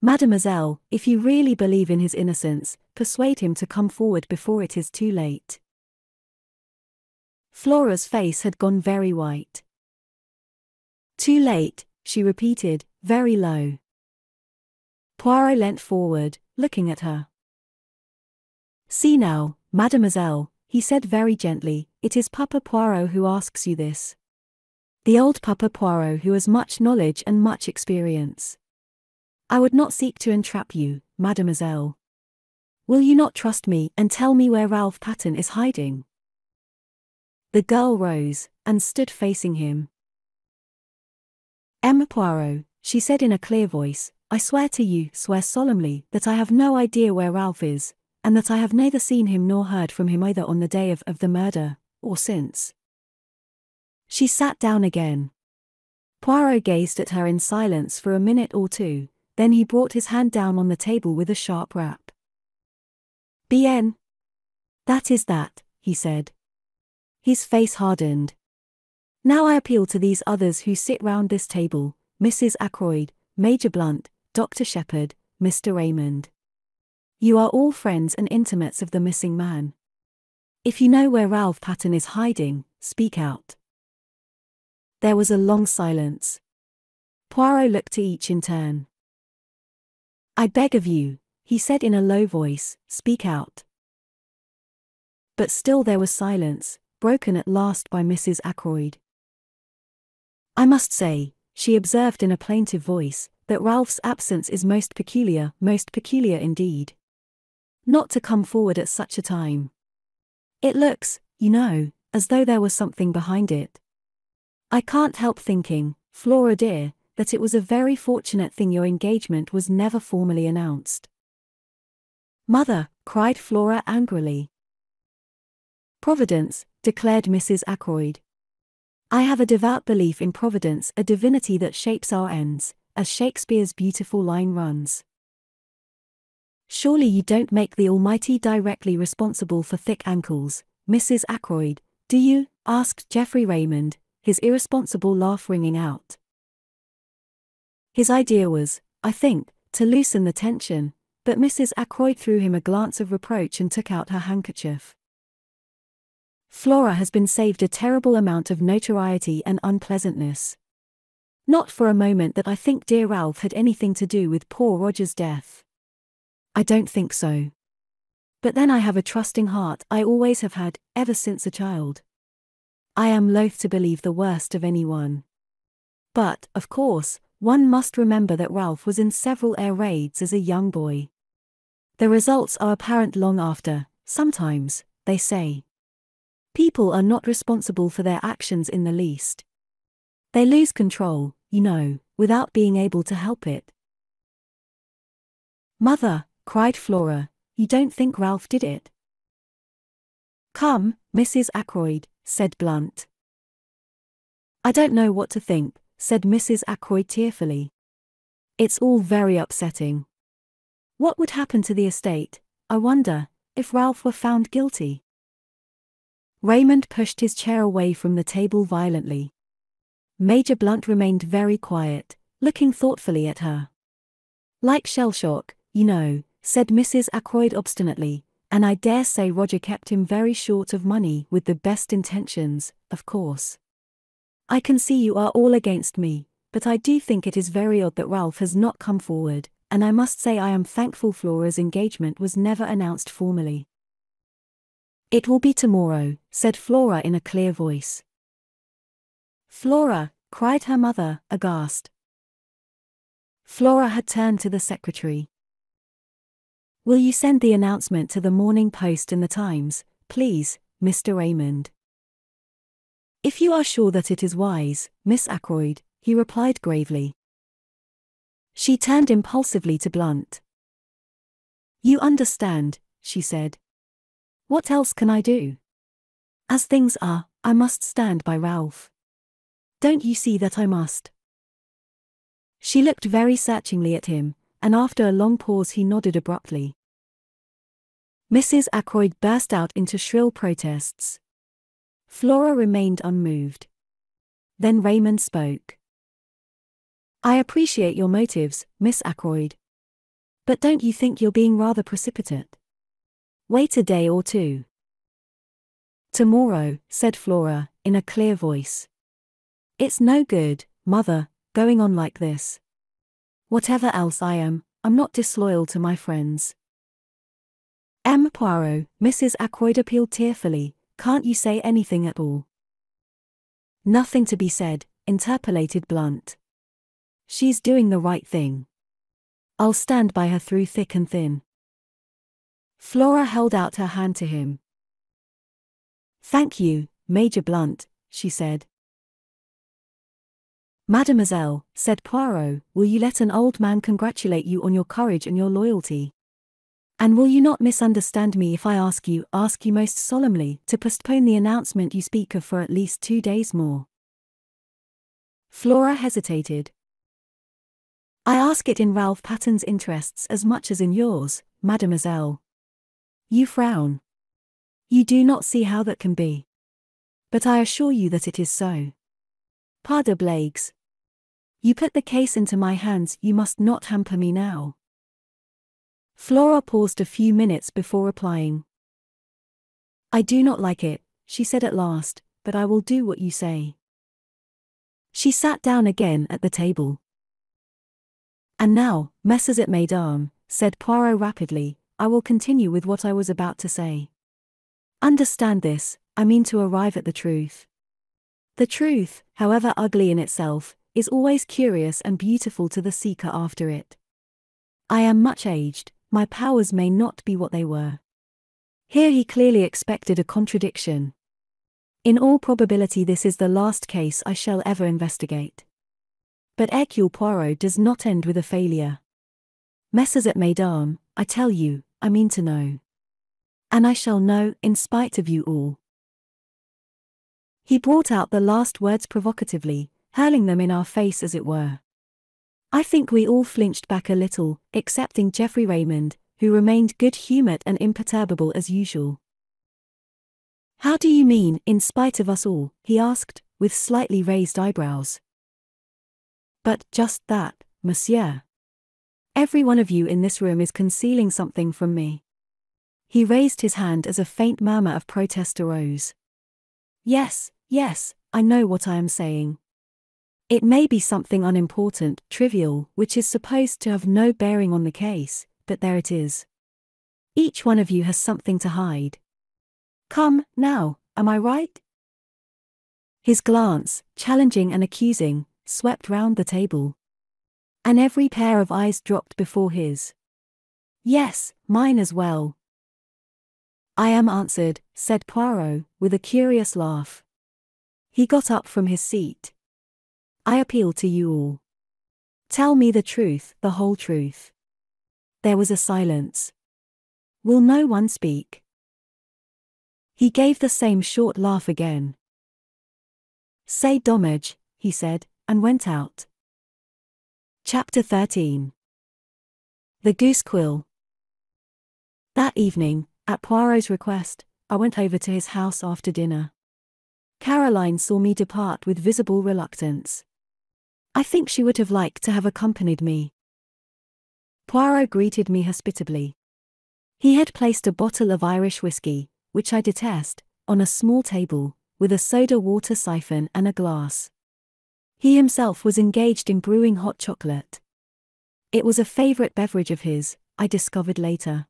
Mademoiselle, if you really believe in his innocence, persuade him to come forward before it is too late. Flora's face had gone very white. Too late, she repeated, very low. Poirot leant forward, looking at her. See now, mademoiselle, he said very gently, it is Papa Poirot who asks you this. The old Papa Poirot who has much knowledge and much experience. I would not seek to entrap you, mademoiselle. Will you not trust me and tell me where Ralph Patten is hiding? The girl rose, and stood facing him. Emma Poirot, she said in a clear voice, I swear to you, swear solemnly, that I have no idea where Ralph is, and that I have neither seen him nor heard from him either on the day of the murder, or since. She sat down again. Poirot gazed at her in silence for a minute or two, then he brought his hand down on the table with a sharp rap. Bien. That is that, he said. His face hardened. Now I appeal to these others who sit round this table, Mrs. Ackroyd, Major Blunt, Dr. Shepherd, Mr. Raymond. You are all friends and intimates of the missing man. If you know where Ralph Patten is hiding, speak out. There was a long silence. Poirot looked to each in turn. I beg of you, he said in a low voice, speak out. But still there was silence, broken at last by Mrs. Ackroyd. I must say, she observed in a plaintive voice, that Ralph's absence is most peculiar indeed. Not to come forward at such a time. It looks, you know, as though there was something behind it. I can't help thinking, Flora dear, that it was a very fortunate thing your engagement was never formally announced. Mother, cried Flora angrily. Providence, declared Mrs. Ackroyd. I have a devout belief in Providence, a divinity that shapes our ends, as Shakespeare's beautiful line runs. Surely you don't make the Almighty directly responsible for thick ankles, Mrs. Ackroyd, do you? Asked Geoffrey Raymond, his irresponsible laugh ringing out. His idea was, I think, to loosen the tension, but Mrs. Ackroyd threw him a glance of reproach and took out her handkerchief. Flora has been saved a terrible amount of notoriety and unpleasantness. Not for a moment that I think dear Ralph had anything to do with poor Roger's death. I don't think so. But then I have a trusting heart I always have had, ever since a child. I am loath to believe the worst of anyone. But, of course, one must remember that Ralph was in several air raids as a young boy. The results are apparent long after, sometimes, they say. People are not responsible for their actions in the least. They lose control, you know, without being able to help it. Mother, cried Flora, you don't think Ralph did it? Come, Mrs. Ackroyd, said Blunt. I don't know what to think, said Mrs. Ackroyd tearfully. It's all very upsetting. What would happen to the estate, I wonder, if Ralph were found guilty? Raymond pushed his chair away from the table violently. Major Blunt remained very quiet, looking thoughtfully at her. Like shell shock, you know, said Mrs. Ackroyd obstinately, and I dare say Roger kept him very short of money with the best intentions, of course. I can see you are all against me, but I do think it is very odd that Ralph has not come forward, and I must say I am thankful Flora's engagement was never announced formally. It will be tomorrow, said Flora in a clear voice. Flora, cried her mother, aghast. Flora had turned to the secretary. Will you send the announcement to the Morning Post and the Times, please, Mr. Raymond? If you are sure that it is wise, Miss Ackroyd, he replied gravely. She turned impulsively to Blunt. "You understand," she said. "What else can I do? As things are, I must stand by Ralph. Don't you see that I must?" She looked very searchingly at him, and after a long pause he nodded abruptly. Mrs. Ackroyd burst out into shrill protests. Flora remained unmoved. Then Raymond spoke. "I appreciate your motives, Miss Ackroyd. But don't you think you're being rather precipitate? Wait a day or two." "Tomorrow," said Flora, in a clear voice. "It's no good, Mother, going on like this. Whatever else I am, I'm not disloyal to my friends." Poirot," Mrs. Ackroyd appealed tearfully, "can't you say anything at all?" "Nothing to be said," interpolated Blunt. "She's doing the right thing. I'll stand by her through thick and thin." Flora held out her hand to him. "Thank you, Major Blunt," she said. "Mademoiselle," said Poirot, "will you let an old man congratulate you on your courage and your loyalty? And will you not misunderstand me if I ask you most solemnly, to postpone the announcement you speak of for at least 2 days more?" Flora hesitated. "I ask it in Ralph Patton's interests as much as in yours, mademoiselle." You frown. "You do not see how that can be. But I assure you that it is so. Pas de blagues. You put the case into my hands, you must not hamper me now." Flora paused a few minutes before replying. "I do not like it," she said at last, "but I will do what you say." She sat down again at the table. "And now, Messrs. et Mesdames," said Poirot rapidly, "I will continue with what I was about to say. Understand this, I mean to arrive at the truth. The truth, however ugly in itself, is always curious and beautiful to the seeker after it. I am much aged, my powers may not be what they were." Here he clearly expected a contradiction. "In all probability this is the last case I shall ever investigate. But Hercule Poirot does not end with a failure. Messrs. et Mesdames, I tell you, I mean to know. And I shall know, in spite of you all." He brought out the last words provocatively, hurling them in our face as it were. I think we all flinched back a little, excepting Geoffrey Raymond, who remained good-humoured and imperturbable as usual. "How do you mean, in spite of us all?" he asked, with slightly raised eyebrows. "But just that, monsieur. Every one of you in this room is concealing something from me." He raised his hand as a faint murmur of protest arose. Yes, I know what I am saying. It may be something unimportant, trivial, which is supposed to have no bearing on the case, but there it is. Each one of you has something to hide. Come, now, am I right?" His glance, challenging and accusing, swept round the table. And every pair of eyes dropped before his. "Yes, mine as well." "I am answered," said Poirot, with a curious laugh. He got up from his seat. "I appeal to you all. Tell me the truth, the whole truth." There was a silence. "Will no one speak?" He gave the same short laugh again. "Say dommage," he said, and went out. Chapter 13. The Goose Quill. That evening, at Poirot's request, I went over to his house after dinner. Caroline saw me depart with visible reluctance. I think she would have liked to have accompanied me. Poirot greeted me hospitably. He had placed a bottle of Irish whiskey, which I detest, on a small table, with a soda-water siphon and a glass. He himself was engaged in brewing hot chocolate. It was a favorite beverage of his, I discovered later.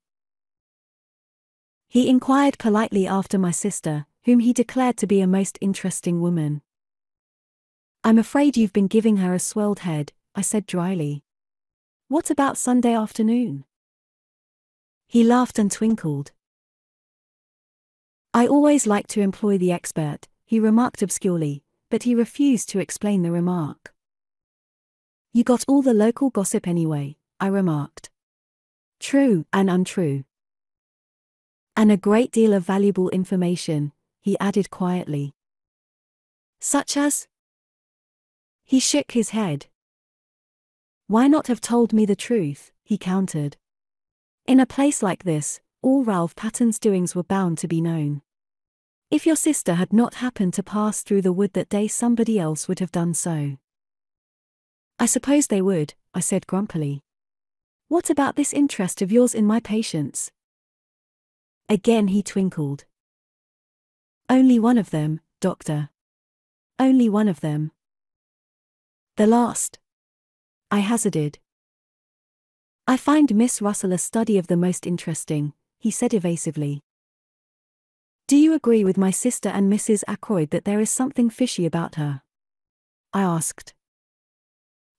He inquired politely after my sister, whom he declared to be a most interesting woman. "I'm afraid you've been giving her a swelled head," I said dryly. "What about Sunday afternoon?" He laughed and twinkled. "I always like to employ the expert," he remarked obscurely, but he refused to explain the remark. You got all the local gossip anyway, I remarked. True and untrue. And a great deal of valuable information, he added quietly. Such as? He shook his head. Why not have told me the truth, he countered. In a place like this, all Ralph Patton's doings were bound to be known. If your sister had not happened to pass through the wood that day, somebody else would have done so. I suppose they would, I said grumpily. What about this interest of yours in my patients? Again he twinkled. Only one of them, Doctor. Only one of them. The last. I hazarded. I find Miss Russell a study of the most interesting, he said evasively. Do you agree with my sister and Mrs. Ackroyd that there is something fishy about her? I asked.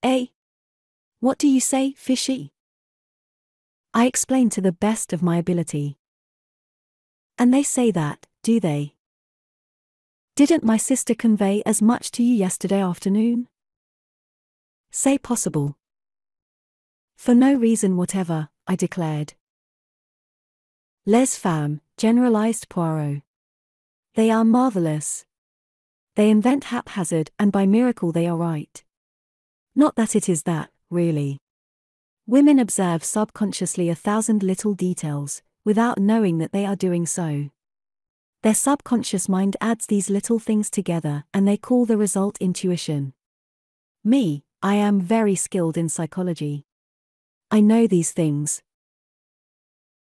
Eh? What do you say, fishy? I explained to the best of my ability. And they say that, do they? Didn't my sister convey as much to you yesterday afternoon? Say possible. For no reason whatever, I declared. Les femmes, generalized Poirot. They are marvelous. They invent haphazard, and by miracle they are right. Not that it is that, really. Women observe subconsciously 1,000 little details, without knowing that they are doing so. Their subconscious mind adds these little things together, and they call the result intuition. Me, I am very skilled in psychology. I know these things.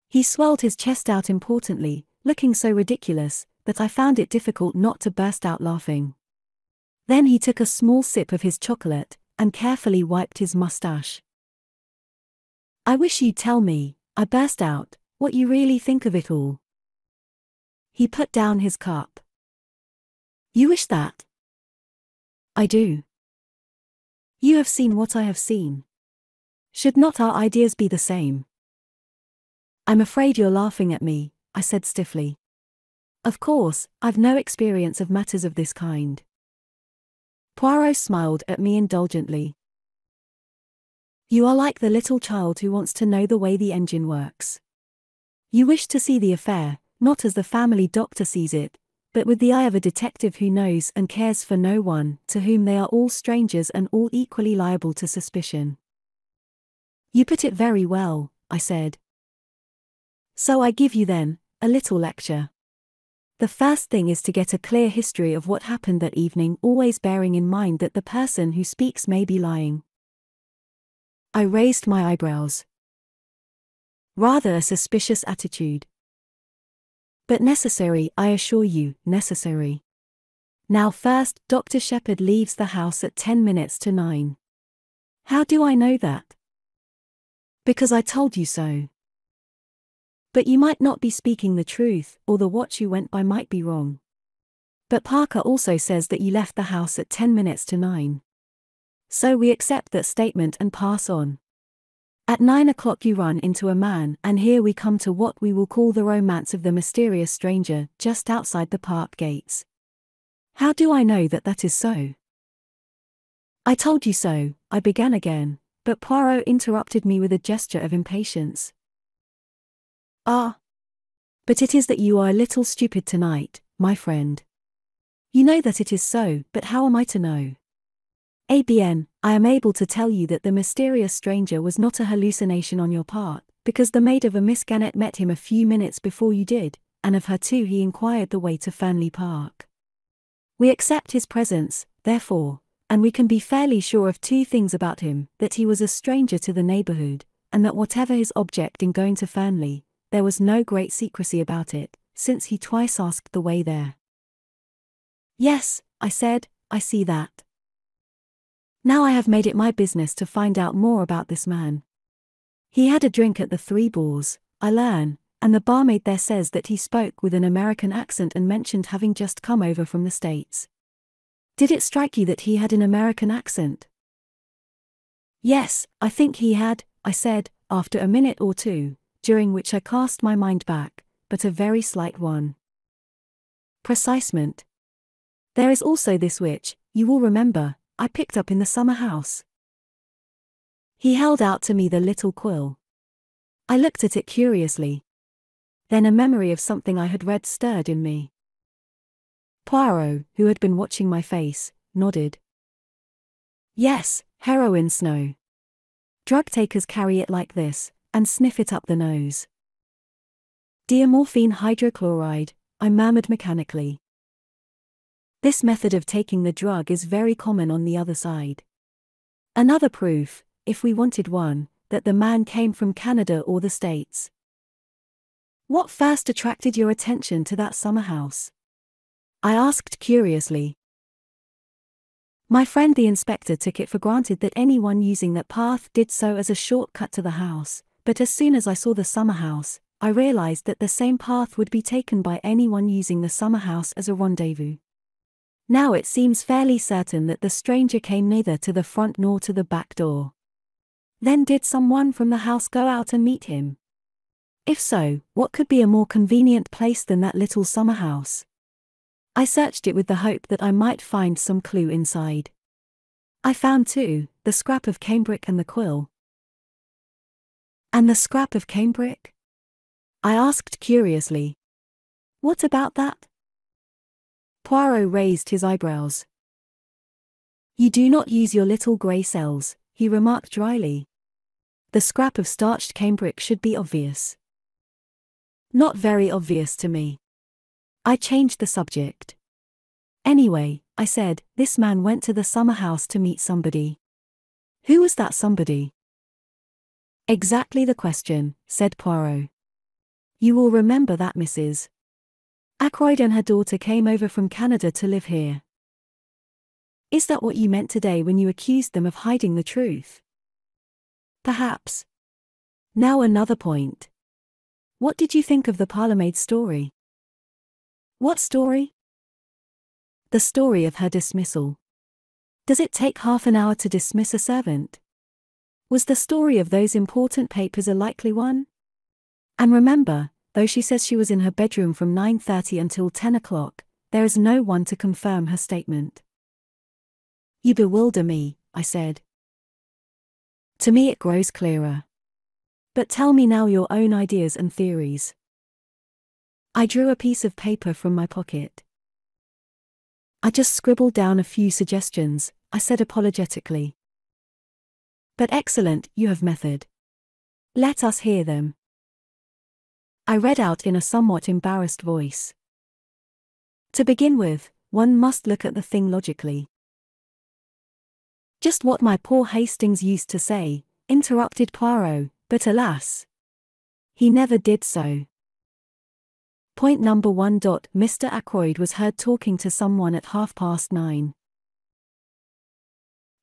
He swelled his chest out importantly, looking so ridiculous, that I found it difficult not to burst out laughing. Then he took a small sip of his chocolate, and carefully wiped his mustache. I wish you'd tell me, I burst out, what you really think of it all. He put down his cup. You wish that? I do. You have seen what I have seen. Should not our ideas be the same? I'm afraid you're laughing at me, I said stiffly. Of course, I've no experience of matters of this kind. Poirot smiled at me indulgently. You are like the little child who wants to know the way the engine works. You wish to see the affair, not as the family doctor sees it, but with the eye of a detective who knows and cares for no one, to whom they are all strangers and all equally liable to suspicion. You put it very well, I said. So I give you then, a little lecture. The first thing is to get a clear history of what happened that evening, always bearing in mind that the person who speaks may be lying. I raised my eyebrows. Rather a suspicious attitude. But necessary, I assure you, necessary. Now first, Dr. Shepherd leaves the house at 10 minutes to 9. How do I know that? Because I told you so. But you might not be speaking the truth, or the watch you went by might be wrong. But Parker also says that you left the house at 10 minutes to 9. So we accept that statement and pass on. At 9 o'clock you run into a man, and here we come to what we will call the romance of the mysterious stranger, just outside the park gates. How do I know that that is so? I told you so, I began again, but Poirot interrupted me with a gesture of impatience. Ah. But it is that you are a little stupid tonight, my friend. You know that it is so, but how am I to know? ABN, I am able to tell you that the mysterious stranger was not a hallucination on your part, because the maid of a Miss Gannett met him a few minutes before you did, and of her too he inquired the way to Fernley Park. We accept his presence, therefore, and we can be fairly sure of two things about him, that he was a stranger to the neighbourhood, and that whatever his object in going to Fernley, there was no great secrecy about it, since he twice asked the way there. Yes, I said, I see that. Now I have made it my business to find out more about this man. He had a drink at the Three Boars, I learn, and the barmaid there says that he spoke with an American accent and mentioned having just come over from the States. Did it strike you that he had an American accent? Yes, I think he had, I said, after a minute or two, during which I cast my mind back, but a very slight one. Precisement. There is also this which, you will remember, I picked up in the summer house. He held out to me the little quill. I looked at it curiously. Then a memory of something I had read stirred in me. Poirot, who had been watching my face, nodded. Yes, heroin snow. Drug takers carry it like this, and sniff it up the nose. Diamorphine hydrochloride, I murmured mechanically. This method of taking the drug is very common on the other side. Another proof, if we wanted one, that the man came from Canada or the States. What first attracted your attention to that summer house? I asked curiously. My friend the inspector took it for granted that anyone using that path did so as a shortcut to the house, but as soon as I saw the summer house, I realized that the same path would be taken by anyone using the summer house as a rendezvous. Now it seems fairly certain that the stranger came neither to the front nor to the back door. Then did someone from the house go out and meet him? If so, what could be a more convenient place than that little summer house? I searched it with the hope that I might find some clue inside. I found too, the scrap of cambric and the quill. And the scrap of cambric? I asked curiously. What about that? Poirot raised his eyebrows. You do not use your little grey cells, he remarked dryly. The scrap of starched cambric should be obvious. Not very obvious to me. I changed the subject. Anyway, I said, this man went to the summer house to meet somebody. Who was that somebody? Exactly the question, said Poirot. You will remember that Mrs. Ackroyd and her daughter came over from Canada to live here. Is that what you meant today when you accused them of hiding the truth? Perhaps. Now another point. What did you think of the parlourmaid story? What story? The story of her dismissal. Does it take half an hour to dismiss a servant? Was the story of those important papers a likely one? And remember, though she says she was in her bedroom from 9:30 until 10 o'clock, there is no one to confirm her statement. You bewilder me, I said. To me it grows clearer. But tell me now your own ideas and theories. I drew a piece of paper from my pocket. I just scribbled down a few suggestions, I said apologetically. But excellent, you have method. Let us hear them. I read out in a somewhat embarrassed voice. To begin with, one must look at the thing logically. Just what my poor Hastings used to say, interrupted Poirot, but alas, he never did so. Point number 1. Mr. Ackroyd was heard talking to someone at 9:30.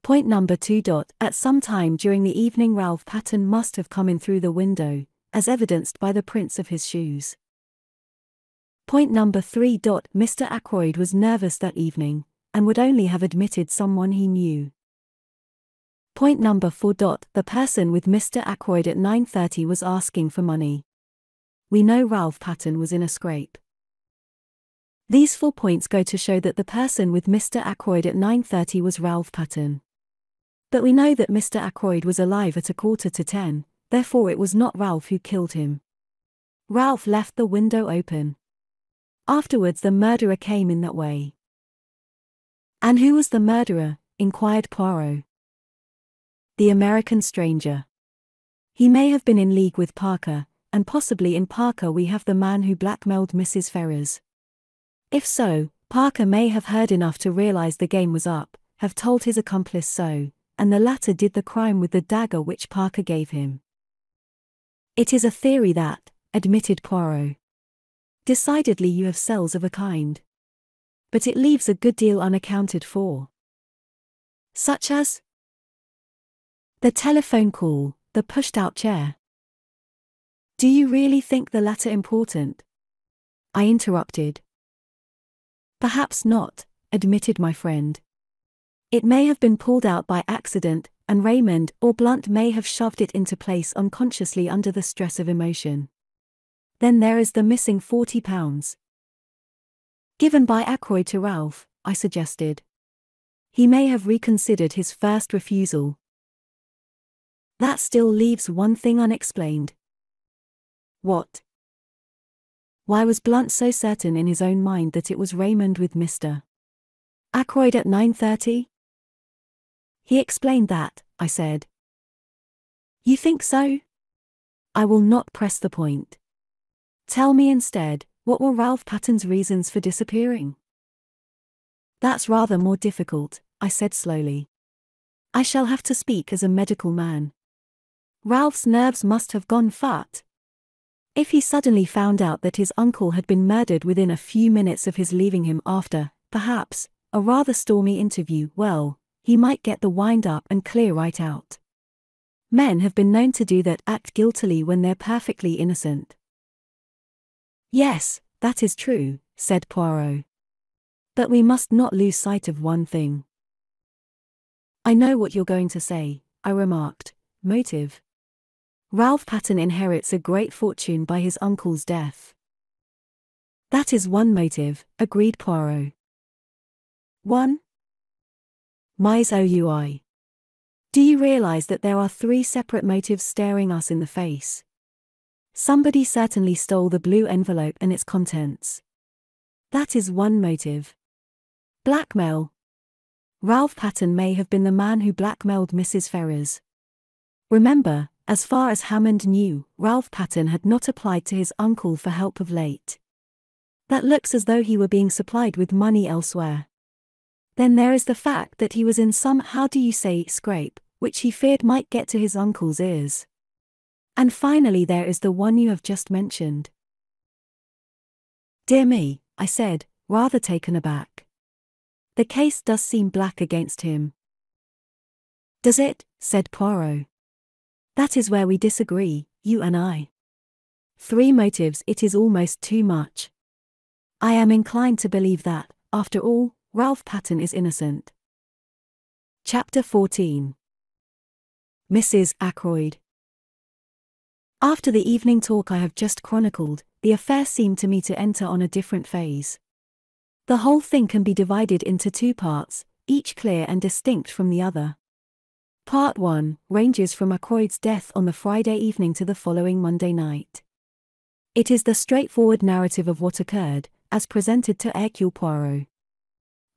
Point number 2. At some time during the evening Ralph Patten must have come in through the window, as evidenced by the prints of his shoes. Point number 3. Mr. Ackroyd was nervous that evening, and would only have admitted someone he knew. Point number 4. The person with Mr. Ackroyd at 9:30 was asking for money. We know Ralph Patten was in a scrape. These 4 points go to show that the person with Mr. Ackroyd at 9:30 was Ralph Patten. But we know that Mr. Ackroyd was alive at 9:45, therefore it was not Ralph who killed him. Ralph left the window open. Afterwards the murderer came in that way. And who was the murderer? Inquired Poirot. The American stranger. He may have been in league with Parker, and possibly in Parker we have the man who blackmailed Mrs. Ferrers. If so, Parker may have heard enough to realize the game was up, have told his accomplice so, and the latter did the crime with the dagger which Parker gave him. It is a theory that, admitted Poirot. Decidedly you have cells of a kind. But it leaves a good deal unaccounted for. Such as? The telephone call, the pushed-out chair. Do you really think the latter important? I interrupted. Perhaps not, admitted my friend. It may have been pulled out by accident, and Raymond or Blunt may have shoved it into place unconsciously under the stress of emotion. Then there is the missing £40. Given by Ackroyd to Ralph, I suggested. He may have reconsidered his first refusal. That still leaves one thing unexplained. What? Why was Blunt so certain in his own mind that it was Raymond with Mr. Ackroyd at 9:30? He explained that, I said. You think so? I will not press the point. Tell me instead, what were Ralph Patton's reasons for disappearing? That's rather more difficult, I said slowly. I shall have to speak as a medical man. Ralph's nerves must have gone fat. If he suddenly found out that his uncle had been murdered within a few minutes of his leaving him after, perhaps, a rather stormy interview, well, he might get the wind up and clear right out. Men have been known to do that, act guiltily when they're perfectly innocent. Yes, that is true, said Poirot. But we must not lose sight of one thing. I know what you're going to say, I remarked. Motive. Ralph Patton inherits a great fortune by his uncle's death. That is one motive, agreed Poirot. One? Mais oui. Do you realize that there are three separate motives staring us in the face? Somebody certainly stole the blue envelope and its contents. That is one motive. Blackmail. Ralph Patton may have been the man who blackmailed Mrs. Ferrars. Remember, as far as Hammond knew, Ralph Patton had not applied to his uncle for help of late. That looks as though he were being supplied with money elsewhere. Then there is the fact that he was in some, scrape, which he feared might get to his uncle's ears. And finally there is the one you have just mentioned. Dear me, I said, rather taken aback. The case does seem black against him. Does it? Said Poirot. That is where we disagree, you and I. Three motives, it is almost too much. I am inclined to believe that, after all, Ralph Patton is innocent. Chapter 14. Mrs. Ackroyd. After the evening talk I have just chronicled, the affair seemed to me to enter on a different phase. The whole thing can be divided into two parts, each clear and distinct from the other. Part 1 ranges from Ackroyd's death on the Friday evening to the following Monday night. It is the straightforward narrative of what occurred, as presented to Hercule Poirot.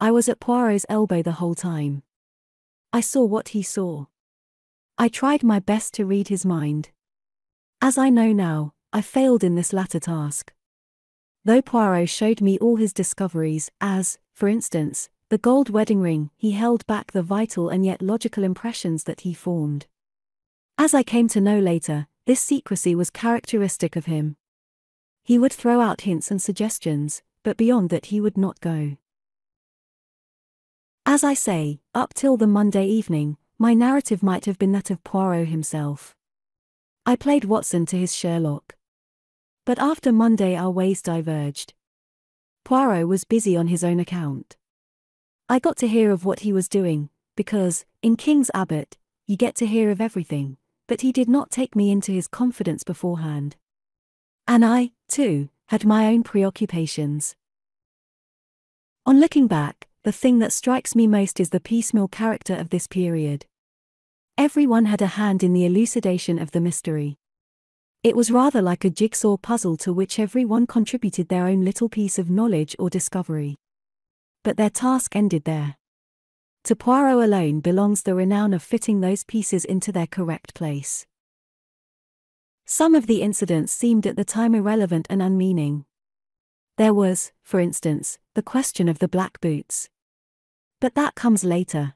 I was at Poirot's elbow the whole time. I saw what he saw. I tried my best to read his mind. As I know now, I failed in this latter task. Though Poirot showed me all his discoveries, as, for instance, the gold wedding ring, he held back the vital and yet logical impressions that he formed. As I came to know later, this secrecy was characteristic of him. He would throw out hints and suggestions, but beyond that he would not go. As I say, up till the Monday evening, my narrative might have been that of Poirot himself. I played Watson to his Sherlock. But after Monday our ways diverged. Poirot was busy on his own account. I got to hear of what he was doing, because, in King's Abbot, you get to hear of everything, but he did not take me into his confidence beforehand. And I, too, had my own preoccupations. On looking back, the thing that strikes me most is the piecemeal character of this period. Everyone had a hand in the elucidation of the mystery. It was rather like a jigsaw puzzle to which everyone contributed their own little piece of knowledge or discovery. But their task ended there. To Poirot alone belongs the renown of fitting those pieces into their correct place. Some of the incidents seemed at the time irrelevant and unmeaning. There was, for instance, the question of the black boots. But that comes later.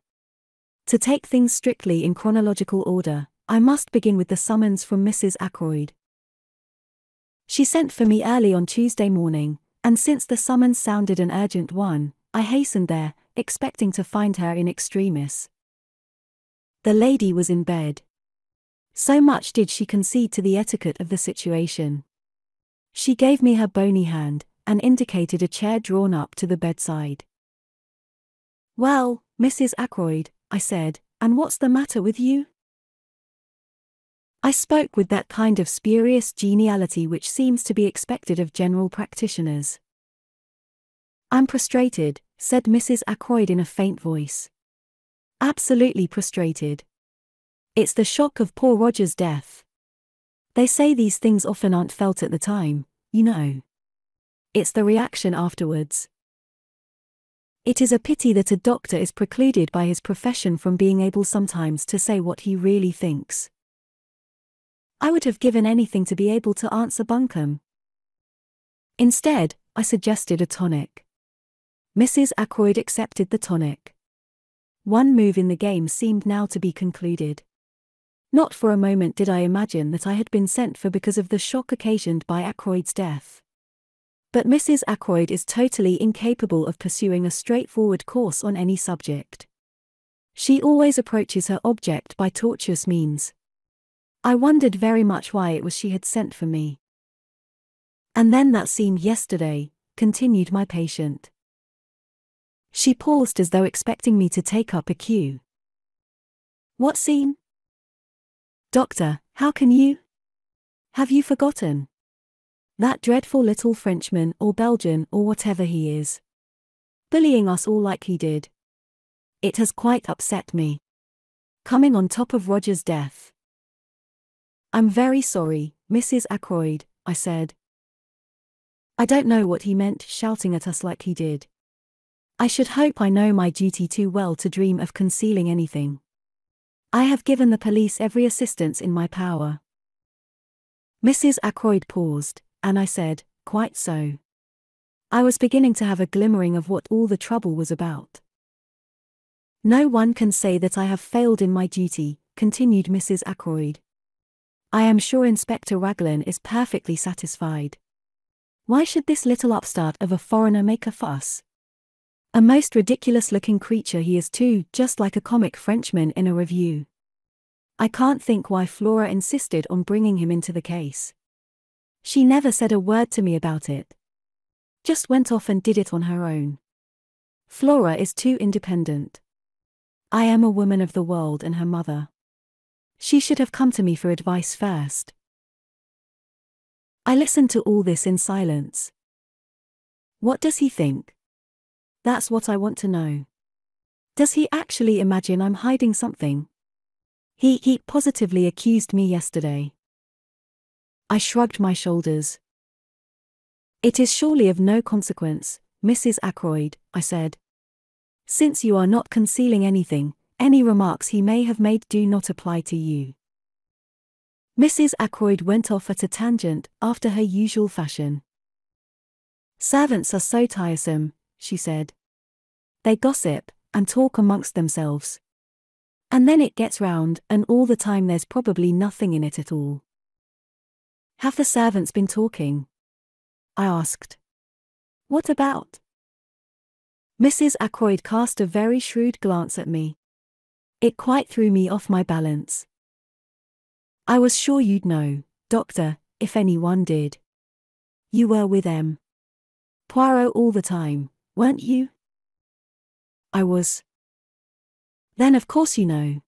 To take things strictly in chronological order, I must begin with the summons from Mrs. Ackroyd. She sent for me early on Tuesday morning, and since the summons sounded an urgent one, I hastened there, expecting to find her in extremis. The lady was in bed. So much did she concede to the etiquette of the situation. She gave me her bony hand, and indicated a chair drawn up to the bedside. "Well, Mrs. Ackroyd," I said, "and what's the matter with you?" I spoke with that kind of spurious geniality which seems to be expected of general practitioners. "I'm prostrated," said Mrs. Ackroyd in a faint voice. "Absolutely prostrated. It's the shock of poor Roger's death. They say these things often aren't felt at the time, you know. It's the reaction afterwards. It is a pity that a doctor is precluded by his profession from being able sometimes to say what he really thinks. I would have given anything to be able to answer Buncombe. Instead, I suggested a tonic. Mrs. Ackroyd accepted the tonic. One move in the game seemed now to be concluded. Not for a moment did I imagine that I had been sent for because of the shock occasioned by Ackroyd's death. But Mrs. Ackroyd is totally incapable of pursuing a straightforward course on any subject. She always approaches her object by tortuous means. I wondered very much why it was she had sent for me. And then that scene yesterday, continued my patient. She paused as though expecting me to take up a cue. What scene? Doctor, how can you? Have you forgotten? That dreadful little Frenchman or Belgian or whatever he is. Bullying us all like he did. It has quite upset me. Coming on top of Roger's death. I'm very sorry, Mrs. Ackroyd, I said. I don't know what he meant shouting at us like he did. I should hope I know my duty too well to dream of concealing anything. I have given the police every assistance in my power. Mrs. Ackroyd paused, and I said, quite so. I was beginning to have a glimmering of what all the trouble was about. No one can say that I have failed in my duty, continued Mrs. Ackroyd. I am sure Inspector Raglan is perfectly satisfied. Why should this little upstart of a foreigner make a fuss? A most ridiculous-looking creature he is too, just like a comic Frenchman in a review. I can't think why Flora insisted on bringing him into the case. She never said a word to me about it. Just went off and did it on her own. Flora is too independent. I am a woman of the world and her mother. She should have come to me for advice first. I listened to all this in silence. What does he think? That's what I want to know. Does he actually imagine I'm hiding something? He positively accused me yesterday. I shrugged my shoulders. It is surely of no consequence, Mrs. Ackroyd, I said. Since you are not concealing anything, any remarks he may have made do not apply to you. Mrs. Ackroyd went off at a tangent, after her usual fashion. Servants are so tiresome, she said. They gossip, and talk amongst themselves. And then it gets round, and all the time there's probably nothing in it at all. Have the servants been talking? I asked. What about? Mrs. Ackroyd cast a very shrewd glance at me. It quite threw me off my balance. I was sure you'd know, Doctor, if anyone did. You were with Poirot all the time, weren't you? I was. Then of course you know.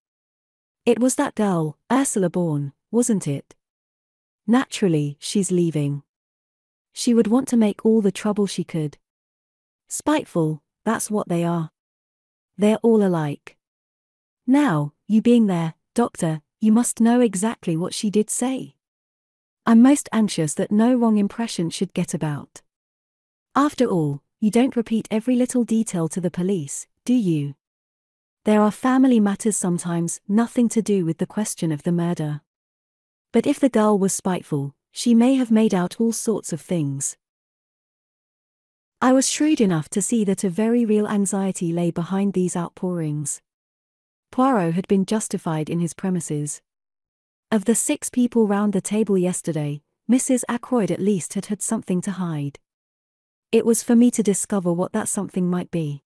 It was that girl, Ursula Bourne, wasn't it? Naturally, she's leaving. She would want to make all the trouble she could. Spiteful, that's what they are. They're all alike. Now, you being there, Doctor, you must know exactly what she did say. I'm most anxious that no wrong impression should get about. After all, you don't repeat every little detail to the police, do you? There are family matters sometimes, nothing to do with the question of the murder. But if the girl was spiteful, she may have made out all sorts of things. I was shrewd enough to see that a very real anxiety lay behind these outpourings. Poirot had been justified in his premises. Of the 6 people round the table yesterday, Mrs. Ackroyd at least had had something to hide. It was for me to discover what that something might be.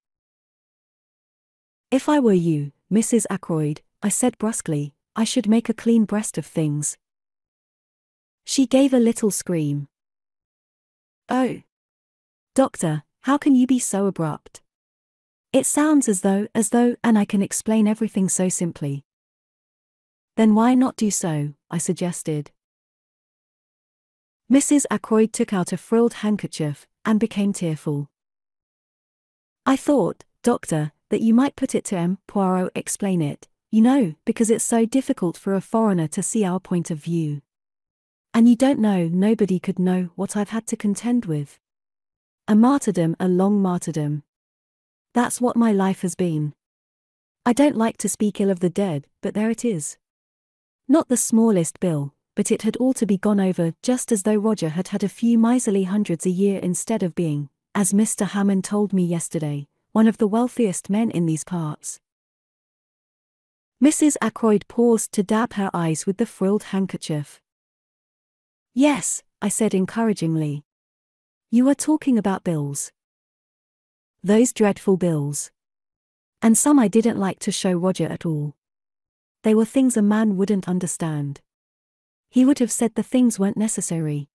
If I were you, Mrs. Ackroyd, I said brusquely, I should make a clean breast of things. She gave a little scream. Oh! Doctor, how can you be so abrupt? It sounds as though, and I can explain everything so simply. Then why not do so, I suggested. Mrs. Ackroyd took out a frilled handkerchief, and became tearful. I thought, Doctor, that you might put it to Poirot, explain it, Because it's so difficult for a foreigner to see our point of view. And you don't know, nobody could know what I've had to contend with. A martyrdom, a long martyrdom. That's what my life has been. I don't like to speak ill of the dead, but there it is. Not the smallest bill, but it had all to be gone over, just as though Roger had had a few miserly hundreds a year instead of being, as Mr. Hammond told me yesterday, one of the wealthiest men in these parts. Mrs. Ackroyd paused to dab her eyes with the frilled handkerchief. Yes, I said encouragingly. You are talking about bills. Those dreadful bills. And some I didn't like to show Roger at all. They were things a man wouldn't understand. He would have said the things weren't necessary.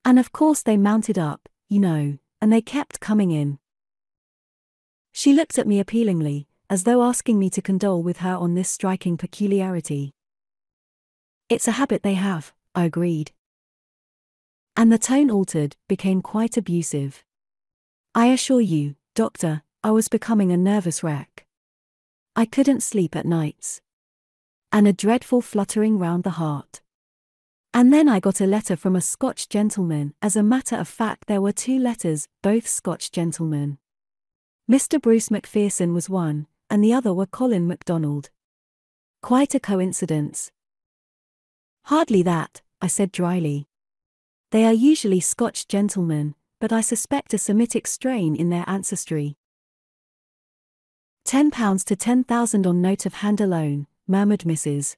And of course they mounted up, and they kept coming in. She looked at me appealingly, as though asking me to condole with her on this striking peculiarity. It's a habit they have, I agreed. And the tone altered, became quite abusive. I assure you, Doctor, I was becoming a nervous wreck. I couldn't sleep at nights. And a dreadful fluttering round the heart. And then I got a letter from a Scotch gentleman. As a matter of fact, there were 2 letters, both Scotch gentlemen. Mr. Bruce Macpherson was one, and the other were Colin MacDonald. Quite a coincidence. Hardly that, I said dryly. They are usually Scotch gentlemen, but I suspect a Semitic strain in their ancestry. £10 to 10,000 on note of hand alone, murmured Mrs.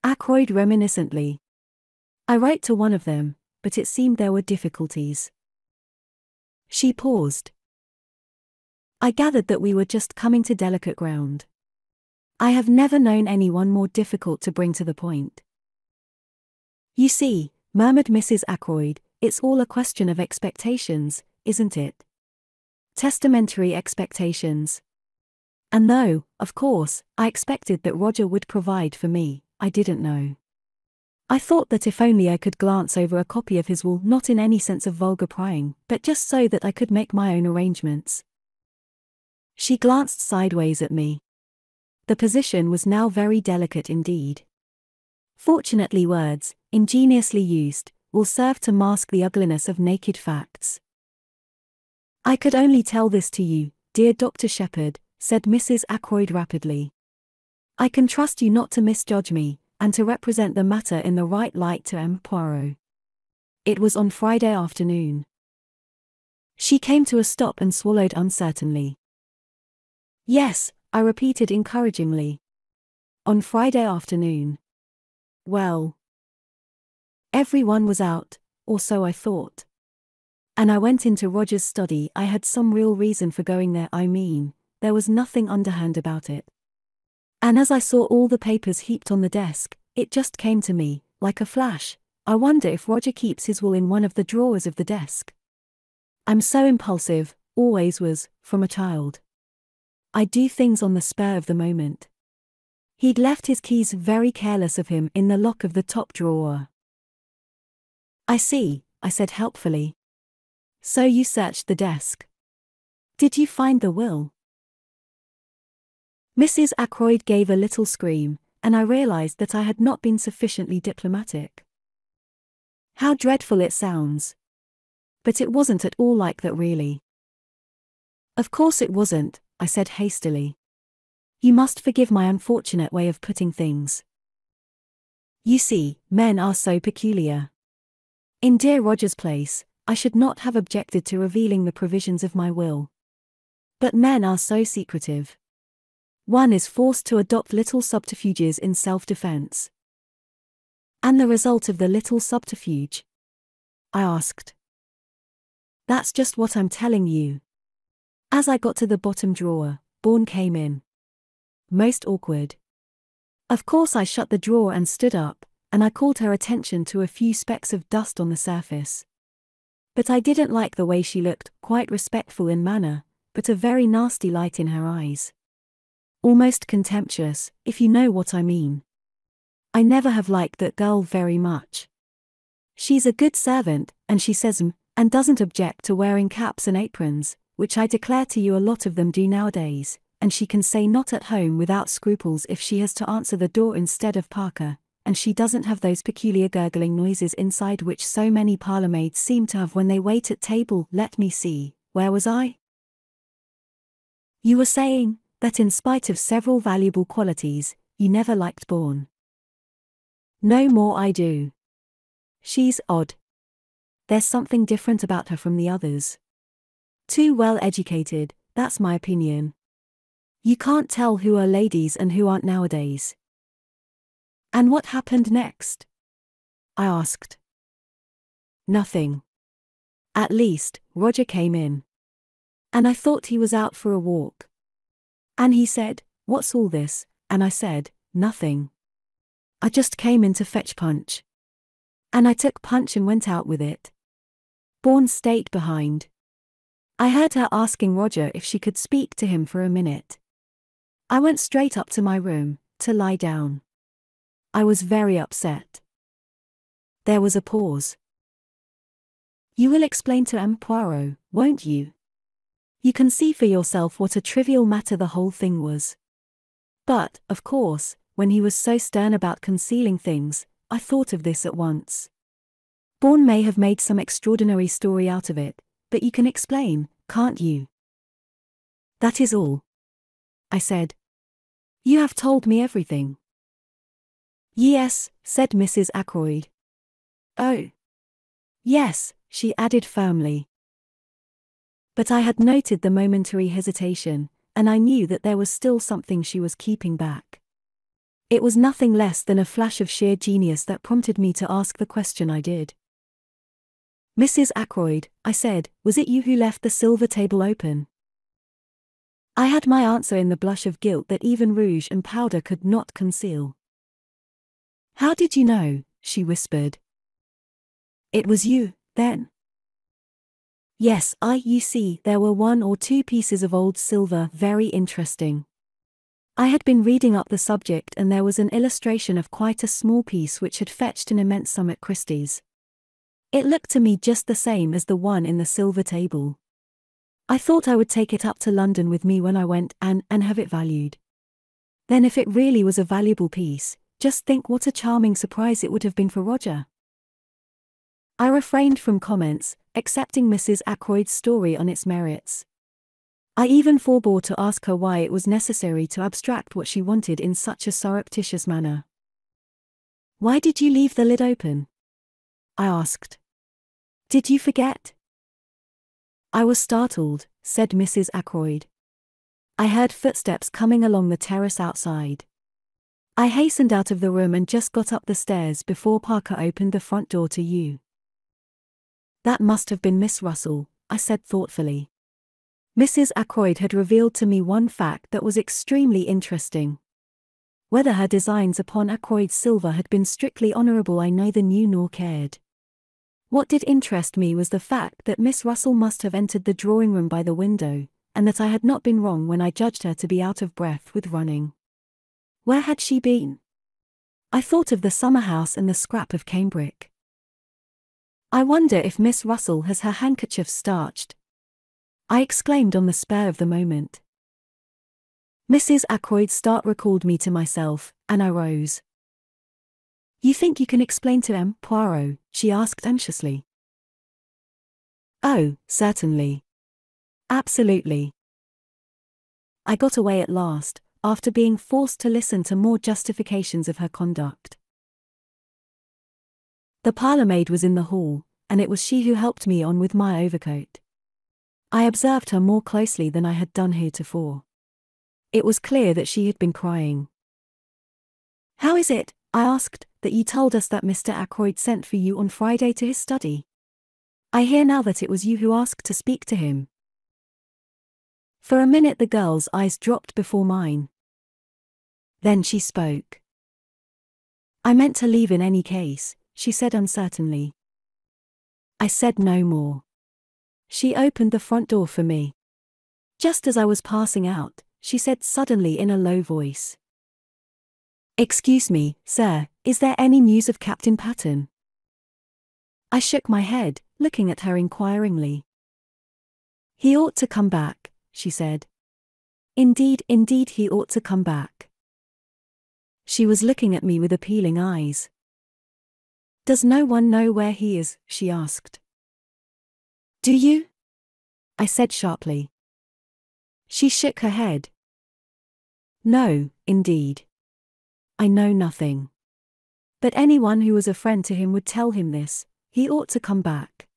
Ackroyd reminiscently. I wrote to one of them, but it seemed there were difficulties. She paused. I gathered that we were just coming to delicate ground. I have never known anyone more difficult to bring to the point. You see, murmured Mrs. Ackroyd, it's all a question of expectations, isn't it? Testamentary expectations. And though, of course, I expected that Roger would provide for me, I didn't know. I thought that if only I could glance over a copy of his will, not in any sense of vulgar prying, but just so that I could make my own arrangements. She glanced sideways at me. The position was now very delicate indeed. Fortunately, words, ingeniously used, will serve to mask the ugliness of naked facts. I could only tell this to you, dear Dr. Shepherd, said Mrs. Ackroyd rapidly. I can trust you not to misjudge me, and to represent the matter in the right light to M. Poirot. It was on Friday afternoon. She came to a stop and swallowed uncertainly. Yes, I repeated encouragingly. On Friday afternoon. Well. Everyone was out, or so I thought. And I went into Roger's study. I had some real reason for going there, there was nothing underhand about it. And as I saw all the papers heaped on the desk, it just came to me, like a flash, I wonder if Roger keeps his will in one of the drawers of the desk. I'm so impulsive, always was, from a child. I do things on the spur of the moment. He'd left his keys, very careless of him, in the lock of the top drawer. I see, I said helpfully. So you searched the desk. Did you find the will? Mrs. Ackroyd gave a little scream, and I realized that I had not been sufficiently diplomatic. How dreadful it sounds. But it wasn't at all like that, really. Of course it wasn't, I said hastily. You must forgive my unfortunate way of putting things. You see, men are so peculiar. In dear Roger's place, I should not have objected to revealing the provisions of my will. But men are so secretive. One is forced to adopt little subterfuges in self-defense. And the result of the little subterfuge? I asked. That's just what I'm telling you. As I got to the bottom drawer, Bourne came in. Most awkward. Of course I shut the drawer and stood up, and I called her attention to a few specks of dust on the surface. But I didn't like the way she looked, quite respectful in manner, but a very nasty light in her eyes. Almost contemptuous, if you know what I mean. I never have liked that girl very much. She's a good servant, and she says and doesn't object to wearing caps and aprons, which I declare to you a lot of them do nowadays, and she can say not at home without scruples if she has to answer the door instead of Parker, and she doesn't have those peculiar gurgling noises inside which so many parlourmaids seem to have when they wait at table. Let me see, where was I? You were saying that in spite of several valuable qualities, you never liked Bourne. No more I do. She's odd. There's something different about her from the others. Too well educated, that's my opinion. You can't tell who are ladies and who aren't nowadays. And what happened next? I asked. Nothing. At least, Roger came in. And I thought he was out for a walk. And he said, "What's all this?" And I said, "Nothing. I just came in to fetch Punch." And I took Punch and went out with it. Bourne stayed behind. I heard her asking Roger if she could speak to him for a minute. I went straight up to my room, to lie down. I was very upset. There was a pause. You will explain to M. Poirot, won't you? You can see for yourself what a trivial matter the whole thing was. But, of course, when he was so stern about concealing things, I thought of this at once. Bourne may have made some extraordinary story out of it, but you can explain, can't you? That is all. I said. You have told me everything. Yes, said Mrs. Ackroyd. Oh. Yes, she added firmly. But I had noted the momentary hesitation, and I knew that there was still something she was keeping back. It was nothing less than a flash of sheer genius that prompted me to ask the question I did. Mrs. Ackroyd, I said, was it you who left the silver table open? I had my answer in the blush of guilt that even rouge and powder could not conceal. How did you know? She whispered. It was you, then? Yes, you see, there were 1 or 2 pieces of old silver, very interesting. I had been reading up the subject and there was an illustration of quite a small piece which had fetched an immense sum at Christie's. It looked to me just the same as the one in the silver table. I thought I would take it up to London with me when I went and have it valued. Then if it really was a valuable piece, just think what a charming surprise it would have been for Roger. I refrained from comments, accepting Mrs. Ackroyd's story on its merits. I even forbore to ask her why it was necessary to abstract what she wanted in such a surreptitious manner. Why did you leave the lid open? I asked. Did you forget? I was startled, said Mrs. Ackroyd. I heard footsteps coming along the terrace outside. I hastened out of the room and just got up the stairs before Parker opened the front door to you. That must have been Miss Russell, I said thoughtfully. Mrs. Ackroyd had revealed to me one fact that was extremely interesting. Whether her designs upon Ackroyd's silver had been strictly honourable I neither knew nor cared. What did interest me was the fact that Miss Russell must have entered the drawing-room by the window, and that I had not been wrong when I judged her to be out of breath with running. Where had she been? I thought of the summer house and the scrap of cambric. I wonder if Miss Russell has her handkerchief starched, I exclaimed on the spur of the moment. Mrs. Ackroyd's start recalled me to myself, and I rose. You think you can explain to M. Poirot? She asked anxiously. Oh, certainly. Absolutely. I got away at last, after being forced to listen to more justifications of her conduct. The parlourmaid was in the hall, and it was she who helped me on with my overcoat. I observed her more closely than I had done heretofore. It was clear that she had been crying. How is it, I asked, that you told us that Mr. Ackroyd sent for you on Friday to his study? I hear now that it was you who asked to speak to him. For a minute the girl's eyes dropped before mine. Then she spoke. I meant to leave in any case, she said uncertainly. I said no more. She opened the front door for me. Just as I was passing out, she said suddenly in a low voice. Excuse me, sir, is there any news of Captain Pattern? I shook my head, looking at her inquiringly. He ought to come back, she said. Indeed he ought to come back. She was looking at me with appealing eyes. Does no one know where he is? She asked. Do you? I said sharply. She shook her head. No, indeed. I know nothing. But anyone who was a friend to him would tell him this. He ought to come back.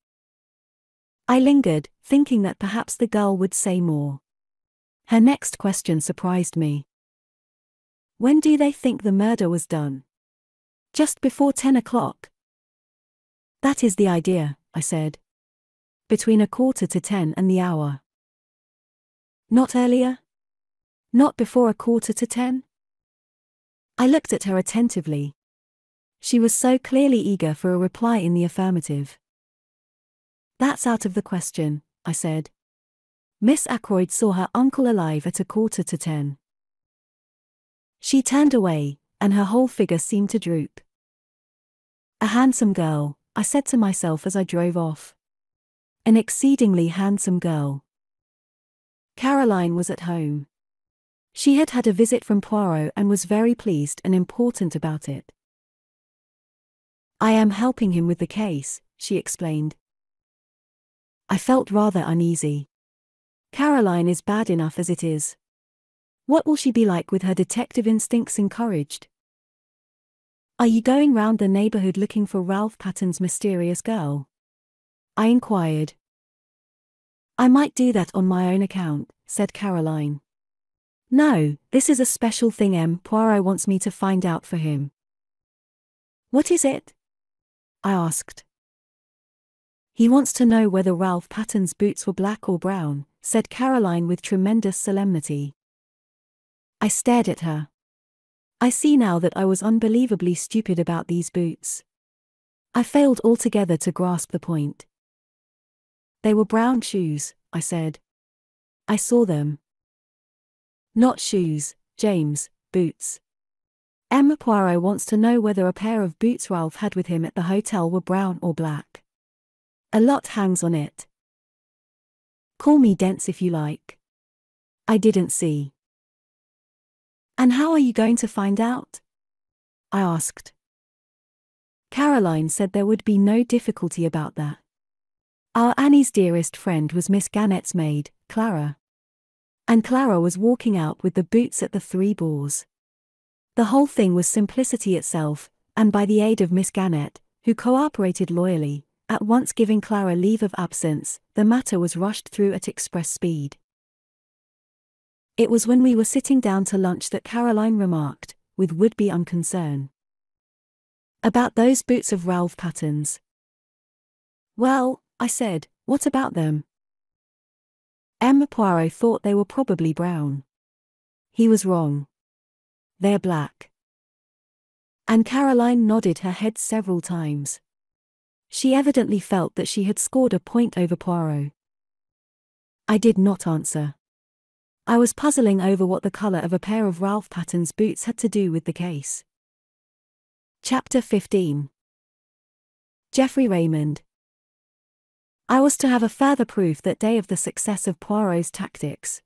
I lingered, thinking that perhaps the girl would say more. Her next question surprised me. When do they think the murder was done? Just before 10 o'clock. That is the idea, I said. Between 9:45 and the hour. Not earlier? Not before 9:45? I looked at her attentively. She was so clearly eager for a reply in the affirmative. That's out of the question, I said. Miss Ackroyd saw her uncle alive at 9:45. She turned away, and her whole figure seemed to droop. A handsome girl, I said to myself as I drove off. An exceedingly handsome girl. Caroline was at home. She had had a visit from Poirot and was very pleased and important about it. I am helping him with the case, she explained. I felt rather uneasy. Caroline is bad enough as it is. What will she be like with her detective instincts encouraged? Are you going round the neighborhood looking for Ralph Patton's mysterious girl? I inquired. I might do that on my own account, said Caroline. No, this is a special thing Poirot wants me to find out for him. What is it? I asked. He wants to know whether Ralph Patton's boots were black or brown, said Caroline with tremendous solemnity. I stared at her. I see now that I was unbelievably stupid about these boots. I failed altogether to grasp the point. They were brown shoes, I said. I saw them. Not shoes, James, boots. Poirot wants to know whether a pair of boots Ralph had with him at the hotel were brown or black. A lot hangs on it. Call me dense if you like. I didn't see. And how are you going to find out? I asked. Caroline said there would be no difficulty about that. Our Annie's dearest friend was Miss Gannet's maid, Clara. And Clara was walking out with the boots at the Three Boars. The whole thing was simplicity itself, and by the aid of Miss Gannet, who cooperated loyally, at once giving Clara leave of absence, the matter was rushed through at express speed. It was when we were sitting down to lunch that Caroline remarked, with would-be unconcern. About those boots of Ralph Patton's. Well, I said, what about them? Poirot thought they were probably brown. He was wrong. They're black. And Caroline nodded her head several times. She evidently felt that she had scored a point over Poirot. I did not answer. I was puzzling over what the color of a pair of Ralph Patton's boots had to do with the case. Chapter 15. Geoffrey Raymond. I was to have a further proof that day of the success of Poirot's tactics.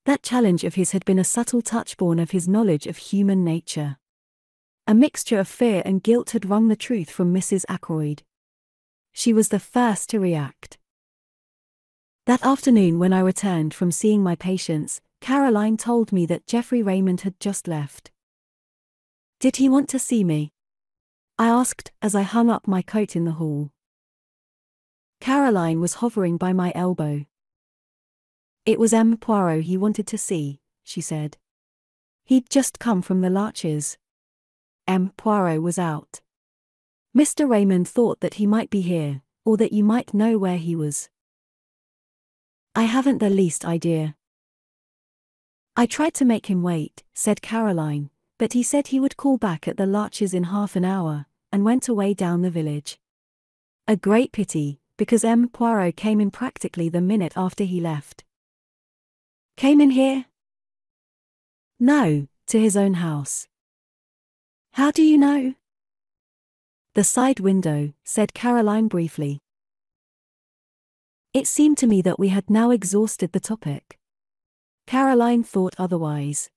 That challenge of his had been a subtle touch born of his knowledge of human nature. A mixture of fear and guilt had wrung the truth from Mrs. Ackroyd. She was the first to react. That afternoon when I returned from seeing my patients, Caroline told me that Geoffrey Raymond had just left. Did he want to see me? I asked as I hung up my coat in the hall. Caroline was hovering by my elbow. It was Poirot he wanted to see, she said. He'd just come from the Larches. Poirot was out. Mr. Raymond thought that he might be here, or that you might know where he was. I haven't the least idea. I tried to make him wait, said Caroline, but he said he would call back at the Larches in half an hour, and went away down the village. A great pity, because Poirot came in practically the minute after he left. Came in here? No, to his own house. How do you know? The side window, said Caroline briefly. It seemed to me that we had now exhausted the topic. Caroline thought otherwise.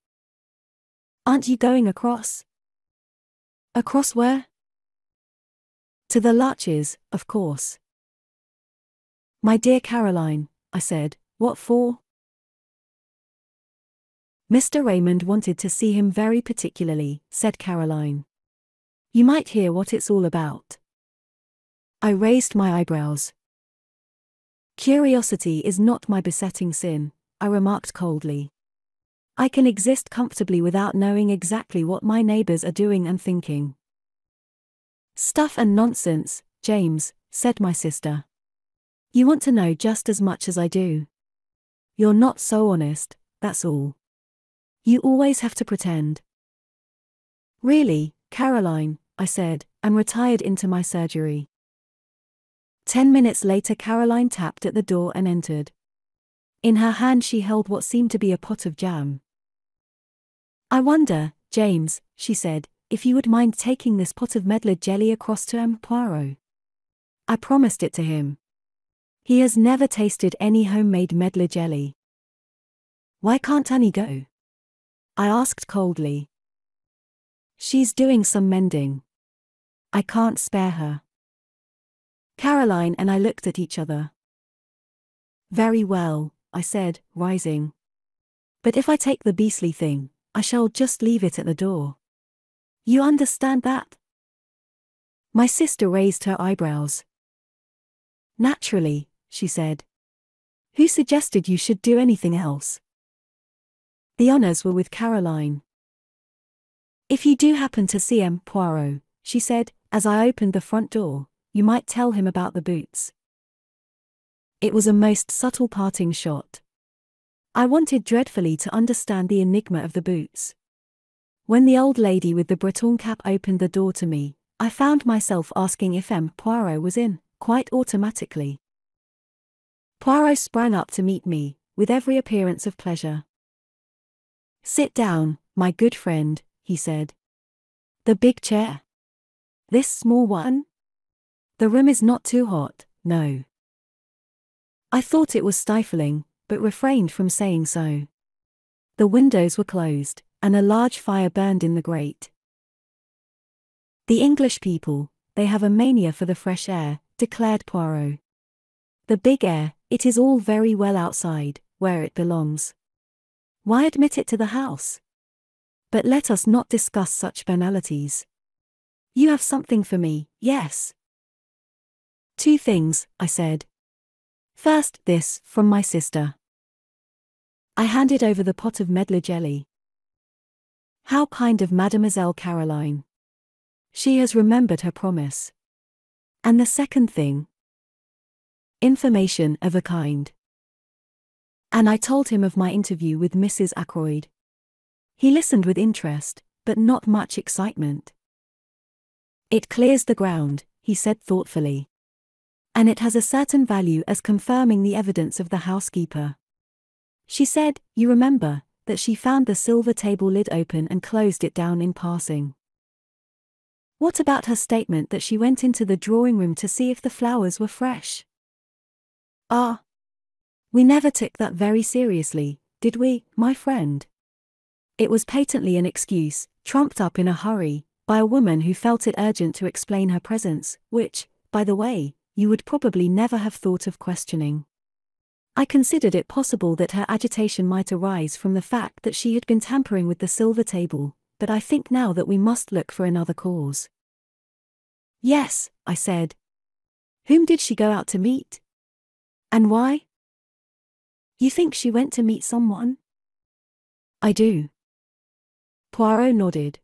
Aren't you going across? Across where? To the Larches, of course. My dear Caroline, I said, what for? Mr. Raymond wanted to see him very particularly, said Caroline. You might hear what it's all about. I raised my eyebrows. Curiosity is not my besetting sin, I remarked coldly. I can exist comfortably without knowing exactly what my neighbors are doing and thinking. Stuff and nonsense, James, said my sister. You want to know just as much as I do. You're not so honest, that's all. You always have to pretend. Really, Caroline, I said, and retired into my surgery. 10 minutes later Caroline tapped at the door and entered. In her hand she held what seemed to be a pot of jam. I wonder, James, she said, if you would mind taking this pot of medlar jelly across to Poirot. I promised it to him. He has never tasted any homemade medlar jelly. Why can't Annie go? I asked coldly. She's doing some mending. I can't spare her. Caroline and I looked at each other. Very well, I said, rising. But if I take the beastly thing, I shall just leave it at the door. You understand that? My sister raised her eyebrows. Naturally, she said. Who suggested you should do anything else? The honors were with Caroline. If you do happen to see Poirot, she said, as I opened the front door, you might tell him about the boots. It was a most subtle parting shot. I wanted dreadfully to understand the enigma of the boots. When the old lady with the Breton cap opened the door to me, I found myself asking if Poirot was in, quite automatically. Poirot sprang up to meet me, with every appearance of pleasure. Sit down, my good friend, he said. The big chair? This small one? The room is not too hot, no. I thought it was stifling, but refrained from saying so. The windows were closed, and a large fire burned in the grate. The English people, they have a mania for the fresh air, declared Poirot. The big air, it is all very well outside, where it belongs. Why admit it to the house? But let us not discuss such banalities. You have something for me, yes. 2 things, I said. First, this, from my sister. I handed over the pot of medlar jelly. How kind of Mademoiselle Caroline. She has remembered her promise. And the second thing? Information of a kind. And I told him of my interview with Mrs. Ackroyd. He listened with interest, but not much excitement. It clears the ground, he said thoughtfully. And it has a certain value as confirming the evidence of the housekeeper. She said, you remember, that she found the silver table lid open and closed it down in passing. What about her statement that she went into the drawing room to see if the flowers were fresh? Ah. We never took that very seriously, did we, my friend? It was patently an excuse, trumped up in a hurry, by a woman who felt it urgent to explain her presence, which, by the way, you would probably never have thought of questioning. I considered it possible that her agitation might arise from the fact that she had been tampering with the silver table, but I think now that we must look for another cause. Yes, I said. Whom did she go out to meet? And why? You think she went to meet someone? I do. Poirot nodded.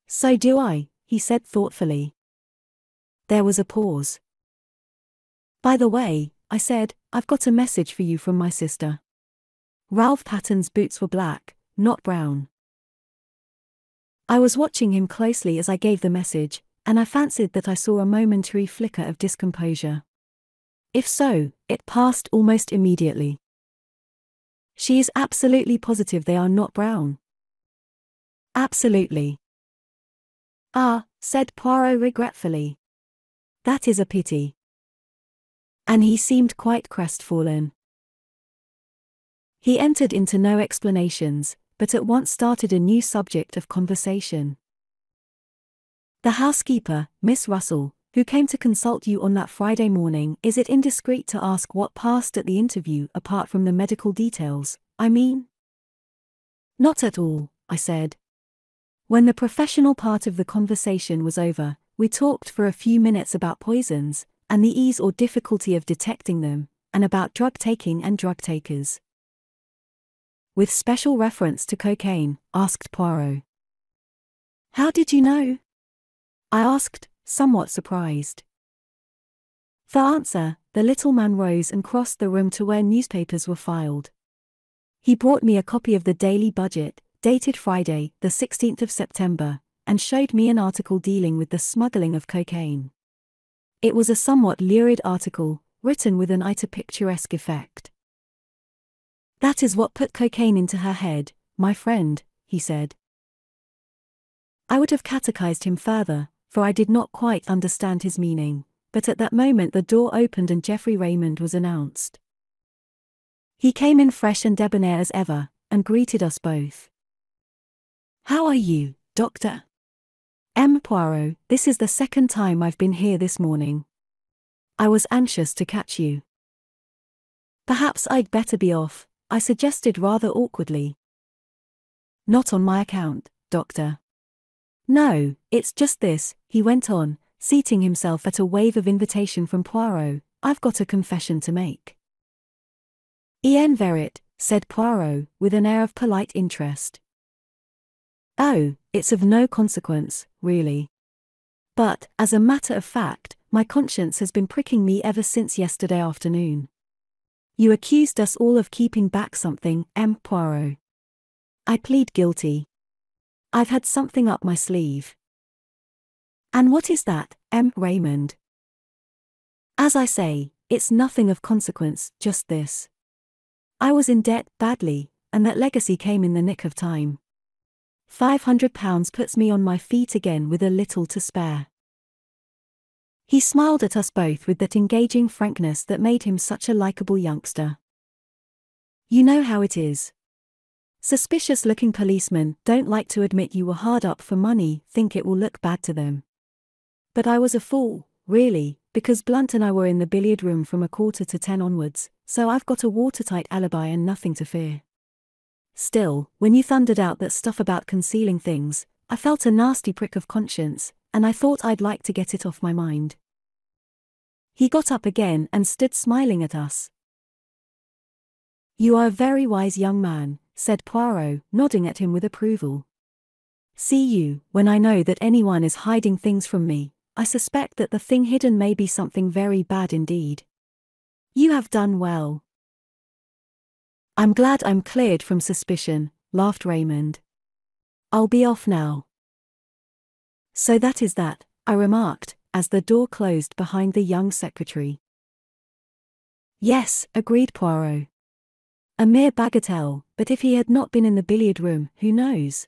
So do I, he said thoughtfully. There was a pause. By the way, I said, I've got a message for you from my sister. Ralph Patton's boots were black, not brown. I was watching him closely as I gave the message, and I fancied that I saw a momentary flicker of discomposure. If so, it passed almost immediately. She is absolutely positive they are not brown. Absolutely. Ah, said Poirot regretfully. That is a pity. And he seemed quite crestfallen. He entered into no explanations, but at once started a new subject of conversation. The housekeeper, Miss Russell, who came to consult you on that Friday morning, is it indiscreet to ask what passed at the interview apart from the medical details, I mean? Not at all, I said. When the professional part of the conversation was over, we talked for a few minutes about poisons, and the ease or difficulty of detecting them, and about drug taking and drug takers. With special reference to cocaine, asked Poirot. How did you know? I asked, somewhat surprised. For answer, the little man rose and crossed the room to where newspapers were filed. He brought me a copy of the Daily Budget, dated Friday, the 16th of September, and showed me an article dealing with the smuggling of cocaine. It was a somewhat lurid article, written with an eye to picturesque effect. That is what put cocaine into her head, my friend, he said. I would have catechized him further, for I did not quite understand his meaning, but at that moment the door opened and Geoffrey Raymond was announced. He came in fresh and debonair as ever, and greeted us both. How are you, Doctor? Poirot, this is the second time I've been here this morning. I was anxious to catch you. Perhaps I'd better be off, I suggested rather awkwardly. Not on my account, Doctor. No, it's just this, he went on, seating himself at a wave of invitation from Poirot. I've got a confession to make. En verite, said Poirot, with an air of polite interest. Oh, it's of no consequence, really. But, as a matter of fact, my conscience has been pricking me ever since yesterday afternoon. You accused us all of keeping back something, Poirot. I plead guilty. I've had something up my sleeve. And what is that, Raymond? As I say, it's nothing of consequence, just this. I was in debt badly, and that legacy came in the nick of time. £500 puts me on my feet again with a little to spare. He smiled at us both with that engaging frankness that made him such a likable youngster. You know how it is. Suspicious-looking policemen don't like to admit you were hard up for money, think it will look bad to them. But I was a fool, really, because Blunt and I were in the billiard room from 9:45 onwards, so I've got a watertight alibi and nothing to fear. Still, when you thundered out that stuff about concealing things, I felt a nasty prick of conscience, and I thought I'd like to get it off my mind. He got up again and stood smiling at us. You are a very wise young man, said Poirot, nodding at him with approval. See you, when I know that anyone is hiding things from me, I suspect that the thing hidden may be something very bad indeed. You have done well. I'm glad I'm cleared from suspicion, laughed Raymond. I'll be off now. So that is that, I remarked, as the door closed behind the young secretary. Yes, agreed Poirot. A mere bagatelle, but if he had not been in the billiard room, who knows?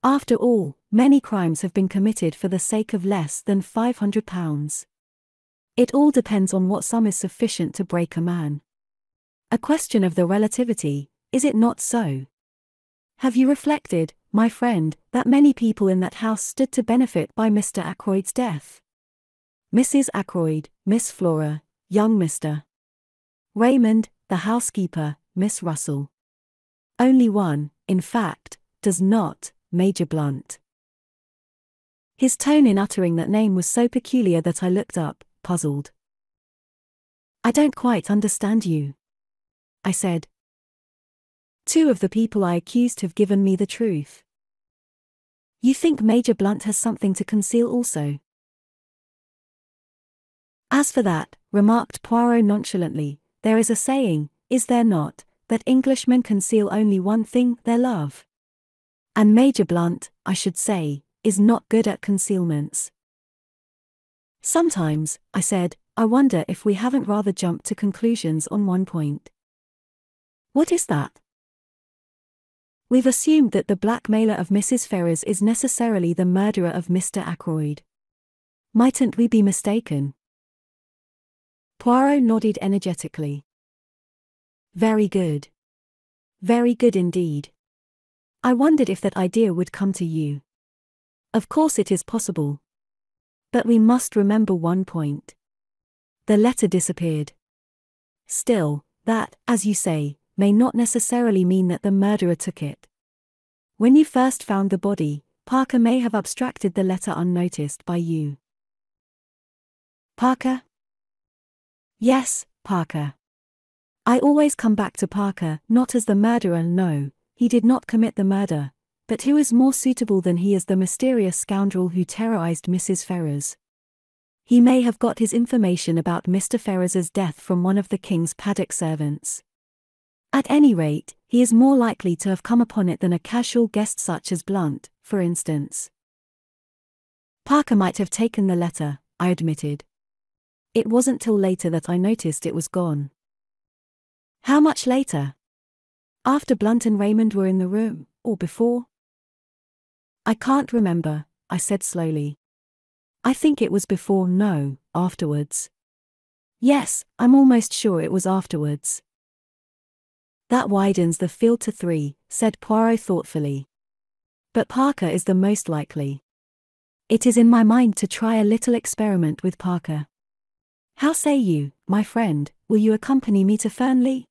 After all, many crimes have been committed for the sake of less than £500. It all depends on what sum is sufficient to break a man. A question of the relativity, is it not so? Have you reflected, my friend, that many people in that house stood to benefit by Mr. Ackroyd's death? Mrs. Ackroyd, Miss Flora, young Mr. Raymond, the housekeeper, Miss Russell. Only one, in fact, does not, Major Blunt. His tone in uttering that name was so peculiar that I looked up, puzzled. I don't quite understand you, I said. Two of the people I accused have given me the truth. You think Major Blunt has something to conceal also? As for that, remarked Poirot nonchalantly, there is a saying, is there not, that Englishmen conceal only one thing, their love? And Major Blunt, I should say, is not good at concealments. Sometimes, I said, I wonder if we haven't rather jumped to conclusions on one point. What is that? We've assumed that the blackmailer of Mrs. Ferrers is necessarily the murderer of Mr. Ackroyd. Mightn't we be mistaken? Poirot nodded energetically. Very good. Very good indeed. I wondered if that idea would come to you. Of course it is possible. But we must remember one point. The letter disappeared. Still, that, as you say, may not necessarily mean that the murderer took it. When you first found the body, Parker may have abstracted the letter unnoticed by you. Parker? Yes, Parker. I always come back to Parker, not as the murderer, no, he did not commit the murder, but who is more suitable than he as the mysterious scoundrel who terrorized Mrs. Ferrars. He may have got his information about Mr. Ferrars's death from one of the king's paddock servants. At any rate, he is more likely to have come upon it than a casual guest such as Blunt, for instance. Parker might have taken the letter, I admitted. It wasn't till later that I noticed it was gone. How much later? After Blunt and Raymond were in the room, or before? I can't remember, I said slowly. I think it was before, no, afterwards. Yes, I'm almost sure it was afterwards. That widens the field to 3, said Poirot thoughtfully. But Parker is the most likely. It is in my mind to try a little experiment with Parker. How say you, my friend, will you accompany me to Fernley?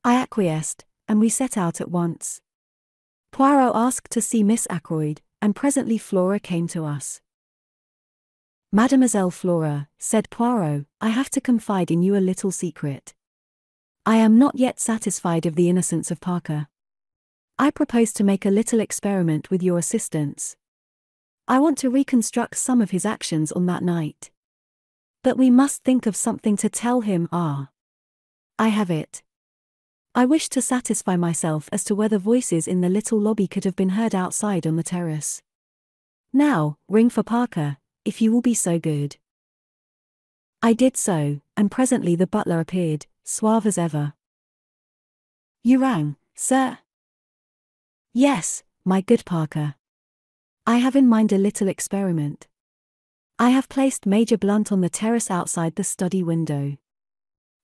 I acquiesced, and we set out at once. Poirot asked to see Miss Ackroyd, and presently Flora came to us. Mademoiselle Flora, said Poirot, I have to confide in you a little secret. I am not yet satisfied of the innocence of Parker. I propose to make a little experiment with your assistance. I want to reconstruct some of his actions on that night. But we must think of something to tell him. I have it. I wish to satisfy myself as to whether voices in the little lobby could have been heard outside on the terrace. Now, ring for Parker, if you will be so good. I did so, and presently the butler appeared, suave as ever. You rang, sir? Yes, my good Parker. I have in mind a little experiment. I have placed Major Blunt on the terrace outside the study window.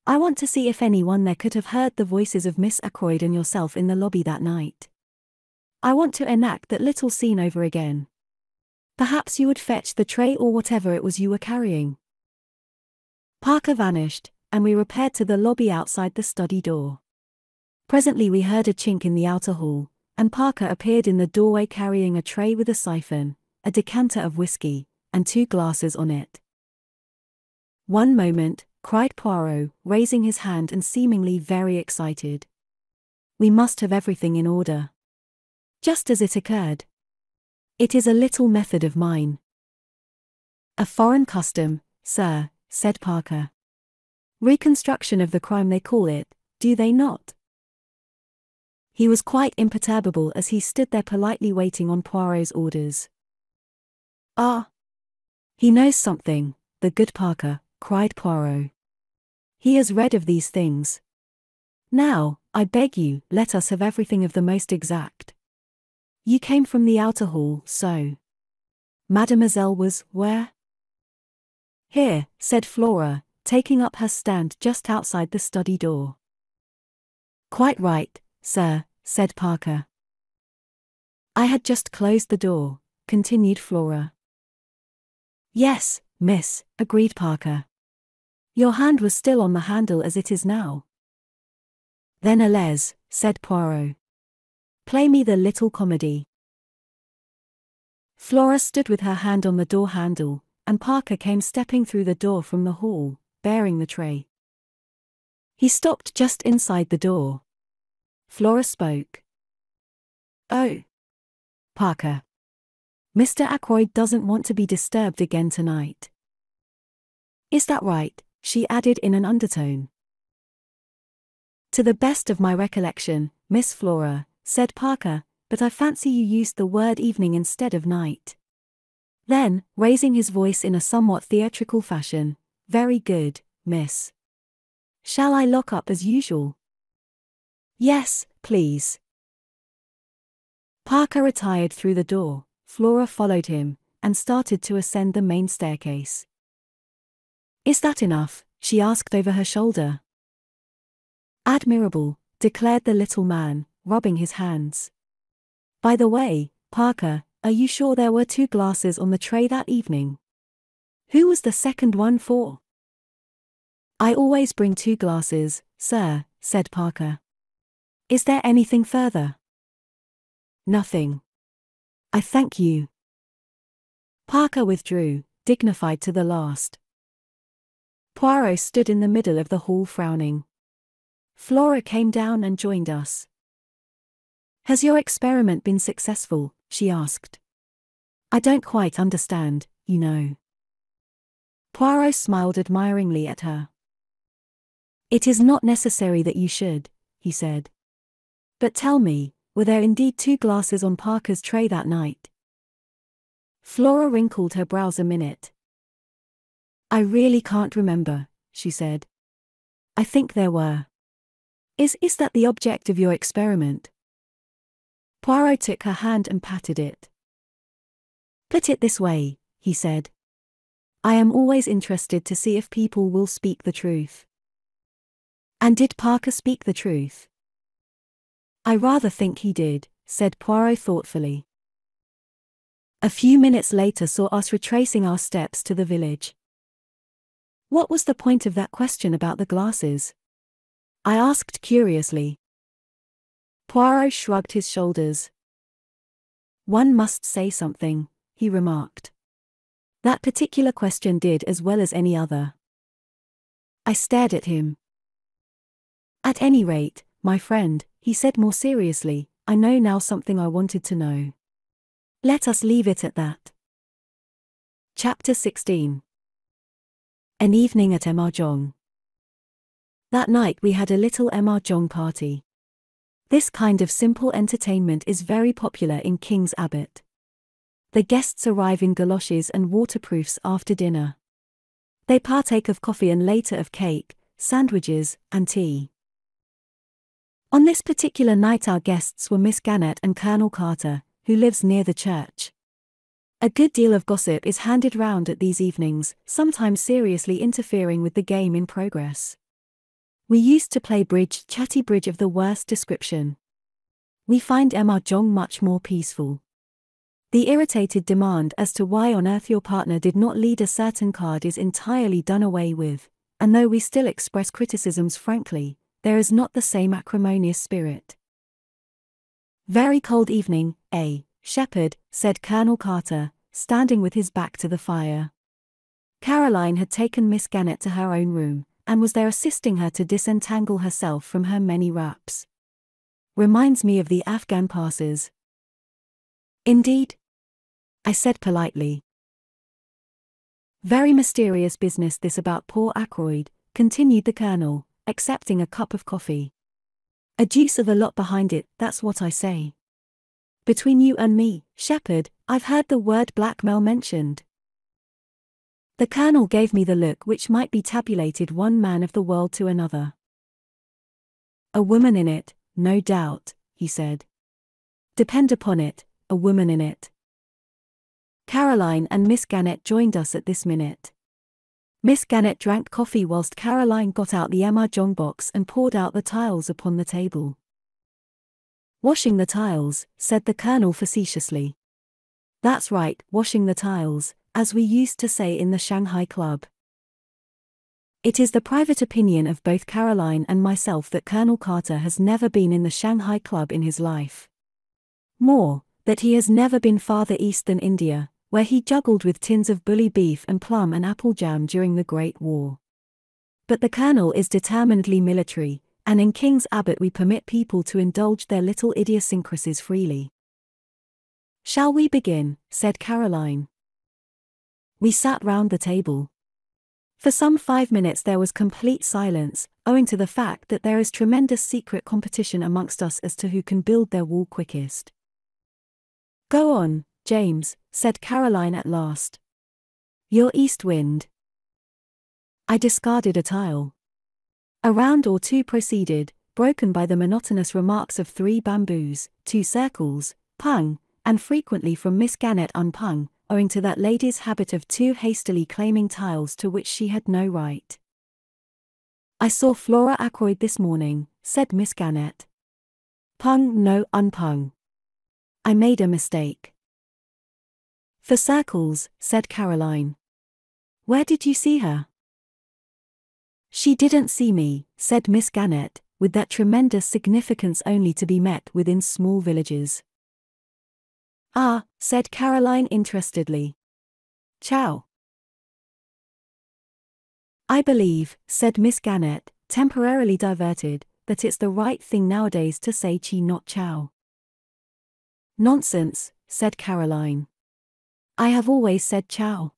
I want to see if anyone there could have heard the voices of Miss Ackroyd and yourself in the lobby that night. I want to enact that little scene over again. Perhaps you would fetch the tray or whatever it was you were carrying. Parker vanished, and we repaired to the lobby outside the study door. Presently we heard a chink in the outer hall, and Parker appeared in the doorway carrying a tray with a siphon, a decanter of whiskey, and 2 glasses on it. One moment, cried Poirot, raising his hand and seemingly very excited. We must have everything in order. Just as it occurred. It is a little method of mine. A foreign custom, sir, said Parker. Reconstruction of the crime they call it, do they not? He was quite imperturbable as he stood there politely waiting on Poirot's orders. Ah! He knows something, the good Parker, cried Poirot. He has read of these things. Now, I beg you, let us have everything of the most exact. You came from the outer hall, so. Mademoiselle was where? Here, said Flora, taking up her stand just outside the study door. Quite right, sir, said Parker. I had just closed the door, continued Flora. Yes, miss, agreed Parker. Your hand was still on the handle as it is now. Then allez, said Poirot. Play me the little comedy. Flora stood with her hand on the door handle, and Parker came stepping through the door from the hall, bearing the tray. He stopped just inside the door. Flora spoke. Oh. Parker. Mr. Ackroyd doesn't want to be disturbed again tonight. Is that right? She added in an undertone. To the best of my recollection, Miss Flora, said Parker, but I fancy you used the word evening instead of night. Then, raising his voice in a somewhat theatrical fashion, very good, miss. Shall I lock up as usual? Yes, please. Parker retired through the door, Flora followed him, and started to ascend the main staircase. Is that enough? She asked over her shoulder. Admirable, declared the little man, rubbing his hands. By the way, Parker, are you sure there were 2 glasses on the tray that evening? Who was the second one for? I always bring 2 glasses, sir, said Parker. Is there anything further? Nothing. I thank you. Parker withdrew, dignified to the last. Poirot stood in the middle of the hall frowning. Flora came down and joined us. Has your experiment been successful? She asked. I don't quite understand, you know. Poirot smiled admiringly at her. It is not necessary that you should, he said. But tell me, were there indeed 2 glasses on Parker's tray that night? Flora wrinkled her brows a minute. I really can't remember, she said. I think there were. Is that the object of your experiment? Poirot took her hand and patted it. Put it this way, he said. I am always interested to see if people will speak the truth. And did Parker speak the truth? I rather think he did, said Poirot thoughtfully. A few minutes later saw us retracing our steps to the village. What was the point of that question about the glasses? I asked curiously. Poirot shrugged his shoulders. One must say something, he remarked. That particular question did as well as any other. I stared at him. At any rate, my friend, he said more seriously, I know now something I wanted to know. Let us leave it at that. Chapter 16. An evening at Mahjong. That night we had a little Mahjong party. This kind of simple entertainment is very popular in King's Abbot. The guests arrive in galoshes and waterproofs after dinner. They partake of coffee and later of cake, sandwiches, and tea. On this particular night our guests were Miss Gannett and Colonel Carter, who lives near the church. A good deal of gossip is handed round at these evenings, sometimes seriously interfering with the game in progress. We used to play bridge, chatty bridge of the worst description. We find Mahjong much more peaceful. The irritated demand as to why on earth your partner did not lead a certain card is entirely done away with, and though we still express criticisms frankly, there is not the same acrimonious spirit. Very cold evening, eh, Shepherd, said Colonel Carter, standing with his back to the fire. Caroline had taken Miss Gannett to her own room, and was there assisting her to disentangle herself from her many wraps. Reminds me of the Afghan passes. Indeed? I said politely. Very mysterious business this about poor Ackroyd, continued the Colonel, accepting a cup of coffee. A deuce of a lot behind it, that's what I say. Between you and me, Shepherd, I've heard the word blackmail mentioned. The Colonel gave me the look which might be tabulated one man of the world to another. A woman in it, no doubt, he said. Depend upon it, a woman in it. Caroline and Miss Gannett joined us at this minute. Miss Gannett drank coffee whilst Caroline got out the Mahjong box and poured out the tiles upon the table. Washing the tiles, said the Colonel facetiously. That's right, washing the tiles, as we used to say in the Shanghai Club. It is the private opinion of both Caroline and myself that Colonel Carter has never been in the Shanghai Club in his life. More, that he has never been farther east than India, where he juggled with tins of bully beef and plum and apple jam during the Great War. But the Colonel is determinedly military, and in King's Abbot we permit people to indulge their little idiosyncrasies freely. Shall we begin? Said Caroline. We sat round the table. For some 5 minutes there was complete silence, owing to the fact that there is tremendous secret competition amongst us as to who can build their wall quickest. Go on, James, said Caroline at last. Your east wind. I discarded a tile. A round or two proceeded, broken by the monotonous remarks of 3 bamboos, 2 circles, pung, and frequently from Miss Gannett unpung, owing to that lady's habit of too hastily claiming tiles to which she had no right. I saw Flora Ackroyd this morning, said Miss Gannett. Pung, no, unpung. I made a mistake. For circles, said Caroline. Where did you see her? She didn't see me, said Miss Gannett, with that tremendous significance only to be met with in small villages. Ah, said Caroline interestedly. Ciao. I believe, said Miss Gannett, temporarily diverted, that it's the right thing nowadays to say chi not chow. Nonsense, said Caroline. I have always said chow.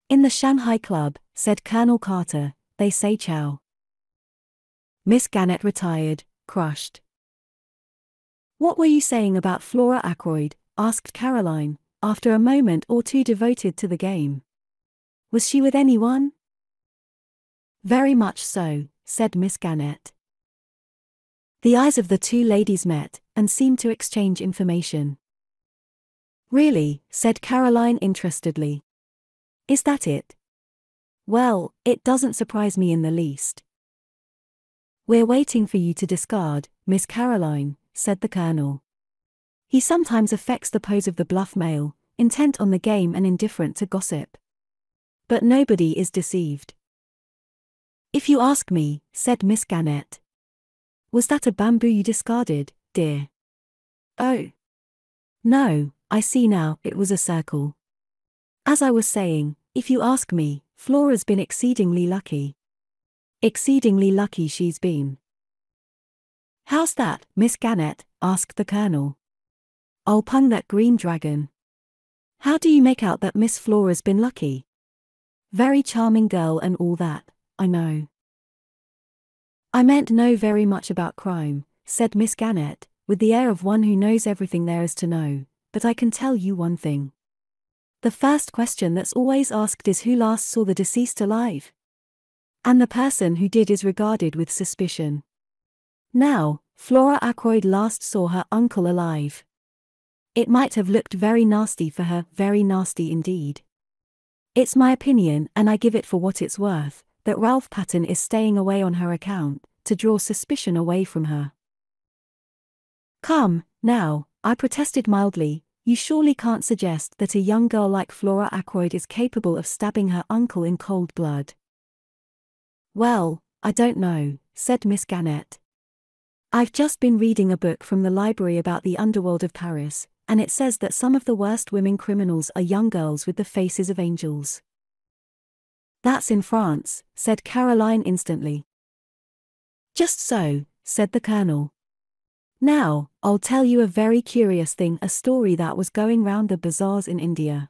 In the Shanghai Club, said Colonel Carter, they say chow. Miss Gannett retired, crushed. What were you saying about Flora Ackroyd? Asked Caroline, after a moment or two devoted to the game. Was she with anyone? Very much so, said Miss Gannett. The eyes of the two ladies met, and seemed to exchange information. Really, said Caroline interestedly. Is that it? Well, it doesn't surprise me in the least. We're waiting for you to discard, Miss Caroline, said the Colonel. He sometimes affects the pose of the bluff male, intent on the game and indifferent to gossip. But nobody is deceived. If you ask me, said Miss Gannett. Was that a bamboo you discarded, dear? Oh. No, I see now, it was a circle. As I was saying, if you ask me, Flora's been exceedingly lucky. Exceedingly lucky she's been. How's that, Miss Gannett? Asked the Colonel. I'll pung that green dragon. How do you make out that Miss Flora's been lucky? Very charming girl and all that, I know. I meant know very much about crime, said Miss Gannett, with the air of one who knows everything there is to know, but I can tell you one thing. The first question that's always asked is who last saw the deceased alive? And the person who did is regarded with suspicion. Now, Flora Ackroyd last saw her uncle alive. It might have looked very nasty for her, very nasty indeed. It's my opinion, and I give it for what it's worth, that Ralph Patten is staying away on her account, to draw suspicion away from her. Come, now, I protested mildly, you surely can't suggest that a young girl like Flora Ackroyd is capable of stabbing her uncle in cold blood. Well, I don't know, said Miss Gannett. I've just been reading a book from the library about the underworld of Paris, and it says that some of the worst women criminals are young girls with the faces of angels. That's in France, said Caroline instantly. Just so, said the Colonel. Now, I'll tell you a very curious thing, a story that was going round the bazaars in India.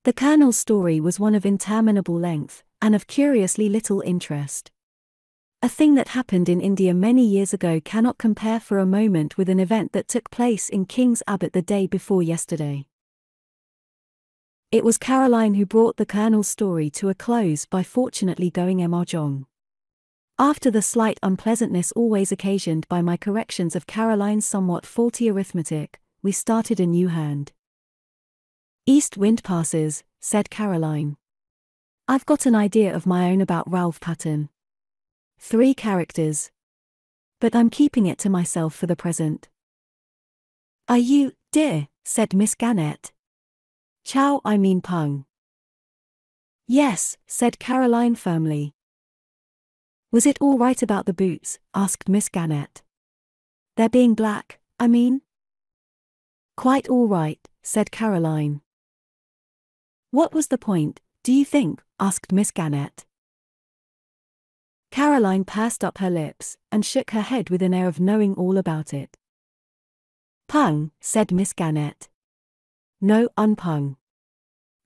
The Colonel's story was one of interminable length, and of curiously little interest. A thing that happened in India many years ago cannot compare for a moment with an event that took place in King's Abbot the day before yesterday. It was Caroline who brought the Colonel's story to a close by fortunately going mahjong. After the slight unpleasantness always occasioned by my corrections of Caroline's somewhat faulty arithmetic, we started a new hand. East wind passes, said Caroline. I've got an idea of my own about Ralph Patten. 3 characters. But I'm keeping it to myself for the present. Are you, dear? Said Miss Gannett. Chow, I mean pung. Yes, said Caroline firmly. Was it all right about the boots? Asked Miss Gannett. Their being black, I mean? Quite all right, said Caroline. What was the point, do you think? Asked Miss Gannett. Caroline pursed up her lips, and shook her head with an air of knowing all about it. Pung, said Miss Gannett. No, unpung.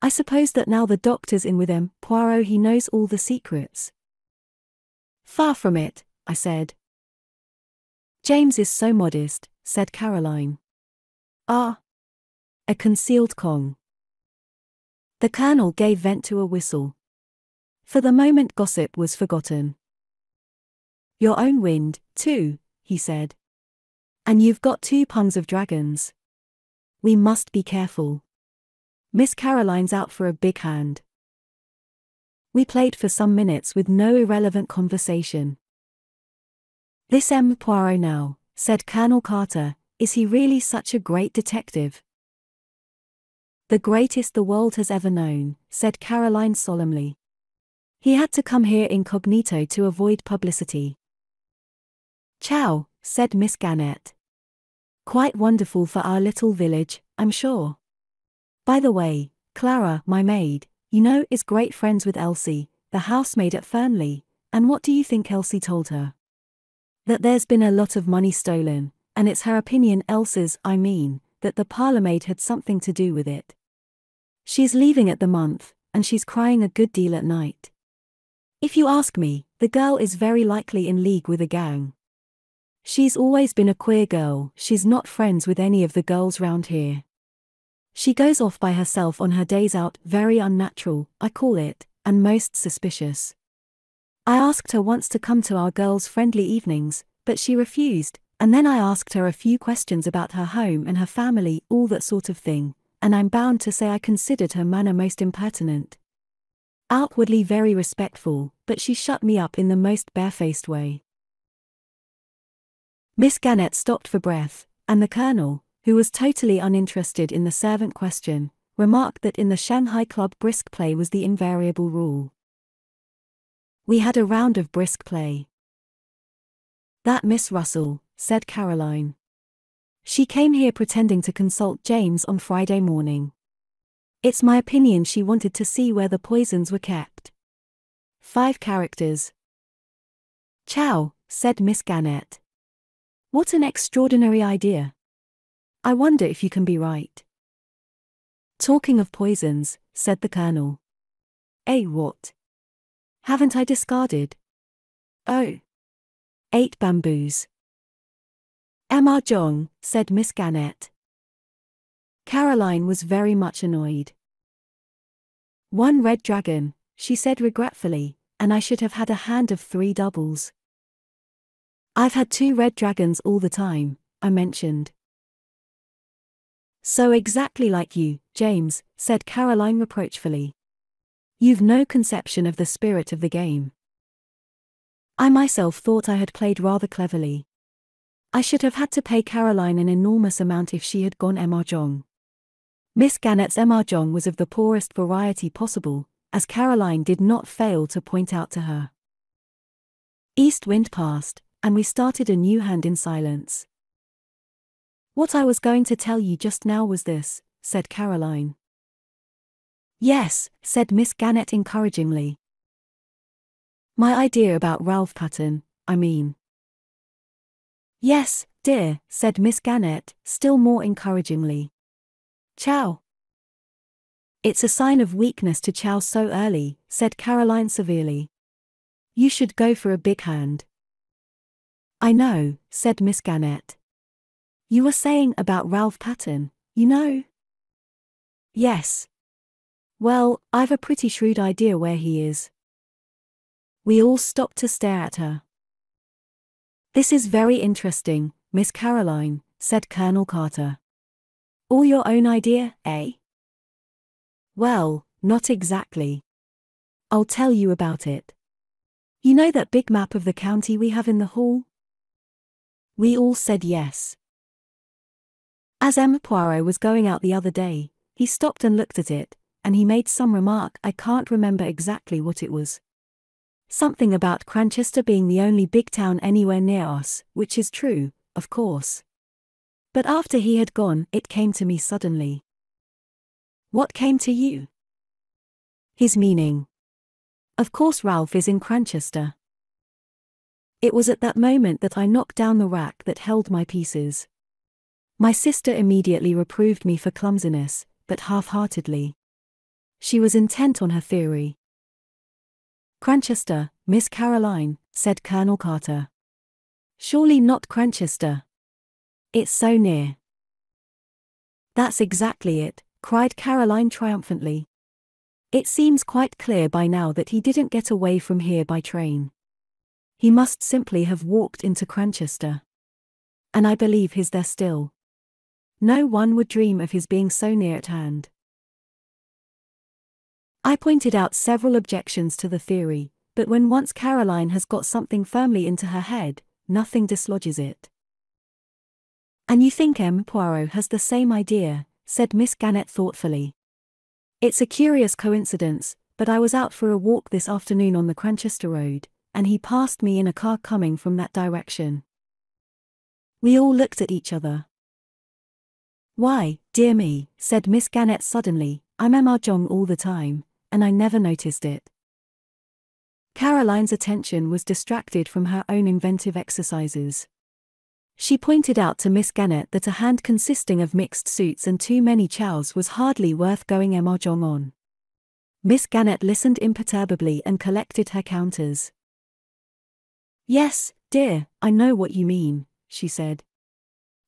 I suppose that now the doctor's in with him, Poirot, he knows all the secrets. Far from it, I said. James is so modest, said Caroline. Ah. A concealed Kong. The Colonel gave vent to a whistle. For the moment gossip was forgotten. Your own wind, too, he said. And you've got 2 pungs of dragons. We must be careful. Miss Caroline's out for a big hand. We played for some minutes with no irrelevant conversation. This Poirot now, said Colonel Carter, is he really such a great detective? The greatest the world has ever known, said Caroline solemnly. He had to come here incognito to avoid publicity. Ciao, said Miss Gannett. Quite wonderful for our little village, I'm sure. By the way, Clara, my maid, you know, is great friends with Elsie, the housemaid at Fernley, and what do you think Elsie told her? That there's been a lot of money stolen, and it's her opinion, Elsie's, I mean, that the parlourmaid had something to do with it. She's leaving at the month, and she's crying a good deal at night. If you ask me, the girl is very likely in league with a gang. She's always been a queer girl, she's not friends with any of the girls round here. She goes off by herself on her days out, very unnatural, I call it, and most suspicious. I asked her once to come to our girls' friendly evenings, but she refused, and then I asked her a few questions about her home and her family, all that sort of thing, and I'm bound to say I considered her manner most impertinent. Outwardly very respectful, but she shut me up in the most barefaced way. Miss Gannett stopped for breath, and the Colonel, who was totally uninterested in the servant question, remarked that in the Shanghai Club brisk play was the invariable rule. We had a round of brisk play. That Miss Russell, said Caroline. She came here pretending to consult James on Friday morning. It's my opinion she wanted to see where the poisons were kept. 5 characters. Ciao, said Miss Gannett. What an extraordinary idea. I wonder if you can be right. Talking of poisons, said the Colonel. What? Haven't I discarded? Oh. 8 bamboos. Mahjong, said Miss Gannett. Caroline was very much annoyed. 1 red dragon, she said regretfully, and I should have had a hand of 3 doubles. I've had 2 red dragons all the time, I mentioned. So exactly like you, James, said Caroline reproachfully. You've no conception of the spirit of the game. I myself thought I had played rather cleverly. I should have had to pay Caroline an enormous amount if she had gone mahjong. Miss Gannett's mahjong was of the poorest variety possible, as Caroline did not fail to point out to her. East wind passed, and we started a new hand in silence. What I was going to tell you just now was this, said Caroline. Yes, said Miss Gannett encouragingly. My idea about Ralph Pattern, I mean. Yes, dear, said Miss Gannett, still more encouragingly. Ciao. It's a sign of weakness to chow so early, said Caroline severely. You should go for a big hand. I know, said Miss Gannett. You were saying about Ralph Pattern, you know? Yes. Well, I've a pretty shrewd idea where he is. We all stopped to stare at her. This is very interesting, Miss Caroline, said Colonel Carter. All your own idea, eh? Well, not exactly. I'll tell you about it. You know that big map of the county we have in the hall? We all said yes. As Poirot was going out the other day, he stopped and looked at it, and he made some remark, I can't remember exactly what it was. Something about Cranchester being the only big town anywhere near us, which is true, of course. But after he had gone, it came to me suddenly. What came to you? His meaning. Of course Ralph is in Cranchester. It was at that moment that I knocked down the rack that held my pieces. My sister immediately reproved me for clumsiness, but half-heartedly. She was intent on her theory. Cranchester, Miss Caroline, said Colonel Carter. Surely not Cranchester. It's so near. That's exactly it, cried Caroline triumphantly. It seems quite clear by now that he didn't get away from here by train. He must simply have walked into Cranchester. And I believe he's there still. No one would dream of his being so near at hand. I pointed out several objections to the theory, but when once Caroline has got something firmly into her head, nothing dislodges it. And you think M. Poirot has the same idea, said Miss Gannett thoughtfully. It's a curious coincidence, but I was out for a walk this afternoon on the Cranchester Road, and he passed me in a car coming from that direction. We all looked at each other. Why, dear me, said Miss Gannett suddenly, I'm mahjong all the time, and I never noticed it. Caroline's attention was distracted from her own inventive exercises. She pointed out to Miss Gannett that a hand consisting of mixed suits and too many chows was hardly worth going mahjong on. Miss Gannett listened imperturbably and collected her counters. Yes, dear, I know what you mean, she said.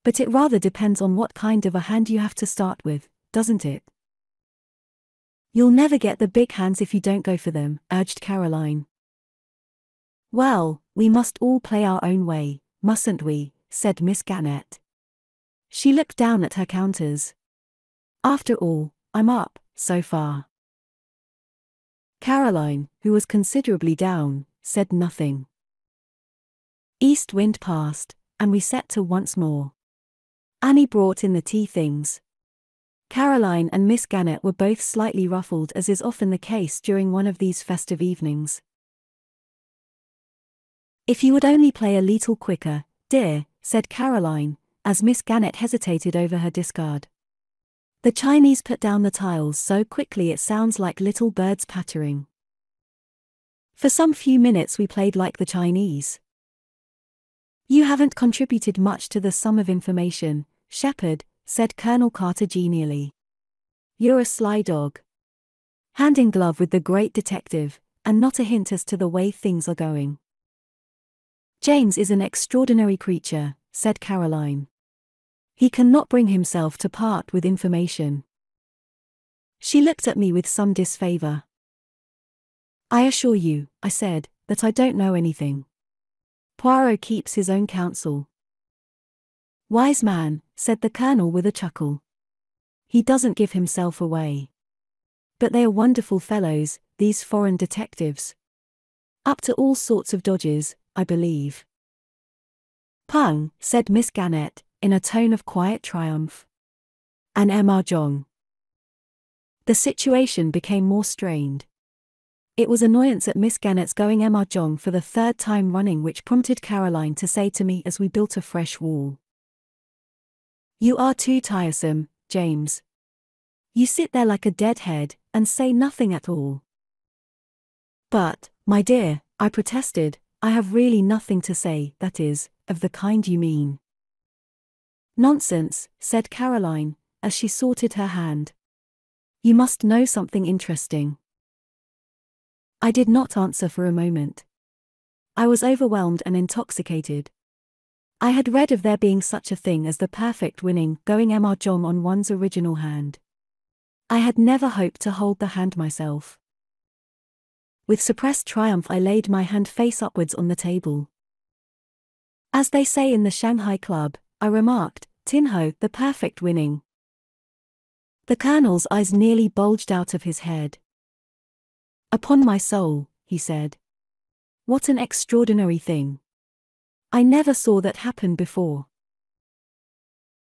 But it rather depends on what kind of a hand you have to start with, doesn't it? You'll never get the big hands if you don't go for them, urged Caroline. Well, we must all play our own way, mustn't we, said Miss Gannett. She looked down at her counters. After all, I'm up, so far. Caroline, who was considerably down, said nothing. East wind passed, and we set to once more. Annie brought in the tea things. Caroline and Miss Gannett were both slightly ruffled, as is often the case during one of these festive evenings. If you would only play a little quicker, dear, said Caroline, as Miss Gannett hesitated over her discard. The Chinese put down the tiles so quickly it sounds like little birds pattering. For some few minutes we played like the Chinese. You haven't contributed much to the sum of information, Shepherd, said Colonel Carter genially. You're a sly dog. Hand in glove with the great detective, and not a hint as to the way things are going. James is an extraordinary creature, said Caroline. He cannot bring himself to part with information. She looked at me with some disfavor. I assure you, I said, that I don't know anything. Poirot keeps his own counsel. Wise man, said the Colonel with a chuckle. He doesn't give himself away. But they are wonderful fellows, these foreign detectives. Up to all sorts of dodges, I believe. Pung, said Miss Gannett, in a tone of quiet triumph. An mahjong. The situation became more strained. It was annoyance at Miss Gannett's going mahjong for the third time running which prompted Caroline to say to me as we built a fresh wall. You are too tiresome, James. You sit there like a deadhead, and say nothing at all. But, my dear, I protested, I have really nothing to say, that is, of the kind you mean. Nonsense, said Caroline, as she sorted her hand. You must know something interesting. I did not answer for a moment. I was overwhelmed and intoxicated. I had read of there being such a thing as the perfect winning, going mahjong on one's original hand. I had never hoped to hold the hand myself. With suppressed triumph I laid my hand face upwards on the table. As they say in the Shanghai Club, I remarked, Tin Ho, the perfect winning. The Colonel's eyes nearly bulged out of his head. Upon my soul, he said. What an extraordinary thing. I never saw that happen before.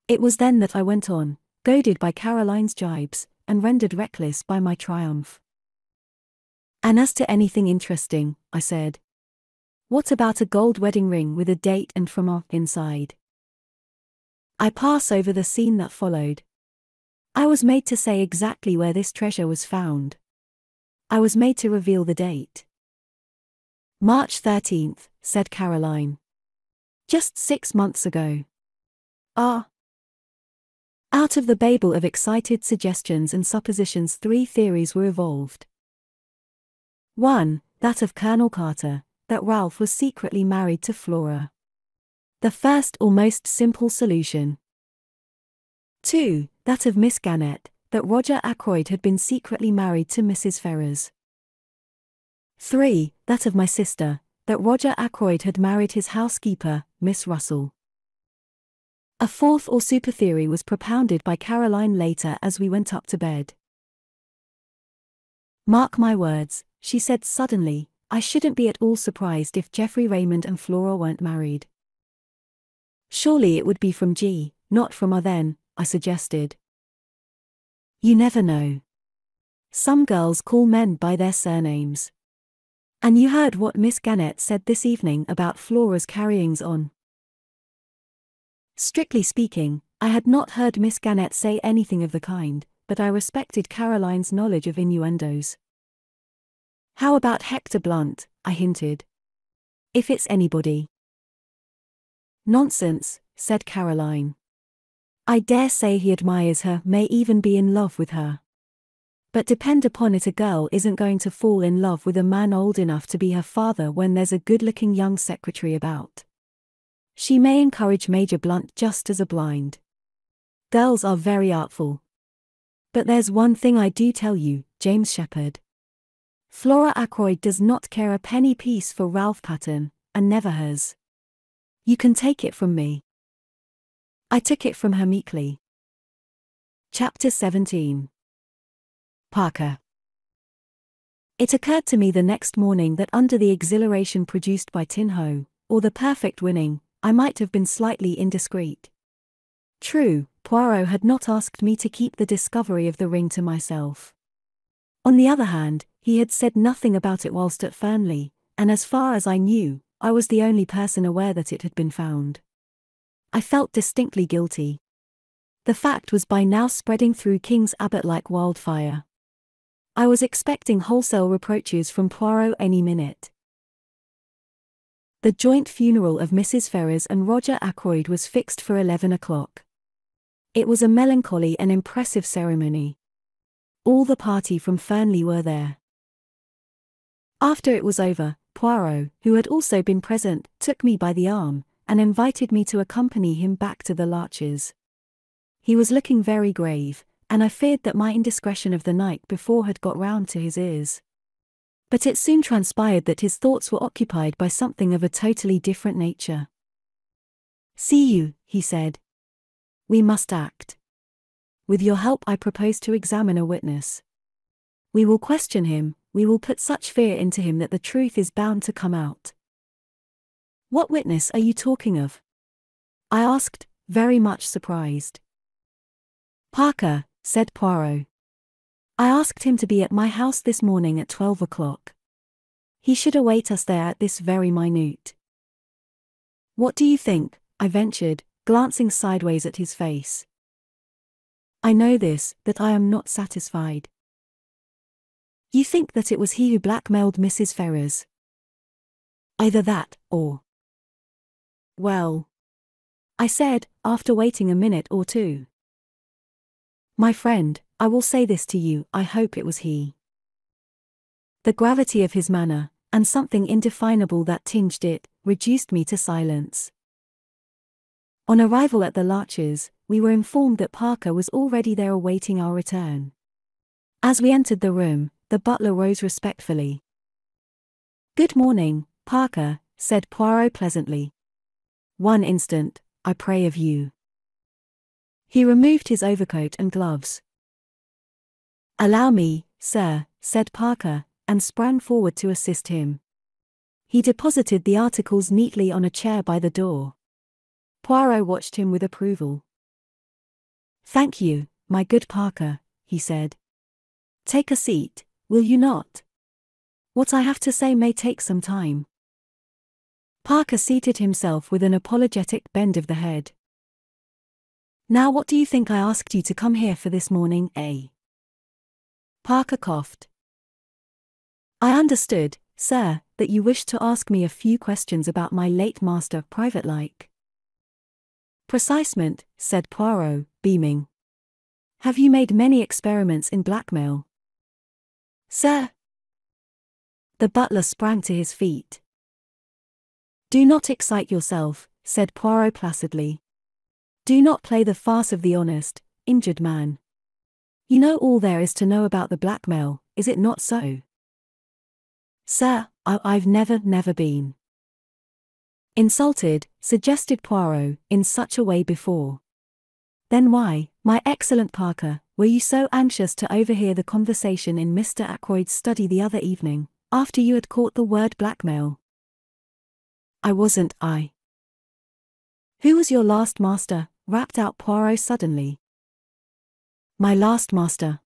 It was then that I went on, goaded by Caroline's jibes, and rendered reckless by my triumph. And as to anything interesting, I said. What about a gold wedding ring with a date and from inside? I pass over the scene that followed. I was made to say exactly where this treasure was found. I was made to reveal the date. March 13th, said Caroline. Just 6 months ago. Ah. Out of the babel of excited suggestions and suppositions 3 theories were evolved. 1, that of Colonel Carter, that Ralph was secretly married to Flora. The first or most simple solution. 2, that of Miss Gannett, that Roger Ackroyd had been secretly married to Mrs. Ferrars. 3, that of my sister, that Roger Ackroyd had married his housekeeper, Miss Russell. A 4th or super theory was propounded by Caroline later as we went up to bed. Mark my words, she said suddenly, I shouldn't be at all surprised if Geoffrey Raymond and Flora weren't married. Surely it would be from G, not from R then, I suggested. You never know. Some girls call men by their surnames. And you heard what Miss Gannett said this evening about Flora's carryings on. Strictly speaking, I had not heard Miss Gannett say anything of the kind, but I respected Caroline's knowledge of innuendos. How about Hector Blunt? I hinted. If it's anybody. Nonsense, said Caroline. I dare say he admires her, may even be in love with her. But depend upon it, a girl isn't going to fall in love with a man old enough to be her father when there's a good-looking young secretary about. She may encourage Major Blunt just as a blind. Girls are very artful. But there's one thing I do tell you, James Shepherd. Flora Ackroyd does not care a penny piece for Ralph Pattern, and never has. You can take it from me. I took it from her meekly. Chapter 17. Parker. It occurred to me the next morning that under the exhilaration produced by Tin Ho, or the perfect winning, I might have been slightly indiscreet. True, Poirot had not asked me to keep the discovery of the ring to myself. On the other hand, he had said nothing about it whilst at Fernley, and as far as I knew, I was the only person aware that it had been found. I felt distinctly guilty. The fact was by now spreading through King's Abbot like wildfire. I was expecting wholesale reproaches from Poirot any minute. The joint funeral of Mrs. Ferrers and Roger Ackroyd was fixed for 11 o'clock. It was a melancholy and impressive ceremony. All the party from Fernley were there. After it was over, Poirot, who had also been present, took me by the arm, and invited me to accompany him back to the Larches. He was looking very grave, and I feared that my indiscretion of the night before had got round to his ears. But it soon transpired that his thoughts were occupied by something of a totally different nature. "See you," he said. "We must act. With your help I propose to examine a witness. We will question him, we will put such fear into him that the truth is bound to come out." "What witness are you talking of?" I asked, very much surprised. "Parker," said Poirot. "I asked him to be at my house this morning at 12 o'clock. He should await us there at this very minute." "What do you think?" I ventured, glancing sideways at his face. "I know this, that I am not satisfied." "You think that it was he who blackmailed Mrs. Ferrers?" "Either that, or—" "Well," I said, after waiting a minute or two. "My friend, I will say this to you, I hope it was he." The gravity of his manner, and something indefinable that tinged it, reduced me to silence. On arrival at the Larches, we were informed that Parker was already there awaiting our return. As we entered the room, the butler rose respectfully. "Good morning, Parker," said Poirot pleasantly. "One instant, I pray of you." He removed his overcoat and gloves. "Allow me, sir," said Parker, and sprang forward to assist him. He deposited the articles neatly on a chair by the door. Poirot watched him with approval. "Thank you, my good Parker," he said. "Take a seat, will you not? What I have to say may take some time." Parker seated himself with an apologetic bend of the head. "Now what do you think I asked you to come here for this morning, eh?" Parker coughed. "I understood, sir, that you wished to ask me a few questions about my late master, private-like." "Precisement," said Poirot, beaming. "Have you made many experiments in blackmail?" "Sir?" The butler sprang to his feet. "Do not excite yourself," said Poirot placidly. "Do not play the farce of the honest, injured man. You know all there is to know about the blackmail, is it not so?" "Sir, I've never been insulted," suggested Poirot, "in such a way before. Then why, my excellent Parker, were you so anxious to overhear the conversation in Mr. Ackroyd's study the other evening, after you had caught the word blackmail?" "I wasn't. Who was your last master? Rapped out Poirot suddenly. My last master?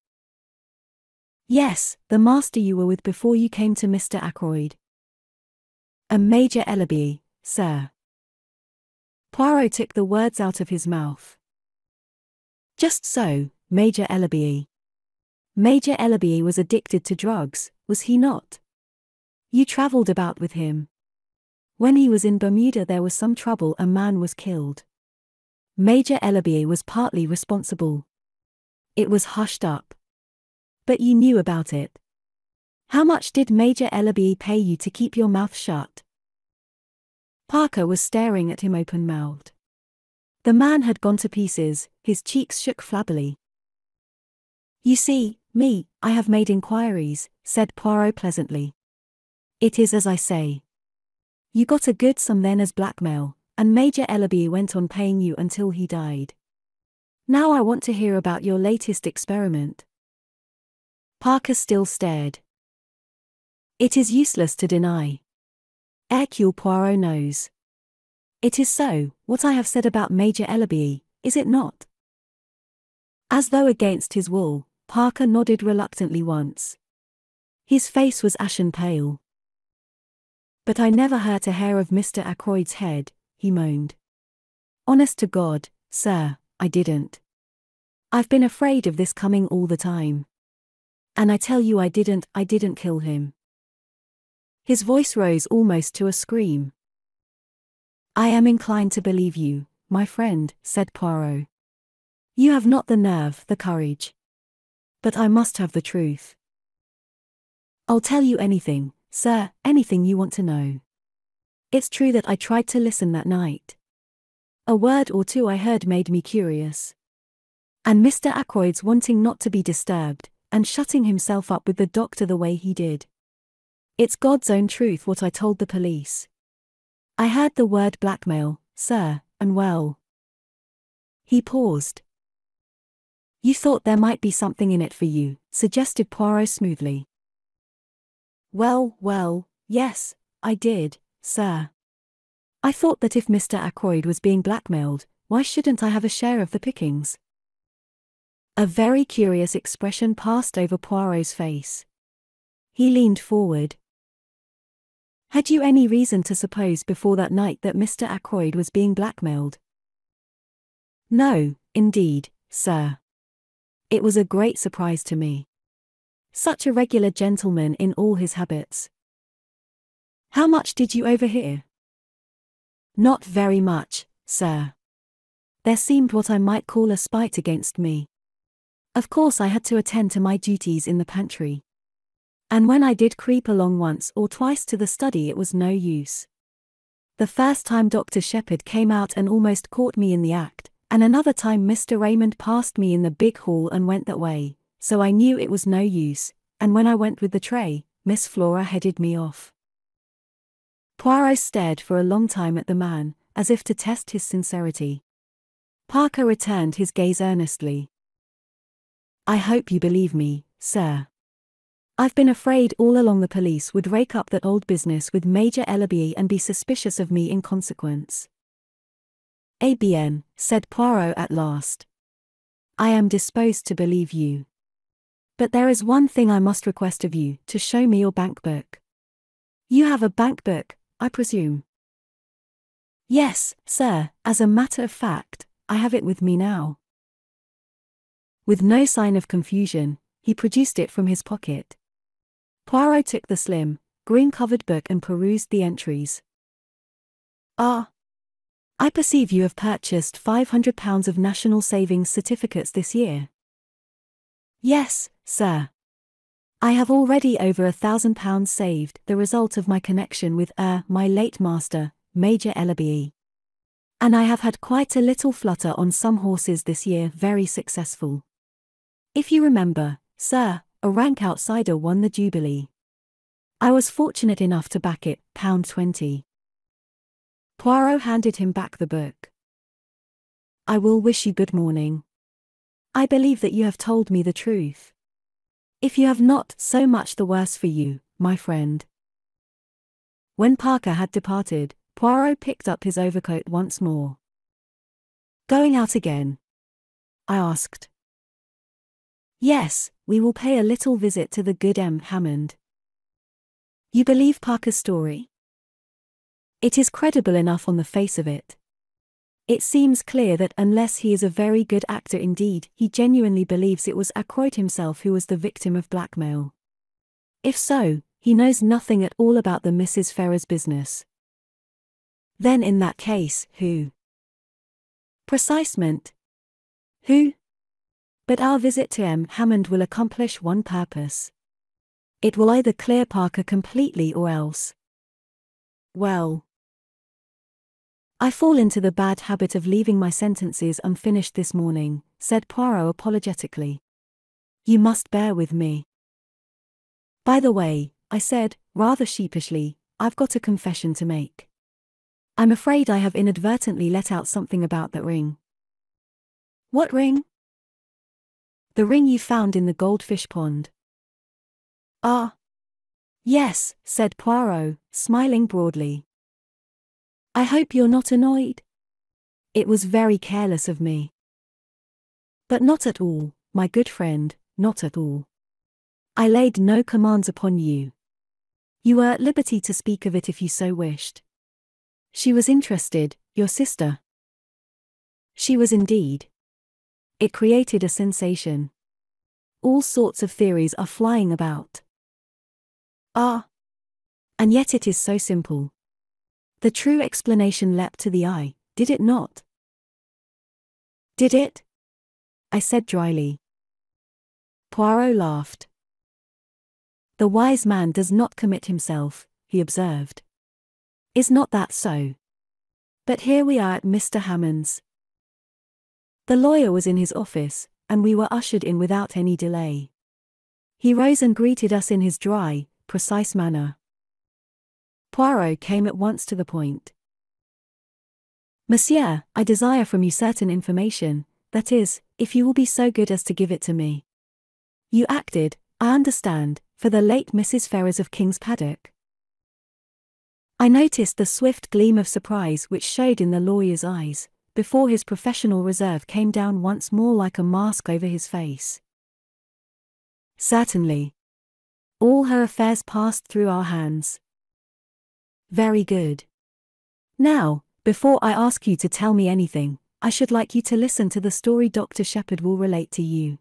Yes, the master you were with before you came to Mr. Ackroyd. A Major Ellaby, sir. Poirot took the words out of his mouth. Just so, Major Ellaby. Major Ellaby was addicted to drugs, was he not? You travelled about with him. When he was in Bermuda there was some trouble, a man was killed. Major Ellaby was partly responsible. It was hushed up. But you knew about it. How much did Major Ellaby pay you to keep your mouth shut? Parker was staring at him open-mouthed. The man had gone to pieces, his cheeks shook flabbily. You see, I have made inquiries, said Poirot pleasantly. It is as I say. You got a good sum then as blackmail, and Major Ellaby went on paying you until he died. Now I want to hear about your latest experiment. Parker still stared. It is useless to deny. Hercule Poirot knows. It is so, what I have said about Major Ellaby, is it not? As though against his will, Parker nodded reluctantly once. His face was ashen pale. But I never hurt a hair of Mr. Ackroyd's head, he moaned. Honest to God, sir, I didn't. I've been afraid of this coming all the time. And I tell you I didn't kill him. His voice rose almost to a scream. I am inclined to believe you, my friend, said Poirot. You have not the nerve, the courage. But I must have the truth. I'll tell you anything, sir, anything you want to know. It's true that I tried to listen that night. A word or two I heard made me curious. And Mr. Ackroyd's wanting not to be disturbed, and shutting himself up with the doctor the way he did. It's God's own truth what I told the police. I heard the word blackmail, sir, and well. He paused. You thought there might be something in it for you, suggested Poirot smoothly. Well, yes, I did, sir. I thought that if Mr. Ackroyd was being blackmailed, why shouldn't I have a share of the pickings? A very curious expression passed over Poirot's face. He leaned forward. Had you any reason to suppose before that night that Mr. Ackroyd was being blackmailed? No, indeed, sir. It was a great surprise to me. Such a regular gentleman in all his habits. How much did you overhear? Not very much, sir. There seemed what I might call a spite against me. Of course I had to attend to my duties in the pantry. And when I did creep along once or twice to the study it was no use. The first time Dr. Shepherd came out and almost caught me in the act, and another time Mr. Raymond passed me in the big hall and went that way, so I knew it was no use, and when I went with the tray, Miss Flora headed me off. Poirot stared for a long time at the man, as if to test his sincerity. Parker returned his gaze earnestly. I hope you believe me, sir. I've been afraid all along the police would rake up that old business with Major Ellaby and be suspicious of me in consequence. Eh bien, said Poirot at last. I am disposed to believe you. But there is one thing I must request of you, to show me your bank book. You have a bank book, I presume? Yes, sir, as a matter of fact, I have it with me now. With no sign of confusion, he produced it from his pocket. Poirot took the slim, green-covered book and perused the entries. Ah! I perceive you have purchased £500 of National Savings Certificates this year. Yes, sir. I have already over £1,000 saved, the result of my connection with my late master, Major Ellaby. And I have had quite a little flutter on some horses this year, very successful. If you remember, sir, a rank outsider won the Jubilee. I was fortunate enough to back it, £20. Poirot handed him back the book. I will wish you good morning. I believe that you have told me the truth. If you have not, so much the worse for you, my friend. When Parker had departed, Poirot picked up his overcoat once more. Going out again? I asked. Yes, we will pay a little visit to the good M. Hammond. You believe Parker's story? It is credible enough on the face of it. It seems clear that unless he is a very good actor indeed, he genuinely believes it was Ackroyd himself who was the victim of blackmail. If so, he knows nothing at all about the Mrs. Ferrars business. Then in that case, who? Precisement. Who? But our visit to M. Hammond will accomplish one purpose. It will either clear Parker completely or else. Well, I fall into the bad habit of leaving my sentences unfinished this morning, said Poirot apologetically. You must bear with me. By the way, I said, rather sheepishly, I've got a confession to make. I'm afraid I have inadvertently let out something about that ring. What ring? The ring you found in the goldfish pond. Ah. Yes, said Poirot, smiling broadly. I hope you're not annoyed. It was very careless of me. But not at all, my good friend, not at all. I laid no commands upon you. You were at liberty to speak of it if you so wished. She was interested, your sister. She was indeed. It created a sensation. All sorts of theories are flying about. Ah. And yet it is so simple. The true explanation leapt to the eye, did it not? Did it? I said dryly. Poirot laughed. The wise man does not commit himself, he observed. Is not that so? But here we are at Mr. Hammond's. The lawyer was in his office, and we were ushered in without any delay. He rose and greeted us in his dry, precise manner. Poirot came at once to the point. Monsieur, I desire from you certain information, that is, if you will be so good as to give it to me. You acted, I understand, for the late Mrs. Ferrars of King's Paddock. I noticed the swift gleam of surprise which showed in the lawyer's eyes, before his professional reserve came down once more like a mask over his face. Certainly. All her affairs passed through our hands. Very good. Now, before I ask you to tell me anything, I should like you to listen to the story Dr. Shepherd will relate to you.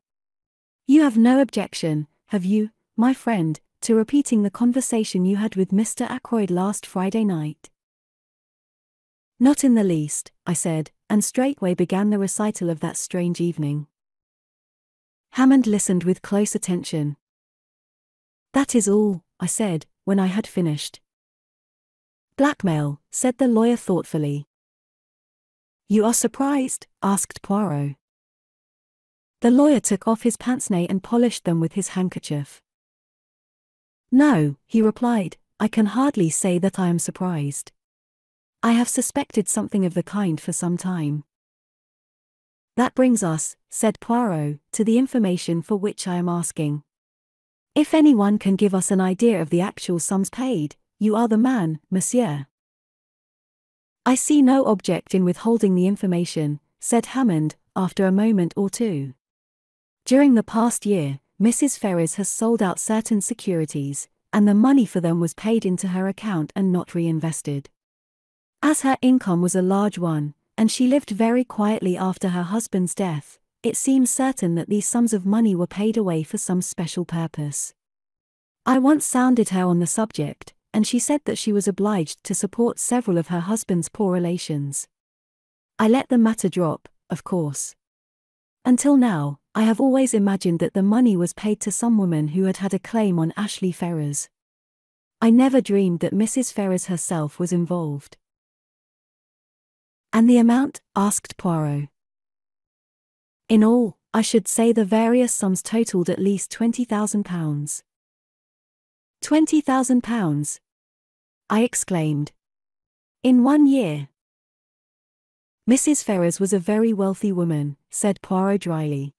You have no objection, have you, my friend, to repeating the conversation you had with Mr. Ackroyd last Friday night? Not in the least, I said, and straightway began the recital of that strange evening. Hammond listened with close attention. That is all, I said, when I had finished. Blackmail, said the lawyer thoughtfully. You are surprised? Asked Poirot. The lawyer took off his pince-nez and polished them with his handkerchief. No, he replied, I can hardly say that I am surprised. I have suspected something of the kind for some time. That brings us, said Poirot, to the information for which I am asking. If anyone can give us an idea of the actual sums paid, you are the man, monsieur. I see no object in withholding the information, said Hammond, after a moment or two. During the past year, Mrs. Ferrars has sold out certain securities, and the money for them was paid into her account and not reinvested. As her income was a large one, and she lived very quietly after her husband's death, it seems certain that these sums of money were paid away for some special purpose. I once sounded her on the subject, and she said that she was obliged to support several of her husband's poor relations. I let the matter drop, of course. Until now, I have always imagined that the money was paid to some woman who had a claim on Ashley Ferrars. I never dreamed that Mrs. Ferrars herself was involved. And the amount? Asked Poirot. In all, I should say the various sums totaled at least £20,000. £20,000? I exclaimed. In 1 year? Mrs. Ferrars was a very wealthy woman, said Poirot dryly.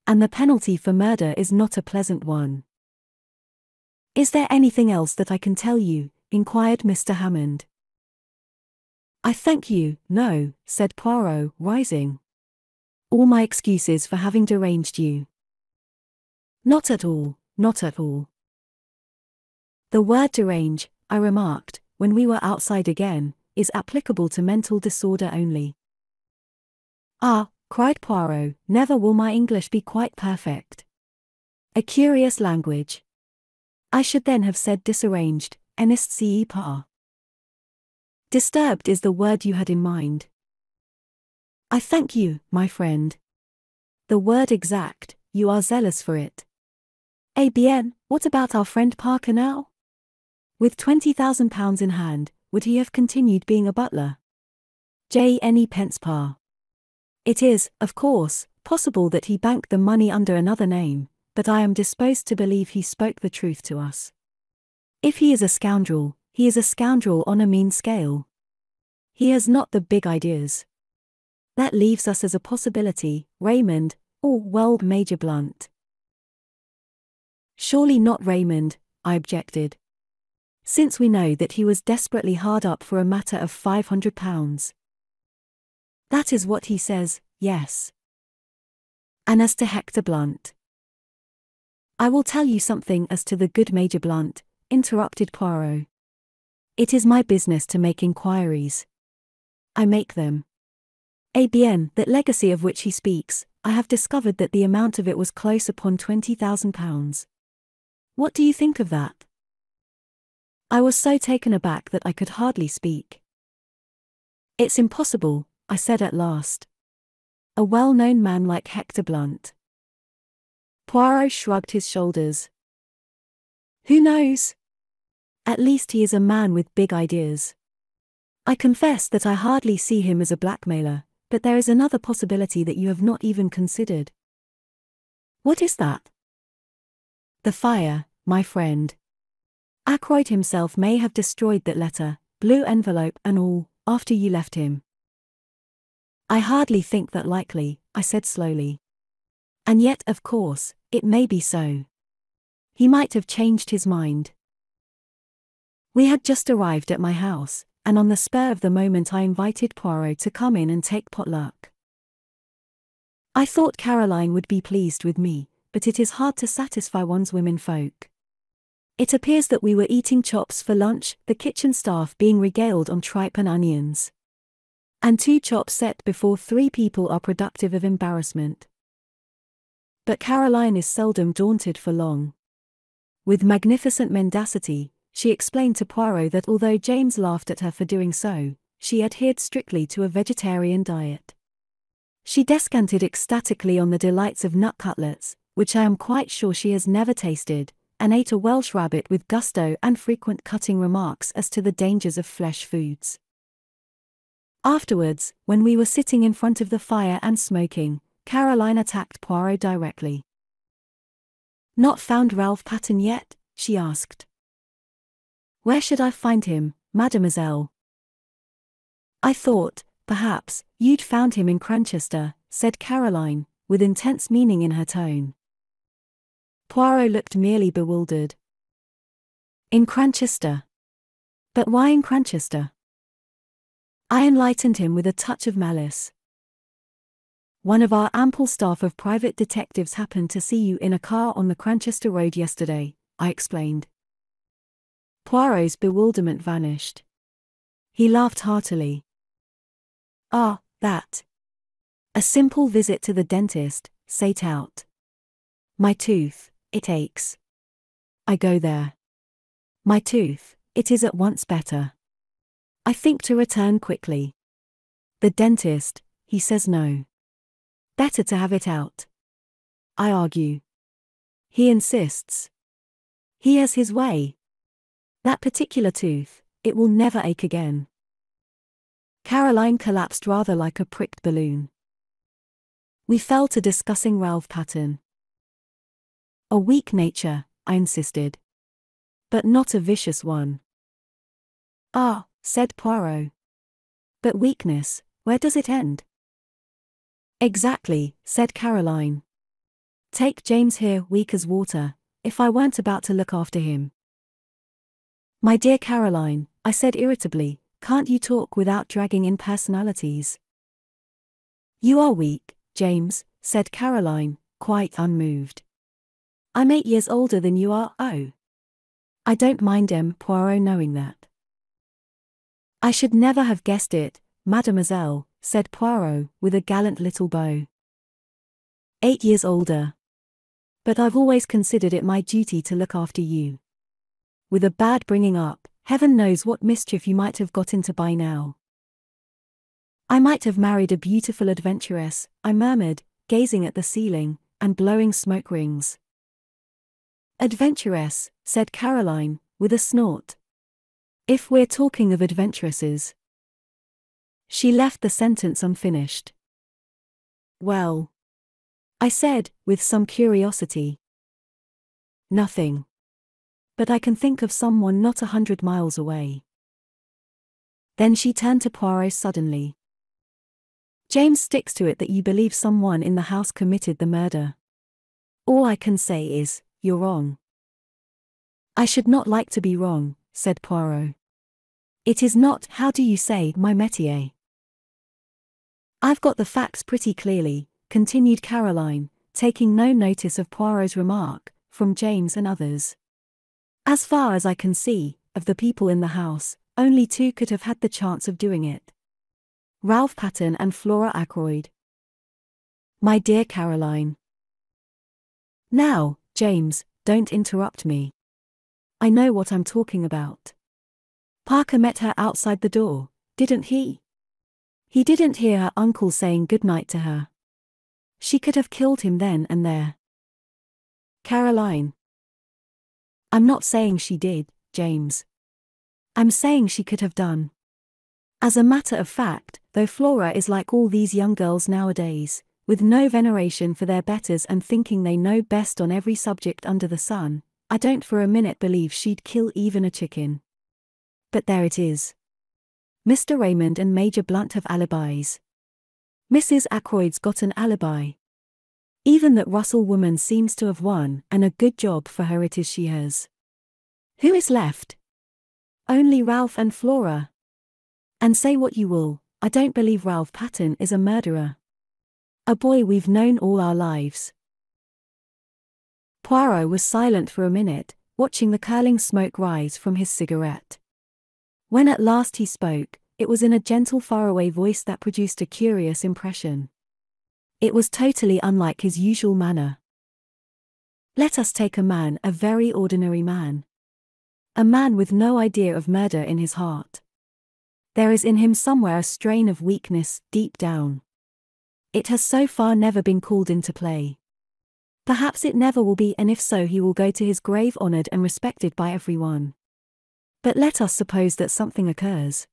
And the penalty for murder is not a pleasant one. Is there anything else that I can tell you? Inquired Mr. Hammond. I thank you, no, said Poirot, rising. All my excuses for having deranged you. Not at all, not at all. The word derange, I remarked, when we were outside again, is applicable to mental disorder only. Ah, cried Poirot, never will my English be quite perfect. A curious language. I should then have said disarranged, n'est-ce pas? Disturbed is the word you had in mind. I thank you, my friend. The word exact, you are zealous for it. Eh bien, what about our friend Parker now? With £20,000 in hand, would he have continued being a butler? Any pence par. It is, of course, possible that he banked the money under another name, but I am disposed to believe he spoke the truth to us. If he is a scoundrel, he is a scoundrel on a mean scale. He has not the big ideas. That leaves us as a possibility, Raymond, or, well, Major Blunt. Surely not Raymond, I objected. Since we know that he was desperately hard up for a matter of £500. That is what he says, yes. And as to Hector Blunt? I will tell you something as to the good Major Blunt, interrupted Poirot. It is my business to make inquiries. I make them. Eh bien, that legacy of which he speaks, I have discovered that the amount of it was close upon £20,000. What do you think of that? I was so taken aback that I could hardly speak. It's impossible, I said at last. A well-known man like Hector Blunt. Poirot shrugged his shoulders. Who knows? At least he is a man with big ideas. I confess that I hardly see him as a blackmailer, but there is another possibility that you have not even considered. What is that? The fire, my friend. Ackroyd himself may have destroyed that letter, blue envelope and all, after you left him. I hardly think that likely, I said slowly. And yet, of course, it may be so. He might have changed his mind. We had just arrived at my house, and on the spur of the moment I invited Poirot to come in and take potluck. I thought Caroline would be pleased with me, but it is hard to satisfy one's womenfolk. It appears that we were eating chops for lunch, the kitchen staff being regaled on tripe and onions. And 2 chops set before 3 people are productive of embarrassment. But Caroline is seldom daunted for long. With magnificent mendacity, she explained to Poirot that although James laughed at her for doing so, she adhered strictly to a vegetarian diet. She descanted ecstatically on the delights of nut cutlets, which I am quite sure she has never tasted, and ate a Welsh rabbit with gusto and frequent cutting remarks as to the dangers of flesh foods. Afterwards, when we were sitting in front of the fire and smoking, Caroline attacked Poirot directly. Not found Ralph Patten yet? She asked. Where should I find him, mademoiselle? I thought, perhaps, you'd found him in Cranchester, said Caroline, with intense meaning in her tone. Poirot looked merely bewildered. In Cranchester? But why in Cranchester? I enlightened him with a touch of malice. One of our ample staff of private detectives happened to see you in a car on the Cranchester Road yesterday, I explained. Poirot's bewilderment vanished. He laughed heartily. Ah, that. A simple visit to the dentist, sate out. My tooth, it aches. I go there. My tooth, it is at once better. I think to return quickly. The dentist, he says no. Better to have it out. I argue. He insists. He has his way. That particular tooth, it will never ache again. Caroline collapsed rather like a pricked balloon. We fell to discussing Ralph Patten. A weak nature, I insisted. But not a vicious one. Ah, said Poirot. But weakness, where does it end? Exactly, said Caroline. Take James here, weak as water, if I weren't about to look after him. My dear Caroline, I said irritably, Can't you talk without dragging in personalities? You are weak, James, said Caroline, quite unmoved. I'm 8 years older than you are. Oh. I don't mind Poirot knowing that. I should never have guessed it, mademoiselle, said Poirot, with a gallant little bow. 8 years older. But I've always considered it my duty to look after you. With a bad bringing up, heaven knows what mischief you might have got into by now. I might have married a beautiful adventuress, I murmured, gazing at the ceiling, and blowing smoke rings. Adventuress, said Caroline, with a snort. If we're talking of adventuresses. She left the sentence unfinished. Well, I said, with some curiosity. Nothing. But I can think of someone not 100 miles away. Then she turned to Poirot suddenly. James sticks to it that you believe someone in the house committed the murder. All I can say is, you're wrong. I should not like to be wrong, said Poirot. It is not, how do you say, my métier. I've got the facts pretty clearly, continued Caroline, taking no notice of Poirot's remark, from James and others. As far as I can see, of the people in the house, only 2 could have had the chance of doing it. Ralph Patten and Flora Ackroyd. My dear Caroline. Now, James, don't interrupt me. I know what I'm talking about. Parker met her outside the door, didn't he? He didn't hear her uncle saying good night to her. She could have killed him then and there. Caroline. I'm not saying she did, James. I'm saying she could have done. As a matter of fact, though Flora is like all these young girls nowadays, with no veneration for their betters and thinking they know best on every subject under the sun, I don't for a minute believe she'd kill even a chicken. But there it is. Mr. Raymond and Major Blunt have alibis. Mrs. Ackroyd's got an alibi. Even that Russell woman seems to have won, and a good job for her it is she has. Who is left? Only Ralph and Flora. And say what you will, I don't believe Ralph Patten is a murderer. A boy we've known all our lives. Poirot was silent for a minute, watching the curling smoke rise from his cigarette. When at last he spoke, it was in a gentle faraway voice that produced a curious impression. It was totally unlike his usual manner. Let us take a man, a very ordinary man. A man with no idea of murder in his heart. There is in him somewhere a strain of weakness, deep down. It has so far never been called into play. Perhaps it never will be, and if so he will go to his grave honored and respected by everyone. But let us suppose that something occurs.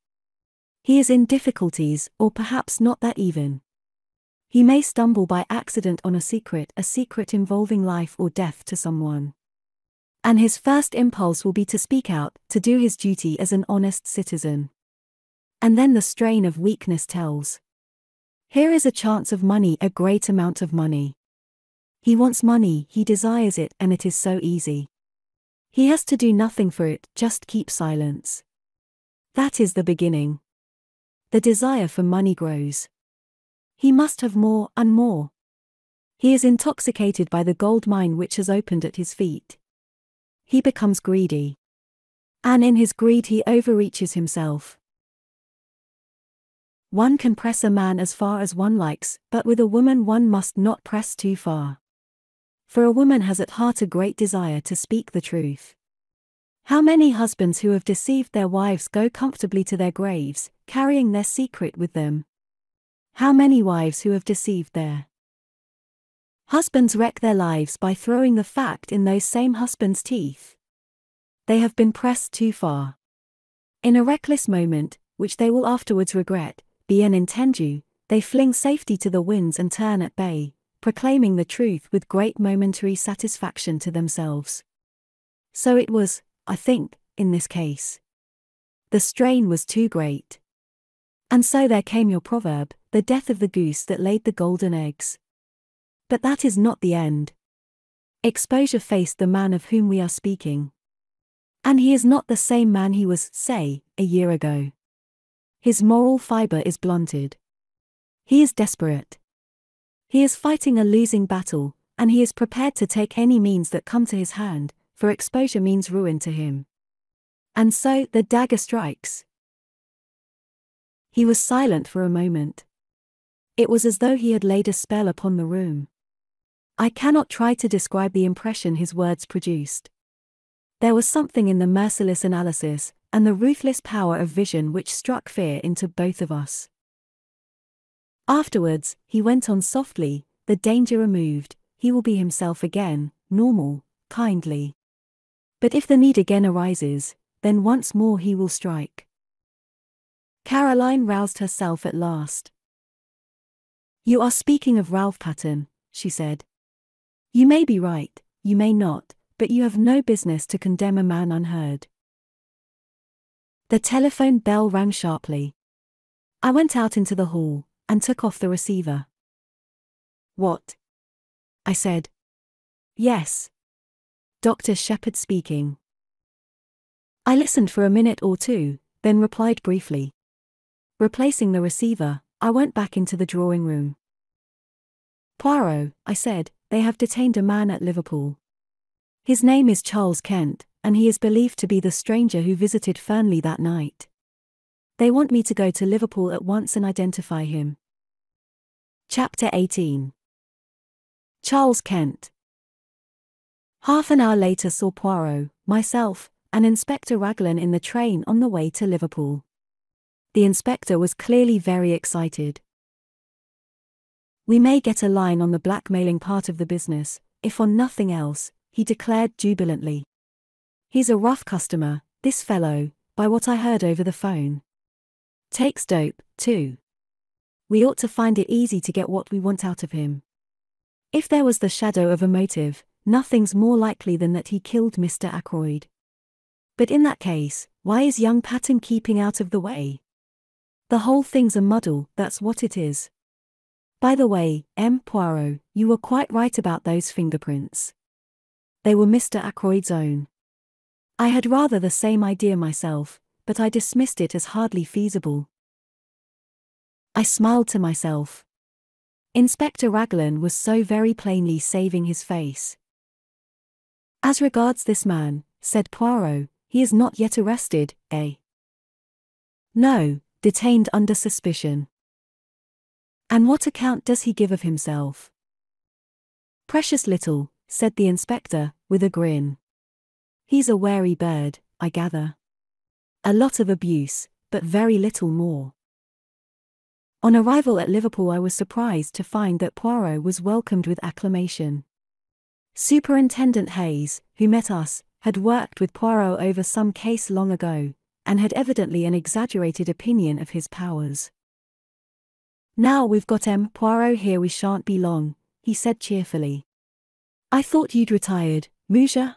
He is in difficulties, or perhaps not that even. He may stumble by accident on a secret involving life or death to someone. And his first impulse will be to speak out, to do his duty as an honest citizen. And then the strain of weakness tells. Here is a chance of money, a great amount of money. He wants money, he desires it, and it is so easy. He has to do nothing for it, just keep silence. That is the beginning. The desire for money grows. He must have more and more. He is intoxicated by the gold mine which has opened at his feet. He becomes greedy. And in his greed he overreaches himself. One can press a man as far as one likes, but with a woman one must not press too far. For a woman has at heart a great desire to speak the truth. How many husbands who have deceived their wives go comfortably to their graves, carrying their secret with them? How many wives who have deceived their husbands wreck their lives by throwing the fact in those same husbands' teeth? They have been pressed too far. In a reckless moment, which they will afterwards regret, bien entendu, they fling safety to the winds and turn at bay, proclaiming the truth with great momentary satisfaction to themselves. So it was, I think, in this case. The strain was too great. And so there came your proverb, the death of the goose that laid the golden eggs. But that is not the end. Exposure faced the man of whom we are speaking. And he is not the same man he was, say, a year ago. His moral fiber is blunted. He is desperate. He is fighting a losing battle, and he is prepared to take any means that come to his hand, for exposure means ruin to him. And so the dagger strikes. He was silent for a moment. It was as though he had laid a spell upon the room. I cannot try to describe the impression his words produced. There was something in the merciless analysis, and the ruthless power of vision which struck fear into both of us. Afterwards, he went on softly, the danger removed, he will be himself again, normal, kindly. But if the need again arises, then once more he will strike. Caroline roused herself at last. You are speaking of Ralph Patten, she said. You may be right, you may not, but you have no business to condemn a man unheard. The telephone bell rang sharply. I went out into the hall, and took off the receiver. What? I said. Yes. Dr. Shepherd speaking. I listened for a minute or two, then replied briefly. Replacing the receiver, I went back into the drawing room. Poirot, I said, they have detained a man at Liverpool. His name is Charles Kent, and he is believed to be the stranger who visited Fernley that night. They want me to go to Liverpool at once and identify him. Chapter 18. Charles Kent. Half an hour later saw Poirot, myself, and Inspector Raglan in the train on the way to Liverpool. The inspector was clearly very excited. We may get a line on the blackmailing part of the business, if on nothing else, he declared jubilantly. He's a rough customer, this fellow, by what I heard over the phone. Takes dope, too. We ought to find it easy to get what we want out of him. If there was the shadow of a motive, nothing's more likely than that he killed Mr. Ackroyd. But in that case, why is young Patten keeping out of the way? The whole thing's a muddle, that's what it is. By the way, Poirot, you were quite right about those fingerprints. They were Mr. Ackroyd's own. I had rather the same idea myself, but I dismissed it as hardly feasible. I smiled to myself. Inspector Raglan was so very plainly saving his face. As regards this man, said Poirot, he is not yet arrested, eh? No, detained under suspicion. And what account does he give of himself? Precious little, said the inspector, with a grin. He's a wary bird, I gather. A lot of abuse, but very little more. On arrival at Liverpool I was surprised to find that Poirot was welcomed with acclamation. Superintendent Hayes, who met us, had worked with Poirot over some case long ago, and had evidently an exaggerated opinion of his powers. Now we've got Poirot here we shan't be long, he said cheerfully. I thought you'd retired, Monsieur?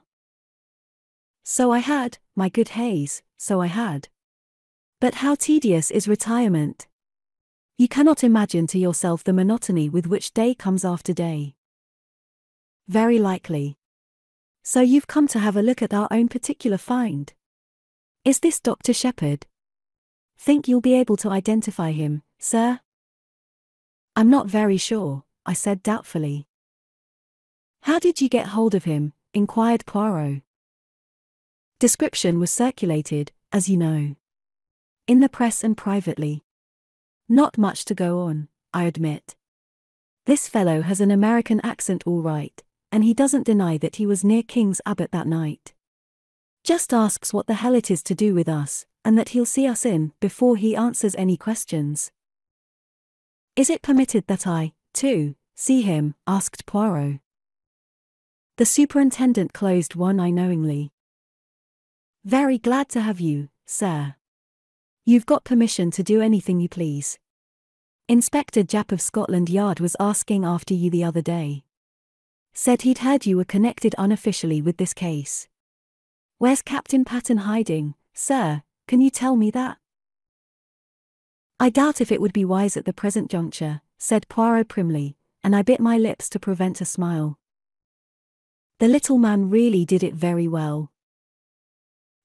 So I had, my good Hayes, so I had. But how tedious is retirement? You cannot imagine to yourself the monotony with which day comes after day. Very likely. So you've come to have a look at our own particular find. Is this Dr. Shepherd? Think you'll be able to identify him, sir? I'm not very sure, I said doubtfully. How did you get hold of him? Inquired Poirot. Description was circulated, as you know. In the press and privately. Not much to go on, I admit. This fellow has an American accent all right, and he doesn't deny that he was near King's Abbot that night. Just asks what the hell it is to do with us, and that he'll see us in before he answers any questions. Is it permitted that I, too, see him? Asked Poirot. The superintendent closed one eye knowingly. Very glad to have you, sir. You've got permission to do anything you please. Inspector Japp of Scotland Yard was asking after you the other day. Said he'd heard you were connected unofficially with this case. Where's Captain Patten hiding, sir? Can you tell me that? I doubt if it would be wise at the present juncture, said Poirot primly, and I bit my lips to prevent a smile. The little man really did it very well.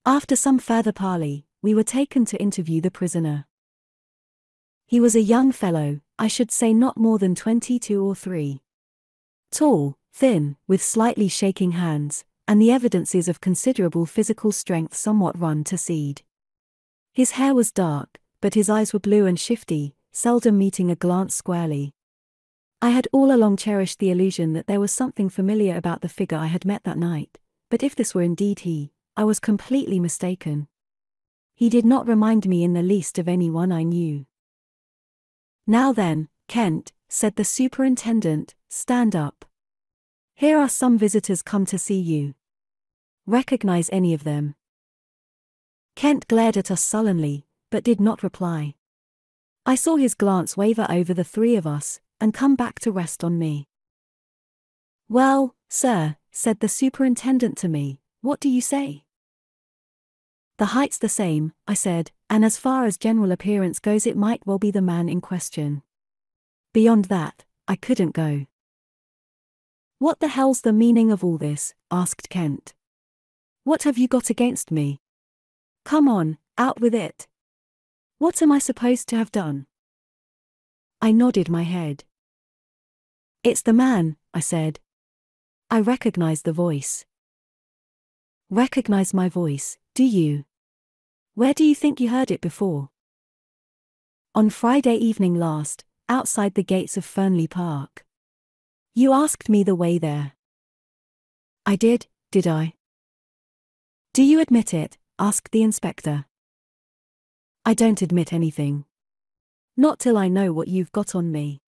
After some further parley, we were taken to interview the prisoner. He was a young fellow, I should say not more than 22 or 3. Tall, thin, with slightly shaking hands, and the evidences of considerable physical strength somewhat run to seed. His hair was dark, but his eyes were blue and shifty, seldom meeting a glance squarely. I had all along cherished the illusion that there was something familiar about the figure I had met that night, but if this were indeed he, I was completely mistaken. He did not remind me in the least of anyone I knew. "Now then, Kent," said the superintendent, "stand up. Here are some visitors come to see you. Recognize any of them?" Kent glared at us sullenly, but did not reply. I saw his glance waver over the 3 of us, and come back to rest on me. "Well, sir," said the superintendent to me, "what do you say?" "The height's the same," I said, "and as far as general appearance goes it might well be the man in question. Beyond that, I couldn't go." "What the hell's the meaning of all this?" asked Kent. "What have you got against me? Come on, out with it. What am I supposed to have done?" I nodded my head. "It's the man," I said. "I recognize the voice." "Recognize my voice, do you? Where do you think you heard it before?" "On Friday evening last, outside the gates of Fernley Park. You asked me the way there." "I did I?" "Do you admit it?" asked the inspector. "I don't admit anything. Not till I know what you've got on me."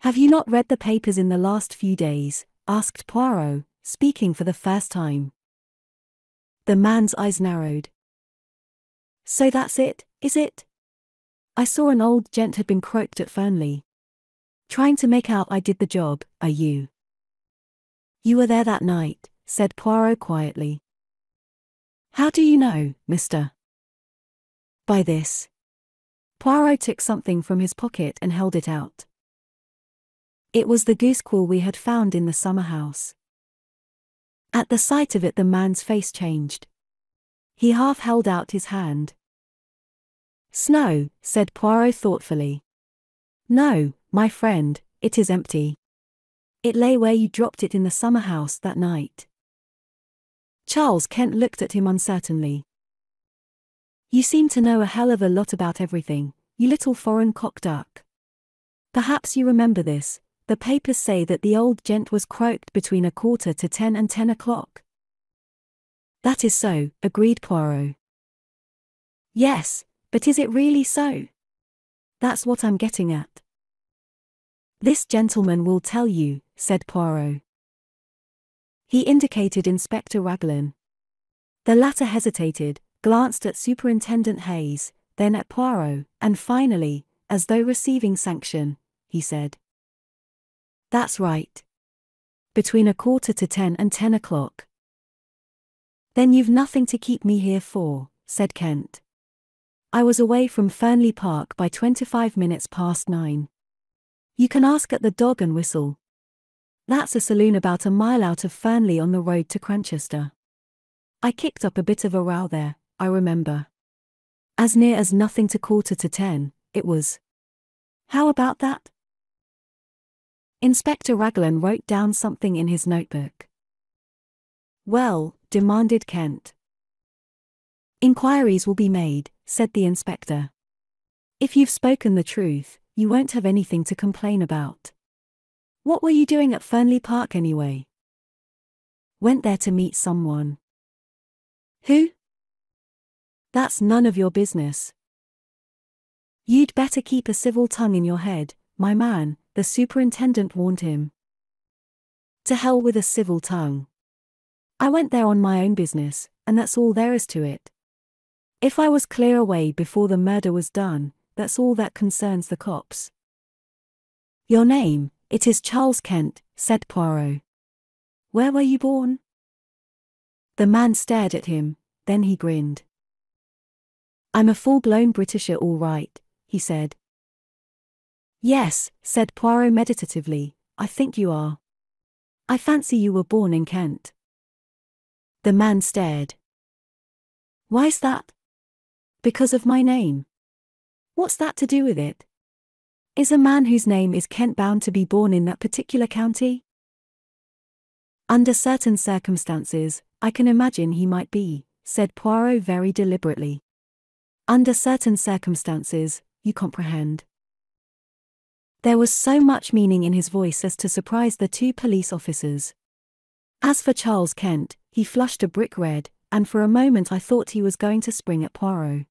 "Have you not read the papers in the last few days?" asked Poirot, speaking for the first time. The man's eyes narrowed. "So that's it, is it? I saw an old gent had been croaked at Fernley. Trying to make out I did the job, are you?" "You were there that night," said Poirot quietly. "How do you know, mister?" "By this." Poirot took something from his pocket and held it out. It was the goose quill we had found in the summer house. At the sight of it the man's face changed. He half held out his hand. "Snow," said Poirot thoughtfully. "No, my friend, it is empty. It lay where you dropped it in the summer house that night." Charles Kent looked at him uncertainly. "You seem to know a hell of a lot about everything, you little foreign cock-duck. Perhaps you remember this, the papers say that the old gent was croaked between 9:45 and 10 o'clock. "That is so," agreed Poirot. "Yes, but is it really so? That's what I'm getting at." "This gentleman will tell you," said Poirot. He indicated Inspector Raglan. The latter hesitated, glanced at Superintendent Hayes, then at Poirot, and finally, as though receiving sanction, he said, "That's right. Between 9:45 and 10 o'clock. "Then you've nothing to keep me here for," said Kent. "I was away from Fernley Park by 25 minutes past 9. You can ask at the Dog and Whistle. That's a saloon about a mile out of Fernley on the road to Cranchester. I kicked up a bit of a row there, I remember. As near as nothing to 9:45, it was. How about that?" Inspector Raglan wrote down something in his notebook. "Well," demanded Kent. "Inquiries will be made," said the inspector. "If you've spoken the truth, you won't have anything to complain about. What were you doing at Fernley Park anyway?" "Went there to meet someone." "Who?" "That's none of your business." "You'd better keep a civil tongue in your head, my man," the superintendent warned him. "To hell with a civil tongue. I went there on my own business, and that's all there is to it. If I was clear away before the murder was done, that's all that concerns the cops." "Your name, it is Charles Kent," said Poirot. "Where were you born?" The man stared at him, then he grinned. "I'm a full-blown Britisher all right," he said. "Yes," said Poirot meditatively, "I think you are. I fancy you were born in Kent." The man stared. "Why's that?" "Because of my name." What's that to do with it? Is a man whose name is Kent bound to be born in that particular county? Under certain circumstances, I can imagine he might be, said Poirot very deliberately. Under certain circumstances, you comprehend. There was so much meaning in his voice as to surprise the two police officers. As for Charles Kent, he flushed a brick red, and for a moment I thought he was going to spring at Poirot.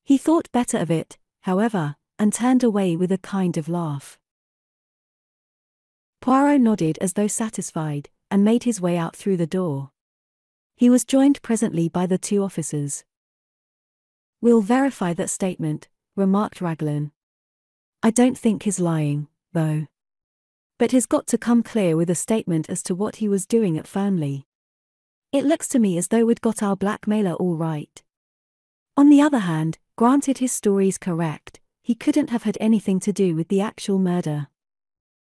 He thought better of it, however, and turned away with a kind of laugh. Poirot nodded as though satisfied, and made his way out through the door. He was joined presently by the two officers. "We'll verify that statement," remarked Raglan. "I don't think he's lying, though. But he's got to come clear with a statement as to what he was doing at Fernley. It looks to me as though we'd got our blackmailer all right. On the other hand, granted his story's correct, he couldn't have had anything to do with the actual murder.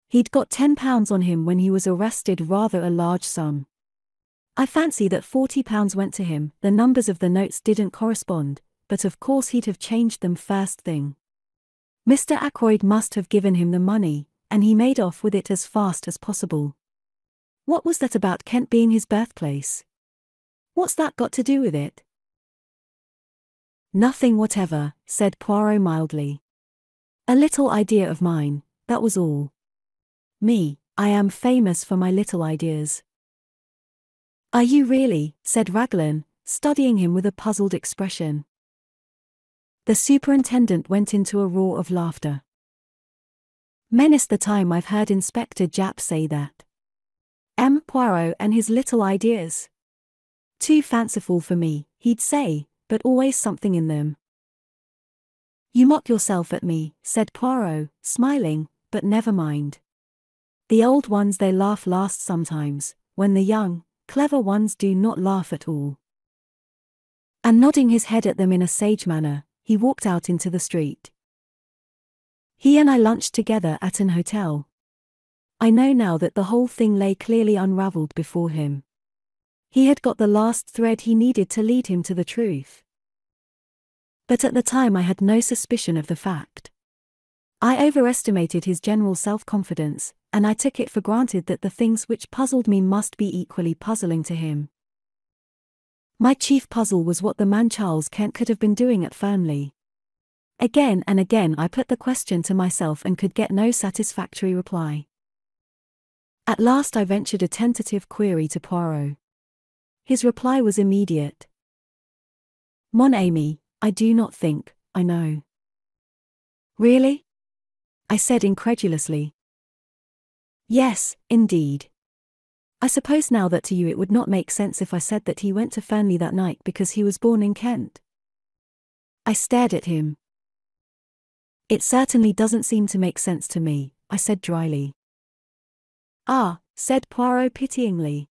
He'd got £10 on him when he was arrested, rather a large sum. I fancy that £40 went to him. The numbers of the notes didn't correspond, but of course he'd have changed them first thing. Mr. Ackroyd must have given him the money, and he made off with it as fast as possible. What was that about Kent being his birthplace? What's that got to do with it?" "Nothing whatever," said Poirot mildly. "A little idea of mine, that was all. I am famous for my little ideas." "Are you really?" said Raglan, studying him with a puzzled expression. The superintendent went into a roar of laughter. "Menace the time I've heard Inspector Japp say that. Poirot and his little ideas. Too fanciful for me, he'd say, but always something in them." "You mock yourself at me," said Poirot, smiling, "but never mind. The old ones, they laugh last sometimes, when the young, clever ones do not laugh at all." And nodding his head at them in a sage manner, he walked out into the street. He and I lunched together at an hotel. I know now that the whole thing lay clearly unraveled before him. He had got the last thread he needed to lead him to the truth. But at the time I had no suspicion of the fact. I overestimated his general self-confidence, and I took it for granted that the things which puzzled me must be equally puzzling to him. My chief puzzle was what the man Charles Kent could have been doing at Fernley. Again and again I put the question to myself and could get no satisfactory reply. At last I ventured a tentative query to Poirot. His reply was immediate. "Mon ami, I do not think I know." "Really?" I said incredulously. "Yes, indeed. I suppose now that to you it would not make sense if I said that he went to Fernley that night because he was born in Kent." I stared at him. "It certainly doesn't seem to make sense to me," I said dryly. "Ah," said Poirot pityingly.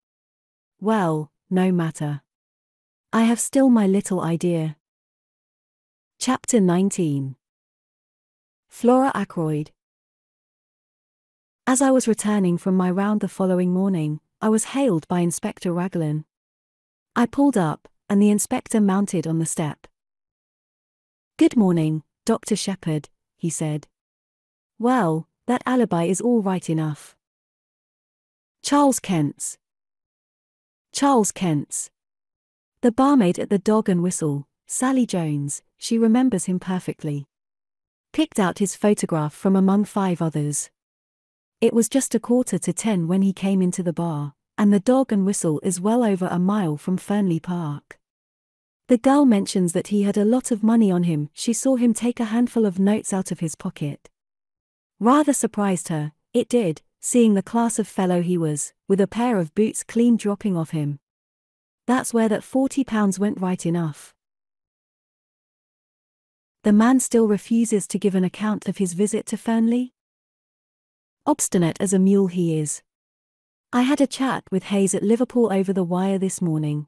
"Well, no matter. I have still my little idea." Chapter 19. Flora Ackroyd. As I was returning from my round the following morning, I was hailed by Inspector Raglan. I pulled up, and the inspector mounted on the step. "Good morning, Dr. Shepherd," he said. "Well, that alibi is all right enough." Charles Kent's. The barmaid at the Dog and Whistle, Sally Jones, she remembers him perfectly. Picked out his photograph from among 5 others. It was just 9:45 when he came into the bar, and the Dog and Whistle is well over a mile from Fernley Park. The girl mentions that he had a lot of money on him. She saw him take a handful of notes out of his pocket. Rather surprised her, it did, seeing the class of fellow he was, with a pair of boots clean dropping off him. That's where that £40 went right enough. The man still refuses to give an account of his visit to Fernley? Obstinate as a mule he is. I had a chat with Hayes at Liverpool over the wire this morning.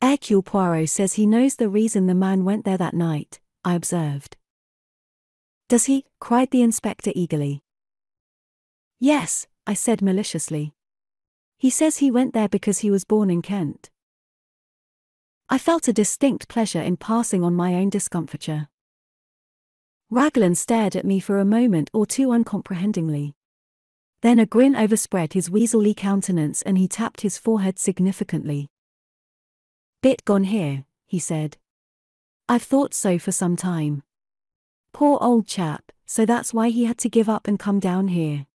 Hercule Poirot says he knows the reason the man went there that night, I observed. "Does he?" cried the inspector eagerly. "Yes," I said maliciously. "He says he went there because he was born in Kent." I felt a distinct pleasure in passing on my own discomfiture. Raglan stared at me for a moment or two uncomprehendingly. Then a grin overspread his weaselly countenance and he tapped his forehead significantly. "Bit gone here," he said. "I've thought so for some time. Poor old chap, so that's why he had to give up and come down here.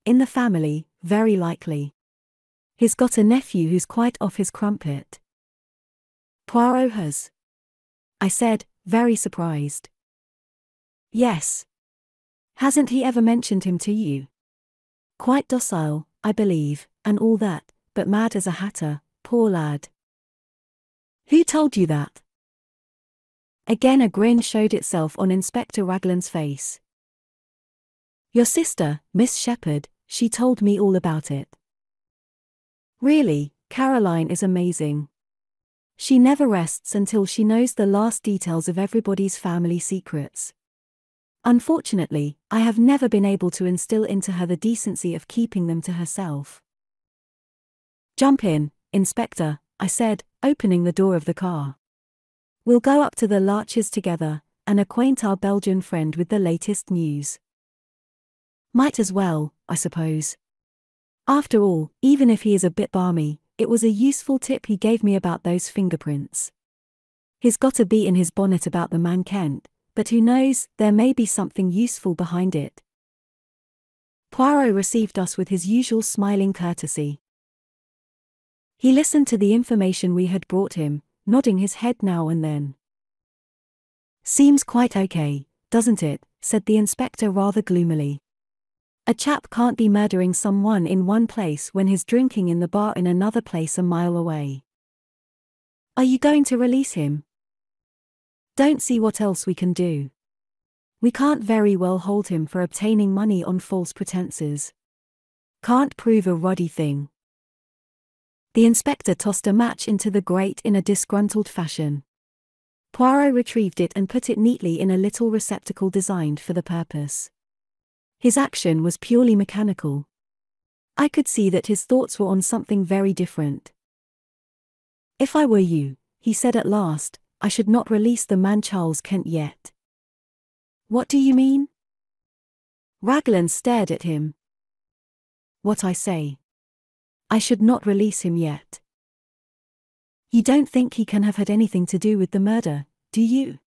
In the family, very likely. He's got a nephew who's quite off his crumpet." "Poirot has?" I said, very surprised. "Yes. Hasn't he ever mentioned him to you? Quite docile, I believe, and all that, but mad as a hatter, poor lad." "Who told you that?" Again a grin showed itself on Inspector Raglan's face. "Your sister, Miss Shepherd, she told me all about it." "Really, Caroline is amazing. She never rests until she knows the last details of everybody's family secrets. Unfortunately, I have never been able to instill into her the decency of keeping them to herself." "Jump in, Inspector," I said, opening the door of the car. "We'll go up to the Larches together, and acquaint our Belgian friend with the latest news. Might as well, I suppose. After all, even if he is a bit balmy, it was a useful tip he gave me about those fingerprints. He's got a bee in his bonnet about the man Kent, but who knows, there may be something useful behind it." Poirot received us with his usual smiling courtesy. He listened to the information we had brought him, nodding his head now and then. "Seems quite okay, doesn't it?" said the inspector rather gloomily. "A chap can't be murdering someone in one place when he's drinking in the bar in another place a mile away. Are you going to release him?" "Don't see what else we can do. We can't very well hold him for obtaining money on false pretenses. Can't prove a roddy thing." The inspector tossed a match into the grate in a disgruntled fashion. Poirot retrieved it and put it neatly in a little receptacle designed for the purpose. His action was purely mechanical. I could see that his thoughts were on something very different. "If I were you," he said at last, "I should not release the man Charles Kent yet." "What do you mean?" Raglan stared at him. "What I say. I should not release him yet." "You don't think he can have had anything to do with the murder, do you?"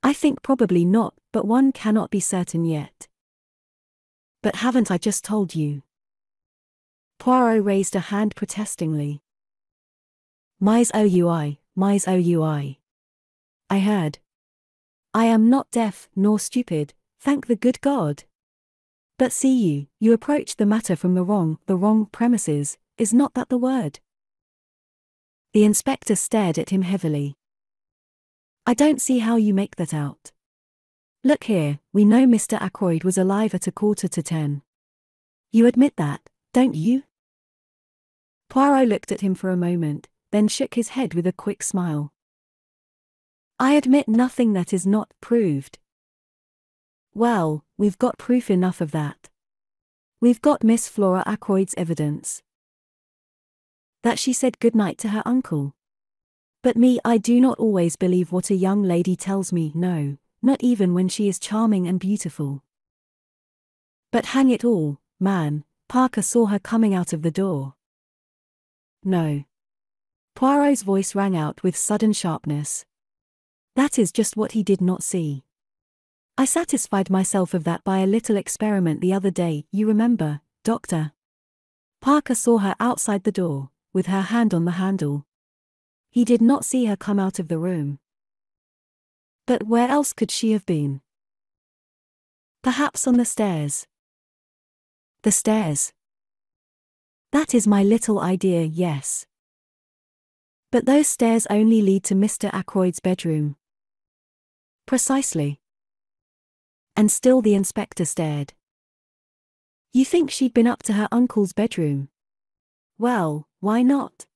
"I think probably not, but one cannot be certain yet." "But haven't I just told you?" Poirot raised a hand protestingly. "Mise OUI, mise OUI. I heard. I am not deaf nor stupid, thank the good God. But see you approach the matter from the wrong premises, is not that the word?" The inspector stared at him heavily. "I don't see how you make that out. Look here, we know Mr. Ackroyd was alive at 9:45. You admit that, don't you?" Poirot looked at him for a moment, then shook his head with a quick smile. "I admit nothing that is not proved." "Well, we've got proof enough of that. We've got Miss Flora Ackroyd's evidence. That she said goodnight to her uncle. But me, I do not always believe what a young lady tells me, no, not even when she is charming and beautiful. But hang it all, man, Parker saw her coming out of the door." "No." Poirot's voice rang out with sudden sharpness. "That is just what he did not see. I satisfied myself of that by a little experiment the other day, you remember, Doctor. Parker saw her outside the door, with her hand on the handle. He did not see her come out of the room." "But where else could she have been?" "Perhaps on the stairs." "The stairs?" "That is my little idea, yes. But those stairs only lead to Mr. Ackroyd's bedroom." "Precisely." And still the inspector stared. "You think she'd been up to her uncle's bedroom? Well, why not?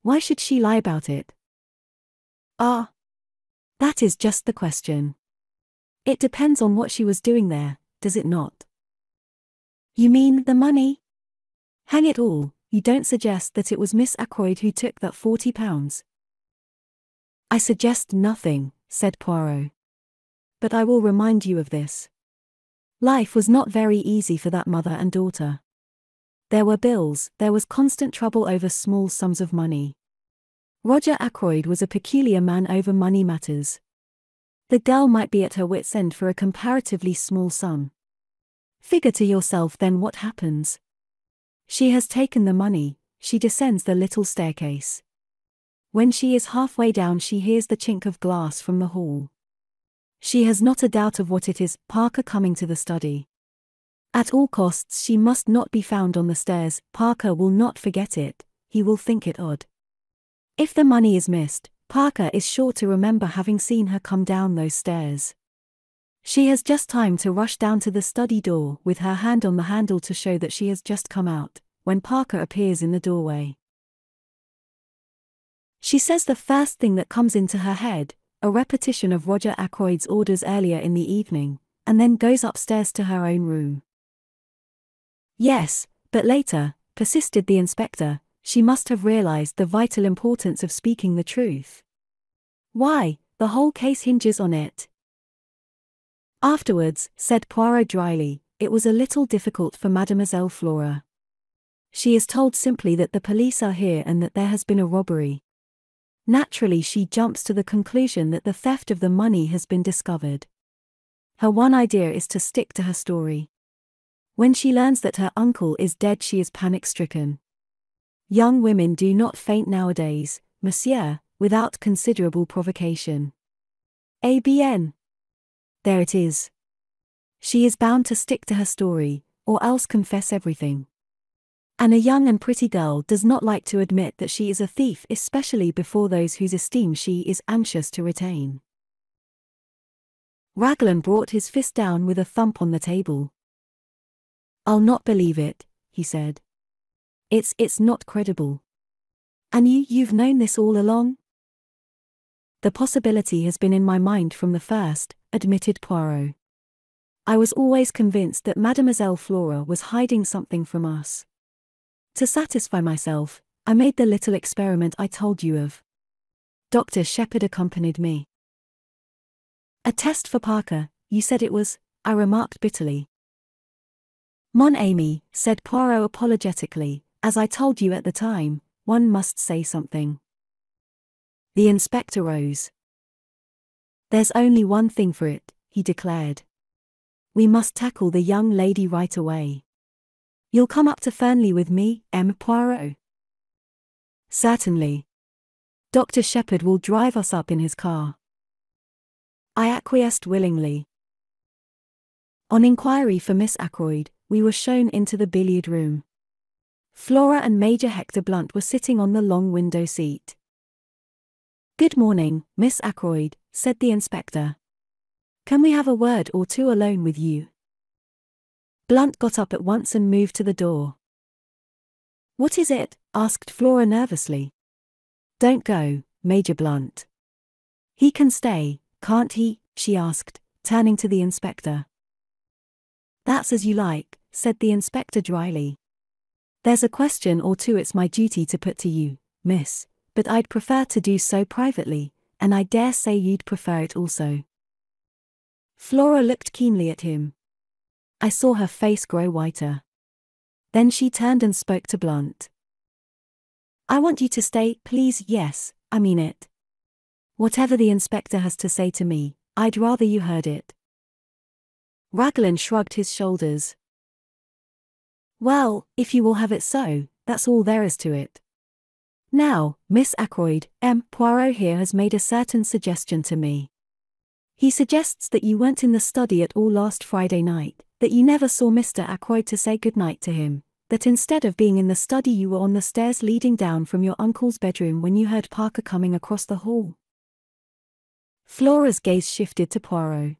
Why should she lie about it?" "Ah. That is just the question. It depends on what she was doing there, does it not?" "You mean the money? Hang it all, you don't suggest that it was Miss Ackroyd who took that £40? "I suggest nothing," said Poirot. But I will remind you of this. Life was not very easy for that mother and daughter. There were bills, there was constant trouble over small sums of money. Roger Ackroyd was a peculiar man over money matters. The girl might be at her wit's end for a comparatively small sum. Figure to yourself then what happens. She has taken the money, she descends the little staircase. When she is halfway down, she hears the chink of glass from the hall. She has not a doubt of what it is, Parker coming to the study. At all costs she must not be found on the stairs. Parker will not forget it, he will think it odd. If the money is missed, Parker is sure to remember having seen her come down those stairs. She has just time to rush down to the study door with her hand on the handle to show that she has just come out, when Parker appears in the doorway. She says the first thing that comes into her head, a repetition of Roger Ackroyd's orders earlier in the evening, and then goes upstairs to her own room. Yes, but later, persisted the inspector, she must have realized the vital importance of speaking the truth. Why, the whole case hinges on it. Afterwards, said Poirot dryly, it was a little difficult for Mademoiselle Flora. She is told simply that the police are here and that there has been a robbery. Naturally she jumps to the conclusion that the theft of the money has been discovered. Her one idea is to stick to her story. When she learns that her uncle is dead, she is panic-stricken. Young women do not faint nowadays, monsieur, without considerable provocation. ABN. There it is. She is bound to stick to her story, or else confess everything. And a young and pretty girl does not like to admit that she is a thief, especially before those whose esteem she is anxious to retain. Raglan brought his fist down with a thump on the table. I'll not believe it, he said. It's not credible. And you've known this all along? The possibility has been in my mind from the first, admitted Poirot. I was always convinced that Mademoiselle Flora was hiding something from us. To satisfy myself, I made the little experiment I told you of. Dr. Shepherd accompanied me. A test for Parker, you said it was, I remarked bitterly. Mon ami, said Poirot apologetically, as I told you at the time, one must say something. The inspector rose. There's only one thing for it, he declared. We must tackle the young lady right away. You'll come up to Fernley with me, M. Poirot? Certainly. Dr. Shepherd will drive us up in his car. I acquiesced willingly. On inquiry for Miss Ackroyd, we were shown into the billiard room. Flora and Major Hector Blunt were sitting on the long window seat. Good morning, Miss Ackroyd, said the inspector. Can we have a word or two alone with you? Blunt got up at once and moved to the door. What is it? Asked Flora nervously. Don't go, Major Blunt. He can stay, can't he? She asked, turning to the inspector. That's as you like, said the inspector dryly. There's a question or two it's my duty to put to you, miss, but I'd prefer to do so privately, and I dare say you'd prefer it also. Flora looked keenly at him. I saw her face grow whiter. Then she turned and spoke to Blunt. I want you to stay, please. Yes, I mean it. Whatever the inspector has to say to me, I'd rather you heard it. Raglan shrugged his shoulders. Well, if you will have it so, that's all there is to it. Now, Miss Ackroyd, M. Poirot here has made a certain suggestion to me. He suggests that you weren't in the study at all last Friday night, that you never saw Mr. Ackroyd to say good night to him, that instead of being in the study you were on the stairs leading down from your uncle's bedroom when you heard Parker coming across the hall. Flora's gaze shifted to Poirot.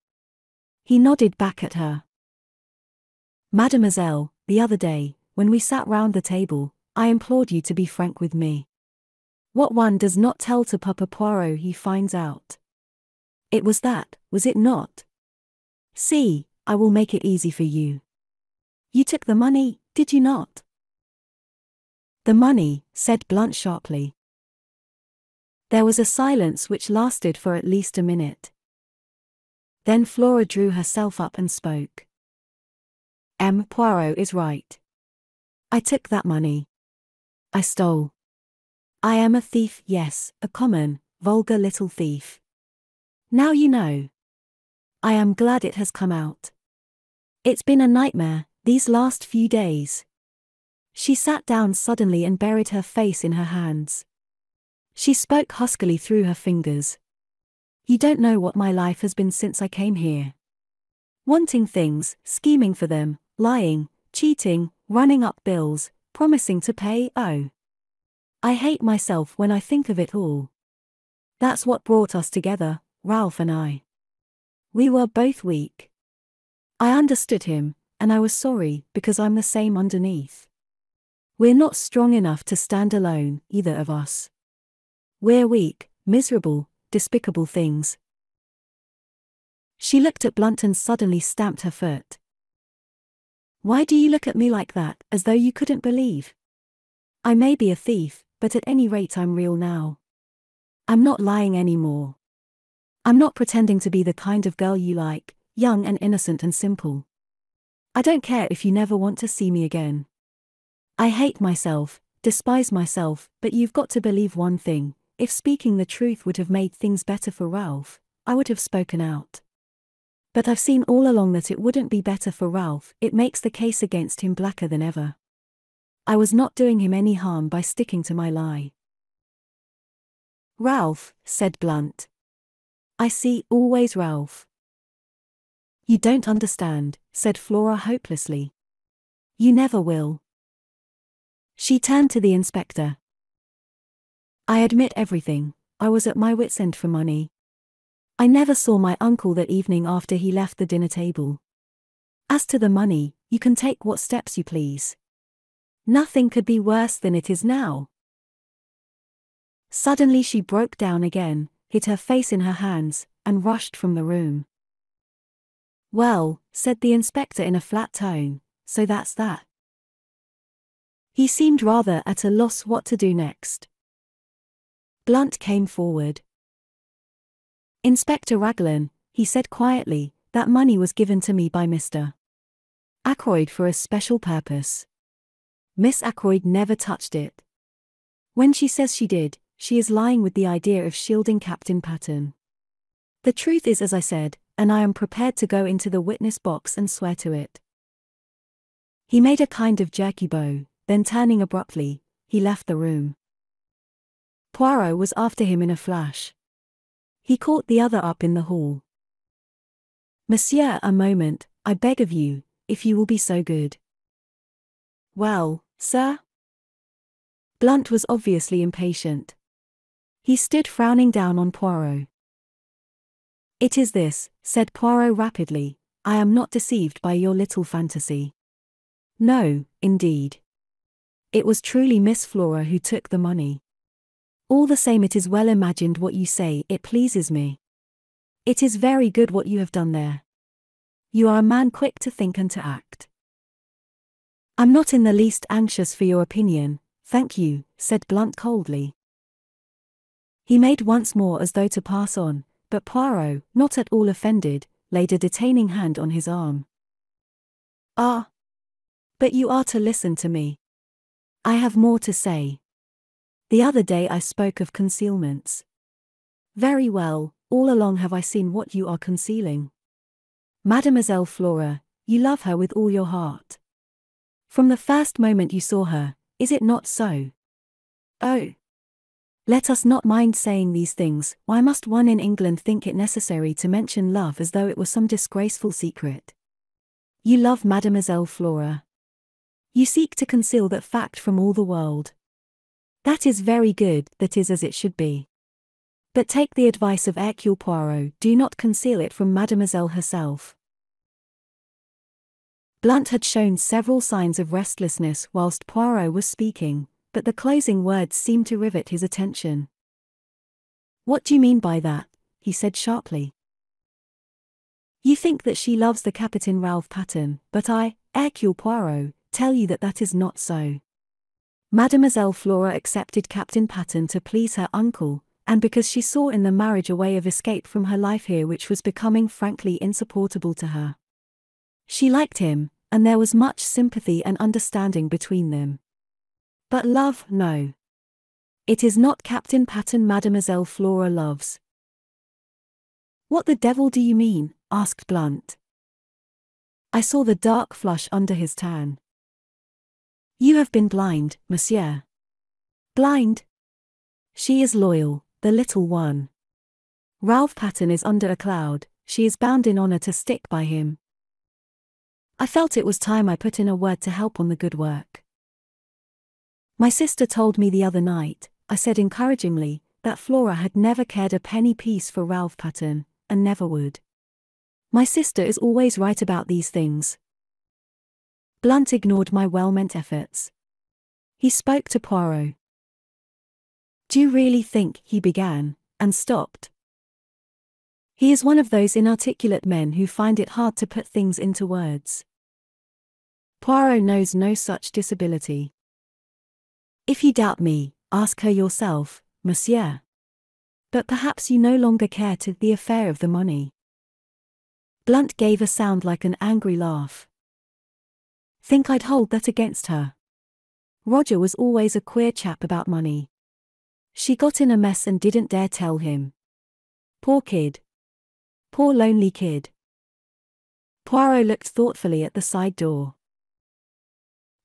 He nodded back at her. Mademoiselle, the other day, when we sat round the table, I implored you to be frank with me. What one does not tell to Papa Poirot he finds out. It was that, was it not? See, I will make it easy for you. You took the money, did you not? The money, said Blunt sharply. There was a silence which lasted for at least a minute. Then Flora drew herself up and spoke. Poirot is right. I took that money. I stole. I am a thief, yes, a common, vulgar little thief. Now you know. I am glad it has come out. It's been a nightmare, these last few days. She sat down suddenly and buried her face in her hands. She spoke huskily through her fingers. You don't know what my life has been since I came here. Wanting things, scheming for them, lying, cheating, running up bills, promising to pay, oh. I hate myself when I think of it all. That's what brought us together, Ralph and I. We were both weak. I understood him, and I was sorry because I'm the same underneath. We're not strong enough to stand alone, either of us. We're weak, miserable, despicable things. She looked at Blunt and suddenly stamped her foot. Why do you look at me like that, as though you couldn't believe? I may be a thief, but at any rate I'm real now. I'm not lying anymore. I'm not pretending to be the kind of girl you like, young and innocent and simple. I don't care if you never want to see me again. I hate myself, despise myself, but you've got to believe one thing. If speaking the truth would have made things better for Ralph, I would have spoken out. But I've seen all along that it wouldn't be better for Ralph. It makes the case against him blacker than ever. I was not doing him any harm by sticking to my lie. Ralph, said Blunt. I see, always Ralph. You don't understand, said Flora hopelessly. You never will. She turned to the inspector. I admit everything, I was at my wit's end for money. I never saw my uncle that evening after he left the dinner table. As to the money, you can take what steps you please. Nothing could be worse than it is now. Suddenly she broke down again, hid her face in her hands, and rushed from the room. Well, said the inspector in a flat tone, so that's that. He seemed rather at a loss what to do next. Blunt came forward. Inspector Raglan, he said quietly, that money was given to me by Mr. Ackroyd for a special purpose. Miss Ackroyd never touched it. When she says she did, she is lying with the idea of shielding Captain Patten. The truth is as I said, and I am prepared to go into the witness box and swear to it. He made a kind of jerky bow, then turning abruptly, he left the room. Poirot was after him in a flash. He caught the other up in the hall. Monsieur, a moment, I beg of you, if you will be so good. Well, sir? Blunt was obviously impatient. He stood frowning down on Poirot. It is this, said Poirot rapidly, I am not deceived by your little fantasy. No, indeed. It was truly Miss Flora who took the money. All the same it is well imagined what you say, it pleases me. It is very good what you have done there. You are a man quick to think and to act. I'm not in the least anxious for your opinion, thank you, said Blunt coldly. He made once more as though to pass on, but Poirot, not at all offended, laid a detaining hand on his arm. Ah! But you are to listen to me. I have more to say. The other day I spoke of concealments. Very well, all along have I seen what you are concealing. Mademoiselle Flora, you love her with all your heart. From the first moment you saw her, is it not so? Oh! Let us not mind saying these things. Why must one in England think it necessary to mention love as though it was some disgraceful secret? You love Mademoiselle Flora. You seek to conceal that fact from all the world. That is very good, that is as it should be. But take the advice of Hercule Poirot, do not conceal it from Mademoiselle herself. Blunt had shown several signs of restlessness whilst Poirot was speaking, but the closing words seemed to rivet his attention. What do you mean by that? He said sharply. You think that she loves the Captain Ralph Patten, but I, Hercule Poirot, tell you that that is not so. Mademoiselle Flora accepted Captain Patten to please her uncle, and because she saw in the marriage a way of escape from her life here which was becoming frankly insupportable to her. She liked him, and there was much sympathy and understanding between them. But love, no. It is not Captain Patten Mademoiselle Flora loves. What the devil do you mean? Asked Blunt. I saw the dark flush under his tan. You have been blind, monsieur. Blind? She is loyal, the little one. Ralph Patten is under a cloud, she is bound in honor to stick by him. I felt it was time I put in a word to help on the good work. My sister told me the other night, I said encouragingly, that Flora had never cared a penny piece for Ralph Patten, and never would. My sister is always right about these things. Blunt ignored my well-meant efforts. He spoke to Poirot. Do you really think, he began, and stopped. He is one of those inarticulate men who find it hard to put things into words. Poirot knows no such disability. If you doubt me, ask her yourself, monsieur. But perhaps you no longer care to the affair of the money. Blunt gave a sound like an angry laugh. Think I'd hold that against her? Roger was always a queer chap about money. She got in a mess and didn't dare tell him. Poor kid. Poor lonely kid. Poirot looked thoughtfully at the side door.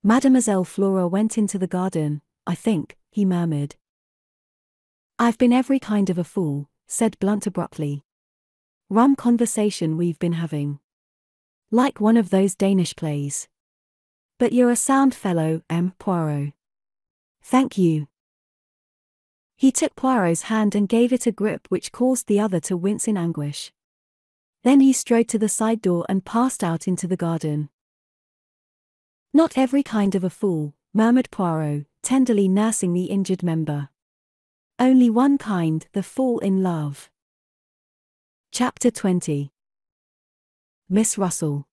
Mademoiselle Flora went into the garden, I think, he murmured. I've been every kind of a fool, said Blunt abruptly. Rum conversation we've been having. Like one of those Danish plays. But you're a sound fellow, Poirot. Thank you. He took Poirot's hand and gave it a grip which caused the other to wince in anguish. Then he strode to the side door and passed out into the garden. Not every kind of a fool, murmured Poirot, tenderly nursing the injured member. Only one kind, the fool in love. Chapter 20. Miss Russell.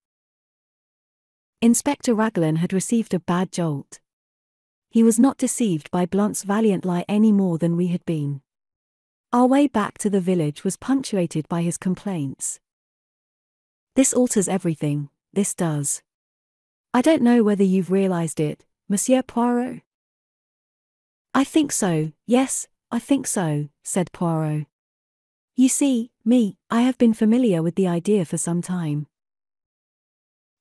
Inspector Raglan had received a bad jolt. He was not deceived by Blunt's valiant lie any more than we had been. Our way back to the village was punctuated by his complaints. This alters everything, this does. I don't know whether you've realized it, Monsieur Poirot? I think so, yes, I think so, said Poirot. You see, I have been familiar with the idea for some time.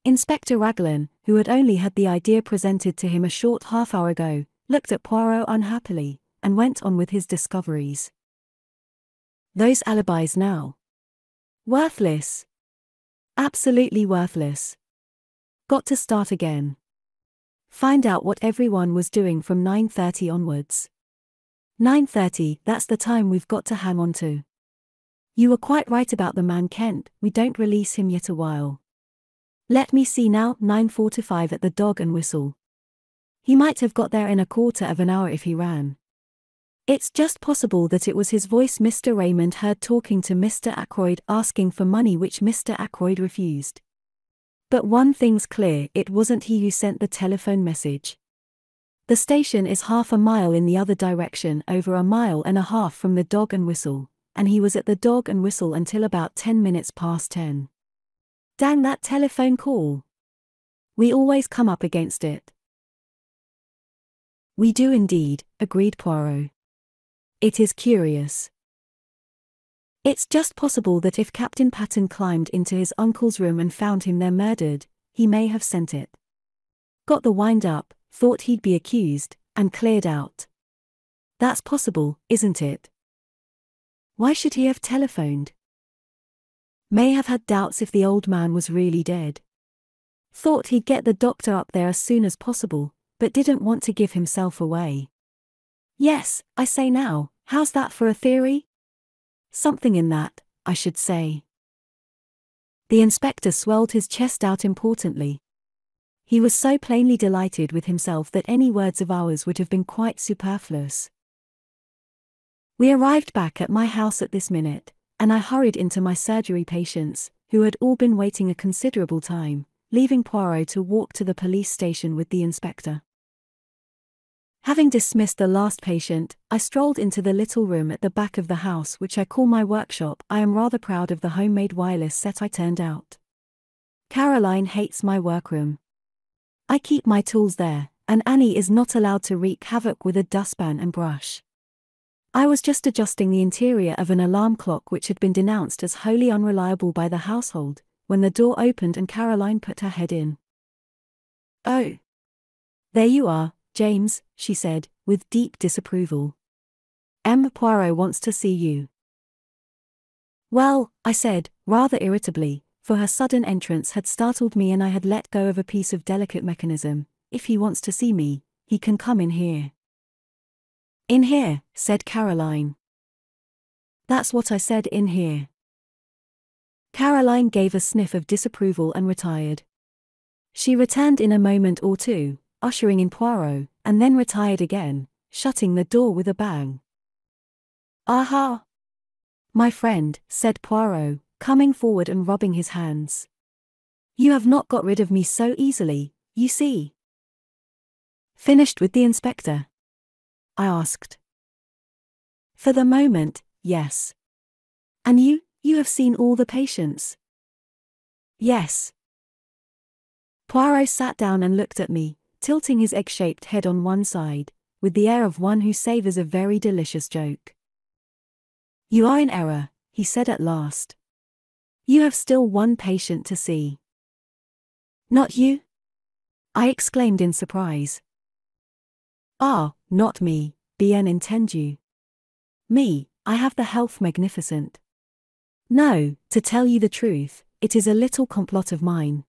Inspector Raglan, who had only had the idea presented to him a short half-hour ago, looked at Poirot unhappily, and went on with his discoveries. Those alibis now. Worthless. Absolutely worthless. Got to start again. Find out what everyone was doing from 9:30 onwards. 9:30, that's the time we've got to hang on to. You were quite right about the man Kent, we don't release him yet a while. Let me see now, 9:45 at the Dog and Whistle. He might have got there in a quarter of an hour if he ran. It's just possible that it was his voice Mr. Raymond heard talking to Mr. Ackroyd asking for money which Mr. Ackroyd refused. But one thing's clear, it wasn't he who sent the telephone message. The station is half a mile in the other direction, over a mile and a half from the Dog and Whistle, and he was at the Dog and Whistle until about 10 minutes past 10. Dang that telephone call. We always come up against it. We do indeed, agreed Poirot. It is curious. It's just possible that if Captain Patten climbed into his uncle's room and found him there murdered, he may have sent it. Got the wind up, thought he'd be accused, and cleared out. That's possible, isn't it? Why should he have telephoned? May have had doubts if the old man was really dead. Thought he'd get the doctor up there as soon as possible, but didn't want to give himself away. Yes, I say now, how's that for a theory? Something in that, I should say. The inspector swelled his chest out importantly. He was so plainly delighted with himself that any words of ours would have been quite superfluous. We arrived back at my house at this minute, and I hurried into my surgery patients, who had all been waiting a considerable time, leaving Poirot to walk to the police station with the inspector. Having dismissed the last patient, I strolled into the little room at the back of the house which I call my workshop. I am rather proud of the homemade wireless set I turned out. Caroline hates my workroom. I keep my tools there, and Annie is not allowed to wreak havoc with a dustpan and brush. I was just adjusting the interior of an alarm clock which had been denounced as wholly unreliable by the household, when the door opened and Caroline put her head in. "Oh. There you are, James," she said, with deep disapproval. "M. Poirot wants to see you." "Well," I said, rather irritably, for her sudden entrance had startled me and I had let go of a piece of delicate mechanism. "If he wants to see me, he can come in here." "In here," said Caroline. "That's what I said, in here." Caroline gave a sniff of disapproval and retired. She returned in a moment or two, ushering in Poirot, and then retired again, shutting the door with a bang. "Aha! My friend," said Poirot, coming forward and rubbing his hands. "You have not got rid of me so easily, you see." "Finished with the inspector?" I asked. "For the moment, yes." "And you have seen all the patients?" "Yes." Poirot sat down and looked at me, tilting his egg-shaped head on one side, with the air of one who savours a very delicious joke. "You are in error," he said at last. "You have still one patient to see." "Not you?" I exclaimed in surprise. "Ah, not me, bien entendu. Me, I have the health magnificent. No, to tell you the truth, it is a little complot of mine.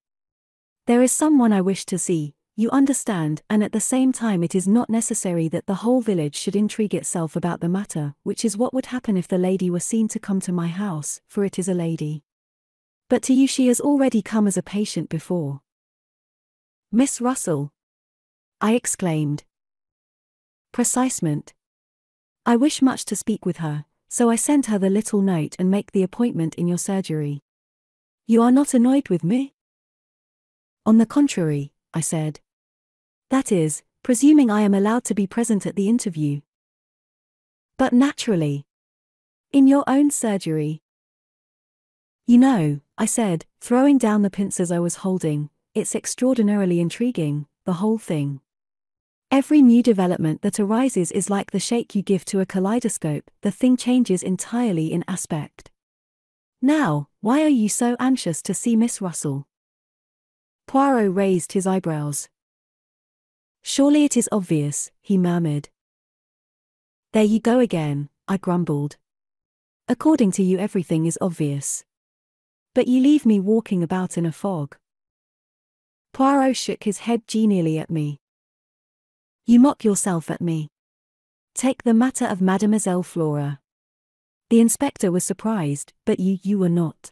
There is someone I wish to see, you understand, and at the same time it is not necessary that the whole village should intrigue itself about the matter, which is what would happen if the lady were seen to come to my house, for it is a lady. But to you she has already come as a patient before." "Miss Russell?" I exclaimed. "Precisement. I wish much to speak with her, so I sent her the little note and make the appointment in your surgery. You are not annoyed with me?" "On the contrary," I said. "That is, presuming I am allowed to be present at the interview." "But naturally. In your own surgery." "You know," I said, throwing down the pincers I was holding, "it's extraordinarily intriguing, the whole thing. Every new development that arises is like the shake you give to a kaleidoscope, the thing changes entirely in aspect. Now, why are you so anxious to see Miss Russell?" Poirot raised his eyebrows. "Surely it is obvious," he murmured. "There you go again," I grumbled. "According to you everything is obvious. But you leave me walking about in a fog." Poirot shook his head genially at me. "You mock yourself at me. Take the matter of Mademoiselle Flora. The inspector was surprised, but you were not."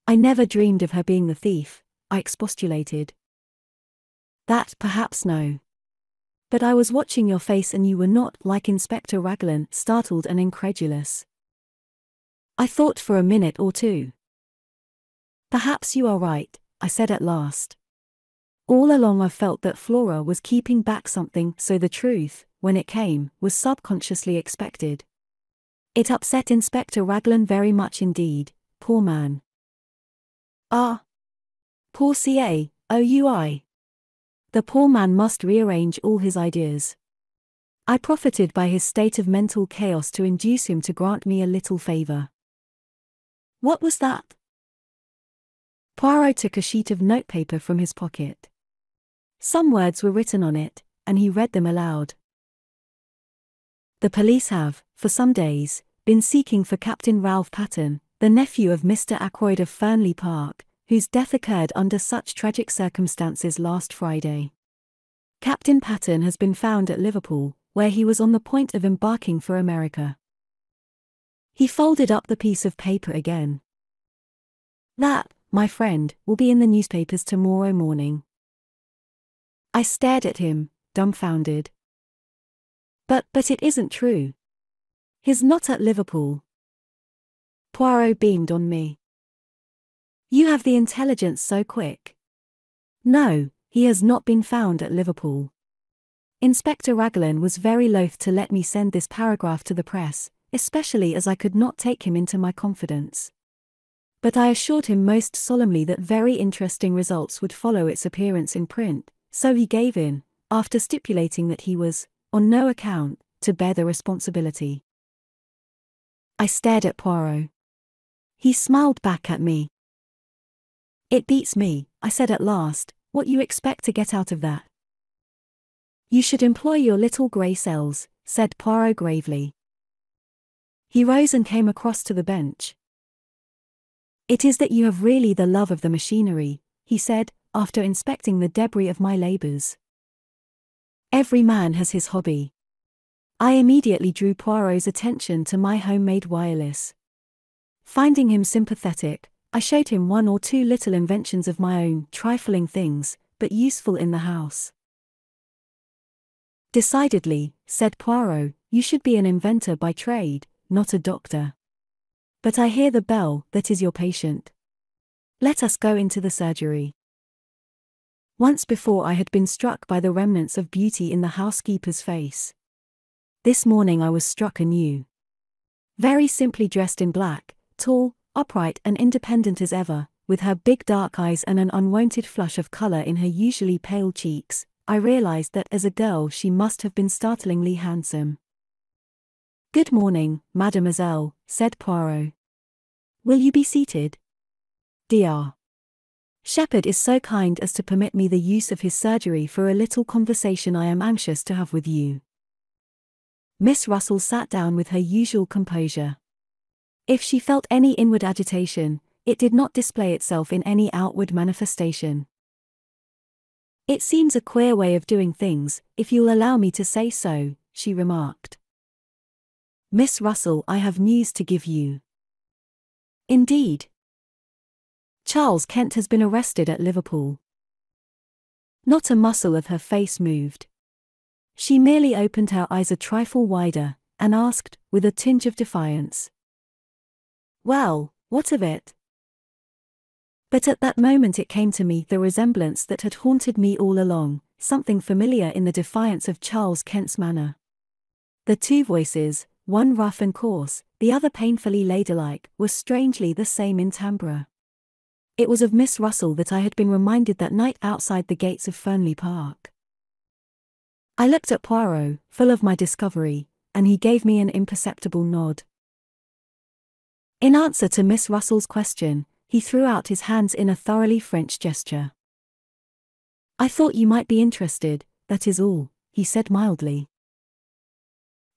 "I never dreamed of her being the thief," I expostulated. "That perhaps no. But I was watching your face and you were not, like Inspector Raglan, startled and incredulous." I thought for a minute or two. "Perhaps you are right," I said at last. "All along I felt that Flora was keeping back something, so the truth, when it came, was subconsciously expected. It upset Inspector Raglan very much indeed, poor man." "Ah. Poor CA, OUI. The poor man must rearrange all his ideas. I profited by his state of mental chaos to induce him to grant me a little favor." "What was that?" Poirot took a sheet of notepaper from his pocket. Some words were written on it, and he read them aloud. "The police have, for some days, been seeking for Captain Ralph Patten, the nephew of Mr. Ackroyd of Fernley Park, whose death occurred under such tragic circumstances last Friday. Captain Patten has been found at Liverpool, where he was on the point of embarking for America." He folded up the piece of paper again. "That, my friend, will be in the newspapers tomorrow morning." I stared at him, dumbfounded. But it isn't true. He's not at Liverpool." Poirot beamed on me. "You have the intelligence so quick. No, he has not been found at Liverpool. Inspector Raglan was very loath to let me send this paragraph to the press, especially as I could not take him into my confidence. But I assured him most solemnly that very interesting results would follow its appearance in print, so he gave in, after stipulating that he was, on no account, to bear the responsibility. I stared at Poirot. He smiled back at me. "It beats me," I said at last, "what you expect to get out of that." "You should employ your little grey cells," said Poirot gravely. He rose and came across to the bench. "It is that you have really the love of the machinery," he said, after inspecting the debris of my labours. "Every man has his hobby." I immediately drew Poirot's attention to my homemade wireless. Finding him sympathetic, I showed him one or two little inventions of my own, trifling things, but useful in the house. "Decidedly," said Poirot, "you should be an inventor by trade, not a doctor. But I hear the bell, that is your patient. Let us go into the surgery." Once before I had been struck by the remnants of beauty in the housekeeper's face. This morning I was struck anew. Very simply dressed in black, tall, upright and independent as ever, with her big dark eyes and an unwonted flush of colour in her usually pale cheeks, I realized that as a girl she must have been startlingly handsome. "Good morning, mademoiselle," said Poirot. "Will you be seated? Dr. Shepherd is so kind as to permit me the use of his surgery for a little conversation I am anxious to have with you." Miss Russell sat down with her usual composure. If she felt any inward agitation, it did not display itself in any outward manifestation. "It seems a queer way of doing things, if you'll allow me to say so," she remarked. "Miss Russell, I have news to give you." "Indeed?" "Charles Kent has been arrested at Liverpool." Not a muscle of her face moved. She merely opened her eyes a trifle wider, and asked, with a tinge of defiance, "Well, what of it?" But at that moment it came to me the resemblance that had haunted me all along, something familiar in the defiance of Charles Kent's manner. The two voices, one rough and coarse, the other painfully ladylike, were strangely the same in timbre. It was of Miss Russell that I had been reminded that night outside the gates of Fernley Park. I looked at Poirot, full of my discovery, and he gave me an imperceptible nod. In answer to Miss Russell's question, he threw out his hands in a thoroughly French gesture. "I thought you might be interested, that is all," he said mildly.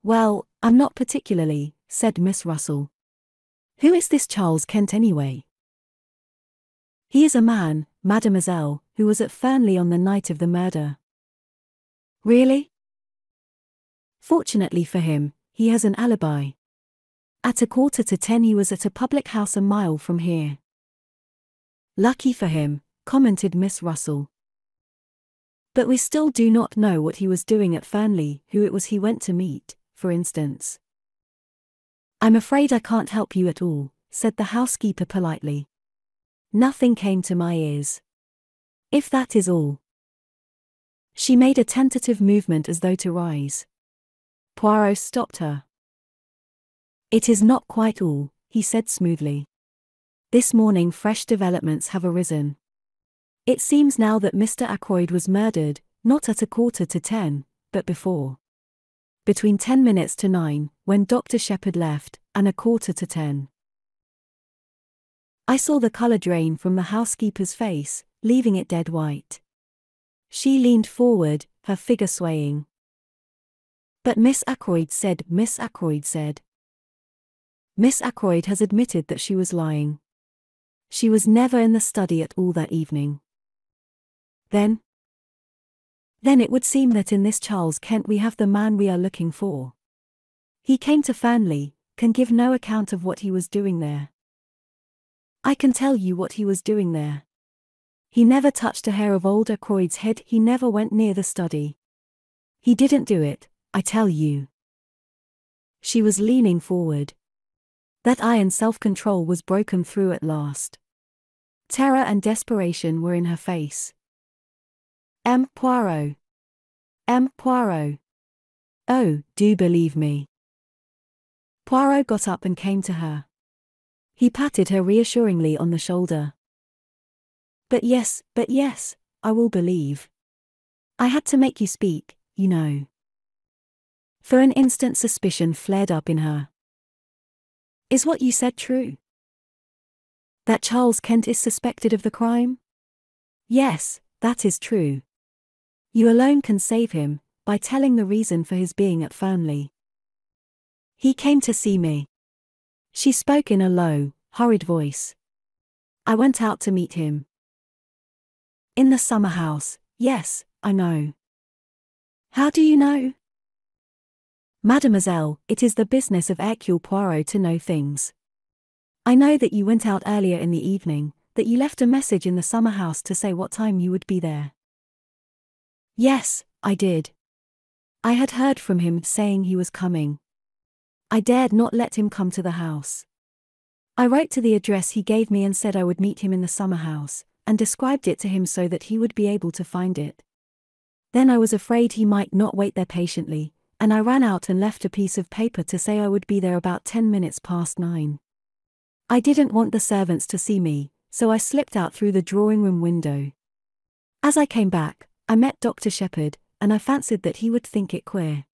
"Well, I'm not particularly," said Miss Russell. "Who is this Charles Kent anyway?" "He is a man, mademoiselle, who was at Fernley on the night of the murder." "Really?" "Fortunately for him, he has an alibi. At 9:45 he was at a public house a mile from here." "Lucky for him," commented Miss Russell. "But we still do not know what he was doing at Fernley, who it was he went to meet, for instance." "I'm afraid I can't help you at all," said the housekeeper politely. "Nothing came to my ears. If that is all." She made a tentative movement as though to rise. Poirot stopped her. "It is not quite all," he said smoothly. "This morning fresh developments have arisen. It seems now that Mr. Ackroyd was murdered, not at 9:45, but before. Between 9:10, when Dr. Shepherd left, and 9:45. I saw the colour drain from the housekeeper's face, leaving it dead white. She leaned forward, her figure swaying. "But Miss Ackroyd said. Miss Ackroyd has admitted that she was lying. She was never in the study at all that evening." Then it would seem that in this Charles Kent we have the man we are looking for. He came to Fernley, can give no account of what he was doing there. I can tell you what he was doing there. He never touched a hair of old Ackroyd's head, he never went near the study. He didn't do it, I tell you." She was leaning forward. That iron self-control was broken through at last. Terror and desperation were in her face. "Poirot. Poirot. Oh, do believe me. Poirot got up and came to her. He patted her reassuringly on the shoulder. But yes, I will believe. I had to make you speak, you know. For an instant suspicion flared up in her. Is what you said true? That Charles Kent is suspected of the crime? Yes, that is true. You alone can save him, by telling the reason for his being at Fernley. He came to see me. She spoke in a low, hurried voice. I went out to meet him. In the summer house, yes, I know. How do you know? Mademoiselle, it is the business of Hercule Poirot to know things. I know that you went out earlier in the evening, that you left a message in the summer house to say what time you would be there. Yes, I did. I had heard from him saying he was coming. I dared not let him come to the house. I wrote to the address he gave me and said I would meet him in the summer house, and described it to him so that he would be able to find it. Then I was afraid he might not wait there patiently, and I ran out and left a piece of paper to say I would be there about 10 minutes past 9. I didn't want the servants to see me, so I slipped out through the drawing-room window. As I came back, I met Dr. Shepherd, and I fancied that he would think it queer.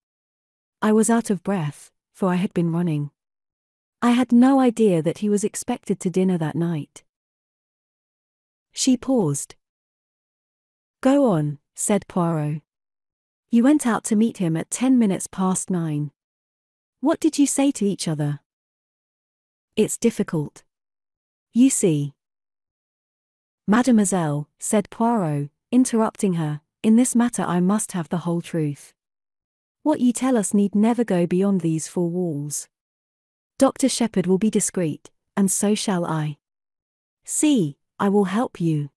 I was out of breath, for I had been running. I had no idea that he was expected to dinner that night. She paused. Go on, said Poirot. You went out to meet him at 10 minutes past 9. What did you say to each other? It's difficult. You see. Mademoiselle, said Poirot, interrupting her, in this matter I must have the whole truth. What you tell us need never go beyond these 4 walls. Dr. Shepherd will be discreet, and so shall I. See, I will help you.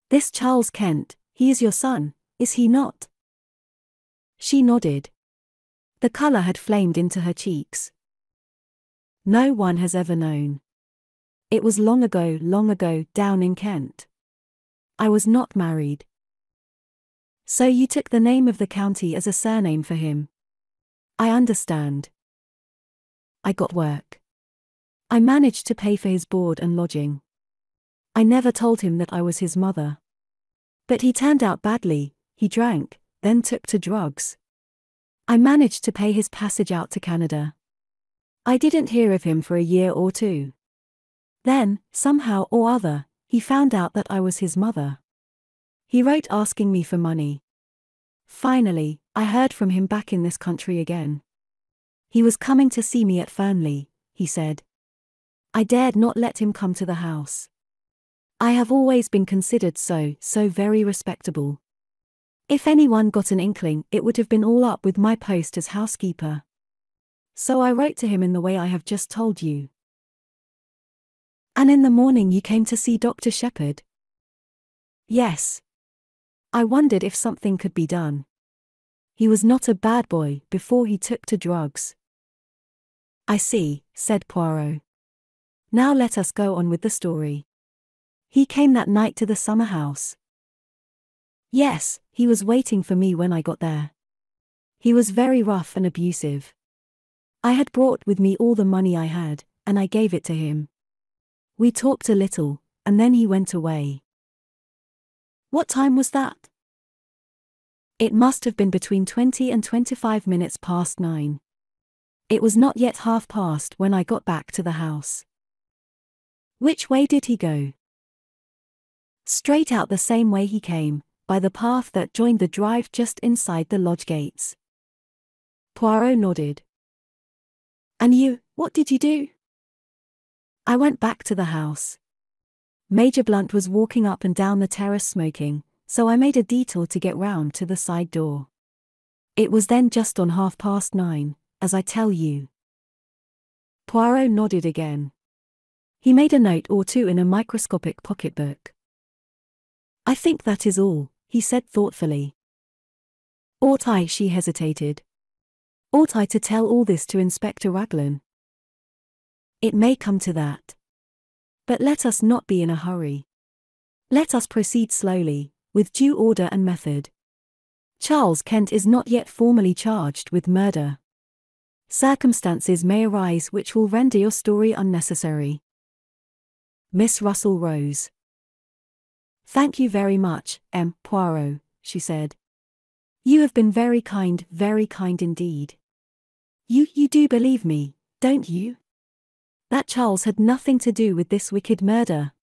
This Charles Kent, he is your son, is he not? She nodded. The colour had flamed into her cheeks. No one has ever known. It was long ago, down in Kent. I was not married. So you took the name of the county as a surname for him. I understand. I got work. I managed to pay for his board and lodging. I never told him that I was his mother. But he turned out badly, he drank, then took to drugs. I managed to pay his passage out to Canada. I didn't hear of him for a year or 2. Then, somehow or other, he found out that I was his mother. He wrote asking me for money. Finally, I heard from him back in this country again. He was coming to see me at Fernley, he said. I dared not let him come to the house. I have always been considered so very respectable. If anyone got an inkling, it would have been all up with my post as housekeeper. So I wrote to him in the way I have just told you. And in the morning you came to see Dr. Shepherd? Yes. I wondered if something could be done. He was not a bad boy before he took to drugs. I see, said Poirot. Now let us go on with the story. He came that night to the summer house. Yes, he was waiting for me when I got there. He was very rough and abusive. I had brought with me all the money I had, and I gave it to him. We talked a little, and then he went away. What time was that? It must have been between 20 and 25 minutes past 9. It was not yet past when I got back to the house. Which way did he go? Straight out the same way he came, by the path that joined the drive just inside the lodge gates. Poirot nodded. And you, what did you do? I went back to the house. Major Blunt was walking up and down the terrace smoking, so I made a detour to get round to the side door. It was then just on 9:30, as I tell you. Poirot nodded again. He made a note or 2 in a microscopic pocketbook. I think that is all, he said thoughtfully. Ought I? She hesitated. Ought I to tell all this to Inspector Raglan? It may come to that. But let us not be in a hurry. Let us proceed slowly, with due order and method. Charles Kent is not yet formally charged with murder. Circumstances may arise which will render your story unnecessary. Miss Russell rose. "Thank you very much, M. Poirot," she said. "You have been very kind indeed. You do believe me, don't you? That Charles had nothing to do with this wicked murder?"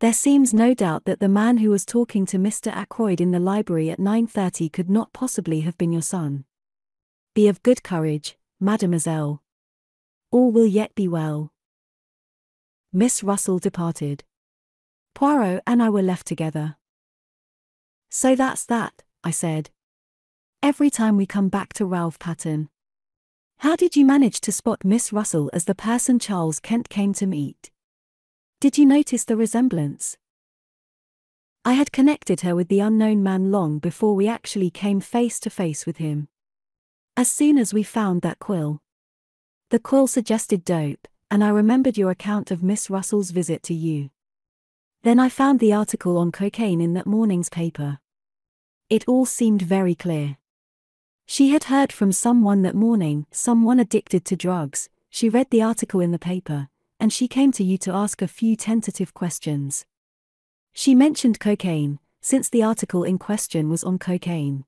"There seems no doubt that the man who was talking to Mr. Ackroyd in the library at 9:30 could not possibly have been your son. Be of good courage, mademoiselle. All will yet be well." Miss Russell departed. Poirot and I were left together. "So that's that," I said. "Every time we come back to Ralph Pattern. How did you manage to spot Miss Russell as the person Charles Kent came to meet? Did you notice the resemblance?" I had connected her with the unknown man long before we actually came face to face with him. As soon as we found that quill. The quill suggested dope, and I remembered your account of Miss Russell's visit to you. Then I found the article on cocaine in that morning's paper. It all seemed very clear. She had heard from someone that morning, someone addicted to drugs. She read the article in the paper, and she came to you to ask a few tentative questions. She mentioned cocaine, since the article in question was on cocaine.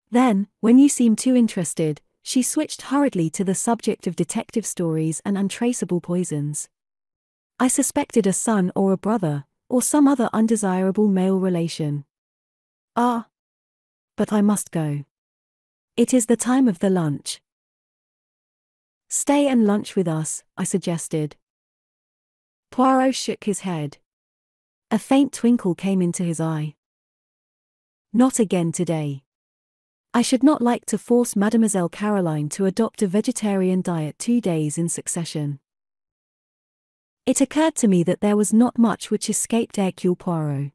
Then, when you seemed too interested, she switched hurriedly to the subject of detective stories and untraceable poisons. I suspected a son or a brother, or some other undesirable male relation. Ah! But I must go. It is the time of the lunch. "Stay and lunch with us," I suggested. Poirot shook his head. A faint twinkle came into his eye. "Not again today. I should not like to force Mademoiselle Caroline to adopt a vegetarian diet 2 days in succession." It occurred to me that there was not much which escaped Hercule Poirot.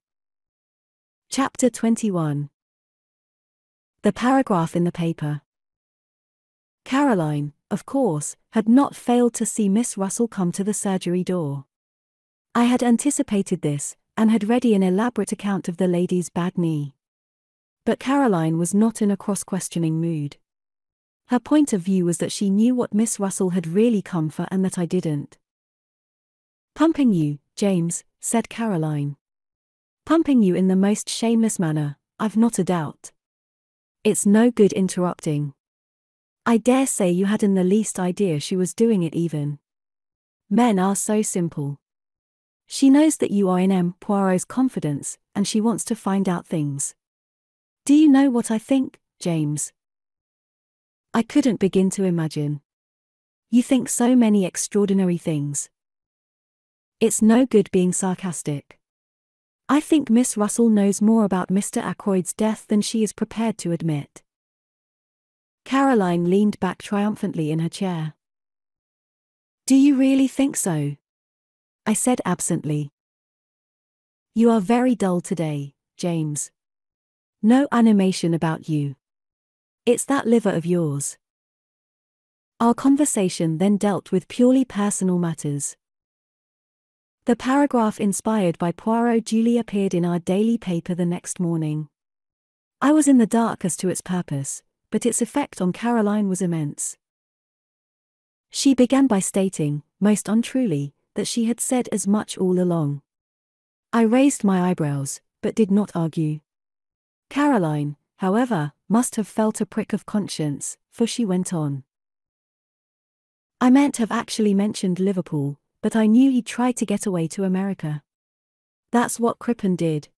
Chapter 21. The paragraph in the paper. Caroline, of course, had not failed to see Miss Russell come to the surgery door. I had anticipated this, and had ready an elaborate account of the lady's bad knee. But Caroline was not in a cross-questioning mood. Her point of view was that she knew what Miss Russell had really come for and that I didn't. "Pumping you, James," said Caroline. "Pumping you in the most shameless manner, I've not a doubt. It's no good interrupting. I dare say you hadn't the least idea she was doing it even. Men are so simple. She knows that you are in M. Poirot's confidence, and she wants to find out things. Do you know what I think, James? I couldn't begin to imagine. You think so many extraordinary things. It's no good being sarcastic. I think Miss Russell knows more about Mr. Ackroyd's death than she is prepared to admit." Caroline leaned back triumphantly in her chair. "Do you really think so?" I said absently. "You are very dull today, James. No animation about you. It's that liver of yours." Our conversation then dealt with purely personal matters. The paragraph inspired by Poirot duly appeared in our daily paper the next morning. I was in the dark as to its purpose, but its effect on Caroline was immense. She began by stating, most untruly, that she had said as much all along. I raised my eyebrows, but did not argue. Caroline, however, must have felt a prick of conscience, for she went on. "I meant to have actually mentioned Liverpool, but I knew he'd try to get away to America. That's what Crippen did."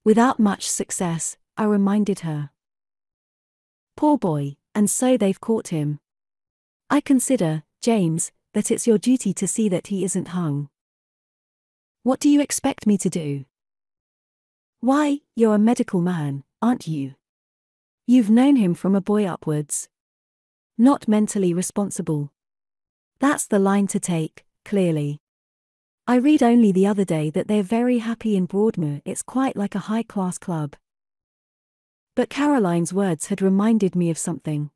Without much success, I reminded her. "Poor boy, and so they've caught him. I consider, James, that it's your duty to see that he isn't hung." "What do you expect me to do?" "Why, you're a medical man, aren't you? You've known him from a boy upwards. Not mentally responsible. That's the line to take, clearly. I read only the other day that they're very happy in Broadmoor. It's quite like a high-class club." But Caroline's words had reminded me of something.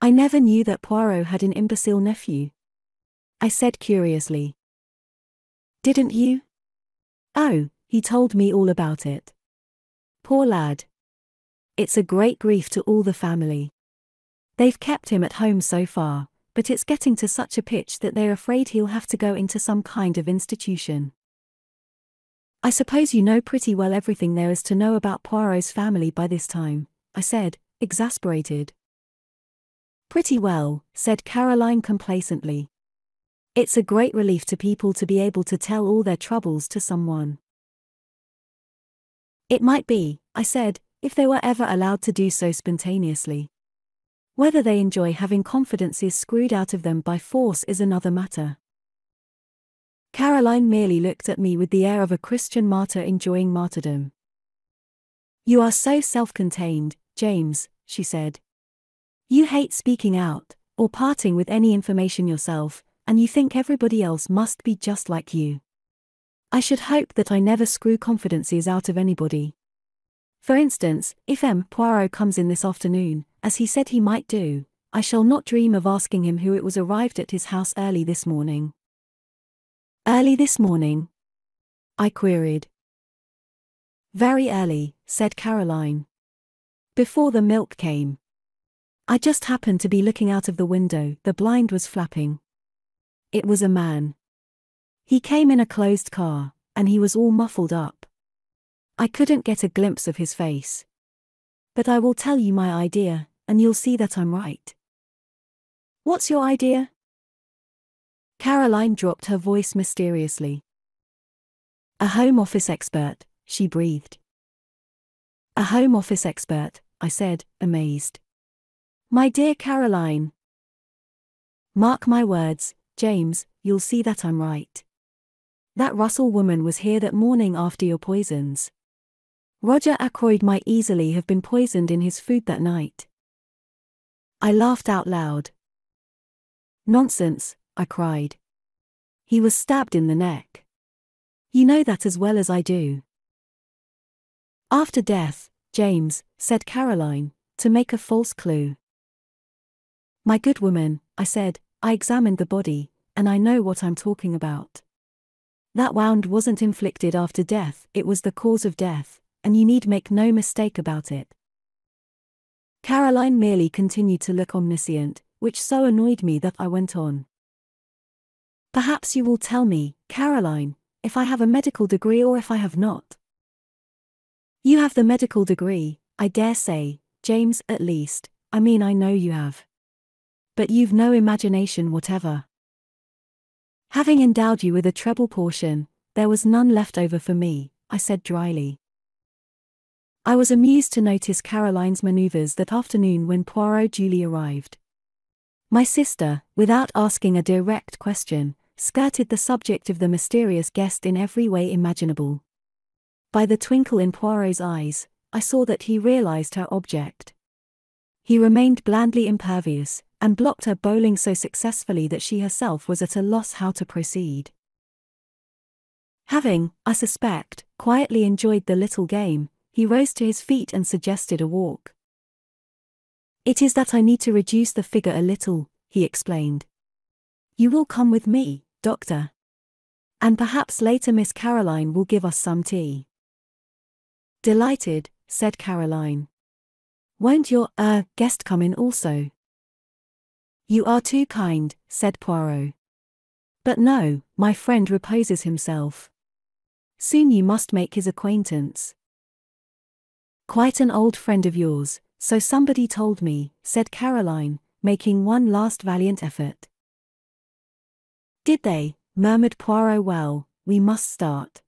"I never knew that Poirot had an imbecile nephew," I said curiously. "Didn't you?" "Oh, he told me all about it. Poor lad. It's a great grief to all the family. They've kept him at home so far, but it's getting to such a pitch that they're afraid he'll have to go into some kind of institution. I suppose you know pretty well everything there is to know about Poirot's family by this time, I said, exasperated. Pretty well, said Caroline complacently. It's a great relief to people to be able to tell all their troubles to someone. It might be, I said, if they were ever allowed to do so spontaneously. Whether they enjoy having confidences screwed out of them by force is another matter. Caroline merely looked at me with the air of a Christian martyr enjoying martyrdom. You are so self-contained, James, she said. You hate speaking out, or parting with any information yourself, and you think everybody else must be just like you. I should hope that I never screw confidences out of anybody. For instance, if Poirot comes in this afternoon, as he said he might do, I shall not dream of asking him who it was arrived at his house early this morning. Early this morning? I queried. Very early, said Caroline. Before the milk came. I just happened to be looking out of the window, the blind was flapping. It was a man. He came in a closed car, and he was all muffled up. I couldn't get a glimpse of his face. But I will tell you my idea, and you'll see that I'm right. What's your idea? Caroline dropped her voice mysteriously. A home office expert, she breathed. A home office expert, I said, amazed. My dear Caroline. Mark my words, James, you'll see that I'm right. That Russell woman was here that morning after your poisons. Roger Ackroyd might easily have been poisoned in his food that night. I laughed out loud. Nonsense, I cried. He was stabbed in the neck. You know that as well as I do. After death, James, said Caroline, to make a false clue. My good woman, I said, I examined the body, and I know what I'm talking about. That wound wasn't inflicted after death, it was the cause of death, and you need make no mistake about it. Caroline merely continued to look omniscient, which so annoyed me that I went on. Perhaps you will tell me, Caroline, if I have a medical degree or if I have not. You have the medical degree, I dare say, James, at least, I mean I know you have. But you've no imagination whatever. Having endowed you with a treble portion, there was none left over for me, I said dryly. I was amused to notice Caroline's manoeuvres that afternoon when Poirot duly arrived. My sister, without asking a direct question, skirted the subject of the mysterious guest in every way imaginable. By the twinkle in Poirot's eyes, I saw that he realized her object. He remained blandly impervious, and blocked her bowling so successfully that she herself was at a loss how to proceed. Having, I suspect, quietly enjoyed the little game, he rose to his feet and suggested a walk. It is that I need to reduce the figure a little, he explained. You will come with me, Doctor. And perhaps later Miss Caroline will give us some tea. Delighted, said Caroline. Won't your, guest come in also? You are too kind, said Poirot. But no, my friend reposes himself. Soon you must make his acquaintance. Quite an old friend of yours, so somebody told me, said Caroline, making one last valiant effort. Did they? Murmured Poirot. Well, we must start.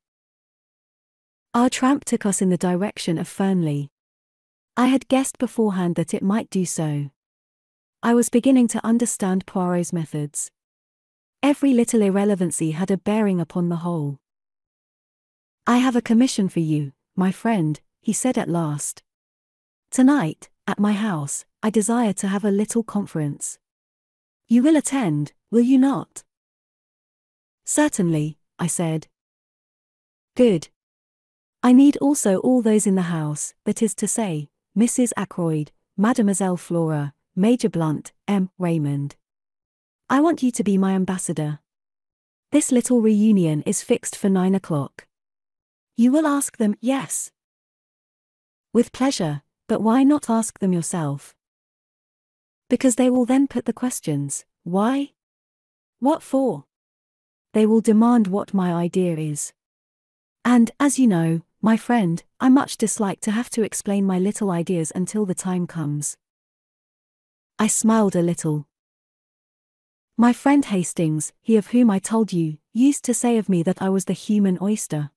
Our tramp took us in the direction of Fernley. I had guessed beforehand that it might do so. I was beginning to understand Poirot's methods. Every little irrelevancy had a bearing upon the whole. I have a commission for you, my friend, he said at last. Tonight, at my house, I desire to have a little conference. You will attend, will you not? Certainly, I said. Good. I need also all those in the house, that is to say, Mrs. Ackroyd, Mademoiselle Flora, Major Blunt, M. Raymond. I want you to be my ambassador. This little reunion is fixed for 9 o'clock. You will ask them, yes. With pleasure, but why not ask them yourself? Because they will then put the questions. Why? What for? They will demand what my idea is. And, as you know, my friend, I much dislike to have to explain my little ideas until the time comes. I smiled a little. My friend Hastings, he of whom I told you, used to say of me that I was the human oyster.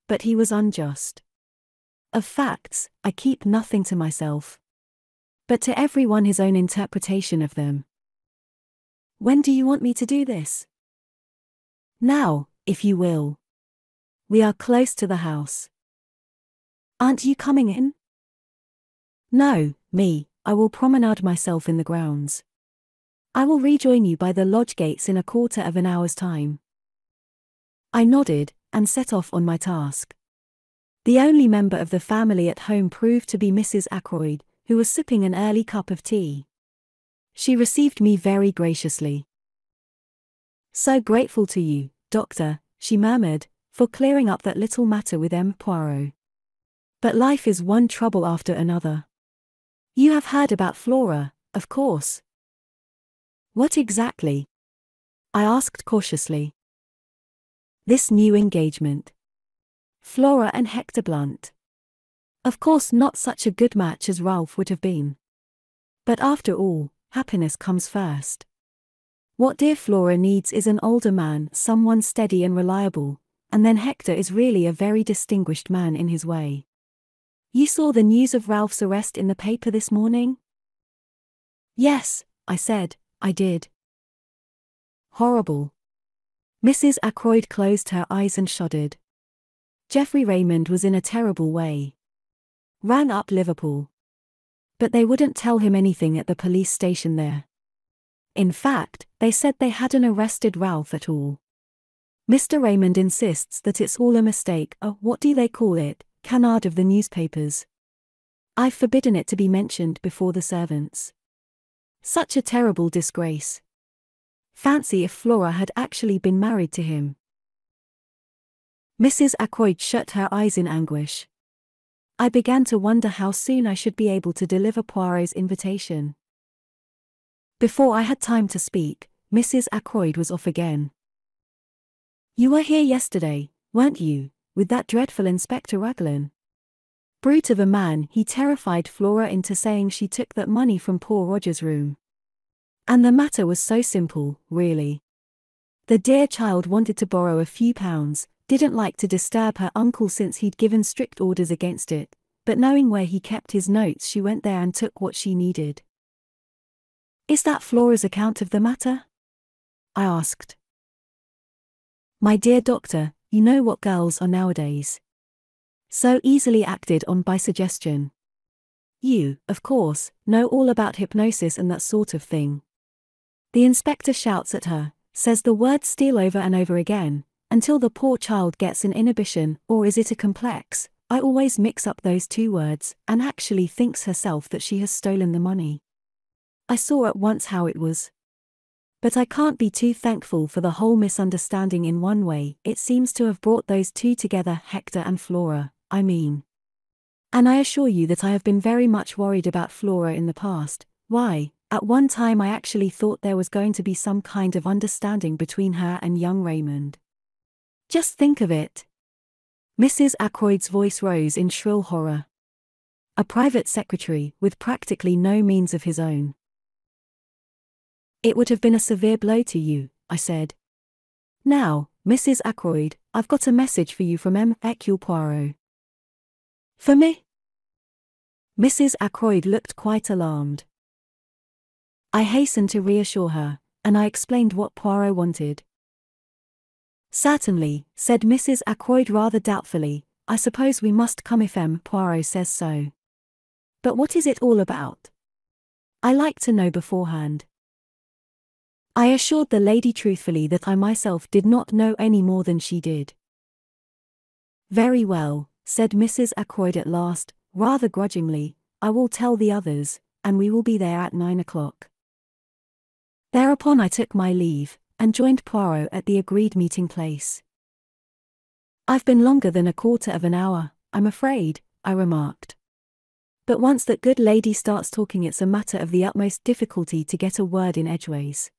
But he was unjust. Of facts, I keep nothing to myself. But to everyone his own interpretation of them. When do you want me to do this? Now, if you will. We are close to the house. Aren't you coming in? No, I will promenade myself in the grounds. I will rejoin you by the lodge gates in a quarter of an hour's time. I nodded, and set off on my task. The only member of the family at home proved to be Mrs. Ackroyd, who was sipping an early cup of tea. She received me very graciously. So grateful to you, Doctor, she murmured, for clearing up that little matter with M. Poirot. But life is one trouble after another. You have heard about Flora, of course. What exactly? I asked cautiously. This new engagement. Flora and Hector Blunt. Of course not such a good match as Ralph would have been. But after all, happiness comes first. What dear Flora needs is an older man, someone steady and reliable, and then Hector is really a very distinguished man in his way. You saw the news of Ralph's arrest in the paper this morning? Yes, I said, I did. Horrible. Mrs. Ackroyd closed her eyes and shuddered. Geoffrey Raymond was in a terrible way. Ran up Liverpool. But they wouldn't tell him anything at the police station there. In fact, they said they hadn't arrested Ralph at all. Mr. Raymond insists that it's all a mistake, a what do they call it, canard of the newspapers. I've forbidden it to be mentioned before the servants. Such a terrible disgrace. Fancy if Flora had actually been married to him. Mrs. Ackroyd shut her eyes in anguish. I began to wonder how soon I should be able to deliver Poirot's invitation. Before I had time to speak, Mrs. Ackroyd was off again. You were here yesterday, weren't you, with that dreadful Inspector Raglan? Brute of a man, he terrified Flora into saying she took that money from poor Roger's room. And the matter was so simple, really. The dear child wanted to borrow a few pounds, didn't like to disturb her uncle since he'd given strict orders against it, but knowing where he kept his notes she went there and took what she needed. Is that Flora's account of the matter? I asked. My dear doctor, you know what girls are nowadays. So easily acted on by suggestion. You, of course, know all about hypnosis and that sort of thing. The inspector shouts at her, says the word steal over and over again, until the poor child gets an inhibition, or is it a complex? I always mix up those two words, and actually thinks herself that she has stolen the money. I saw at once how it was. But I can't be too thankful for the whole misunderstanding in one way, it seems to have brought those two together, Hector and Flora, I mean. And I assure you that I have been very much worried about Flora in the past. Why, at one time I actually thought there was going to be some kind of understanding between her and young Raymond. Just think of it. Mrs. Ackroyd's voice rose in shrill horror. A private secretary, with practically no means of his own. It would have been a severe blow to you, I said. Now, Mrs. Ackroyd, I've got a message for you from Hercule Poirot. For me? Mrs. Ackroyd looked quite alarmed. I hastened to reassure her, and I explained what Poirot wanted. Certainly, said Mrs. Ackroyd rather doubtfully, I suppose we must come if Poirot says so. But what is it all about? I like to know beforehand. I assured the lady truthfully that I myself did not know any more than she did. Very well, said Mrs. Ackroyd at last, rather grudgingly, I will tell the others, and we will be there at 9 o'clock. Thereupon I took my leave, and joined Poirot at the agreed meeting place. I've been longer than a quarter of an hour, I'm afraid, I remarked. But once that good lady starts talking, it's a matter of the utmost difficulty to get a word in edgeways.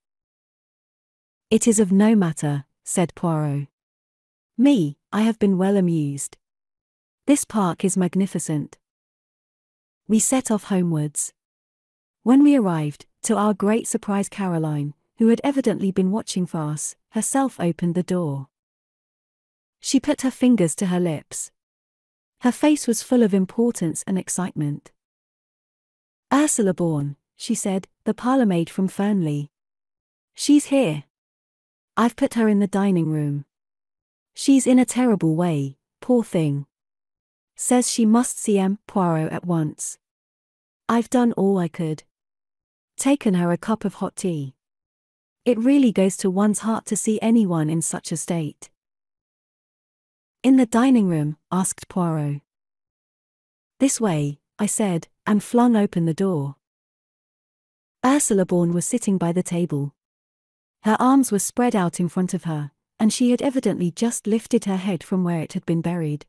It is of no matter, said Poirot. I have been well amused. This park is magnificent. We set off homewards. When we arrived, to our great surprise, Caroline, who had evidently been watching for us, herself opened the door. She put her fingers to her lips. Her face was full of importance and excitement. Ursula Bourne, she said, the parlour-maid from Fernley. She's here. I've put her in the dining room. She's in a terrible way, poor thing. Says she must see Poirot at once. I've done all I could. Taken her a cup of hot tea. It really goes to one's heart to see anyone in such a state. In the dining room? Asked Poirot. This way, I said, and flung open the door. Ursula Bourne was sitting by the table. Her arms were spread out in front of her, and she had evidently just lifted her head from where it had been buried.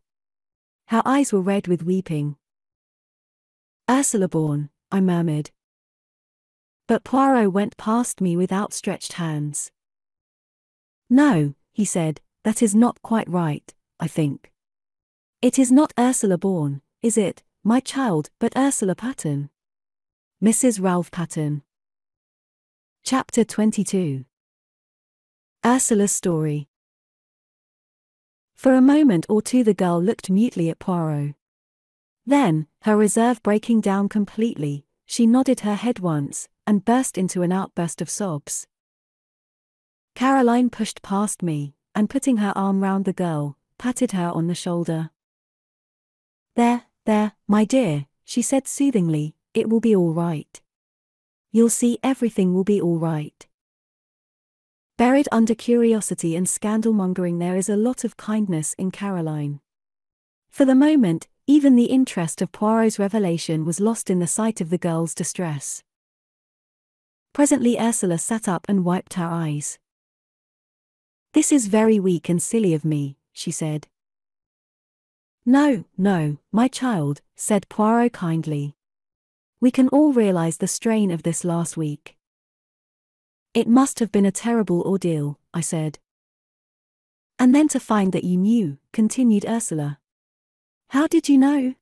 Her eyes were red with weeping. Ursula Bourne, I murmured. But Poirot went past me with outstretched hands. No, he said, that is not quite right, I think. It is not Ursula Bourne, is it, my child, but Ursula Pattern. Mrs. Ralph Pattern. Chapter 22. Ursula's story. For a moment or two the girl looked mutely at Poirot. Then, her reserve breaking down completely, she nodded her head once, and burst into an outburst of sobs. Caroline pushed past me, and putting her arm round the girl, patted her on the shoulder. There, my dear, she said soothingly, it will be all right. You'll see, everything will be all right. Buried under curiosity and scandal-mongering there is a lot of kindness in Caroline. For the moment, even the interest of Poirot's revelation was lost in the sight of the girl's distress. Presently Ursula sat up and wiped her eyes. This is very weak and silly of me, she said. No, my child, said Poirot kindly. We can all realize the strain of this last week. It must have been a terrible ordeal, I said. And then to find that you knew, continued Ursula. How did you know?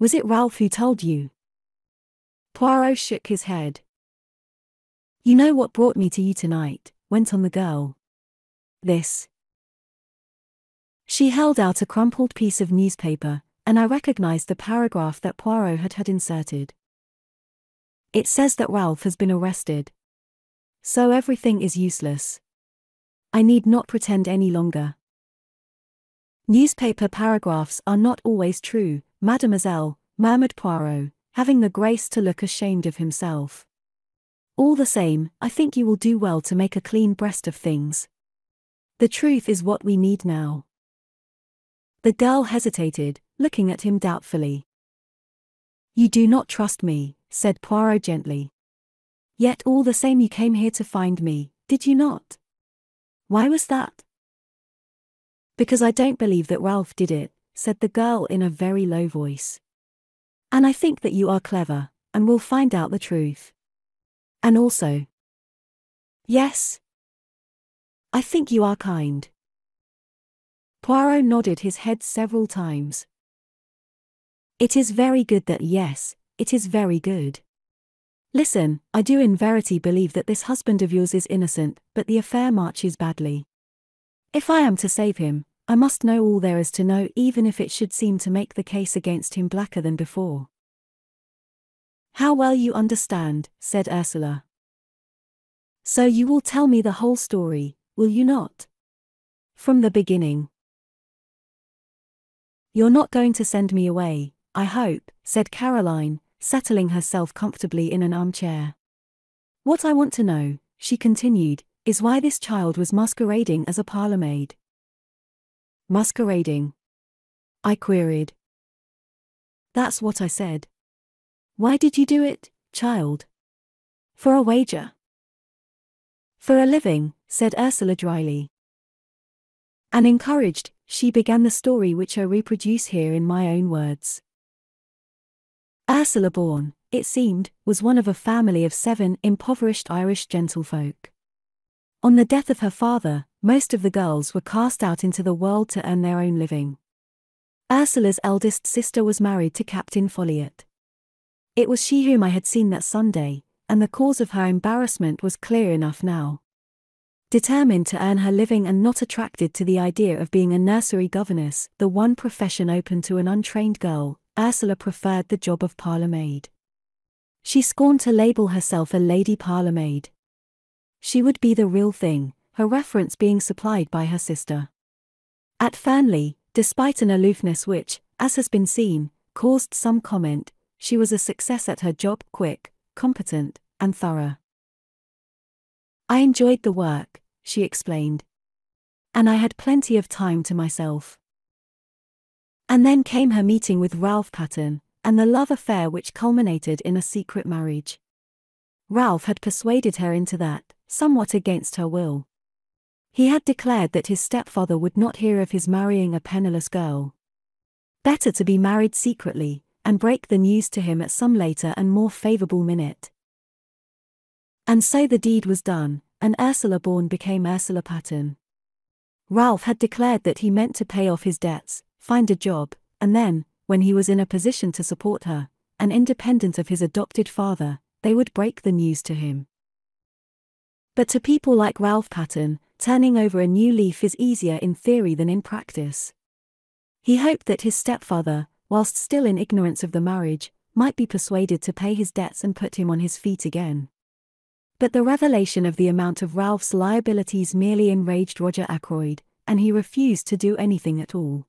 Was it Ralph who told you? Poirot shook his head. You know what brought me to you tonight, went on the girl. This. She held out a crumpled piece of newspaper, and I recognized the paragraph that Poirot had inserted. It says that Ralph has been arrested. So everything is useless. I need not pretend any longer. Newspaper paragraphs are not always true, mademoiselle, murmured Poirot, having the grace to look ashamed of himself. All the same, I think you will do well to make a clean breast of things. The truth is what we need now. The girl hesitated, looking at him doubtfully. You do not trust me, said Poirot gently. Yet all the same you came here to find me, did you not? Why was that? Because I don't believe that Ralph did it, said the girl in a very low voice. And I think that you are clever, and will find out the truth. And also. Yes. I think you are kind. Poirot nodded his head several times. It is very good that yes, it is very good. Listen, I do in verity believe that this husband of yours is innocent, but the affair marches badly. If I am to save him, I must know all there is to know, even if it should seem to make the case against him blacker than before. How well you understand, said Ursula. So you will tell me the whole story, will you not? From the beginning. You're not going to send me away, I hope, said Caroline, settling herself comfortably in an armchair. What I want to know, she continued, is why this child was masquerading as a parlour-maid. Masquerading? I queried. That's what I said. Why did you do it, child? For a wager? For a living, said Ursula dryly. And encouraged, she began the story which I reproduce here in my own words. Ursula born, it seemed, was one of a family of 7 impoverished Irish gentlefolk. On the death of her father, most of the girls were cast out into the world to earn their own living. Ursula's eldest sister was married to Captain Folliot. It was she whom I had seen that Sunday, and the cause of her embarrassment was clear enough now. Determined to earn her living and not attracted to the idea of being a nursery governess, the one profession open to an untrained girl, Ursula preferred the job of parlour-maid. She scorned to label herself a lady parlour-maid. She would be the real thing, her reference being supplied by her sister. At Fernley, despite an aloofness which, as has been seen, caused some comment, she was a success at her job, quick, competent, and thorough. I enjoyed the work, she explained. And I had plenty of time to myself. And then came her meeting with Ralph Pattern, and the love affair which culminated in a secret marriage. Ralph had persuaded her into that, somewhat against her will. He had declared that his stepfather would not hear of his marrying a penniless girl. Better to be married secretly, and break the news to him at some later and more favourable minute. And so the deed was done, and Ursula born became Ursula Pattern. Ralph had declared that he meant to pay off his debts, find a job, and then, when he was in a position to support her, and independent of his adopted father, they would break the news to him. But to people like Ralph Pattern, turning over a new leaf is easier in theory than in practice. He hoped that his stepfather, whilst still in ignorance of the marriage, might be persuaded to pay his debts and put him on his feet again. But the revelation of the amount of Ralph's liabilities merely enraged Roger Ackroyd, and he refused to do anything at all.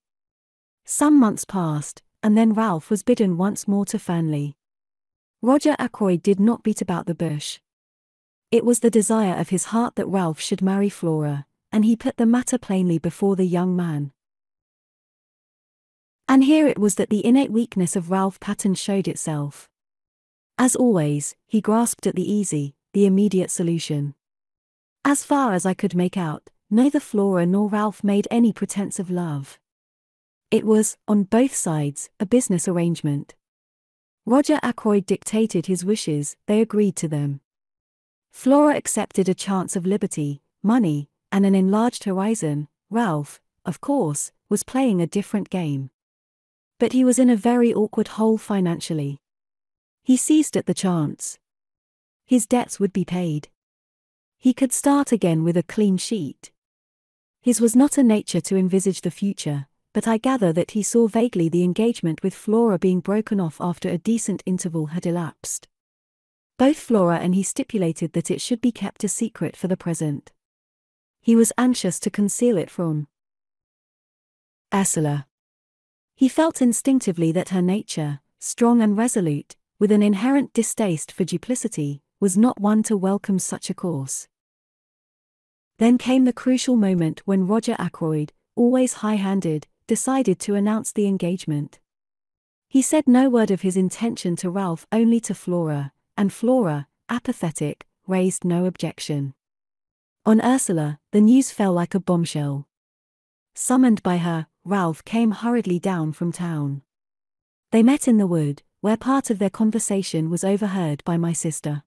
Some months passed, and then Ralph was bidden once more to Fernley. Roger Ackroyd did not beat about the bush. It was the desire of his heart that Ralph should marry Flora, and he put the matter plainly before the young man. And here it was that the innate weakness of Ralph Pattern showed itself. As always, he grasped at the easy, the immediate solution. As far as I could make out, neither Flora nor Ralph made any pretense of love. It was, on both sides, a business arrangement. Roger Ackroyd dictated his wishes, they agreed to them. Flora accepted a chance of liberty, money, and an enlarged horizon. Ralph, of course, was playing a different game. But he was in a very awkward hole financially. He seized at the chance. His debts would be paid. He could start again with a clean sheet. His was not a nature to envisage the future, but I gather that he saw vaguely the engagement with Flora being broken off after a decent interval had elapsed. Both Flora and he stipulated that it should be kept a secret for the present. He was anxious to conceal it from Ursula. He felt instinctively that her nature, strong and resolute, with an inherent distaste for duplicity, was not one to welcome such a course. Then came the crucial moment when Roger Ackroyd, always high-handed, decided to announce the engagement. He said no word of his intention to Ralph, only to Flora, and Flora, apathetic, raised no objection. On Ursula, the news fell like a bombshell. Summoned by her, Ralph came hurriedly down from town. They met in the wood, where part of their conversation was overheard by my sister.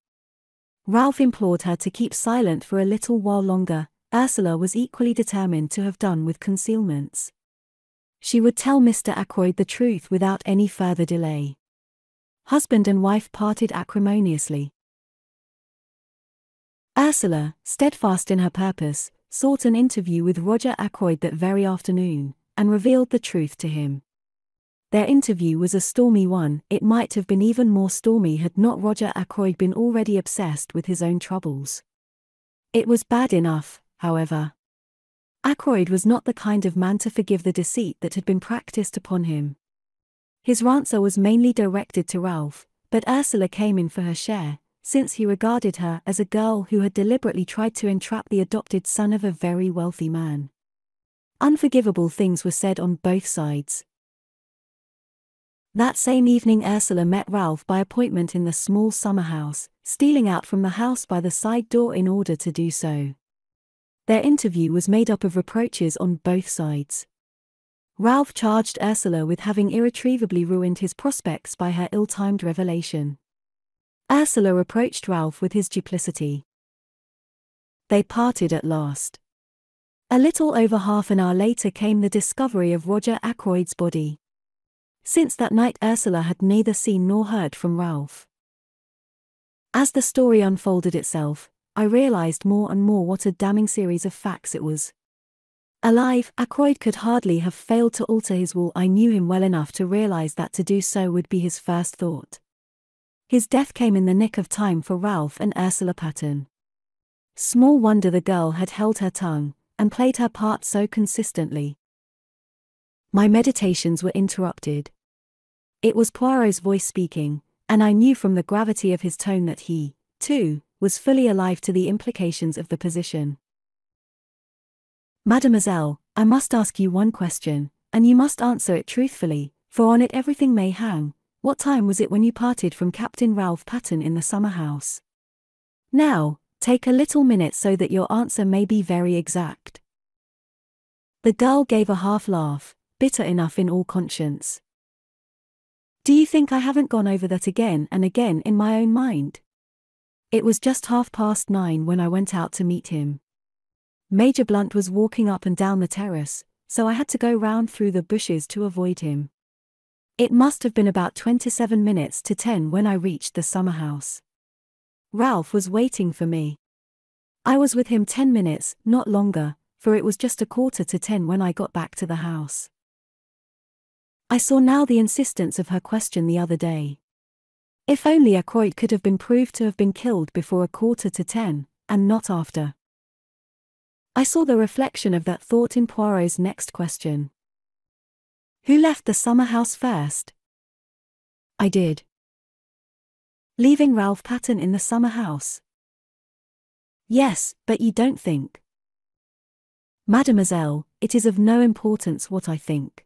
Ralph implored her to keep silent for a little while longer. Ursula was equally determined to have done with concealments. She would tell Mr. Ackroyd the truth without any further delay. Husband and wife parted acrimoniously. Ursula, steadfast in her purpose, sought an interview with Roger Ackroyd that very afternoon, and revealed the truth to him. Their interview was a stormy one. It might have been even more stormy had not Roger Ackroyd been already obsessed with his own troubles. It was bad enough, however. Ackroyd was not the kind of man to forgive the deceit that had been practiced upon him. His rancour was mainly directed to Ralph, but Ursula came in for her share, since he regarded her as a girl who had deliberately tried to entrap the adopted son of a very wealthy man. Unforgivable things were said on both sides. That same evening Ursula met Ralph by appointment in the small summer house, stealing out from the house by the side door in order to do so. Their interview was made up of reproaches on both sides. Ralph charged Ursula with having irretrievably ruined his prospects by her ill-timed revelation. Ursula reproached Ralph with his duplicity. They parted at last. A little over half an hour later came the discovery of Roger Ackroyd's body. Since that night Ursula had neither seen nor heard from Ralph. As the story unfolded itself, I realized more and more what a damning series of facts it was. Alive, Ackroyd could hardly have failed to alter his will. I knew him well enough to realize that to do so would be his first thought. His death came in the nick of time for Ralph and Ursula Patton. Small wonder the girl had held her tongue, and played her part so consistently. My meditations were interrupted. It was Poirot's voice speaking, and I knew from the gravity of his tone that he, too, was fully alive to the implications of the position. Mademoiselle, I must ask you one question, and you must answer it truthfully, for on it everything may hang. What time was it when you parted from Captain Ralph Patton in the summer house? Now, take a little minute so that your answer may be very exact. The girl gave a half laugh, bitter enough in all conscience. Do you think I haven't gone over that again and again in my own mind? It was just 9:30 when I went out to meet him. Major Blunt was walking up and down the terrace, so I had to go round through the bushes to avoid him. It must have been about 27 minutes to 10 when I reached the summer house. Ralph was waiting for me. I was with him 10 minutes, not longer, for it was just 9:45 when I got back to the house. I saw now the insistence of her question the other day. If only Ackroyd could have been proved to have been killed before 9:45, and not after. I saw the reflection of that thought in Poirot's next question. Who left the summer house first? I did. Leaving Ralph Patton in the summer house? Yes, but you don't think. Mademoiselle, it is of no importance what I think.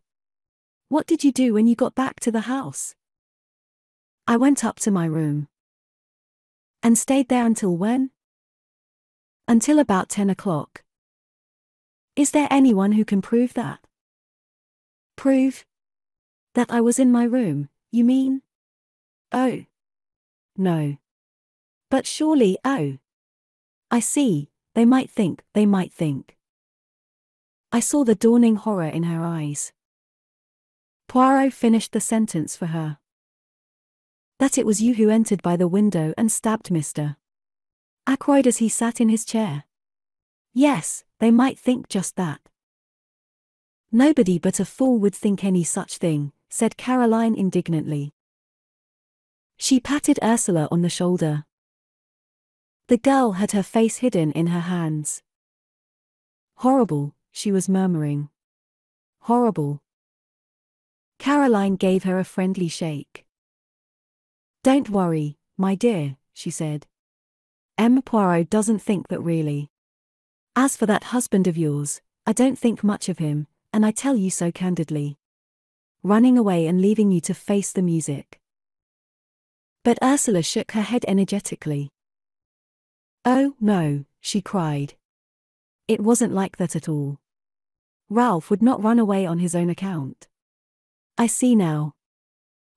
What did you do when you got back to the house? I went up to my room. And stayed there until when? Until about 10 o'clock. Is there anyone who can prove that? Prove? That I was in my room, you mean? Oh. No. But surely, oh. I see, they might think. I saw the dawning horror in her eyes. Poirot finished the sentence for her. That it was you who entered by the window and stabbed Mr. Ackroyd as he sat in his chair. Yes, they might think just that. Nobody but a fool would think any such thing, said Caroline indignantly. She patted Ursula on the shoulder. The girl had her face hidden in her hands. Horrible, she was murmuring. Horrible. Caroline gave her a friendly shake. Don't worry, my dear, she said. Poirot doesn't think that really. As for that husband of yours, I don't think much of him, and I tell you so candidly. Running away and leaving you to face the music. But Ursula shook her head energetically. Oh, no, she cried. It wasn't like that at all. Ralph would not run away on his own account. I see now.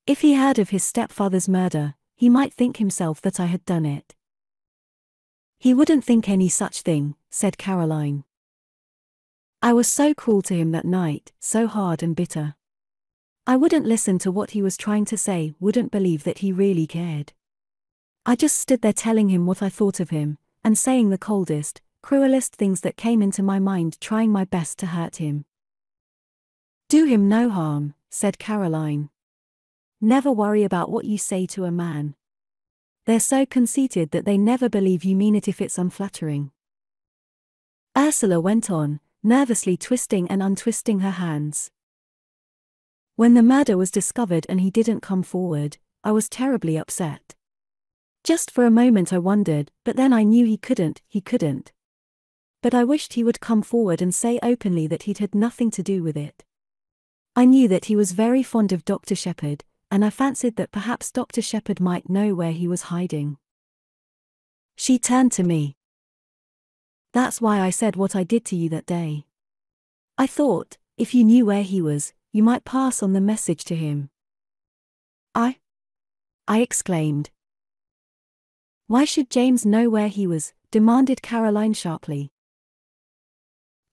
If he heard of his stepfather's murder, he might think himself that I had done it. He wouldn't think any such thing, said Caroline. I was so cruel to him that night, so hard and bitter. I wouldn't listen to what he was trying to say, wouldn't believe that he really cared. I just stood there telling him what I thought of him, and saying the coldest, cruelest things that came into my mind, trying my best to hurt him. Do him no harm, said Caroline. Never worry about what you say to a man. They're so conceited that they never believe you mean it if it's unflattering. Ursula went on, nervously twisting and untwisting her hands. When the murder was discovered and he didn't come forward, I was terribly upset. Just for a moment I wondered, but then I knew he couldn't. But I wished he would come forward and say openly that he'd had nothing to do with it. I knew that he was very fond of Dr. Shepherd, and I fancied that perhaps Dr. Shepherd might know where he was hiding. She turned to me. That's why I said what I did to you that day. I thought, If you knew where he was, you might pass on the message to him. I exclaimed. Why should James know where he was? Demanded Caroline sharply.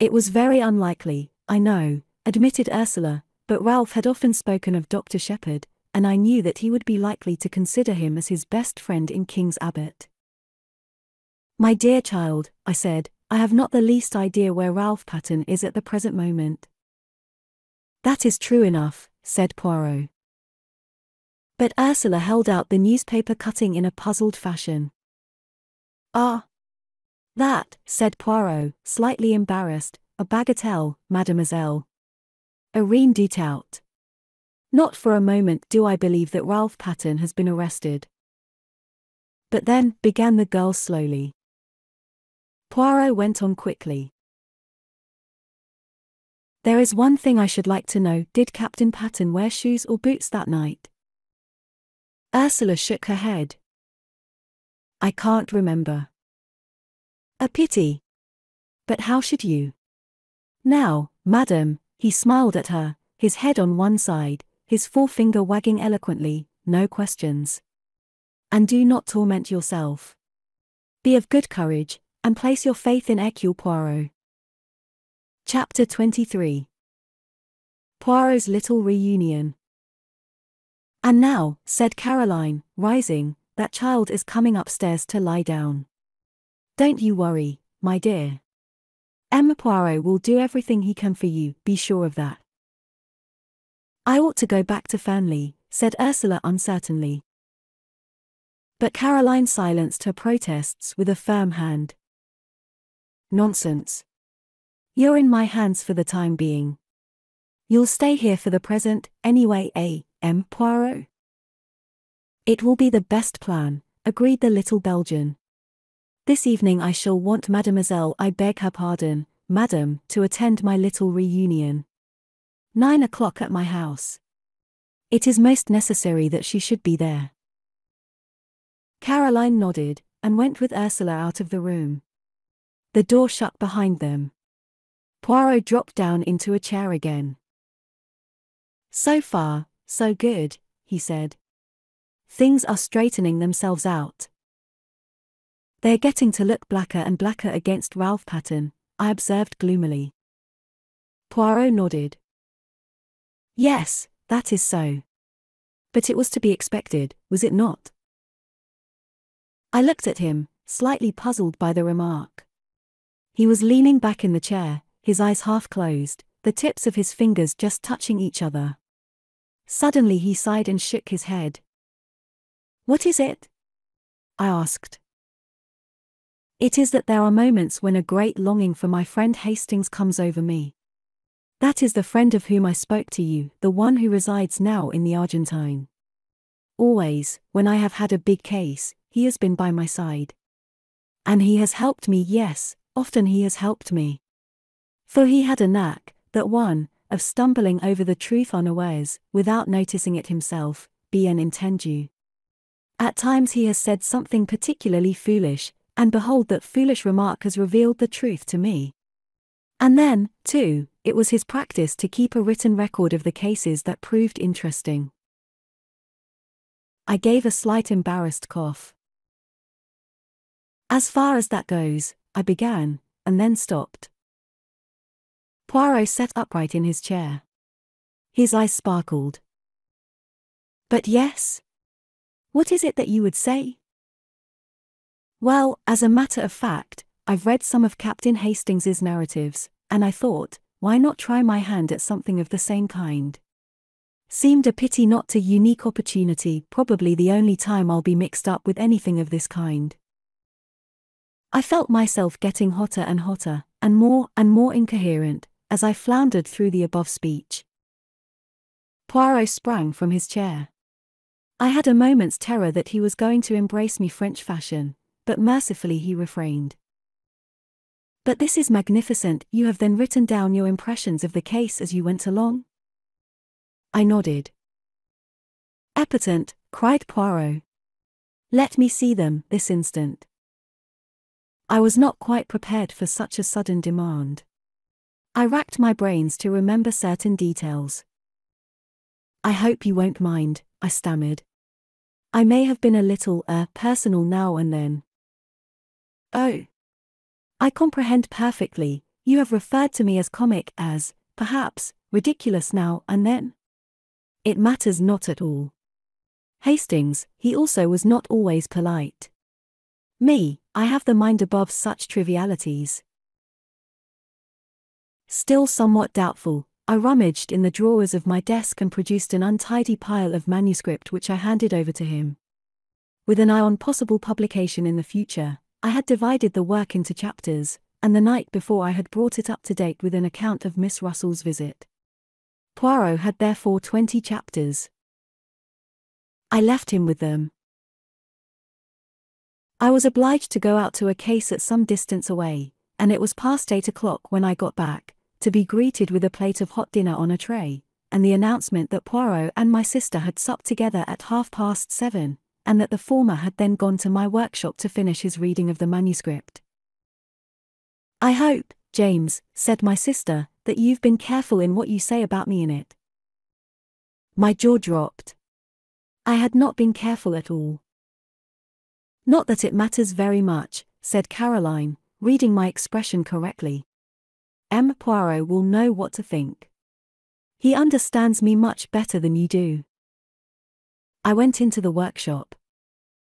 It was very unlikely, I know, admitted Ursula, but Ralph had often spoken of Dr. Shepherd, and I knew that he would be likely to consider him as his best friend in King's Abbot. My dear child, I said, I have not the least idea where Ralph Patten is at the present moment. That is true enough, said Poirot. But Ursula held out the newspaper cutting in a puzzled fashion. Ah. That, said Poirot, slightly embarrassed, a bagatelle, mademoiselle. A rien du tout. Not for a moment do I believe that Ralph Patten has been arrested. But then, began the girl slowly. Poirot went on quickly. There is one thing I should like to know. Did Captain Patten wear shoes or boots that night? Ursula shook her head. I can't remember. A pity. But how should you? Now, madam, he smiled at her, his head on one side, his forefinger wagging eloquently, no questions. And do not torment yourself. Be of good courage, and place your faith in Hercule Poirot. Chapter 23. Poirot's Little Reunion. And now, said Caroline, rising, that child is coming upstairs to lie down. Don't you worry, my dear. Poirot will do everything he can for you, be sure of that. I ought to go back to Fernley, said Ursula uncertainly. But Caroline silenced her protests with a firm hand. Nonsense. You're in my hands for the time being. You'll stay here for the present, anyway, Poirot? It will be the best plan, agreed the little Belgian. This evening I shall want Mademoiselle, I beg her pardon, Madam, to attend my little reunion. 9 o'clock at my house. It is most necessary that she should be there. Caroline nodded, and went with Ursula out of the room. The door shut behind them. Poirot dropped down into a chair again. So far, so good, he said. Things are straightening themselves out. They're getting to look blacker and blacker against Ralph Patten, I observed gloomily. Poirot nodded. Yes, that is so. But it was to be expected, was it not? I looked at him, slightly puzzled by the remark. He was leaning back in the chair, his eyes half closed, the tips of his fingers just touching each other. Suddenly he sighed and shook his head. What is it? I asked. It is that there are moments when a great longing for my friend Hastings comes over me. That is the friend of whom I spoke to you, the one who resides now in the Argentine. Always, when I have had a big case, he has been by my side. And he has helped me, yes, often he has helped me. For he had a knack, that one, of stumbling over the truth unawares, without noticing it himself, bien entendu. At times he has said something particularly foolish, and behold that foolish remark has revealed the truth to me. And then, too, it was his practice to keep a written record of the cases that proved interesting. I gave a slight embarrassed cough. As far as that goes, I began, and then stopped. Poirot sat upright in his chair. His eyes sparkled. But yes? What is it that you would say? Well, as a matter of fact, I've read some of Captain Hastings's narratives, and I thought, why not try my hand at something of the same kind? Seemed a pity not to unique opportunity, probably the only time I'll be mixed up with anything of this kind. I felt myself getting hotter and hotter, and more incoherent, as I floundered through the above speech. Poirot sprang from his chair. I had a moment's terror that he was going to embrace me French fashion, but mercifully he refrained. But this is magnificent, you have then written down your impressions of the case as you went along? I nodded. Epotent, cried Poirot. Let me see them, this instant. I was not quite prepared for such a sudden demand. I racked my brains to remember certain details. "I hope you won't mind," I stammered. "I may have been a little, personal now and then." "Oh. I comprehend perfectly. You have referred to me as comic, as, perhaps, ridiculous now and then. It matters not at all." Hastings, he also was not always polite. Me, I have the mind above such trivialities. Still somewhat doubtful, I rummaged in the drawers of my desk and produced an untidy pile of manuscript which I handed over to him. With an eye on possible publication in the future, I had divided the work into chapters, and the night before I had brought it up to date with an account of Miss Russell's visit. Poirot had therefore 20 chapters. I left him with them. I was obliged to go out to a case at some distance away, and it was past 8 o'clock when I got back, to be greeted with a plate of hot dinner on a tray, and the announcement that Poirot and my sister had supped together at 7:30, and that the former had then gone to my workshop to finish his reading of the manuscript. "I hope, James," said my sister, "that you've been careful in what you say about me in it." My jaw dropped. I had not been careful at all. "Not that it matters very much," said Caroline, reading my expression correctly. Poirot will know what to think. He understands me much better than you do." I went into the workshop.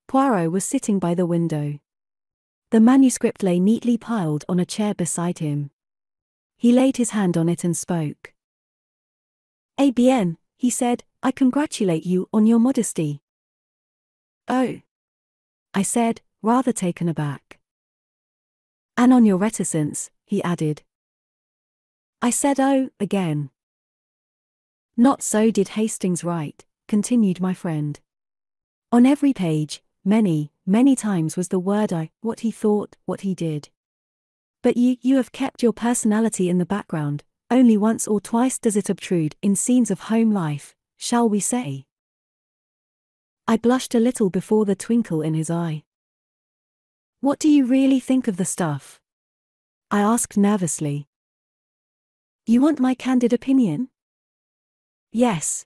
Poirot was sitting by the window. The manuscript lay neatly piled on a chair beside him. He laid his hand on it and spoke. "Eh bien," he said, "I congratulate you on your modesty." "Oh," I said, rather taken aback. "And on your reticence," he added. I said "oh" again. "Not so did Hastings write," continued my friend. "On every page, many, many times was the word I, what he thought, what he did. But you have kept your personality in the background. Only once or twice does it obtrude in scenes of home life, shall we say." I blushed a little before the twinkle in his eye. "What do you really think of the stuff?" I asked nervously. "You want my candid opinion?" "Yes."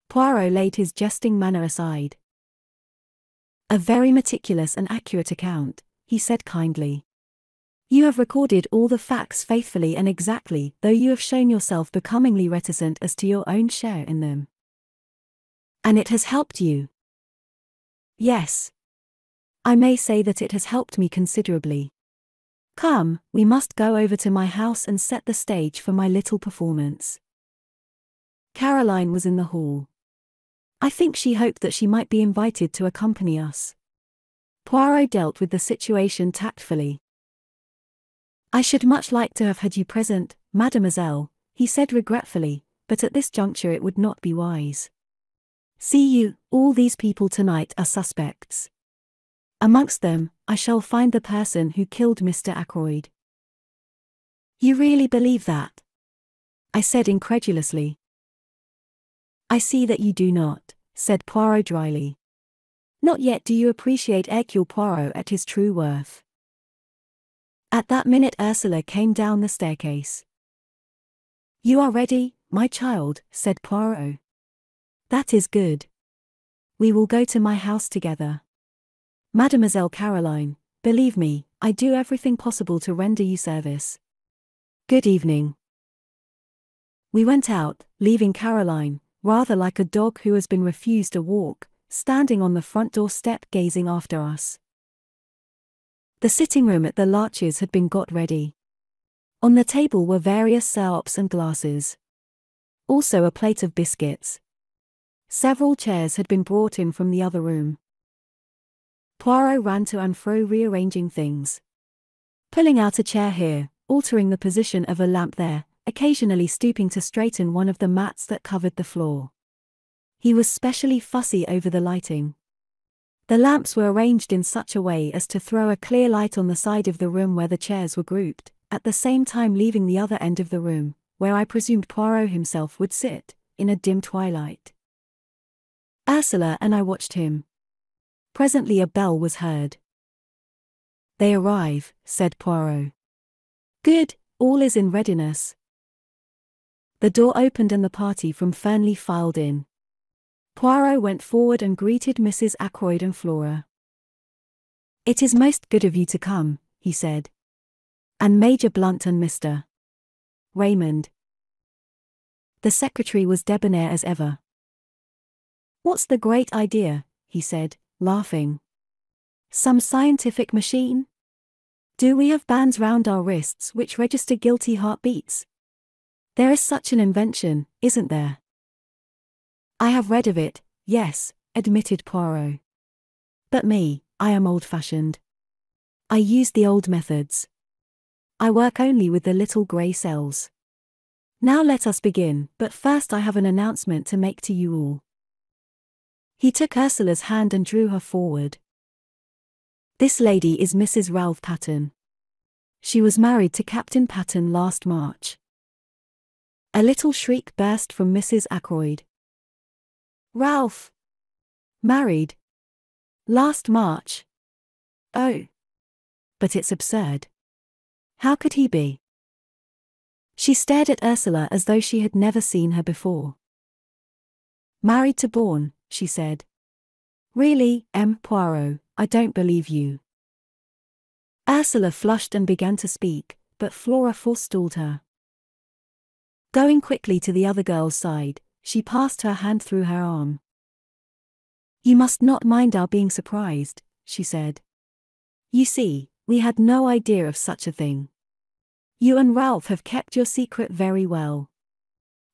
Poirot laid his jesting manner aside. "A very meticulous and accurate account," he said kindly. "You have recorded all the facts faithfully and exactly, though you have shown yourself becomingly reticent as to your own share in them. And it has helped you." "Yes. I may say that it has helped me considerably. Come, we must go over to my house and set the stage for my little performance." Caroline was in the hall. I think she hoped that she might be invited to accompany us. Poirot dealt with the situation tactfully. "I should much like to have had you present, mademoiselle," he said regretfully, "but at this juncture it would not be wise. See you, all these people tonight are suspects. Amongst them, I shall find the person who killed Mr. Ackroyd." "You really believe that?" I said incredulously. "I see that you do not," said Poirot dryly. "Not yet do you appreciate Hercule Poirot at his true worth." At that minute Ursula came down the staircase. "You are ready, my child," said Poirot. "That is good. We will go to my house together. Mademoiselle Caroline, believe me, I do everything possible to render you service. Good evening." We went out, leaving Caroline, rather like a dog who has been refused a walk, standing on the front door step gazing after us. The sitting room at the Larches had been got ready. On the table were various syrups and glasses. Also a plate of biscuits. Several chairs had been brought in from the other room. Poirot ran to and fro rearranging things. Pulling out a chair here, altering the position of a lamp there, occasionally stooping to straighten one of the mats that covered the floor. He was specially fussy over the lighting. The lamps were arranged in such a way as to throw a clear light on the side of the room where the chairs were grouped, at the same time leaving the other end of the room, where I presumed Poirot himself would sit, in a dim twilight. Ursula and I watched him. Presently a bell was heard. "They arrive," said Poirot. "Good," All is in readiness. The door opened and the party from Fernley filed in. Poirot went forward and greeted Mrs. Ackroyd and Flora. "It is most good of you to come," he said. "And Major Blunt and Mr. Raymond." The secretary was debonair as ever. "What's the great idea?" he said, laughing. "Some scientific machine? Do we have bands round our wrists which register guilty heartbeats? There is such an invention, isn't there?" "I have read of it, yes," admitted Poirot. "But me, I am old-fashioned. I use the old methods. I work only with the little grey cells. Now let us begin, but first I have an announcement to make to you all." He took Ursula's hand and drew her forward. "This lady is Mrs. Ralph Patten. She was married to Captain Patten last March." A little shriek burst from Mrs. Ackroyd. "Ralph! Married? Last March? Oh! But it's absurd. How could he be?" She stared at Ursula as though she had never seen her before. "Married to Bourne," she said. "Really, M. Poirot, I don't believe you." Ursula flushed and began to speak, but Flora forestalled her. Going quickly to the other girl's side, she passed her hand through her arm. "You must not mind our being surprised," she said. "You see, we had no idea of such a thing. You and Ralph have kept your secret very well.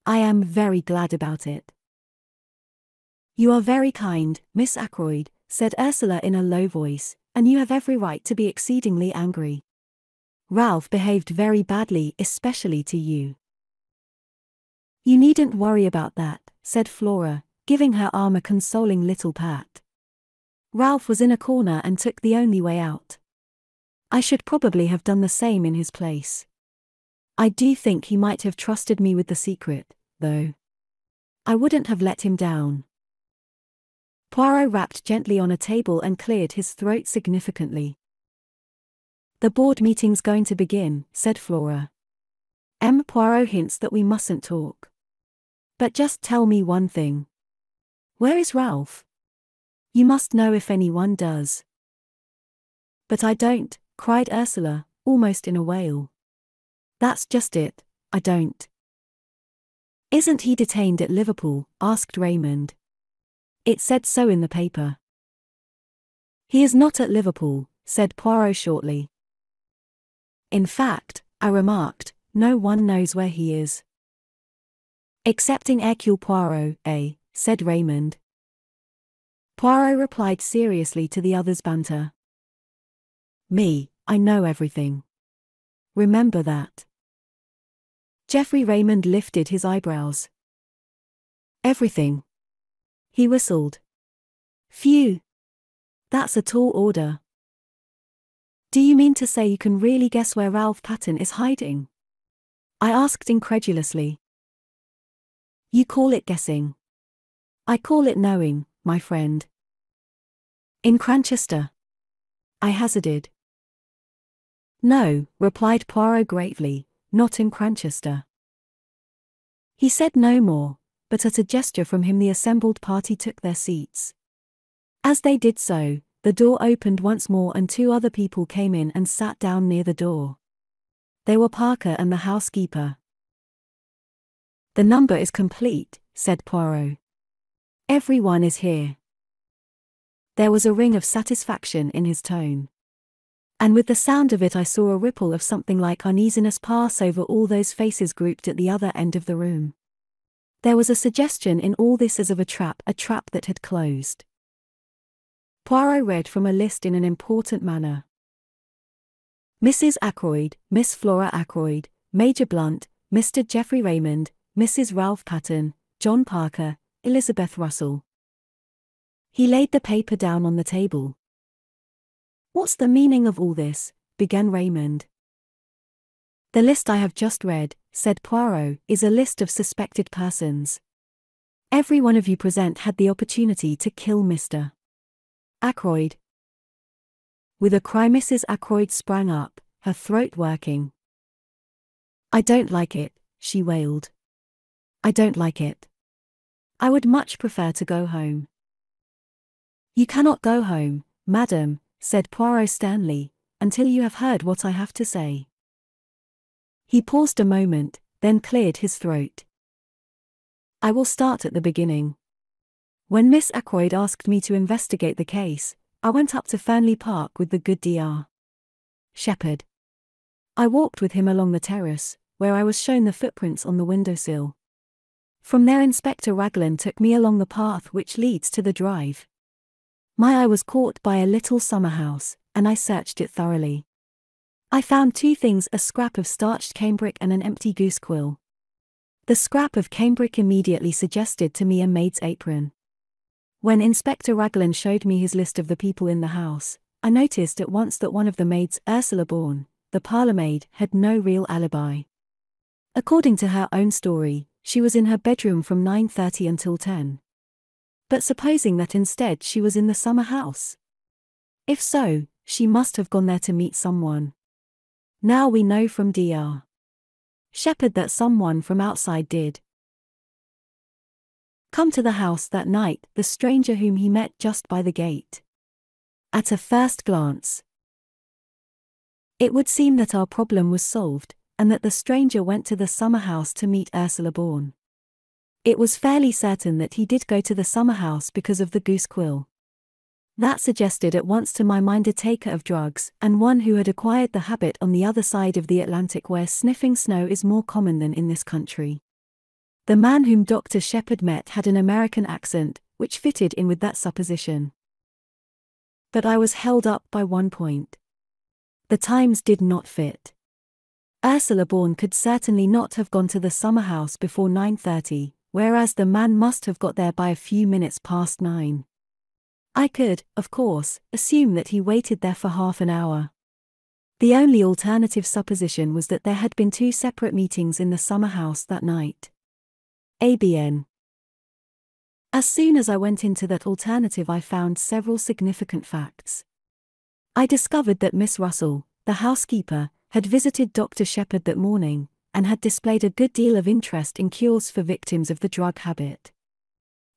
I am very glad about it." "You are very kind, Miss Ackroyd," said Ursula in a low voice, "and you have every right to be exceedingly angry. Ralph behaved very badly, especially to you." "You needn't worry about that," said Flora, giving her arm a consoling little pat. "Ralph was in a corner and took the only way out. I should probably have done the same in his place. I do think he might have trusted me with the secret, though. I wouldn't have let him down." Poirot rapped gently on a table and cleared his throat significantly. "The board meeting's going to begin," said Flora. "M. Poirot hints that we mustn't talk. But just tell me one thing. Where is Ralph? You must know if anyone does." "But I don't," cried Ursula, almost in a wail. "That's just it, I don't." "Isn't he detained at Liverpool?" asked Raymond. "It said so in the paper." "He is not at Liverpool," said Poirot shortly. "In fact," I remarked, "no one knows where he is." "Excepting Hercule Poirot, eh?" said Raymond. Poirot replied seriously to the other's banter. "Me, I know everything. Remember that." Geoffrey Raymond lifted his eyebrows. "Everything?" He whistled. "Phew! That's a tall order. Do you mean to say you can really guess where Ralph Patten is hiding?" I asked incredulously. "You call it guessing. I call it knowing, my friend." "In Cranchester?" I hazarded. "No," replied Poirot gravely, "not in Cranchester." He said no more, but at a gesture from him the assembled party took their seats. As they did so, the door opened once more and two other people came in and sat down near the door. They were Parker and the housekeeper. "The number is complete," said Poirot. "Everyone is here." There was a ring of satisfaction in his tone. And with the sound of it I saw a ripple of something like uneasiness pass over all those faces grouped at the other end of the room. There was a suggestion in all this as of a trap that had closed. Poirot read from a list in an important manner. Mrs. Ackroyd, Miss Flora Ackroyd, Major Blunt, Mr. Geoffrey Raymond, Mrs. Ralph Patten, John Parker, Elizabeth Russell. He laid the paper down on the table. "What's the meaning of all this?" began Raymond. "The list I have just read," said Poirot, "is a list of suspected persons. Every one of you present had the opportunity to kill Mr. Ackroyd." With a cry Mrs. Ackroyd sprang up, her throat working. I don't like it, she wailed. I don't like it. I would much prefer to go home. You cannot go home, madam, said Poirot sternly, until you have heard what I have to say. He paused a moment, then cleared his throat. I will start at the beginning. When Miss Ackroyd asked me to investigate the case, I went up to Fernley Park with the good Dr. Shepherd. I walked with him along the terrace, where I was shown the footprints on the windowsill. From there Inspector Raglan took me along the path which leads to the drive. My eye was caught by a little summer house, and I searched it thoroughly. I found two things: a scrap of starched cambric and an empty goose quill. The scrap of cambric immediately suggested to me a maid's apron. When Inspector Raglan showed me his list of the people in the house, I noticed at once that one of the maids, Ursula Bourne, the parlour maid, had no real alibi. According to her own story, she was in her bedroom from 9:30 until 10. But supposing that instead she was in the summer house? If so, she must have gone there to meet someone. Now we know from Dr. Shepherd that someone from outside did come to the house that night, the stranger whom he met just by the gate. At a first glance, it would seem that our problem was solved, and that the stranger went to the summer house to meet Ursula Bourne. It was fairly certain that he did go to the summer house because of the goose quill. That suggested at once to my mind a taker of drugs, and one who had acquired the habit on the other side of the Atlantic, where sniffing snow is more common than in this country. The man whom Dr. Shepherd met had an American accent, which fitted in with that supposition. But I was held up by one point. The times did not fit. Ursula Bourne could certainly not have gone to the summer house before 9:30, whereas the man must have got there by a few minutes past 9. I could, of course, assume that he waited there for half an hour. The only alternative supposition was that there had been two separate meetings in the summer house that night. ABN. As soon as I went into that alternative, I found several significant facts. I discovered that Miss Russell, the housekeeper, had visited Dr. Shepherd that morning, and had displayed a good deal of interest in cures for victims of the drug habit.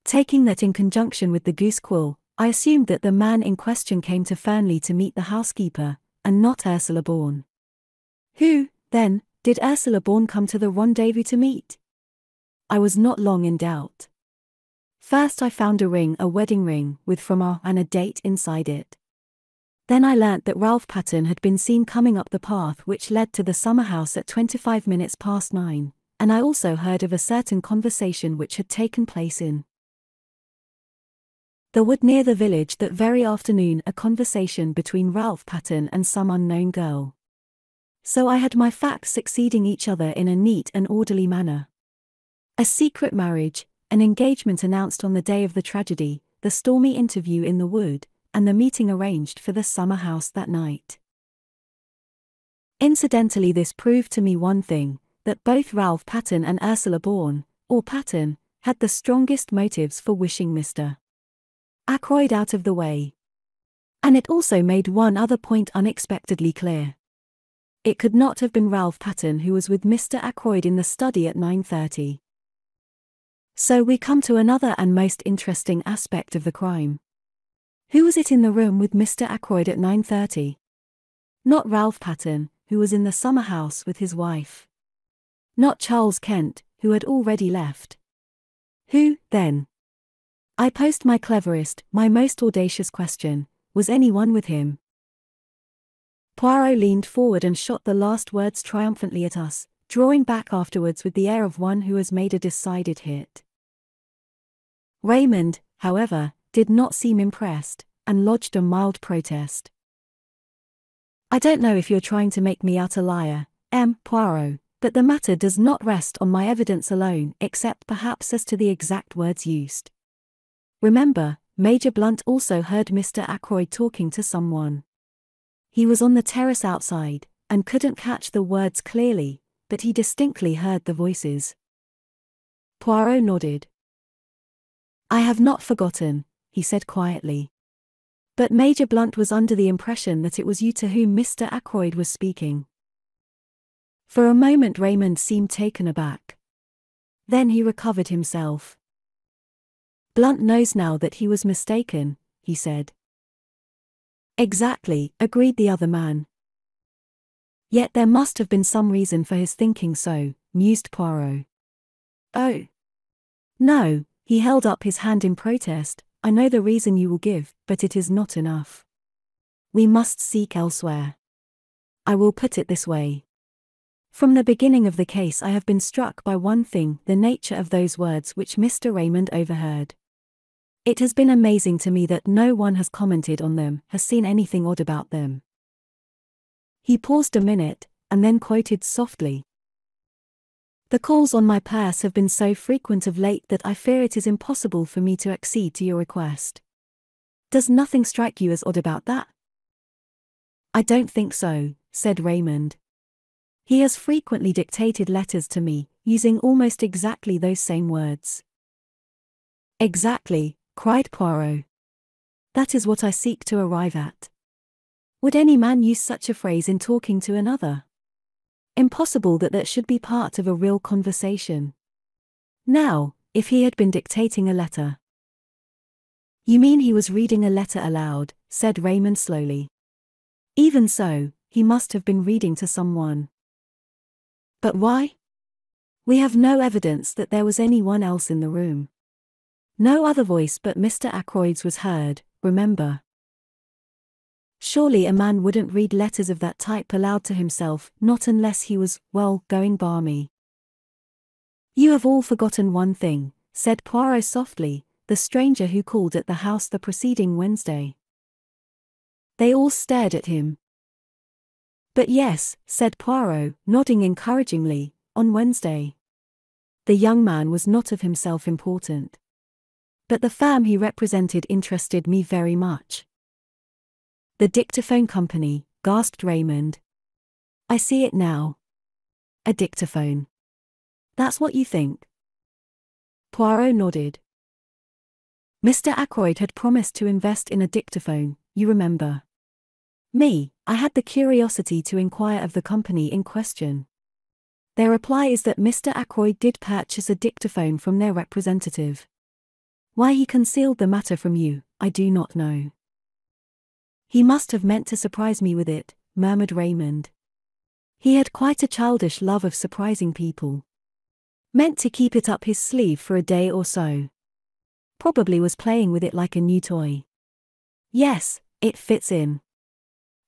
Taking that in conjunction with the goose quill, I assumed that the man in question came to Fernley to meet the housekeeper, and not Ursula Bourne. Who, then, did Ursula Bourne come to the rendezvous to meet? I was not long in doubt. First I found a ring, a wedding ring, with from our and a date inside it. Then I learnt that Ralph Patten had been seen coming up the path which led to the summer house at 25 minutes past 9, and I also heard of a certain conversation which had taken place in the wood near the village that very afternoon, a conversation between Ralph Patten and some unknown girl. So I had my facts succeeding each other in a neat and orderly manner. A secret marriage, an engagement announced on the day of the tragedy, the stormy interview in the wood, and the meeting arranged for the summer house that night. Incidentally, this proved to me one thing, that both Ralph Patten and Ursula Bourne, or Patten, had the strongest motives for wishing Mr. Ackroyd out of the way. And it also made one other point unexpectedly clear. It could not have been Ralph Patten who was with Mr. Ackroyd in the study at 9:30. So we come to another and most interesting aspect of the crime. Who was it in the room with Mr. Ackroyd at 9:30? Not Ralph Patten, who was in the summer house with his wife. Not Charles Kent, who had already left. Who, then? I posed my cleverest, my most audacious question: was anyone with him? Poirot leaned forward and shot the last words triumphantly at us, drawing back afterwards with the air of one who has made a decided hit. Raymond, however, did not seem impressed, and lodged a mild protest. I don't know if you're trying to make me out a liar, Poirot, but the matter does not rest on my evidence alone, except perhaps as to the exact words used. Remember, Major Blunt also heard Mr. Ackroyd talking to someone. He was on the terrace outside, and couldn't catch the words clearly, but he distinctly heard the voices. Poirot nodded. I have not forgotten, he said quietly. But Major Blunt was under the impression that it was you to whom Mr. Ackroyd was speaking. For a moment Raymond seemed taken aback. Then he recovered himself. Blunt knows now that he was mistaken, he said. Exactly, agreed the other man. Yet there must have been some reason for his thinking so, mused Poirot. Oh. No, he held up his hand in protest. I know the reason you will give, but it is not enough. We must seek elsewhere. I will put it this way. From the beginning of the case I have been struck by one thing, the nature of those words which Mr. Raymond overheard. It has been amazing to me that no one has commented on them, has seen anything odd about them. He paused a minute, and then quoted softly. The calls on my purse have been so frequent of late that I fear it is impossible for me to accede to your request. Does nothing strike you as odd about that? I don't think so, said Raymond. He has frequently dictated letters to me, using almost exactly those same words. Exactly, cried Poirot. That is what I seek to arrive at. Would any man use such a phrase in talking to another? Impossible that should be part of a real conversation. Now, if he had been dictating a letter. You mean he was reading a letter aloud, said Raymond slowly. Even so, he must have been reading to someone. But why? We have no evidence that there was anyone else in the room. No other voice but Mr. Ackroyd's was heard, remember. Surely a man wouldn't read letters of that type aloud to himself, not unless he was, well, going balmy. You have all forgotten one thing, said Poirot softly, the stranger who called at the house the preceding Wednesday. They all stared at him. But yes, said Poirot, nodding encouragingly, on Wednesday. The young man was not of himself important. But the firm he represented interested me very much. The dictaphone company, gasped Raymond. I see it now. A dictaphone. That's what you think? Poirot nodded. Mr. Ackroyd had promised to invest in a dictaphone, you remember. I had the curiosity to inquire of the company in question. Their reply is that Mr. Ackroyd did purchase a dictaphone from their representative. Why he concealed the matter from you, I do not know. He must have meant to surprise me with it, murmured Raymond. He had quite a childish love of surprising people. Meant to keep it up his sleeve for a day or so. Probably was playing with it like a new toy. Yes, it fits in.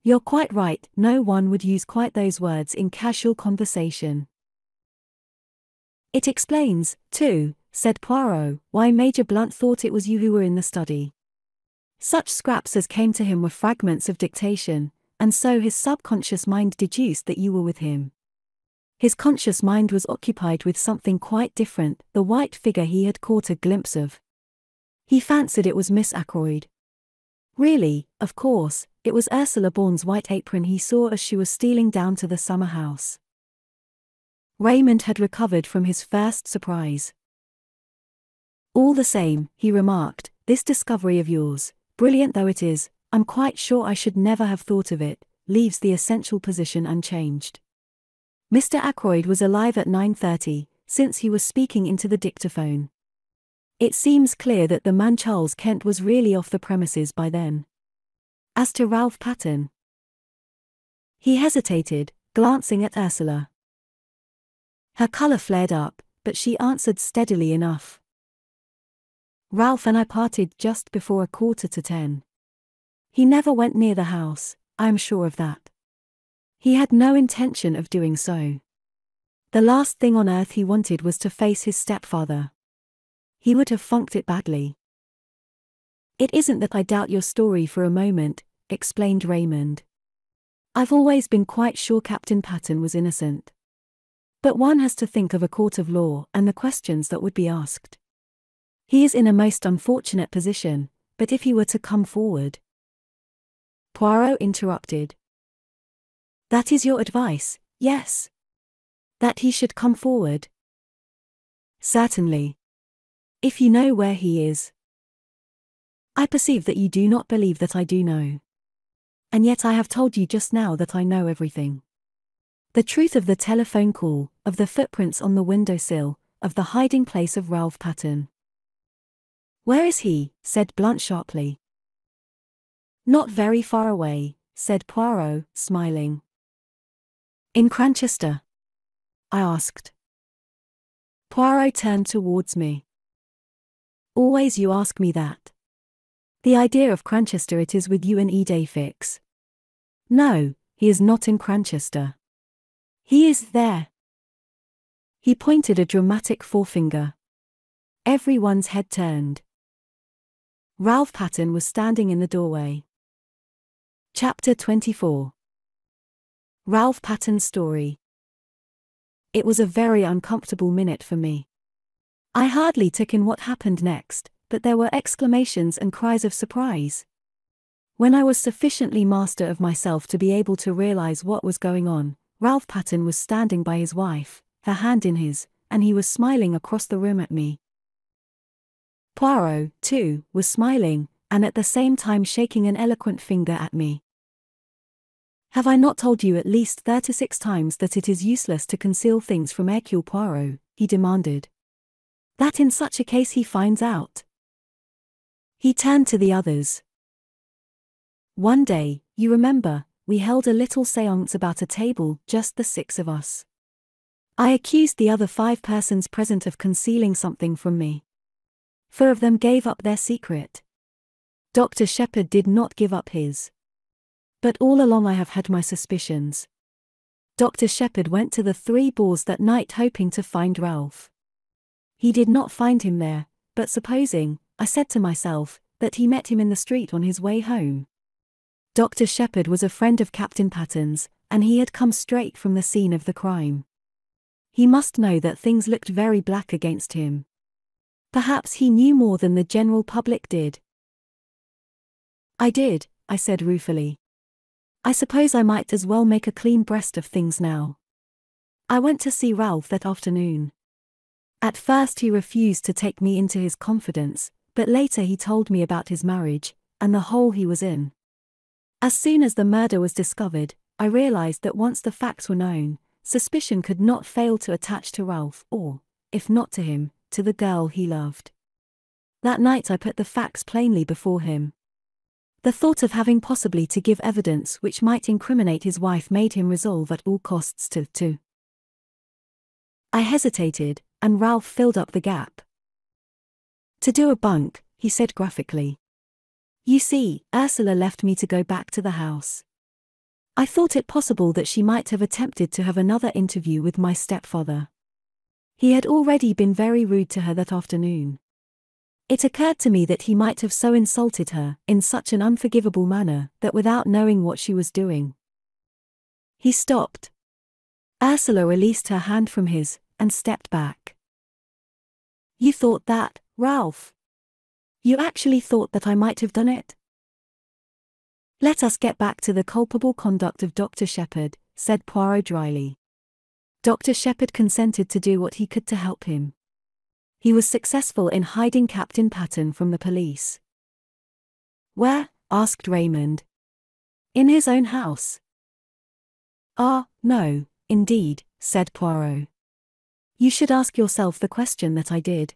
You're quite right, no one would use quite those words in casual conversation. It explains, too, said Poirot, why Major Blunt thought it was you who were in the study. Such scraps as came to him were fragments of dictation, and so his subconscious mind deduced that you were with him. His conscious mind was occupied with something quite different, the white figure he had caught a glimpse of. He fancied it was Miss Ackroyd. Really, of course, it was Ursula Bourne's white apron he saw as she was stealing down to the summer house. Raymond had recovered from his first surprise. All the same, he remarked, this discovery of yours, brilliant though it is, I'm quite sure I should never have thought of it, leaves the essential position unchanged. Mr. Ackroyd was alive at 9:30, since he was speaking into the dictaphone. It seems clear that the man Charles Kent was really off the premises by then. As to Ralph Patten. He hesitated, glancing at Ursula. Her colour flared up, but she answered steadily enough. Ralph and I parted just before 9:45. He never went near the house, I am sure of that. He had no intention of doing so. The last thing on earth he wanted was to face his stepfather. He would have funked it badly. It isn't that I doubt your story for a moment, explained Raymond. I've always been quite sure Captain Patten was innocent. But one has to think of a court of law and the questions that would be asked. He is in a most unfortunate position, but if he were to come forward. Poirot interrupted. That is your advice, yes? That he should come forward? Certainly. If you know where he is. I perceive that you do not believe that I do know. And yet I have told you just now that I know everything. The truth of the telephone call, of the footprints on the windowsill, of the hiding place of Ralph Patten. "Where is he?" said Blunt sharply. "Not very far away," said Poirot, smiling. "In Cranchester?" I asked. Poirot turned towards me. "Always you ask me that. The idea of Cranchester it is with you an idée fixe." "No, he is not in Cranchester. He is there." He pointed a dramatic forefinger. Everyone's head turned. Ralph Patten was standing in the doorway. Chapter 24. Ralph Patten's story. It was a very uncomfortable minute for me. I hardly took in what happened next, but there were exclamations and cries of surprise. When I was sufficiently master of myself to be able to realize what was going on, Ralph Patten was standing by his wife, her hand in his, and he was smiling across the room at me. Poirot, too, was smiling, and at the same time shaking an eloquent finger at me. "Have I not told you at least 36 times that it is useless to conceal things from Hercule Poirot?" he demanded. "That in such a case he finds out." He turned to the others. "One day, you remember, we held a little séance about a table, just the 6 of us. I accused the other 5 persons present of concealing something from me. 4 of them gave up their secret. Dr. Shepherd did not give up his. But all along I have had my suspicions. Dr. Shepherd went to the 3 Boars that night hoping to find Ralph. He did not find him there, but supposing, I said to myself, that he met him in the street on his way home. Dr. Shepherd was a friend of Captain Patten's, and he had come straight from the scene of the crime. He must know that things looked very black against him. Perhaps he knew more than the general public did." "I did," I said ruefully. "I suppose I might as well make a clean breast of things now. I went to see Ralph that afternoon. At first he refused to take me into his confidence, but later he told me about his marriage, and the hole he was in. As soon as the murder was discovered, I realized that once the facts were known, suspicion could not fail to attach to Ralph or, if not to him, to the girl he loved. That night I put the facts plainly before him. The thought of having possibly to give evidence which might incriminate his wife made him resolve at all costs to. I hesitated, and Ralph filled up the gap. "To do a bunk," he said graphically. "You see, Ursula left me to go back to the house. I thought it possible that she might have attempted to have another interview with my stepfather. He had already been very rude to her that afternoon. It occurred to me that he might have so insulted her, in such an unforgivable manner, that without knowing what she was doing." He stopped. Ursula released her hand from his, and stepped back. "You thought that, Ralph? You actually thought that I might have done it?" "Let us get back to the culpable conduct of Dr. Shepherd," said Poirot dryly. "Dr. Shepherd consented to do what he could to help him. He was successful in hiding Captain Patten from the police." "Where?" asked Raymond. "In his own house." "Ah, no, indeed," said Poirot. "You should ask yourself the question that I did.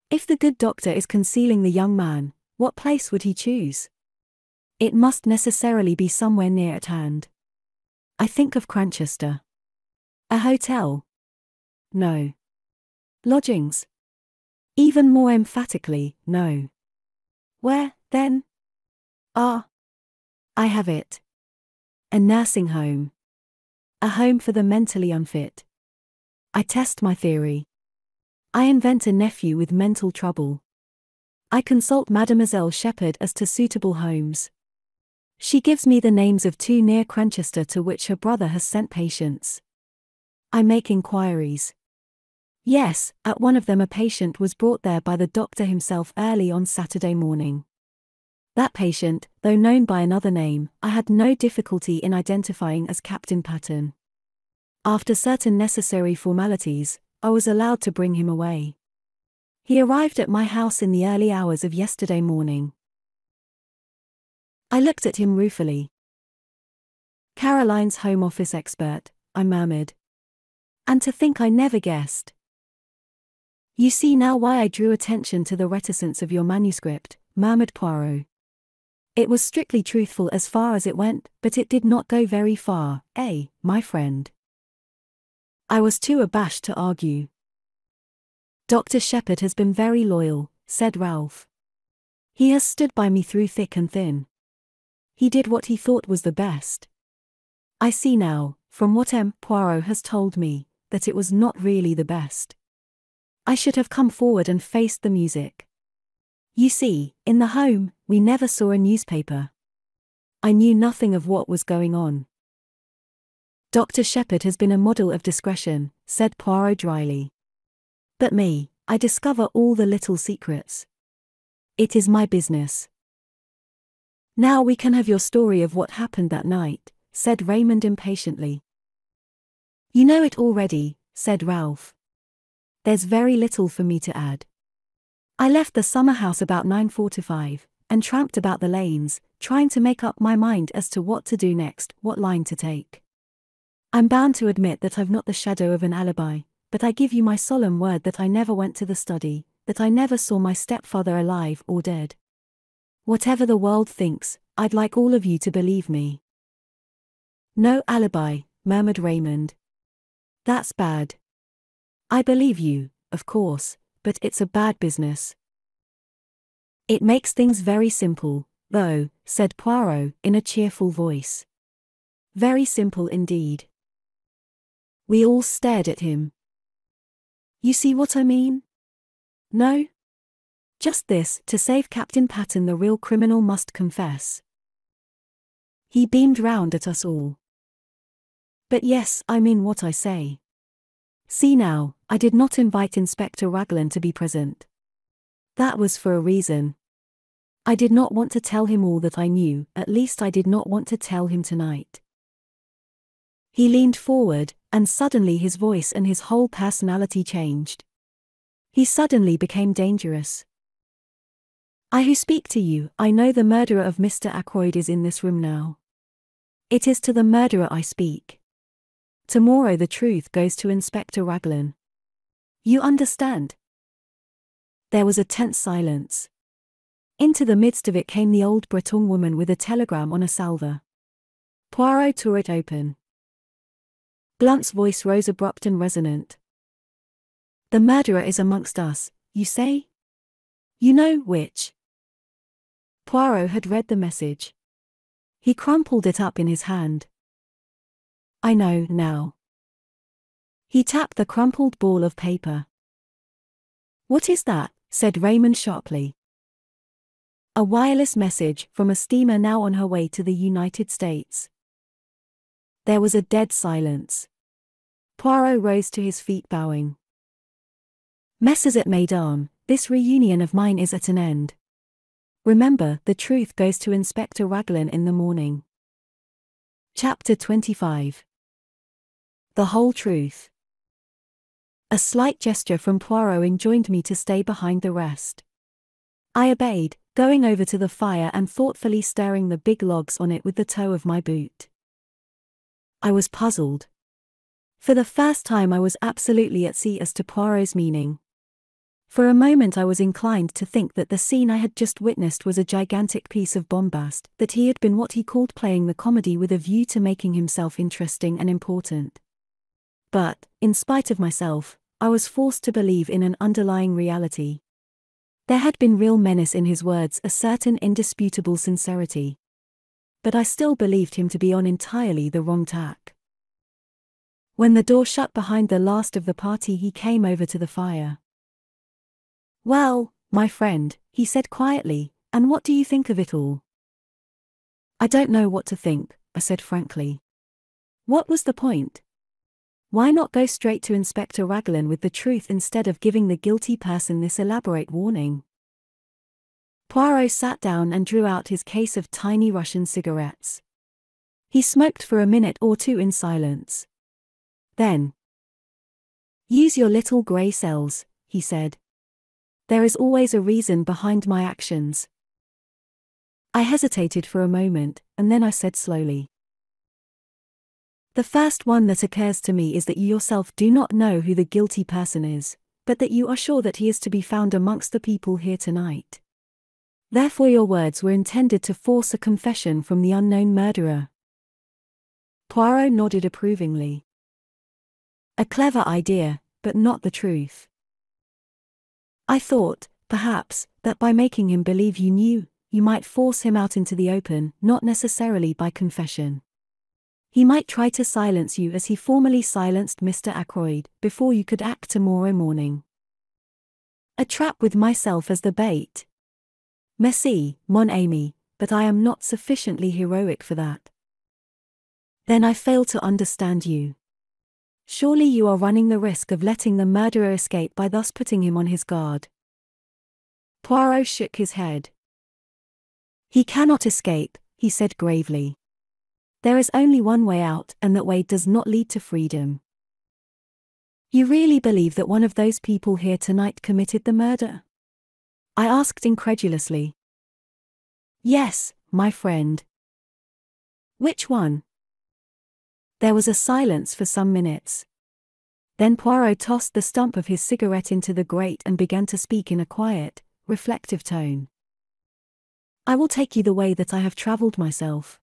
If the good doctor is concealing the young man, what place would he choose? It must necessarily be somewhere near at hand. I think of Cranchester. A hotel? No. Lodgings? Even more emphatically, no. Where, then? Ah, I have it. A nursing home. A home for the mentally unfit. I test my theory. I invent a nephew with mental trouble. I consult Mademoiselle Shepherd as to suitable homes. She gives me the names of 2 near Cranchester to which her brother has sent patients. I make inquiries. Yes, at one of them a patient was brought there by the doctor himself early on Saturday morning. That patient, though known by another name, I had no difficulty in identifying as Captain Patten. After certain necessary formalities, I was allowed to bring him away. He arrived at my house in the early hours of yesterday morning." I looked at him ruefully. "Caroline's Home Office expert, I murmured. And to think I never guessed. You see now why I drew attention to the reticence of your manuscript, murmured Poirot. It was strictly truthful as far as it went, but it did not go very far, my friend. I was too abashed to argue. Dr. Shepherd has been very loyal, said Ralph. He has stood by me through thick and thin. He did what he thought was the best. I see now, from what Poirot has told me, that it was not really the best. I should have come forward and faced the music. You see, in the home, we never saw a newspaper. I knew nothing of what was going on. Dr. Shepherd has been a model of discretion, said Poirot dryly. But me, I discover all the little secrets. It is my business. Now we can have your story of what happened that night, said Raymond impatiently. You know it already, said Ralph. There's very little for me to add. I left the summer house about 9:45, and tramped about the lanes, trying to make up my mind as to what to do next, what line to take. I'm bound to admit that I've not the shadow of an alibi, but I give you my solemn word that I never went to the study, that I never saw my stepfather alive or dead. Whatever the world thinks, I'd like all of you to believe me. No alibi, murmured Raymond. That's bad. I believe you, of course, but it's a bad business. It makes things very simple, though, said Poirot in a cheerful voice. Very simple indeed. We all stared at him. You see what I mean? No? Just this, to save Captain Patten the real criminal must confess. He beamed round at us all. But yes, I mean what I say. See now, I did not invite Inspector Raglan to be present. That was for a reason. I did not want to tell him all that I knew, at least I did not want to tell him tonight. He leaned forward, and suddenly his voice and his whole personality changed. He suddenly became dangerous. I who speak to you, I know the murderer of Mr. Ackroyd is in this room now. It is to the murderer I speak. Tomorrow the truth goes to Inspector Raglan. You understand? There was a tense silence. Into the midst of it came the old Breton woman with a telegram on a salver. Poirot tore it open. Blunt's voice rose abrupt and resonant. The murderer is amongst us, you say? You know which? Poirot had read the message. He crumpled it up in his hand. I know now. He tapped the crumpled ball of paper. What is that? Said Raymond sharply. A wireless message from a steamer now on her way to the United States. There was a dead silence. Poirot rose to his feet bowing. Messrs at Mesdames, this reunion of mine is at an end. Remember, the truth goes to Inspector Raglan in the morning. Chapter 25. The whole truth. A slight gesture from Poirot enjoined me to stay behind the rest. I obeyed, going over to the fire and thoughtfully stirring the big logs on it with the toe of my boot. I was puzzled. For the first time I was absolutely at sea as to Poirot's meaning. For a moment I was inclined to think that the scene I had just witnessed was a gigantic piece of bombast, that he had been what he called playing the comedy with a view to making himself interesting and important. But, in spite of myself, I was forced to believe in an underlying reality. There had been real menace in his words, a certain indisputable sincerity. But I still believed him to be on entirely the wrong tack. When the door shut behind the last of the party, he came over to the fire. Well, my friend, he said quietly, and what do you think of it all? I don't know what to think, I said frankly. What was the point? Why not go straight to Inspector Raglan with the truth instead of giving the guilty person this elaborate warning? Poirot sat down and drew out his case of tiny Russian cigarettes. He smoked for a minute or two in silence. Then, use your little grey cells, he said. There is always a reason behind my actions. I hesitated for a moment, and then I said slowly. The first one that occurs to me is that you yourself do not know who the guilty person is, but that you are sure that he is to be found amongst the people here tonight. Therefore your words were intended to force a confession from the unknown murderer. Poirot nodded approvingly. A clever idea, but not the truth. I thought, perhaps, that by making him believe you knew, you might force him out into the open, not necessarily by confession. He might try to silence you as he formerly silenced Mr. Ackroyd, before you could act tomorrow morning. A trap with myself as the bait. Merci, mon ami, but I am not sufficiently heroic for that. Then I fail to understand you. Surely you are running the risk of letting the murderer escape by thus putting him on his guard. Poirot shook his head. He cannot escape, he said gravely. There is only one way out, and that way does not lead to freedom. You really believe that one of those people here tonight committed the murder? I asked incredulously. Yes, my friend. Which one? There was a silence for some minutes. Then Poirot tossed the stump of his cigarette into the grate and began to speak in a quiet, reflective tone. I will take you the way that I have travelled myself.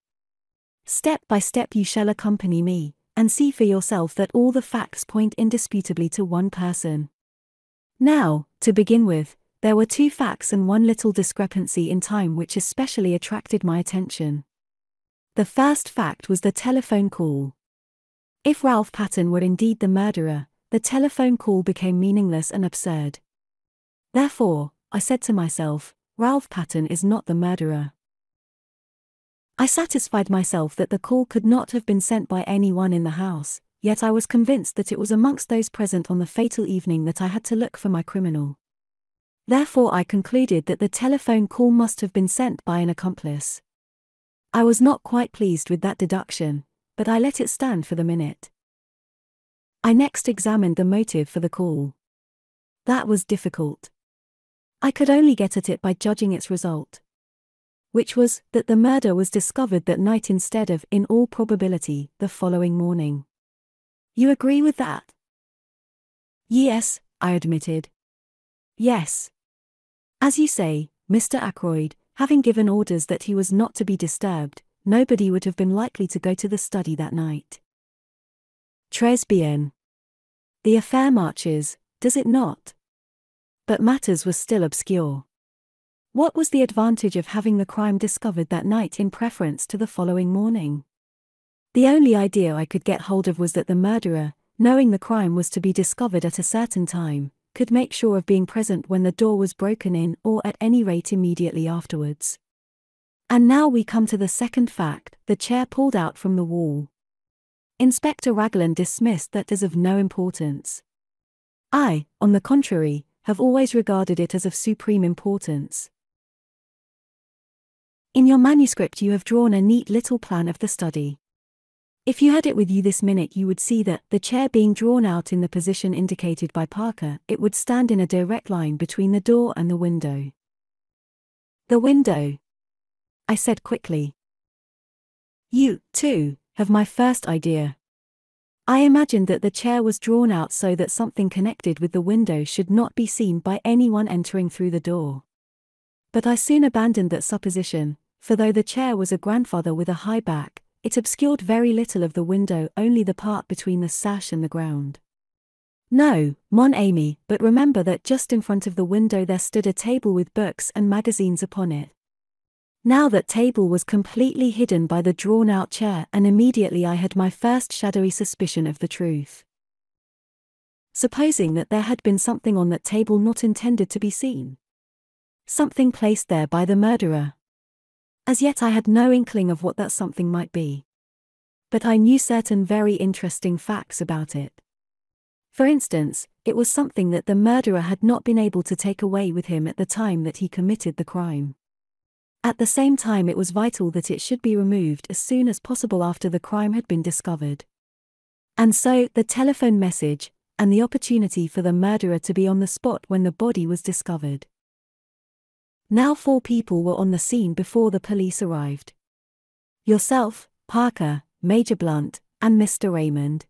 Step by step you shall accompany me, and see for yourself that all the facts point indisputably to one person. Now, to begin with, there were two facts and one little discrepancy in time which especially attracted my attention. The first fact was the telephone call. If Ralph Patten were indeed the murderer, the telephone call became meaningless and absurd. Therefore, I said to myself, Ralph Patten is not the murderer. I satisfied myself that the call could not have been sent by anyone in the house, yet I was convinced that it was amongst those present on the fatal evening that I had to look for my criminal. Therefore I concluded that the telephone call must have been sent by an accomplice. I was not quite pleased with that deduction, but I let it stand for the minute. I next examined the motive for the call. That was difficult. I could only get at it by judging its result, which was that the murder was discovered that night instead of, in all probability, the following morning. You agree with that? Yes, I admitted. Yes. As you say, Mr. Ackroyd, having given orders that he was not to be disturbed, nobody would have been likely to go to the study that night. Très bien. The affair marches, does it not? But matters were still obscure. What was the advantage of having the crime discovered that night in preference to the following morning? The only idea I could get hold of was that the murderer, knowing the crime was to be discovered at a certain time, could make sure of being present when the door was broken in or at any rate immediately afterwards. And now we come to the second fact, the chair pulled out from the wall. Inspector Raglan dismissed that as of no importance. I, on the contrary, have always regarded it as of supreme importance. In your manuscript you have drawn a neat little plan of the study. If you had it with you this minute you would see that, the chair being drawn out in the position indicated by Parker, it would stand in a direct line between the door and the window. The window, I said quickly. You, too, have my first idea. I imagined that the chair was drawn out so that something connected with the window should not be seen by anyone entering through the door. But I soon abandoned that supposition, for though the chair was a grandfather with a high back, it obscured very little of the window, only the part between the sash and the ground. No, mon ami, but remember that just in front of the window there stood a table with books and magazines upon it. Now that table was completely hidden by the drawn-out chair, and immediately I had my first shadowy suspicion of the truth. Supposing that there had been something on that table not intended to be seen. Something placed there by the murderer. As yet I had no inkling of what that something might be. But I knew certain very interesting facts about it. For instance, it was something that the murderer had not been able to take away with him at the time that he committed the crime. At the same time it was vital that it should be removed as soon as possible after the crime had been discovered. And so, the telephone message, and the opportunity for the murderer to be on the spot when the body was discovered. Now 4 people were on the scene before the police arrived. Yourself, Parker, Major Blunt, and Mr. Raymond.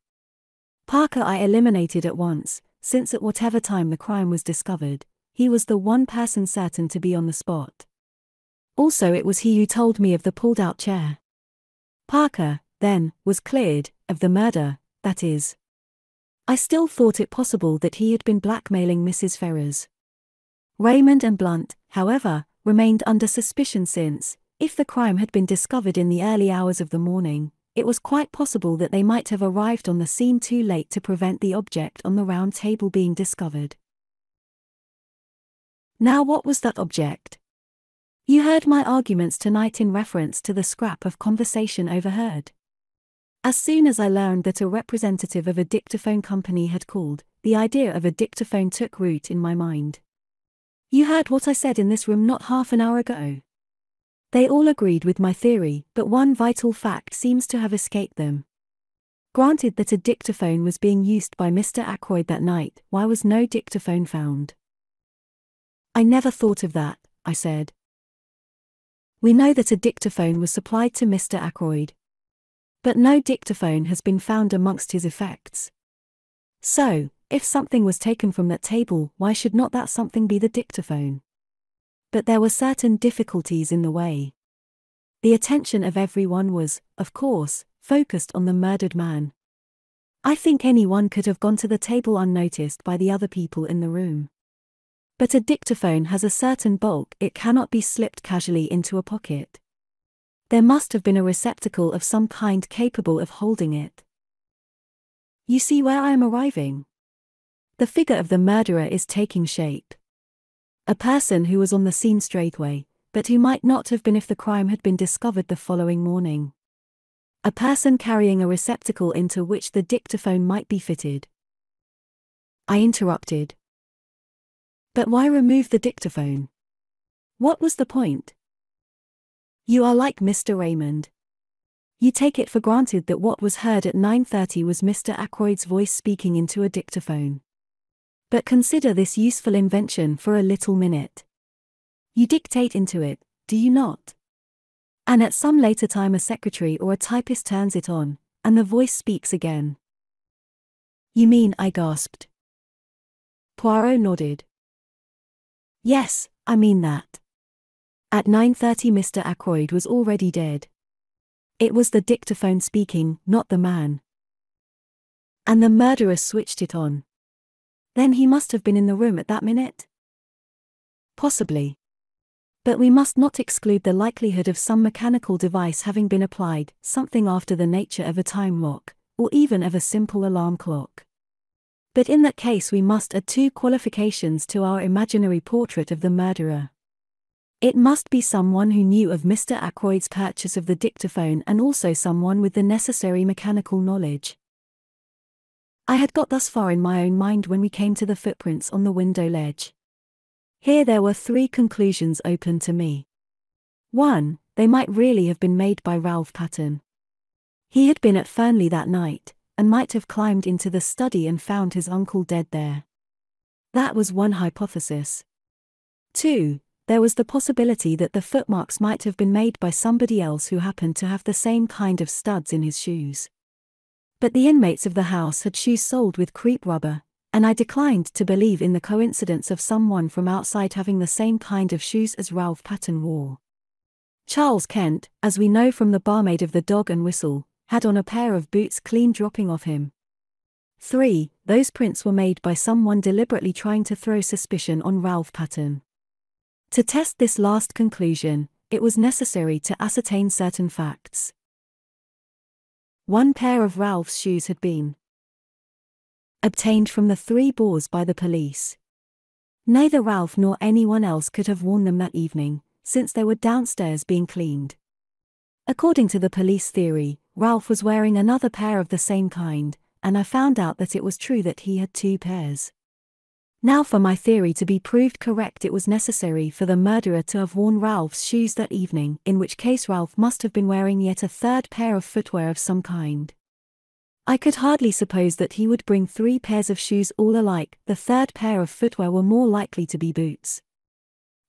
Parker I eliminated at once, since at whatever time the crime was discovered, he was the one person certain to be on the spot. Also it was he who told me of the pulled-out chair. Parker, then, was cleared of the murder, that is. I still thought it possible that he had been blackmailing Mrs. Ferrars. Raymond and Blunt, however, remained under suspicion since, if the crime had been discovered in the early hours of the morning, it was quite possible that they might have arrived on the scene too late to prevent the object on the round table being discovered. Now what was that object? You heard my arguments tonight in reference to the scrap of conversation overheard. As soon as I learned that a representative of a dictaphone company had called, the idea of a dictaphone took root in my mind. You heard what I said in this room not half an hour ago. They all agreed with my theory, but one vital fact seems to have escaped them. Granted that a dictaphone was being used by Mr. Ackroyd that night, why was no dictaphone found? I never thought of that, I said. We know that a dictaphone was supplied to Mr. Ackroyd. But no dictaphone has been found amongst his effects. So, if something was taken from that table, why should not that something be the dictaphone? But there were certain difficulties in the way. The attention of everyone was, of course, focused on the murdered man. I think anyone could have gone to the table unnoticed by the other people in the room. But a dictaphone has a certain bulk, it cannot be slipped casually into a pocket. There must have been a receptacle of some kind capable of holding it. You see where I am arriving? The figure of the murderer is taking shape. A person who was on the scene straightway, but who might not have been if the crime had been discovered the following morning. A person carrying a receptacle into which the dictaphone might be fitted. I interrupted. But why remove the dictaphone? What was the point? You are like Mr. Raymond. You take it for granted that what was heard at 9:30 was Mr. Ackroyd's voice speaking into a dictaphone. But consider this useful invention for a little minute. You dictate into it, do you not? And at some later time a secretary or a typist turns it on, and the voice speaks again. You mean, I gasped. Poirot nodded. Yes, I mean that. At 9:30 Mr. Ackroyd was already dead. It was the dictaphone speaking, not the man. And the murderer switched it on. Then he must have been in the room at that minute? Possibly. But we must not exclude the likelihood of some mechanical device having been applied, something after the nature of a time lock, or even of a simple alarm clock. But in that case we must add two qualifications to our imaginary portrait of the murderer. It must be someone who knew of Mr. Ackroyd's purchase of the dictaphone and also someone with the necessary mechanical knowledge. I had got thus far in my own mind when we came to the footprints on the window ledge. Here there were three conclusions open to me. 1. They might really have been made by Ralph Patten. He had been at Fernley that night, and might have climbed into the study and found his uncle dead there. That was one hypothesis. 2. There was the possibility that the footmarks might have been made by somebody else who happened to have the same kind of studs in his shoes. But the inmates of the house had shoes soled with crepe rubber, and I declined to believe in the coincidence of someone from outside having the same kind of shoes as Ralph Patten wore. Charles Kent, as we know from the barmaid of the Dog and Whistle, had on a pair of boots clean dropping off him. 3. Those prints were made by someone deliberately trying to throw suspicion on Ralph Patten. To test this last conclusion, it was necessary to ascertain certain facts. One pair of Ralph's shoes had been obtained from the Three Boars by the police. Neither Ralph nor anyone else could have worn them that evening, since they were downstairs being cleaned. According to the police theory, Ralph was wearing another pair of the same kind, and I found out that it was true that he had two pairs. Now for my theory to be proved correct, it was necessary for the murderer to have worn Ralph's shoes that evening, in which case Ralph must have been wearing yet a third pair of footwear of some kind. I could hardly suppose that he would bring three pairs of shoes all alike. The third pair of footwear were more likely to be boots.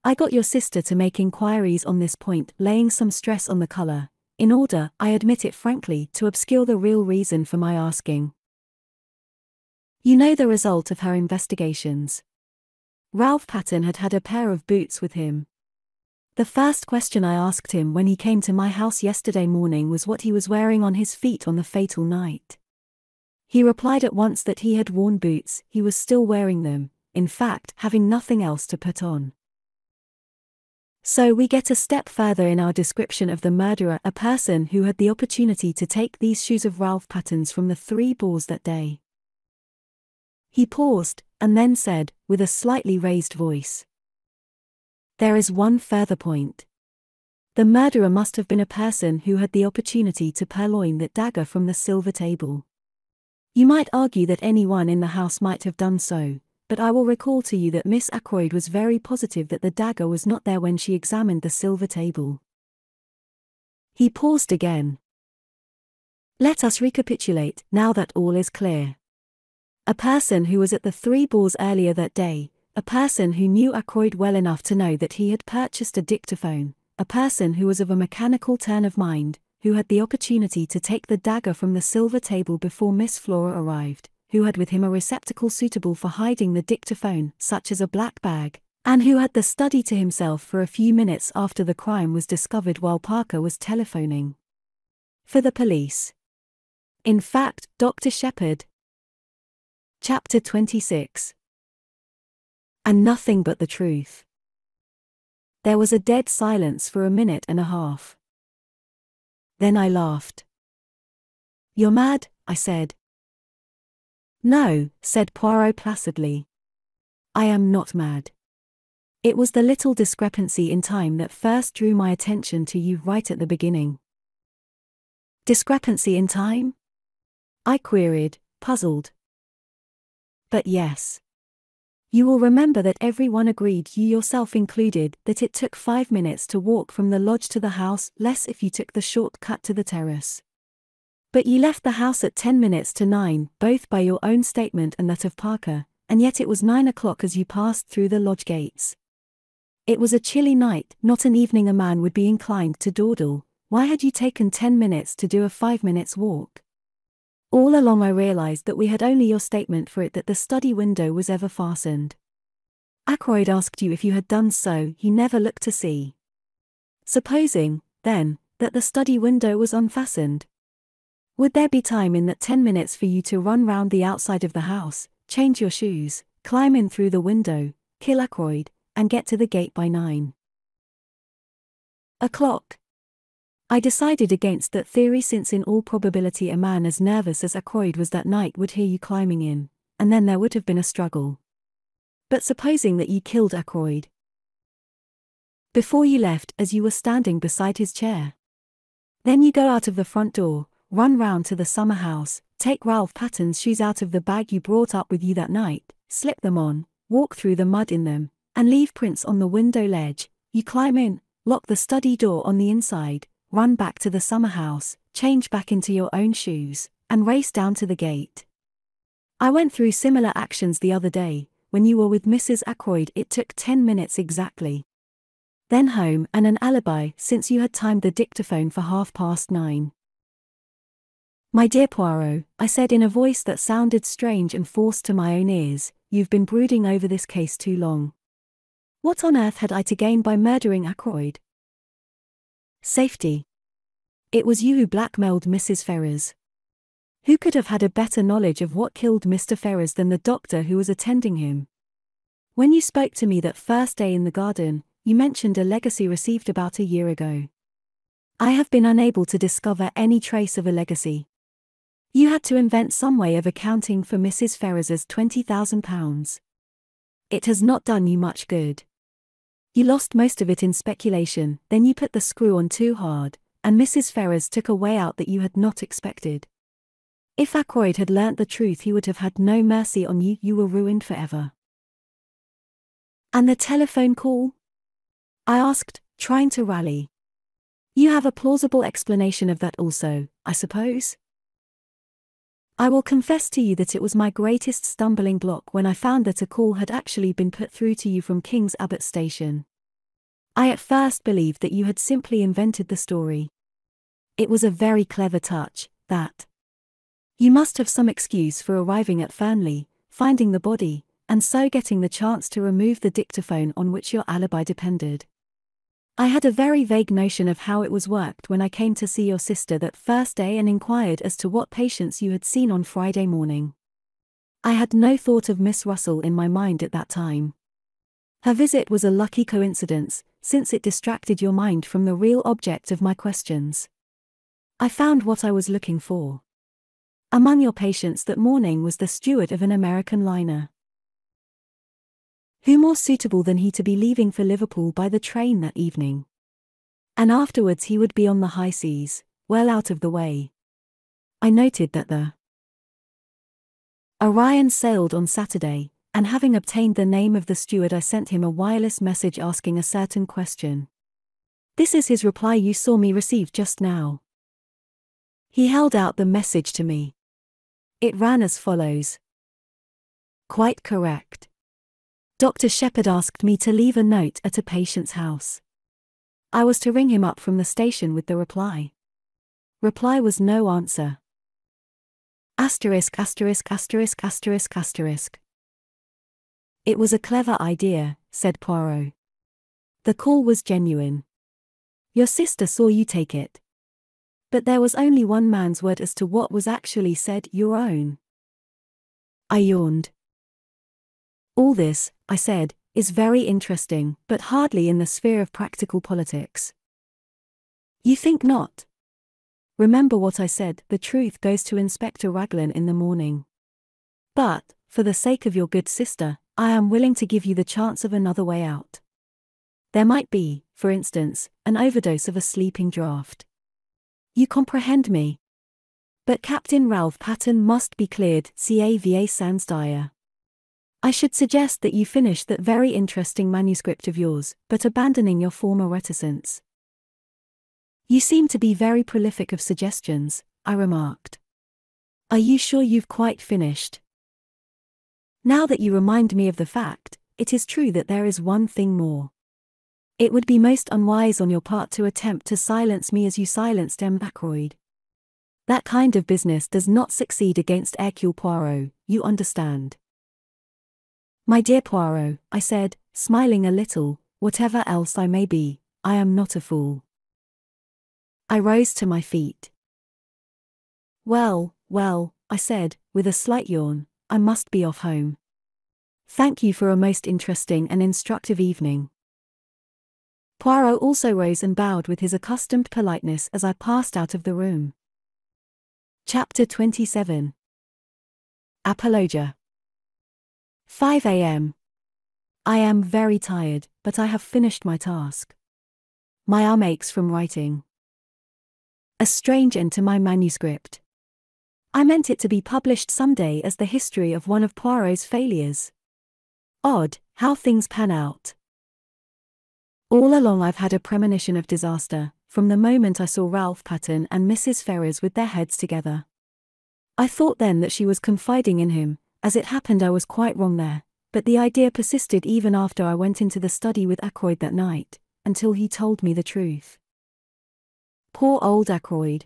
I got your sister to make inquiries on this point, laying some stress on the color, in order, I admit it frankly, to obscure the real reason for my asking. You know the result of her investigations. Ralph Patten had had a pair of boots with him. The first question I asked him when he came to my house yesterday morning was what he was wearing on his feet on the fatal night. He replied at once that he had worn boots, he was still wearing them, in fact, having nothing else to put on. So we get a step further in our description of the murderer, a person who had the opportunity to take these shoes of Ralph Patten's from the Three Boars that day. He paused, and then said, with a slightly raised voice, "There is one further point. The murderer must have been a person who had the opportunity to purloin that dagger from the silver table. You might argue that anyone in the house might have done so, but I will recall to you that Miss Ackroyd was very positive that the dagger was not there when she examined the silver table." He paused again. "Let us recapitulate, now that all is clear. A person who was at the Three Boars earlier that day, a person who knew Ackroyd well enough to know that he had purchased a dictaphone, a person who was of a mechanical turn of mind, who had the opportunity to take the dagger from the silver table before Miss Flora arrived, who had with him a receptacle suitable for hiding the dictaphone, such as a black bag, and who had the study to himself for a few minutes after the crime was discovered while Parker was telephoning for the police. In fact, Dr. Shepherd." Chapter 26. And nothing but the truth. There was a dead silence for a minute and a half. Then I laughed. "You're mad," I said. "No," said Poirot placidly. "I am not mad. It was the little discrepancy in time that first drew my attention to you right at the beginning." "Discrepancy in time?" I queried, puzzled. "But yes. You will remember that everyone agreed, you yourself included, that it took 5 minutes to walk from the lodge to the house, less if you took the short cut to the terrace. But you left the house at 10 minutes to 9, both by your own statement and that of Parker, and yet it was 9 o'clock as you passed through the lodge gates. It was a chilly night, not an evening a man would be inclined to dawdle. Why had you taken 10 minutes to do a 5 minutes walk? All along I realized that we had only your statement for it that the study window was ever fastened. Ackroyd asked you if you had done so, he never looked to see. Supposing, then, that the study window was unfastened. Would there be time in that 10 minutes for you to run round the outside of the house, change your shoes, climb in through the window, kill Ackroyd, and get to the gate by 9 o'clock? I decided against that theory since in all probability a man as nervous as Ackroyd was that night would hear you climbing in, and then there would have been a struggle. But supposing that you killed Ackroyd before you left, as you were standing beside his chair. Then you go out of the front door, run round to the summer house, take Ralph Patten's shoes out of the bag you brought up with you that night, slip them on, walk through the mud in them, and leave prints on the window ledge. You climb in, lock the study door on the inside, run back to the summer house, change back into your own shoes, and race down to the gate. I went through similar actions the other day. When you were with Mrs. Ackroyd it took 10 minutes exactly. Then home and an alibi since you had timed the dictaphone for 9:30. "My dear Poirot," I said in a voice that sounded strange and forced to my own ears, "you've been brooding over this case too long. What on earth had I to gain by murdering Ackroyd?" "Safety. It was you who blackmailed Mrs. Ferrars. Who could have had a better knowledge of what killed Mr. Ferrars than the doctor who was attending him? When you spoke to me that first day in the garden, you mentioned a legacy received about a year ago. I have been unable to discover any trace of a legacy. You had to invent some way of accounting for Mrs. Ferrars's £20,000. It has not done you much good. You lost most of it in speculation, then you put the screw on too hard, and Mrs. Ferrars took a way out that you had not expected. If Ackroyd had learnt the truth he would have had no mercy on you, you were ruined forever." "And the telephone call?" I asked, trying to rally. "You have a plausible explanation of that also, I suppose?" "I will confess to you that it was my greatest stumbling block when I found that a call had actually been put through to you from King's Abbot Station. I at first believed that you had simply invented the story. It was a very clever touch, that. You must have some excuse for arriving at Fernley, finding the body, and so getting the chance to remove the dictaphone on which your alibi depended. I had a very vague notion of how it was worked when I came to see your sister that first day and inquired as to what patients you had seen on Friday morning. I had no thought of Miss Russell in my mind at that time. Her visit was a lucky coincidence, since it distracted your mind from the real object of my questions. I found what I was looking for. Among your patients that morning was the steward of an American liner. Who more suitable than he to be leaving for Liverpool by the train that evening? And afterwards he would be on the high seas, well out of the way. I noted that the Orion sailed on Saturday, and having obtained the name of the steward I sent him a wireless message asking a certain question. This is his reply you saw me receive just now. He held out the message to me. It ran as follows. Quite correct. Dr. Shepherd asked me to leave a note at a patient's house. I was to ring him up from the station with the reply. Reply was no answer. Asterisk asterisk asterisk asterisk asterisk. It was a clever idea, said Poirot. The call was genuine. Your sister saw you take it. But there was only one man's word as to what was actually said, your own. I yawned. All this, I said, is very interesting, but hardly in the sphere of practical politics. You think not? Remember what I said, the truth goes to Inspector Raglan in the morning. But, for the sake of your good sister, I am willing to give you the chance of another way out. There might be, for instance, an overdose of a sleeping draught. You comprehend me? But Captain Ralph Patten must be cleared, CAVA sans dire. I should suggest that you finish that very interesting manuscript of yours, but abandoning your former reticence. You seem to be very prolific of suggestions, I remarked. Are you sure you've quite finished? Now that you remind me of the fact, it is true that there is one thing more. It would be most unwise on your part to attempt to silence me as you silenced M. Ackroyd. That kind of business does not succeed against Hercule Poirot, you understand. My dear Poirot, I said, smiling a little, whatever else I may be, I am not a fool. I rose to my feet. Well, I said, with a slight yawn, I must be off home. Thank you for a most interesting and instructive evening. Poirot also rose and bowed with his accustomed politeness as I passed out of the room. Chapter 27. Apologia. 5 a.m. I am very tired, but I have finished my task. My arm aches from writing. A strange end to my manuscript. I meant it to be published someday as the history of one of Poirot's failures. Odd, how things pan out. All along I've had a premonition of disaster, from the moment I saw Ralph Patten and Mrs. Ferrers with their heads together. I thought then that she was confiding in him. As it happened I was quite wrong there, but the idea persisted even after I went into the study with Ackroyd that night, until he told me the truth. Poor old Ackroyd.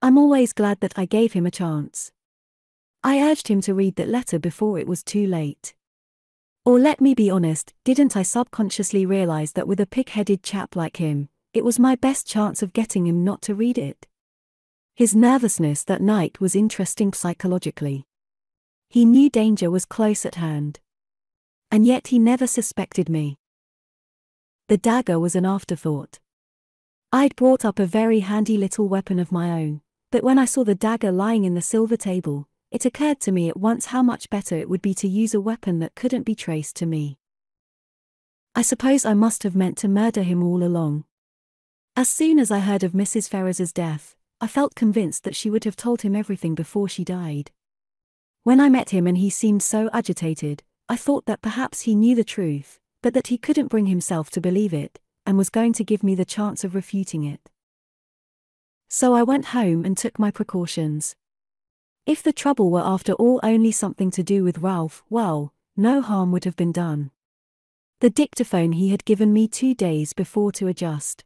I'm always glad that I gave him a chance. I urged him to read that letter before it was too late. Or let me be honest, didn't I subconsciously realize that with a pig-headed chap like him, it was my best chance of getting him not to read it? His nervousness that night was interesting psychologically. He knew danger was close at hand. And yet he never suspected me. The dagger was an afterthought. I'd brought up a very handy little weapon of my own, but when I saw the dagger lying in the silver table, it occurred to me at once how much better it would be to use a weapon that couldn't be traced to me. I suppose I must have meant to murder him all along. As soon as I heard of Mrs. Ferrers's death, I felt convinced that she would have told him everything before she died. When I met him and he seemed so agitated, I thought that perhaps he knew the truth, but that he couldn't bring himself to believe it, and was going to give me the chance of refuting it. So I went home and took my precautions. If the trouble were after all only something to do with Ralph, well, no harm would have been done. The dictaphone he had given me 2 days before to adjust.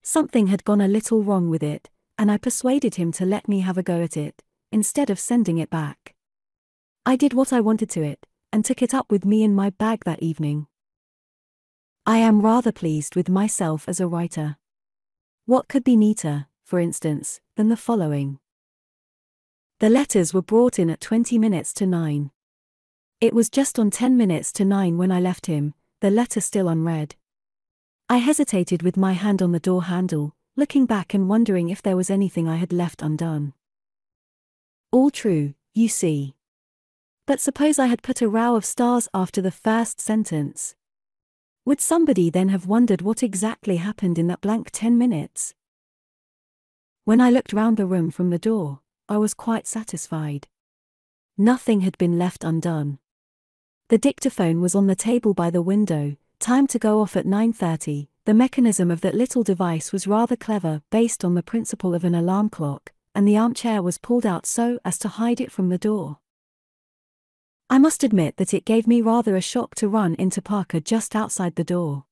Something had gone a little wrong with it, and I persuaded him to let me have a go at it, instead of sending it back. I did what I wanted to it, and took it up with me in my bag that evening. I am rather pleased with myself as a writer. What could be neater, for instance, than the following? The letters were brought in at 20 minutes to 9. It was just on 10 minutes to 9 when I left him, the letter still unread. I hesitated with my hand on the door handle, looking back and wondering if there was anything I had left undone. All true, you see. But suppose I had put a row of stars after the first sentence. Would somebody then have wondered what exactly happened in that blank 10 minutes? When I looked round the room from the door, I was quite satisfied. Nothing had been left undone. The dictaphone was on the table by the window, timed to go off at 9:30. The mechanism of that little device was rather clever, based on the principle of an alarm clock, and the armchair was pulled out so as to hide it from the door. I must admit that it gave me rather a shock to run into Parker just outside the door.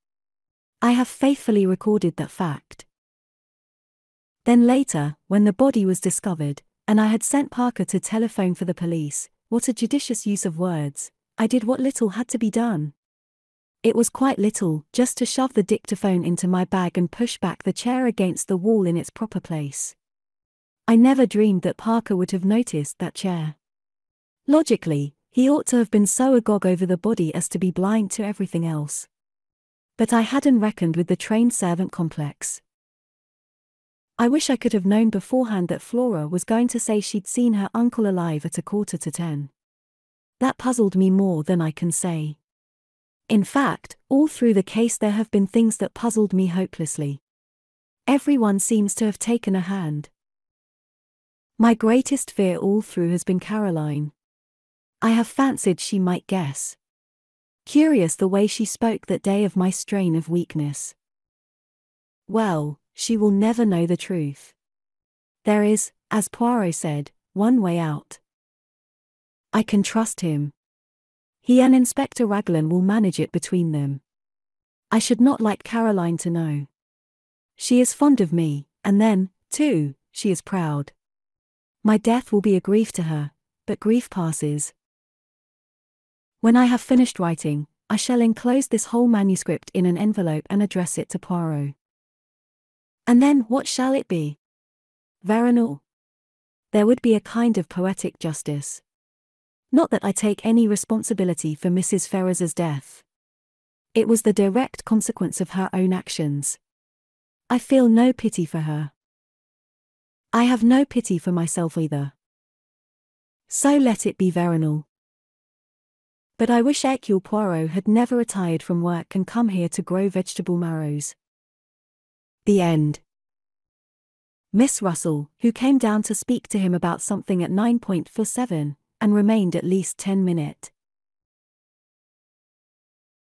I have faithfully recorded that fact. Then later, when the body was discovered, and I had sent Parker to telephone for the police, what a judicious use of words, I did what little had to be done. It was quite little, just to shove the dictaphone into my bag and push back the chair against the wall in its proper place. I never dreamed that Parker would have noticed that chair. Logically, he ought to have been so agog over the body as to be blind to everything else. But I hadn't reckoned with the trained servant complex. I wish I could have known beforehand that Flora was going to say she'd seen her uncle alive at 9:45. That puzzled me more than I can say. In fact, all through the case there have been things that puzzled me hopelessly. Everyone seems to have taken a hand. My greatest fear all through has been Caroline. I have fancied she might guess. Curious the way she spoke that day of my strain of weakness. Well, she will never know the truth. There is, as Poirot said, one way out. I can trust him. He and Inspector Raglan will manage it between them. I should not like Caroline to know. She is fond of me, and then, too, she is proud. My death will be a grief to her, but grief passes. When I have finished writing, I shall enclose this whole manuscript in an envelope and address it to Poirot. And then what shall it be? Veronal? There would be a kind of poetic justice. Not that I take any responsibility for Mrs. Ferrers's death. It was the direct consequence of her own actions. I feel no pity for her. I have no pity for myself either. So let it be Veronal. But I wish Hercule Poirot had never retired from work and come here to grow vegetable marrows. The end. Miss Russell, who came down to speak to him about something at 9:47, and remained at least 10 minutes,